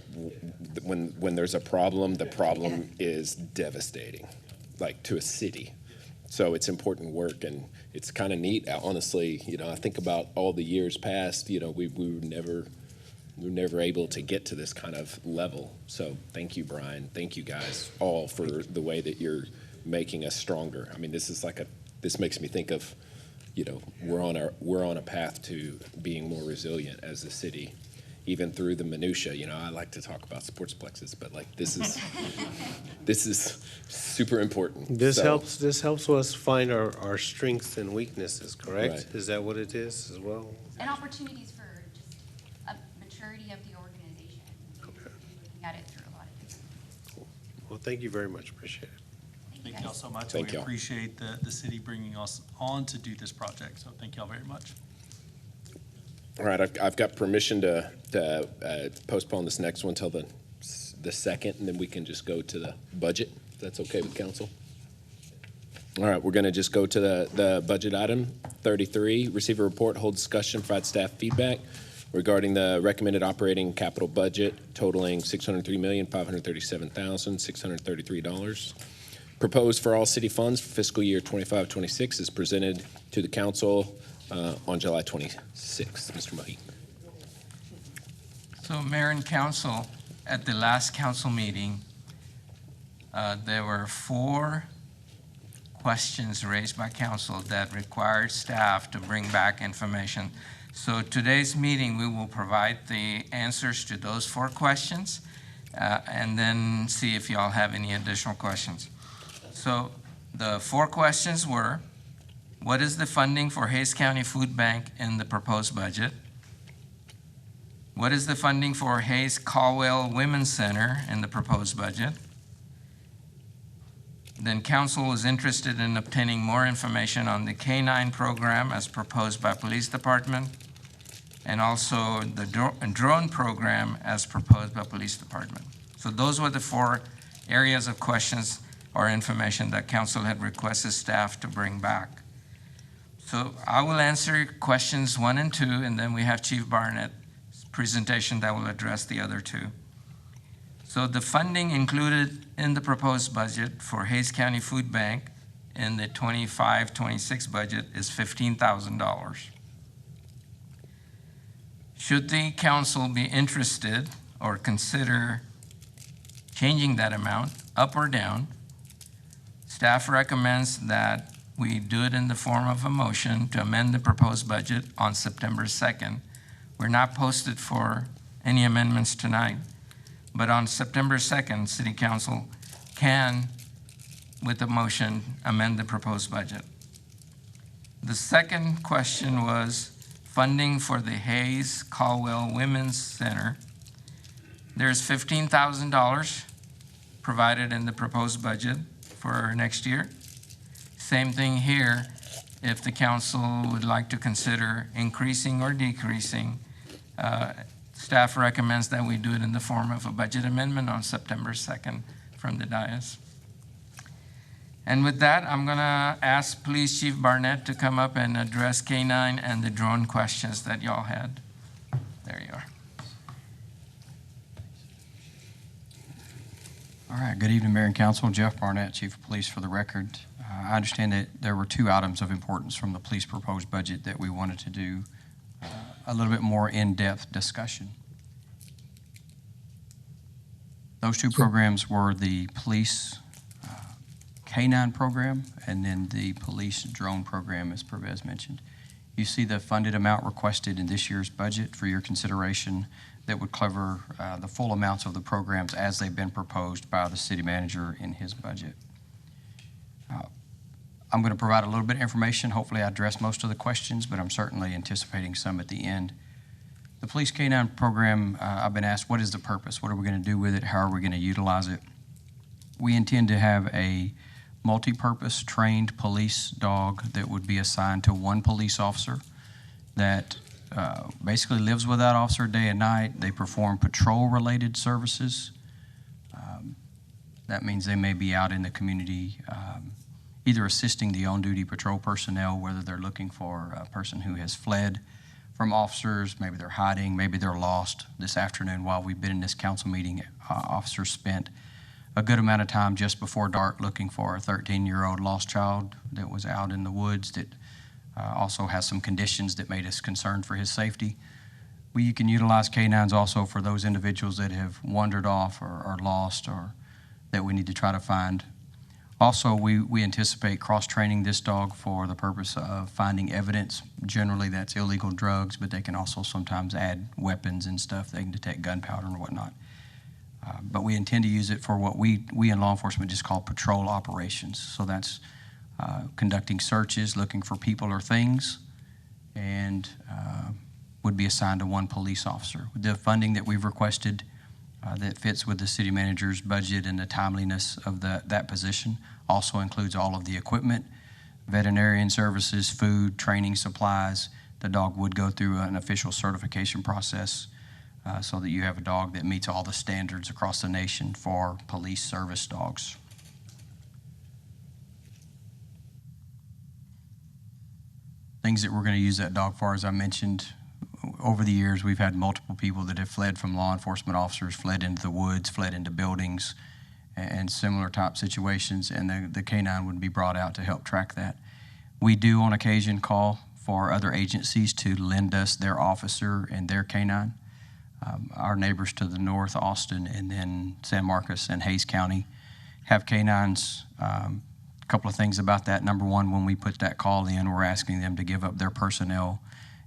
when there's a problem, the problem is devastating, like, to a city. So it's important work, and it's kind of neat, honestly. I think about all the years past, we were never able to get to this kind of level. So thank you, Brian. Thank you guys all for the way that you're making us stronger. I mean, this makes me think of, we're on a path to being more resilient as a city, even through the minutia. I like to talk about sportsplexes, but like this is super important. This helps us find our strengths and weaknesses, correct? Right. Is that what it is as well? And opportunities for just a maturity of the organization. Looking at it through a lot of different things. Well, thank you very much. Appreciate it. Thank y'all so much. Thank We y'all. appreciate the city bringing us on to do this project, so thank y'all very much. All right, I've got permission to postpone this next one till the second, and then we can just go to the budget. If that's okay with council? All right, we're going to just go to the budget item 33. Receive a report, hold discussion, provide staff feedback regarding the recommended operating capital budget totaling $603,537,633. Proposed for all city funds for fiscal year 25-26 is presented to the council on July 26th. Mr. Mahi. So Mayor and Council, at the last council meeting, there were 4 questions raised by council that required staff to bring back information. So today's meeting, we will provide the answers to those 4 questions and then see if y'all have any additional questions. So the 4 questions were, what is the funding for Hays County Food Bank in the proposed budget? What is the funding for Hays Caldwell Women's Center in the proposed budget? Then council was interested in obtaining more information on the K-9 program as proposed by Police Department, and also the drone program as proposed by Police Department. So those were the 4 areas of questions or information that council had requested staff to bring back. So I will answer questions 1 and 2, and then we have Chief Barnett's presentation that will address the other 2. So the funding included in the proposed budget for Hays County Food Bank in the 25-26 budget is $15,000. Should the council be interested or consider changing that amount up or down, staff recommends that we do it in the form of a motion to amend the proposed budget on September 2nd. We're not posted for any amendments tonight, but on September 2nd, City Council can, with a motion, amend the proposed budget. The second question was funding for the Hays Caldwell Women's Center. There's $15,000 provided in the proposed budget for next year. Same thing here, if the council would like to consider increasing or decreasing, staff recommends that we do it in the form of a budget amendment on September 2nd from the dais. And with that, I'm gonna ask Police Chief Barnett to come up and address K-9 and the drone questions that y'all had. There you are. All right, good evening, Mayor and Council. Jeff Barnett, Chief of Police for the record. I understand that there were 2 items of importance from the police proposed budget that we wanted to do a little bit more in-depth discussion. Those 2 programs were the police K-9 program and then the police drone program, as Pervez mentioned. You see the funded amount requested in this year's budget for your consideration that would cover the full amounts of the programs as they've been proposed by the city manager in his budget. I'm going to provide a little bit of information. Hopefully I address most of the questions, but I'm certainly anticipating some at the end. The Police K-9 program, I've been asked, what is the purpose? What are we going to do with it? How are we going to utilize it? We intend to have a multi-purpose trained police dog that would be assigned to one police officer that basically lives with that officer day and night. They perform patrol-related services. That means they may be out in the community either assisting the on-duty patrol personnel, whether they're looking for a person who has fled from officers, maybe they're hiding, maybe they're lost. This afternoon, while we've been in this council meeting, officers spent a good amount of time just before dark looking for a 13-year-old lost child that was out in the woods that also has some conditions that made us concerned for his safety. We can utilize K-9s also for those individuals that have wandered off or are lost or that we need to try to find. Also, we anticipate cross-training this dog for the purpose of finding evidence. Generally, that's illegal drugs, but they can also sometimes add weapons and stuff. They can detect gunpowder and whatnot. But we intend to use it for what we in law enforcement just call patrol operations. So that's conducting searches, looking for people or things, and would be assigned to one police officer. The funding that we've requested that fits with the city manager's budget and the timeliness of that position also includes all of the equipment, veterinarian services, food, training supplies. The dog would go through an official certification process so that you have a dog that meets all the standards across the nation for police service dogs. things that we're going to use that dog for, as I mentioned, over the years, we've had multiple people that have fled from law enforcement officers, fled into the woods, fled into buildings, and similar type situations, and the canine would be brought out to help track that. We do on occasion call for other agencies to lend us their officer and their canine. Our neighbors to the north, Austin, and then San Marcos and Hays County, have canines. A couple of things about that. Number one, when we put that call in, we're asking them to give up their personnel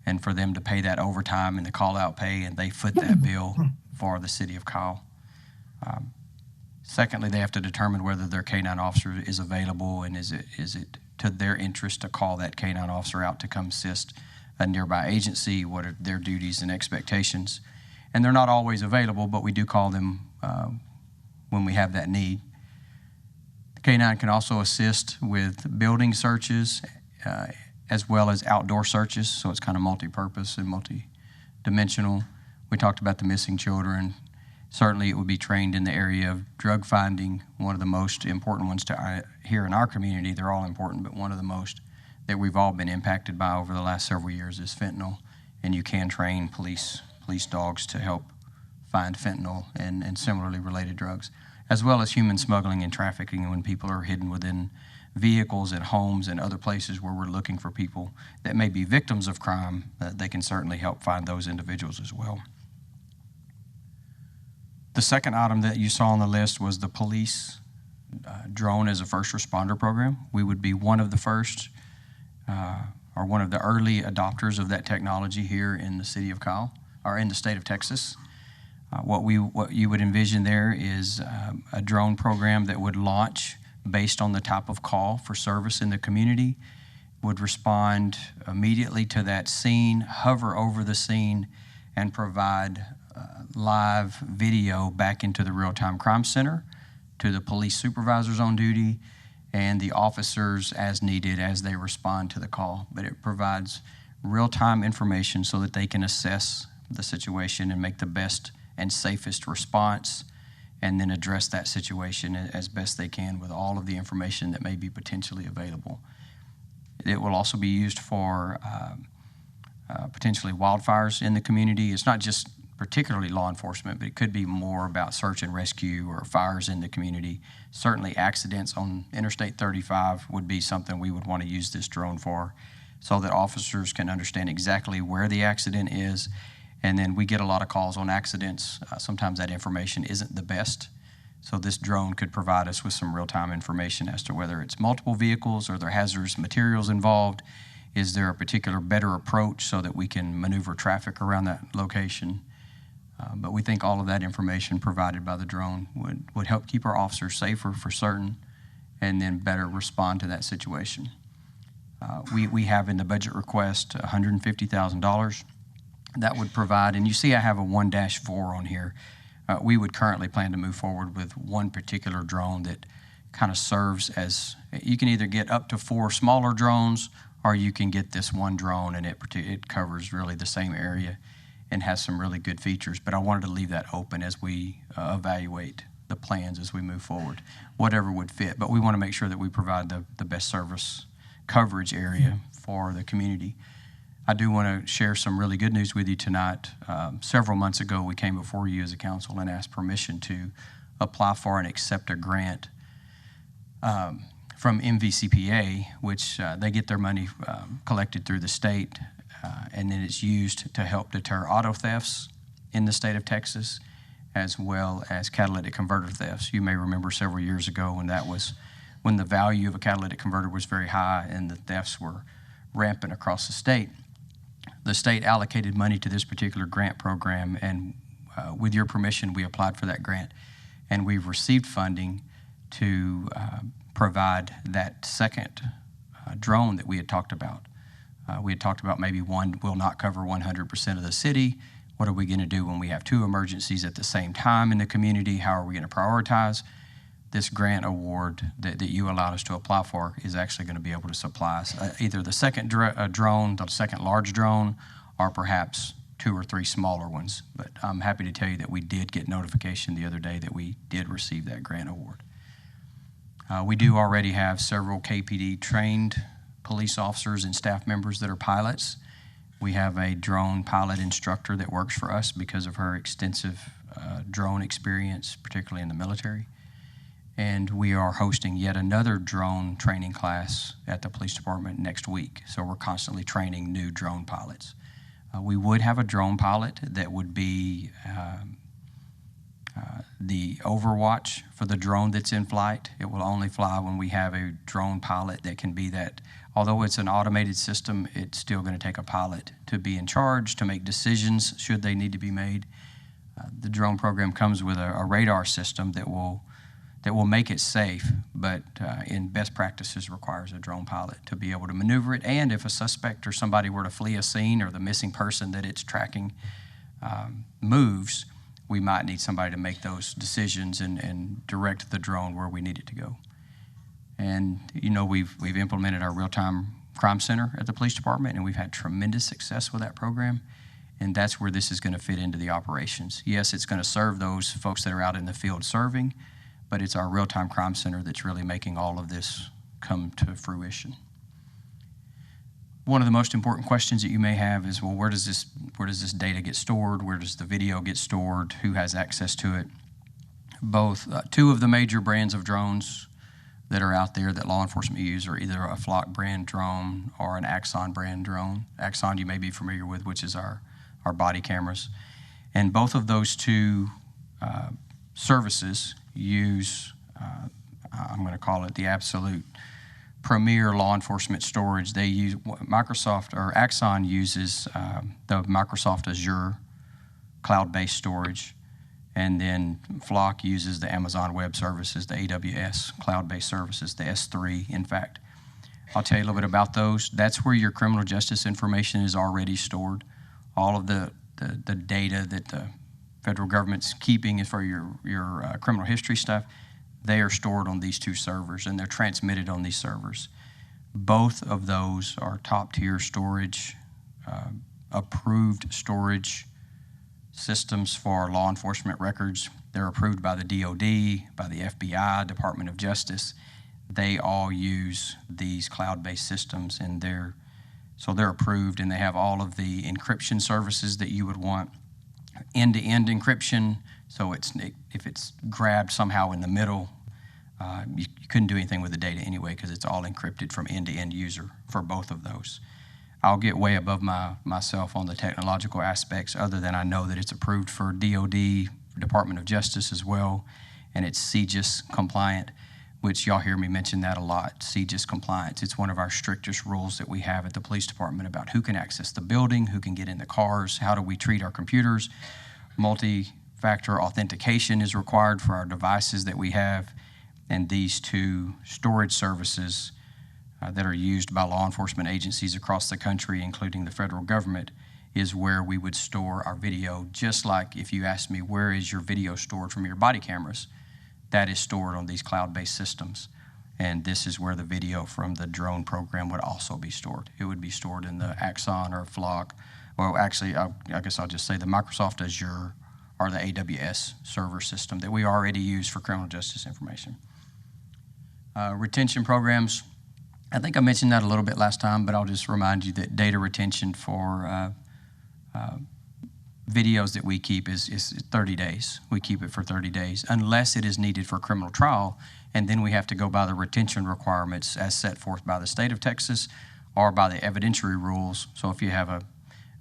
and for them to pay that overtime and the call-out pay, and they foot that bill for the city of Kyle. Secondly, they have to determine whether their canine officer is available, and is it to their interest to call that canine officer out to come assist a nearby agency, what are their duties and expectations. And they're not always available, but we do call them when we have that need. The canine can also assist with building searches as well as outdoor searches, so it's kind of multi-purpose and multi-dimensional. We talked about the missing children. Certainly it would be trained in the area of drug finding, one of the most important ones here in our community. They're all important, but one of the most that we've all been impacted by over the last several years is fentanyl, and you can train police dogs to help find fentanyl and similarly related drugs, as well as human smuggling and trafficking when people are hidden within vehicles and homes and other places where we're looking for people that may be victims of crime. They can certainly help find those individuals as well. The second item that you saw on the list was the police drone as a first responder program. We would be one of the first or one of the early adopters of that technology here in the city of Kyle, or in the state of Texas. What you would envision there is a drone program that would launch based on the type of call for service in the community, would respond immediately to that scene, hover over the scene, and provide live video back into the real-time crime center, to the police supervisors on duty, and the officers as needed as they respond to the call. But it provides real-time information so that they can assess the situation and make the best and safest response, and then address that situation as best they can with all of the information that may be potentially available. It will also be used for potentially wildfires in the community. It's not just particularly law enforcement, but it could be more about search and rescue or fires in the community. Certainly accidents on Interstate 35 would be something we would want to use this drone for, so that officers can understand exactly where the accident is. And then we get a lot of calls on accidents. Sometimes that information isn't the best. So this drone could provide us with some real-time information as to whether it's multiple vehicles or there are hazardous materials involved. Is there a particular better approach so that we can maneuver traffic around that location? But we think all of that information provided by the drone would help keep our officers safer for certain, and then better respond to that situation. We have in the budget request $150,000. That would provide, and you see I have a 1-4 on here. We would currently plan to move forward with one particular drone that kind of serves as, you can either get up to 4 smaller drones, or you can get this one drone and it covers really the same area and has some really good features. But I wanted to leave that open as we evaluate the plans as we move forward, whatever would fit. But we want to make sure that we provide the best service coverage area for the community. I do want to share some really good news with you tonight. Several months ago, we came before you as a council and asked permission to apply for and accept a grant from MVCPA, which they get their money collected through the state, and then it's used to help deter auto thefts in the state of Texas, as well as catalytic converter thefts. You may remember several years ago when the value of a catalytic converter was very high and the thefts were rampant across the state. The state allocated money to this particular grant program, and with your permission, we applied for that grant, and we've received funding to provide that second drone that we had talked about. We had talked about maybe one will not cover 100% of the city. What are we going to do when we have 2 emergencies at the same time in the community? How are we going to prioritize? This grant award that you allowed us to apply for is actually going to be able to supply us either the second drone, the second large drone, or perhaps 2 or 3 smaller ones. But I'm happy to tell you that we did get notification the other day that we did receive that grant award. We do already have several KPD trained police officers and staff members that are pilots. We have a drone pilot instructor that works for us because of her extensive drone experience, particularly in the military. And we are hosting yet another drone training class at the police department next week. So we're constantly training new drone pilots. We would have a drone pilot that would be the overwatch for the drone that's in flight. It will only fly when we have a drone pilot that can be that. Although it's an automated system, it's still going to take a pilot to be in charge, to make decisions should they need to be made. The drone program comes with a radar system that will make it safe, but in best practices requires a drone pilot to be able to maneuver it. And if a suspect or somebody were to flee a scene or the missing person that it's tracking moves, we might need somebody to make those decisions and direct the drone where we need it to go. And you know, we've implemented our real-time crime center at the police department, and we've had tremendous success with that program. And that's where this is going to fit into the operations. Yes, it's going to serve those folks that are out in the field serving, but it's our real-time crime center that's really making all of this come to fruition. One of the most important questions that you may have is, well, where does this data get stored? Where does the video get stored? Who has access to it? Both two of the major brands of drones that are out there that law enforcement use are either a Flock brand drone or an Axon brand drone. Axon you may be familiar with, which is our body cameras. And both of those two services use, I'm going to call it the absolute premier law enforcement storage. They use Microsoft, or Axon uses the Microsoft Azure cloud-based storage, and then Flock uses the Amazon Web Services, the AWS cloud-based services, the S3, in fact. I'll tell you a little bit about those. That's where your criminal justice information is already stored. All of the data that the federal government's keeping is for your criminal history stuff. They are stored on these two servers, and they're transmitted on these servers. Both of those are top-tier storage, approved storage systems for law enforcement records. They're approved by the DOD, by the FBI, Department of Justice. They all use these cloud-based systems, and they're approved, and they have all of the encryption services that you would want. End-to-end encryption, so if it's grabbed somehow in the middle, you couldn't do anything with the data anyway because it's all encrypted from end-to-end user for both of those. I'll get way above myself on the technological aspects, other than I know that it's approved for DOD, for Department of Justice as well, and it's CJIS compliant, which y'all hear me mention that a lot, CJIS compliance. It's one of our strictest rules that we have at the police department about who can access the building, who can get in the cars, how do we treat our computers. Multi-factor authentication is required for our devices that we have, and these two storage services that are used by law enforcement agencies across the country, including the federal government, is where we would store our video. Just like if you ask me, where is your video stored from your body cameras? That is stored on these cloud-based systems. And this is where the video from the drone program would also be stored. It would be stored in the Axon or Flock, well, actually, I guess I'll just say the Microsoft Azure or the AWS server system that we already use for criminal justice information. Retention programs, I think I mentioned that a little bit last time, but I'll just remind you that data retention for videos that we keep is 30 days. We keep it for 30 days unless it is needed for criminal trial, and then we have to go by the retention requirements as set forth by the state of Texas or by the evidentiary rules. So if you have a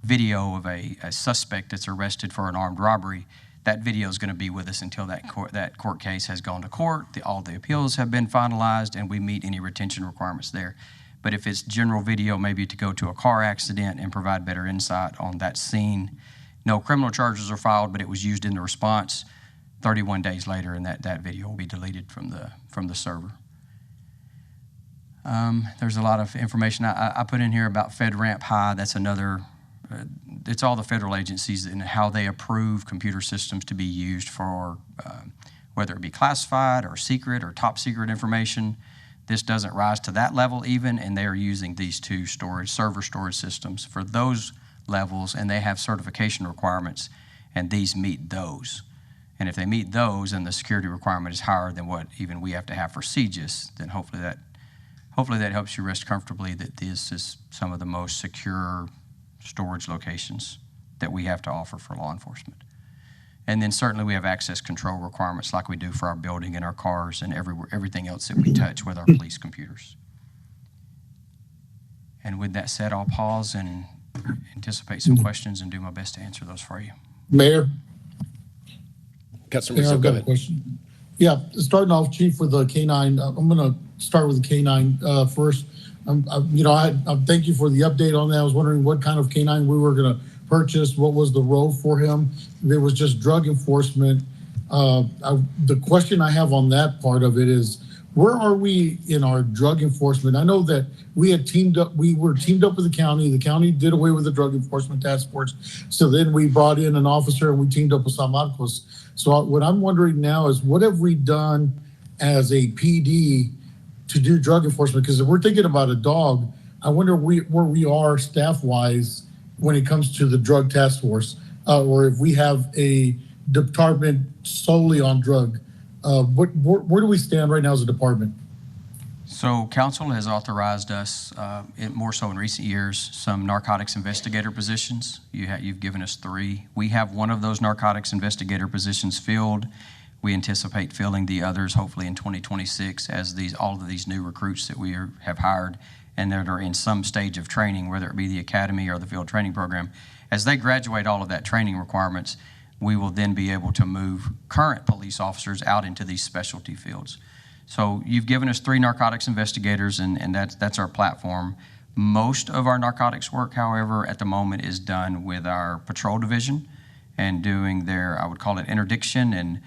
video of a suspect that's arrested for an armed robbery, that video is going to be with us until that court case has gone to court, all the appeals have been finalized, and we meet any retention requirements there. But if it's general video, maybe to go to a car accident and provide better insight on that scene, no criminal charges are filed, but it was used in the response, 31 days later, and that video will be deleted from the server. There's a lot of information I put in here about FedRAMP High. That's another, it's all the federal agencies and how they approve computer systems to be used for whether it be classified or secret or top secret information. This doesn't rise to that level even, and they are using these two server storage systems for those levels, and they have certification requirements, and these meet those. And if they meet those and the security requirement is higher than what even we have to have for CJIS, then hopefully hopefully that helps you rest comfortably that this is some of the most secure storage locations that we have to offer for law enforcement. And then certainly we have access control requirements like we do for our building and our cars and everything else that we touch with our police computers. And with that said, I'll pause and anticipate some questions and do my best to answer those for you. Mayor? Councilor Mayor, Rizzo, I've go got a ahead. question. Yeah, starting off, Chief, with the K-9. I'm going to start with the K-9 first. I thank you for the update on that. I was wondering what kind of K-9 we were going to purchase. What was the role for him? If it was just drug enforcement. The question I have on that part of it is, where are we in our drug enforcement? I know that we had teamed up. We were teamed up with the county. The county did away with the drug enforcement task force. So then we brought in an officer and we teamed up with San Marcos. So what I'm wondering now is, what have we done as a PD to do drug enforcement? Because if we're thinking about a dog, I wonder where we are staff-wise when it comes to the drug task force, or if we have a department solely on drug. Where do we stand right now as a department? So council has authorized us, more so in recent years, some narcotics investigator positions. You've given us 3. We have one of those narcotics investigator positions filled. We anticipate filling the others hopefully in 2026 as all of these new recruits that we have hired and that are in some stage of training, whether it be the academy or the field training program. As they graduate all of that training requirements, we will then be able to move current police officers out into these specialty fields. So you've given us 3 narcotics investigators, and that's our platform. Most of our narcotics work, however, at the moment is done with our patrol division and doing their, I would call it interdiction and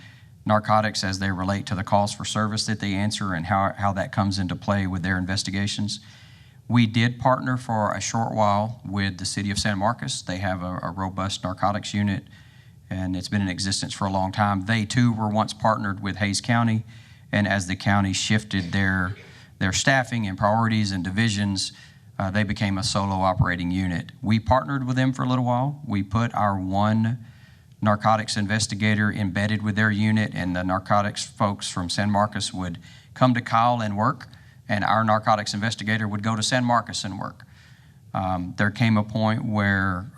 narcotics as they relate to the calls for service that they answer and how that comes into play with their investigations. We did partner for a short while with the city of San Marcos. They have a robust narcotics unit, and it's been in existence for a long time. They too were once partnered with Hays County, and as the county shifted their staffing and priorities and divisions, they became a solo operating unit. We partnered with them for a little while. We put our one narcotics investigator embedded with their unit, and the narcotics folks from San Marcos would come to Kyle and work, and our narcotics investigator would go to San Marcos and work. There came a point where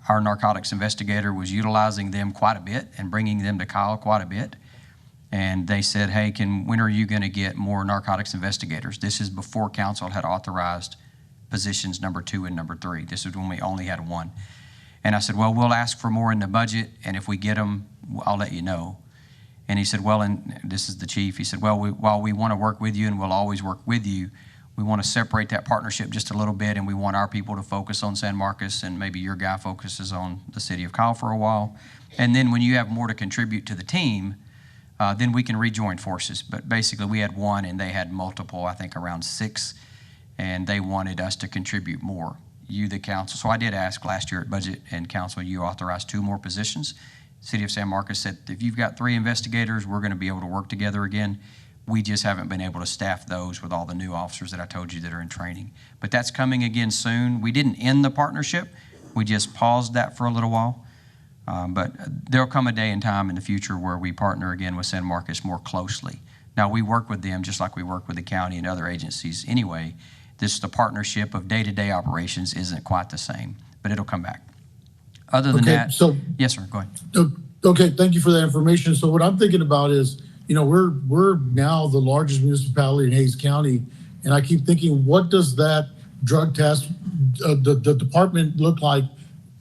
our narcotics investigator was utilizing them quite a bit and bringing them to Kyle quite a bit. And they said, hey, when are you going to get more narcotics investigators? This is before council had authorized positions number 2 and number 3. This is when we only had 1. And I said, well, we'll ask for more in the budget, and if we get them, I'll let you know. And he said, well, and this is the chief, he said, well, while we want to work with you and we'll always work with you, we want to separate that partnership just a little bit, and we want our people to focus on San Marcos, and maybe your guy focuses on the city of Kyle for a while. And then when you have more to contribute to the team, then we can rejoin forces. But basically we had 1 and they had multiple, I think around 6, and they wanted us to contribute more. You, the council. So I did ask last year at budget and council, you authorized 2 more positions. City of San Marcos said, if you've got 3 investigators, we're going to be able to work together again. We just haven't been able to staff those with all the new officers that I told you that are in training. But that's coming again soon. We didn't end the partnership. We just paused that for a little while. But there'll come a day and time in the future where we partner again with San Marcos more closely. Now, we work with them just like we work with the county and other agencies anyway. The partnership of day-to-day operations isn't quite the same, but it'll come back. Other than that, yes, sir, go ahead. Okay, thank you for that information. So what I'm thinking about is, we're now the largest municipality in Hays County, and I keep thinking, what does that drug task, the department look like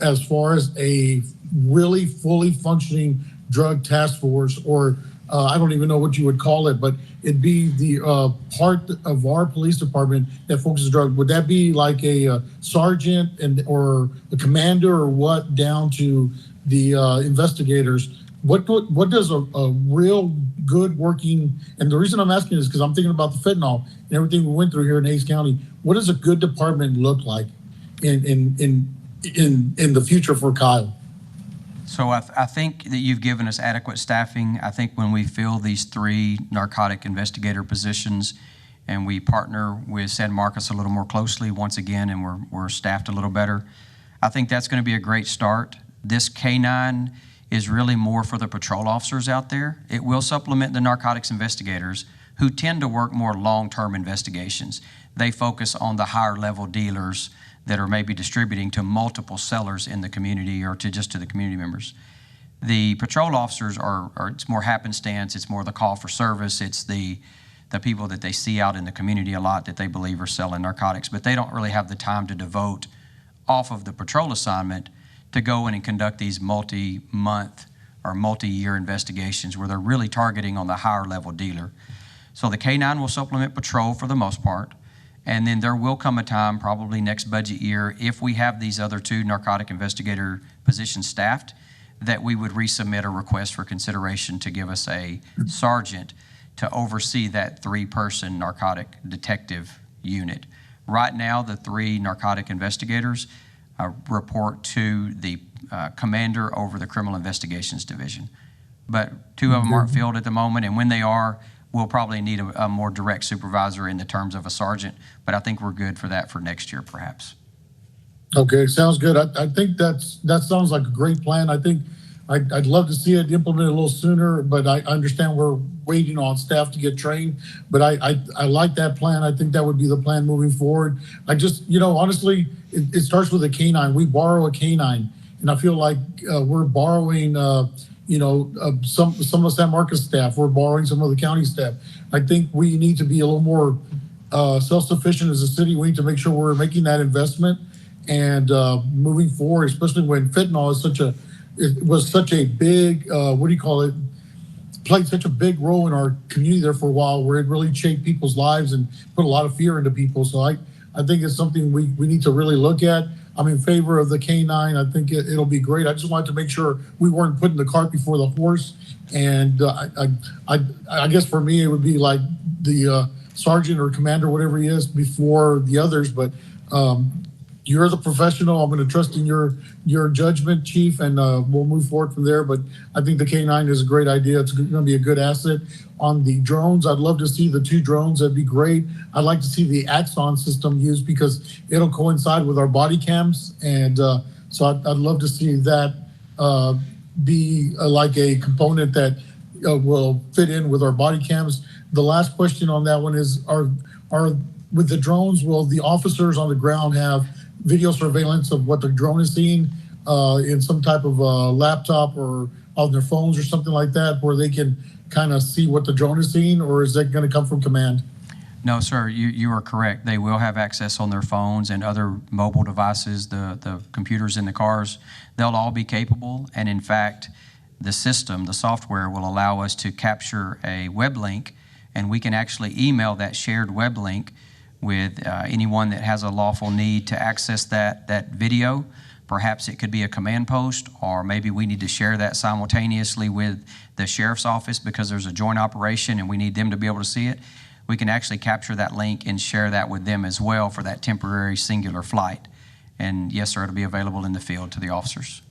as far as a really fully functioning drug task force, or I don't even know what you would call it, but it'd be the part of our police department that focuses drug. Would that be like a sergeant or a commander, or what, down to the investigators? What does a real good working, and the reason I'm asking is because I'm thinking about the fentanyl and everything we went through here in Hays County. What does a good department look like in the future for Kyle? So I think that you've given us adequate staffing. I think when we fill these 3 narcotic investigator positions and we partner with San Marcos a little more closely once again, and we're staffed a little better, I think that's going to be a great start. This K-9 is really more for the patrol officers out there. It will supplement the narcotics investigators who tend to work more long-term investigations. they focus on the higher level dealers that are maybe distributing to multiple sellers in the community or to just to the community members. The patrol officers are it's more happenstance, it's more the call for service, it's the people that they see out in the community a lot that they believe are selling narcotics, but they don't really have the time to devote off of the patrol assignment to go in and conduct these multi-month or multi-year investigations where they're really targeting on the higher level dealer. So the K-9 will supplement patrol for the most part, and then there will come a time, probably next budget year, if we have these other 2 narcotic investigator positions staffed, that we would resubmit a request for consideration to give us a sergeant to oversee that 3-person narcotic detective unit. Right now, the 3 narcotic investigators report to the commander over the Criminal Investigations Division. But 2 of them aren't filled at the moment, and when they are, we'll probably need a more direct supervisor in the terms of a sergeant, but I think we're good for that for next year, perhaps. Okay, sounds good. I think that sounds like a great plan. I think I'd love to see it implemented a little sooner, but I understand we're waiting on staff to get trained. But I like that plan. I think that would be the plan moving forward. I just, honestly, it starts with a K-9. We borrow a K-9, and I feel like we're borrowing, some of the San Marcos staff. We're borrowing some of the county staff. I think we need to be a little more self-sufficient as a city. We need to make sure we're making that investment and moving forward, especially when fentanyl is it was such a big, played such a big role in our community there for a while, where it really shaped people's lives and put a lot of fear into people. So I think it's something we need to really look at. I'm in favor of the K-9. I think it'll be great. I just wanted to make sure we weren't putting the cart before the horse. And I guess for me, it would be like the sergeant or commander, whatever he is, before the others. But you're the professional. I'm going to trust in your judgment, Chief, and we'll move forward from there. But I think the K-9 is a great idea. It's going to be a good asset. On the drones, I'd love to see the 2 drones. That'd be great. I'd like to see the Axon system used because it'll coincide with our body cams. And so I'd love to see that be like a component that will fit in with our body cams. The last question on that one is, are with the drones, will the officers on the ground have video surveillance of what the drone is seeing in some type of laptop or on their phones or something like that, where they can kind of see what the drone is seeing, or is that going to come from command? No, sir, you are correct. They will have access on their phones and other mobile devices, the computers in the cars. They'll all be capable, and in fact, the system, the software, will allow us to capture a web link, and we can actually email that shared web link with anyone that has a lawful need to access that video. Perhaps it could be a command post, or maybe we need to share that simultaneously with the sheriff's office because there's a joint operation and we need them to be able to see it. We can actually capture that link and share that with them as well for that temporary singular flight. And yes, sir, it'll be available in the field to the officers.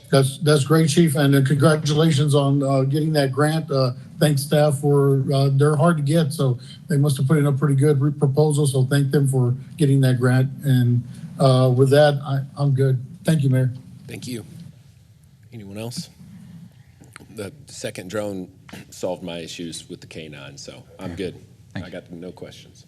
That's great, Chief, and congratulations on getting that grant. Thanks, staff, for they're hard to get, so they must have put in a pretty good proposal. So thank them for getting that grant. And with that, I'm good. Thank you, Mayor. Thank you. Anyone else? The second drone solved my issues with the K-9, so I'm good. I got no questions.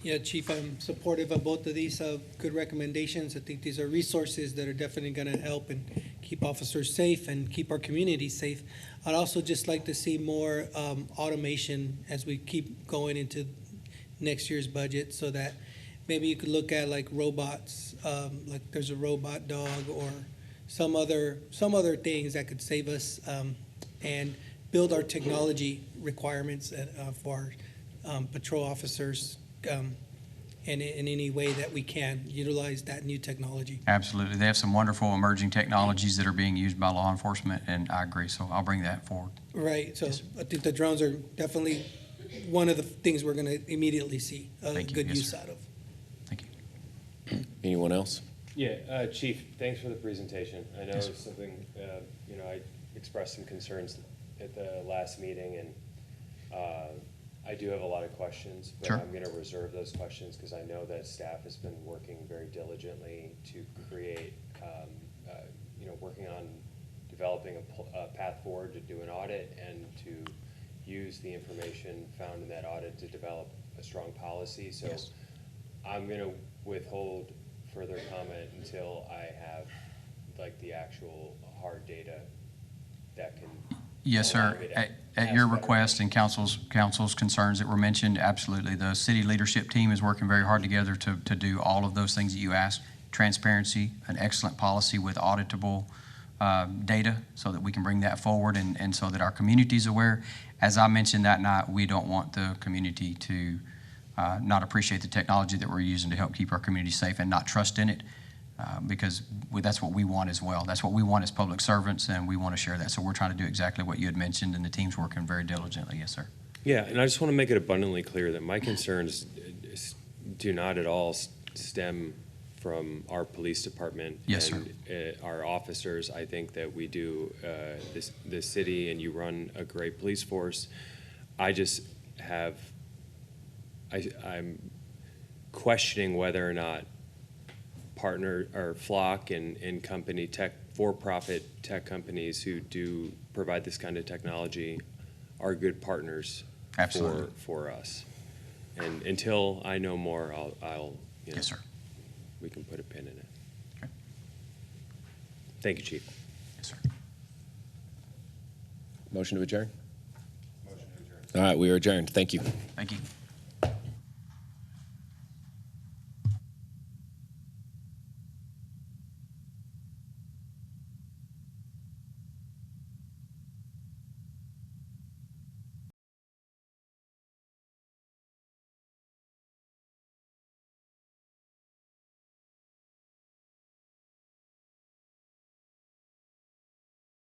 Yeah, Chief, I'm supportive of both of these good recommendations. I think these are resources that are definitely going to help and keep officers safe and keep our community safe. I'd also just like to see more automation as we keep going into next year's budget, so that maybe you could look at like robots, like there's a robot dog or some other things that could save us and build our technology requirements for our patrol officers. In any way that we can utilize that new technology. Absolutely. They have some wonderful emerging technologies that are being used by law enforcement, and I agree. So I'll bring that forward. Right. So yes, I think the drones are definitely one of the things we're going to immediately see a good use out of. Thank you. Anyone else? Yeah, Chief, thanks for the presentation. I know something, I expressed some concerns at the last meeting, and I do have a lot of questions, but I'm going to reserve those questions because I know that staff has been working very diligently to create, working on developing a path forward to do an audit and to use the information found in that audit to develop a strong policy. So Yes. I'm going to withhold further comment until I have like the actual hard data that can. Yes, allow sir. me to At ask your better request and council's concerns that were mentioned, absolutely. The city leadership team is working very hard together to do all of those things that you asked. Transparency, an excellent policy with auditable data so that we can bring that forward and so that our community is aware. As I mentioned that night, we don't want the community to not appreciate the technology that we're using to help keep our community safe and not trust in it. Because that's what we want as well. That's what we want as public servants, and we want to share that. So we're trying to do exactly what you had mentioned, and the team's working very diligently. Yes, sir. Yeah, and I just want to make it abundantly clear that my concerns do not at all stem from our police department. Yes, and, our officers. I think that we do this city, and you run a great police force. I just have, I'm questioning whether or not partner or Flock and company tech, for-profit tech companies who do provide this kind of technology are good partners Absolutely. for us. And until I know more, I'll you know, Yes, sir. we can put a pin in it. Okay. Thank you, Chief. Yes, sir. Motion to adjourn? Motion to adjourn. All right, we are adjourned. Thank you. Thank you.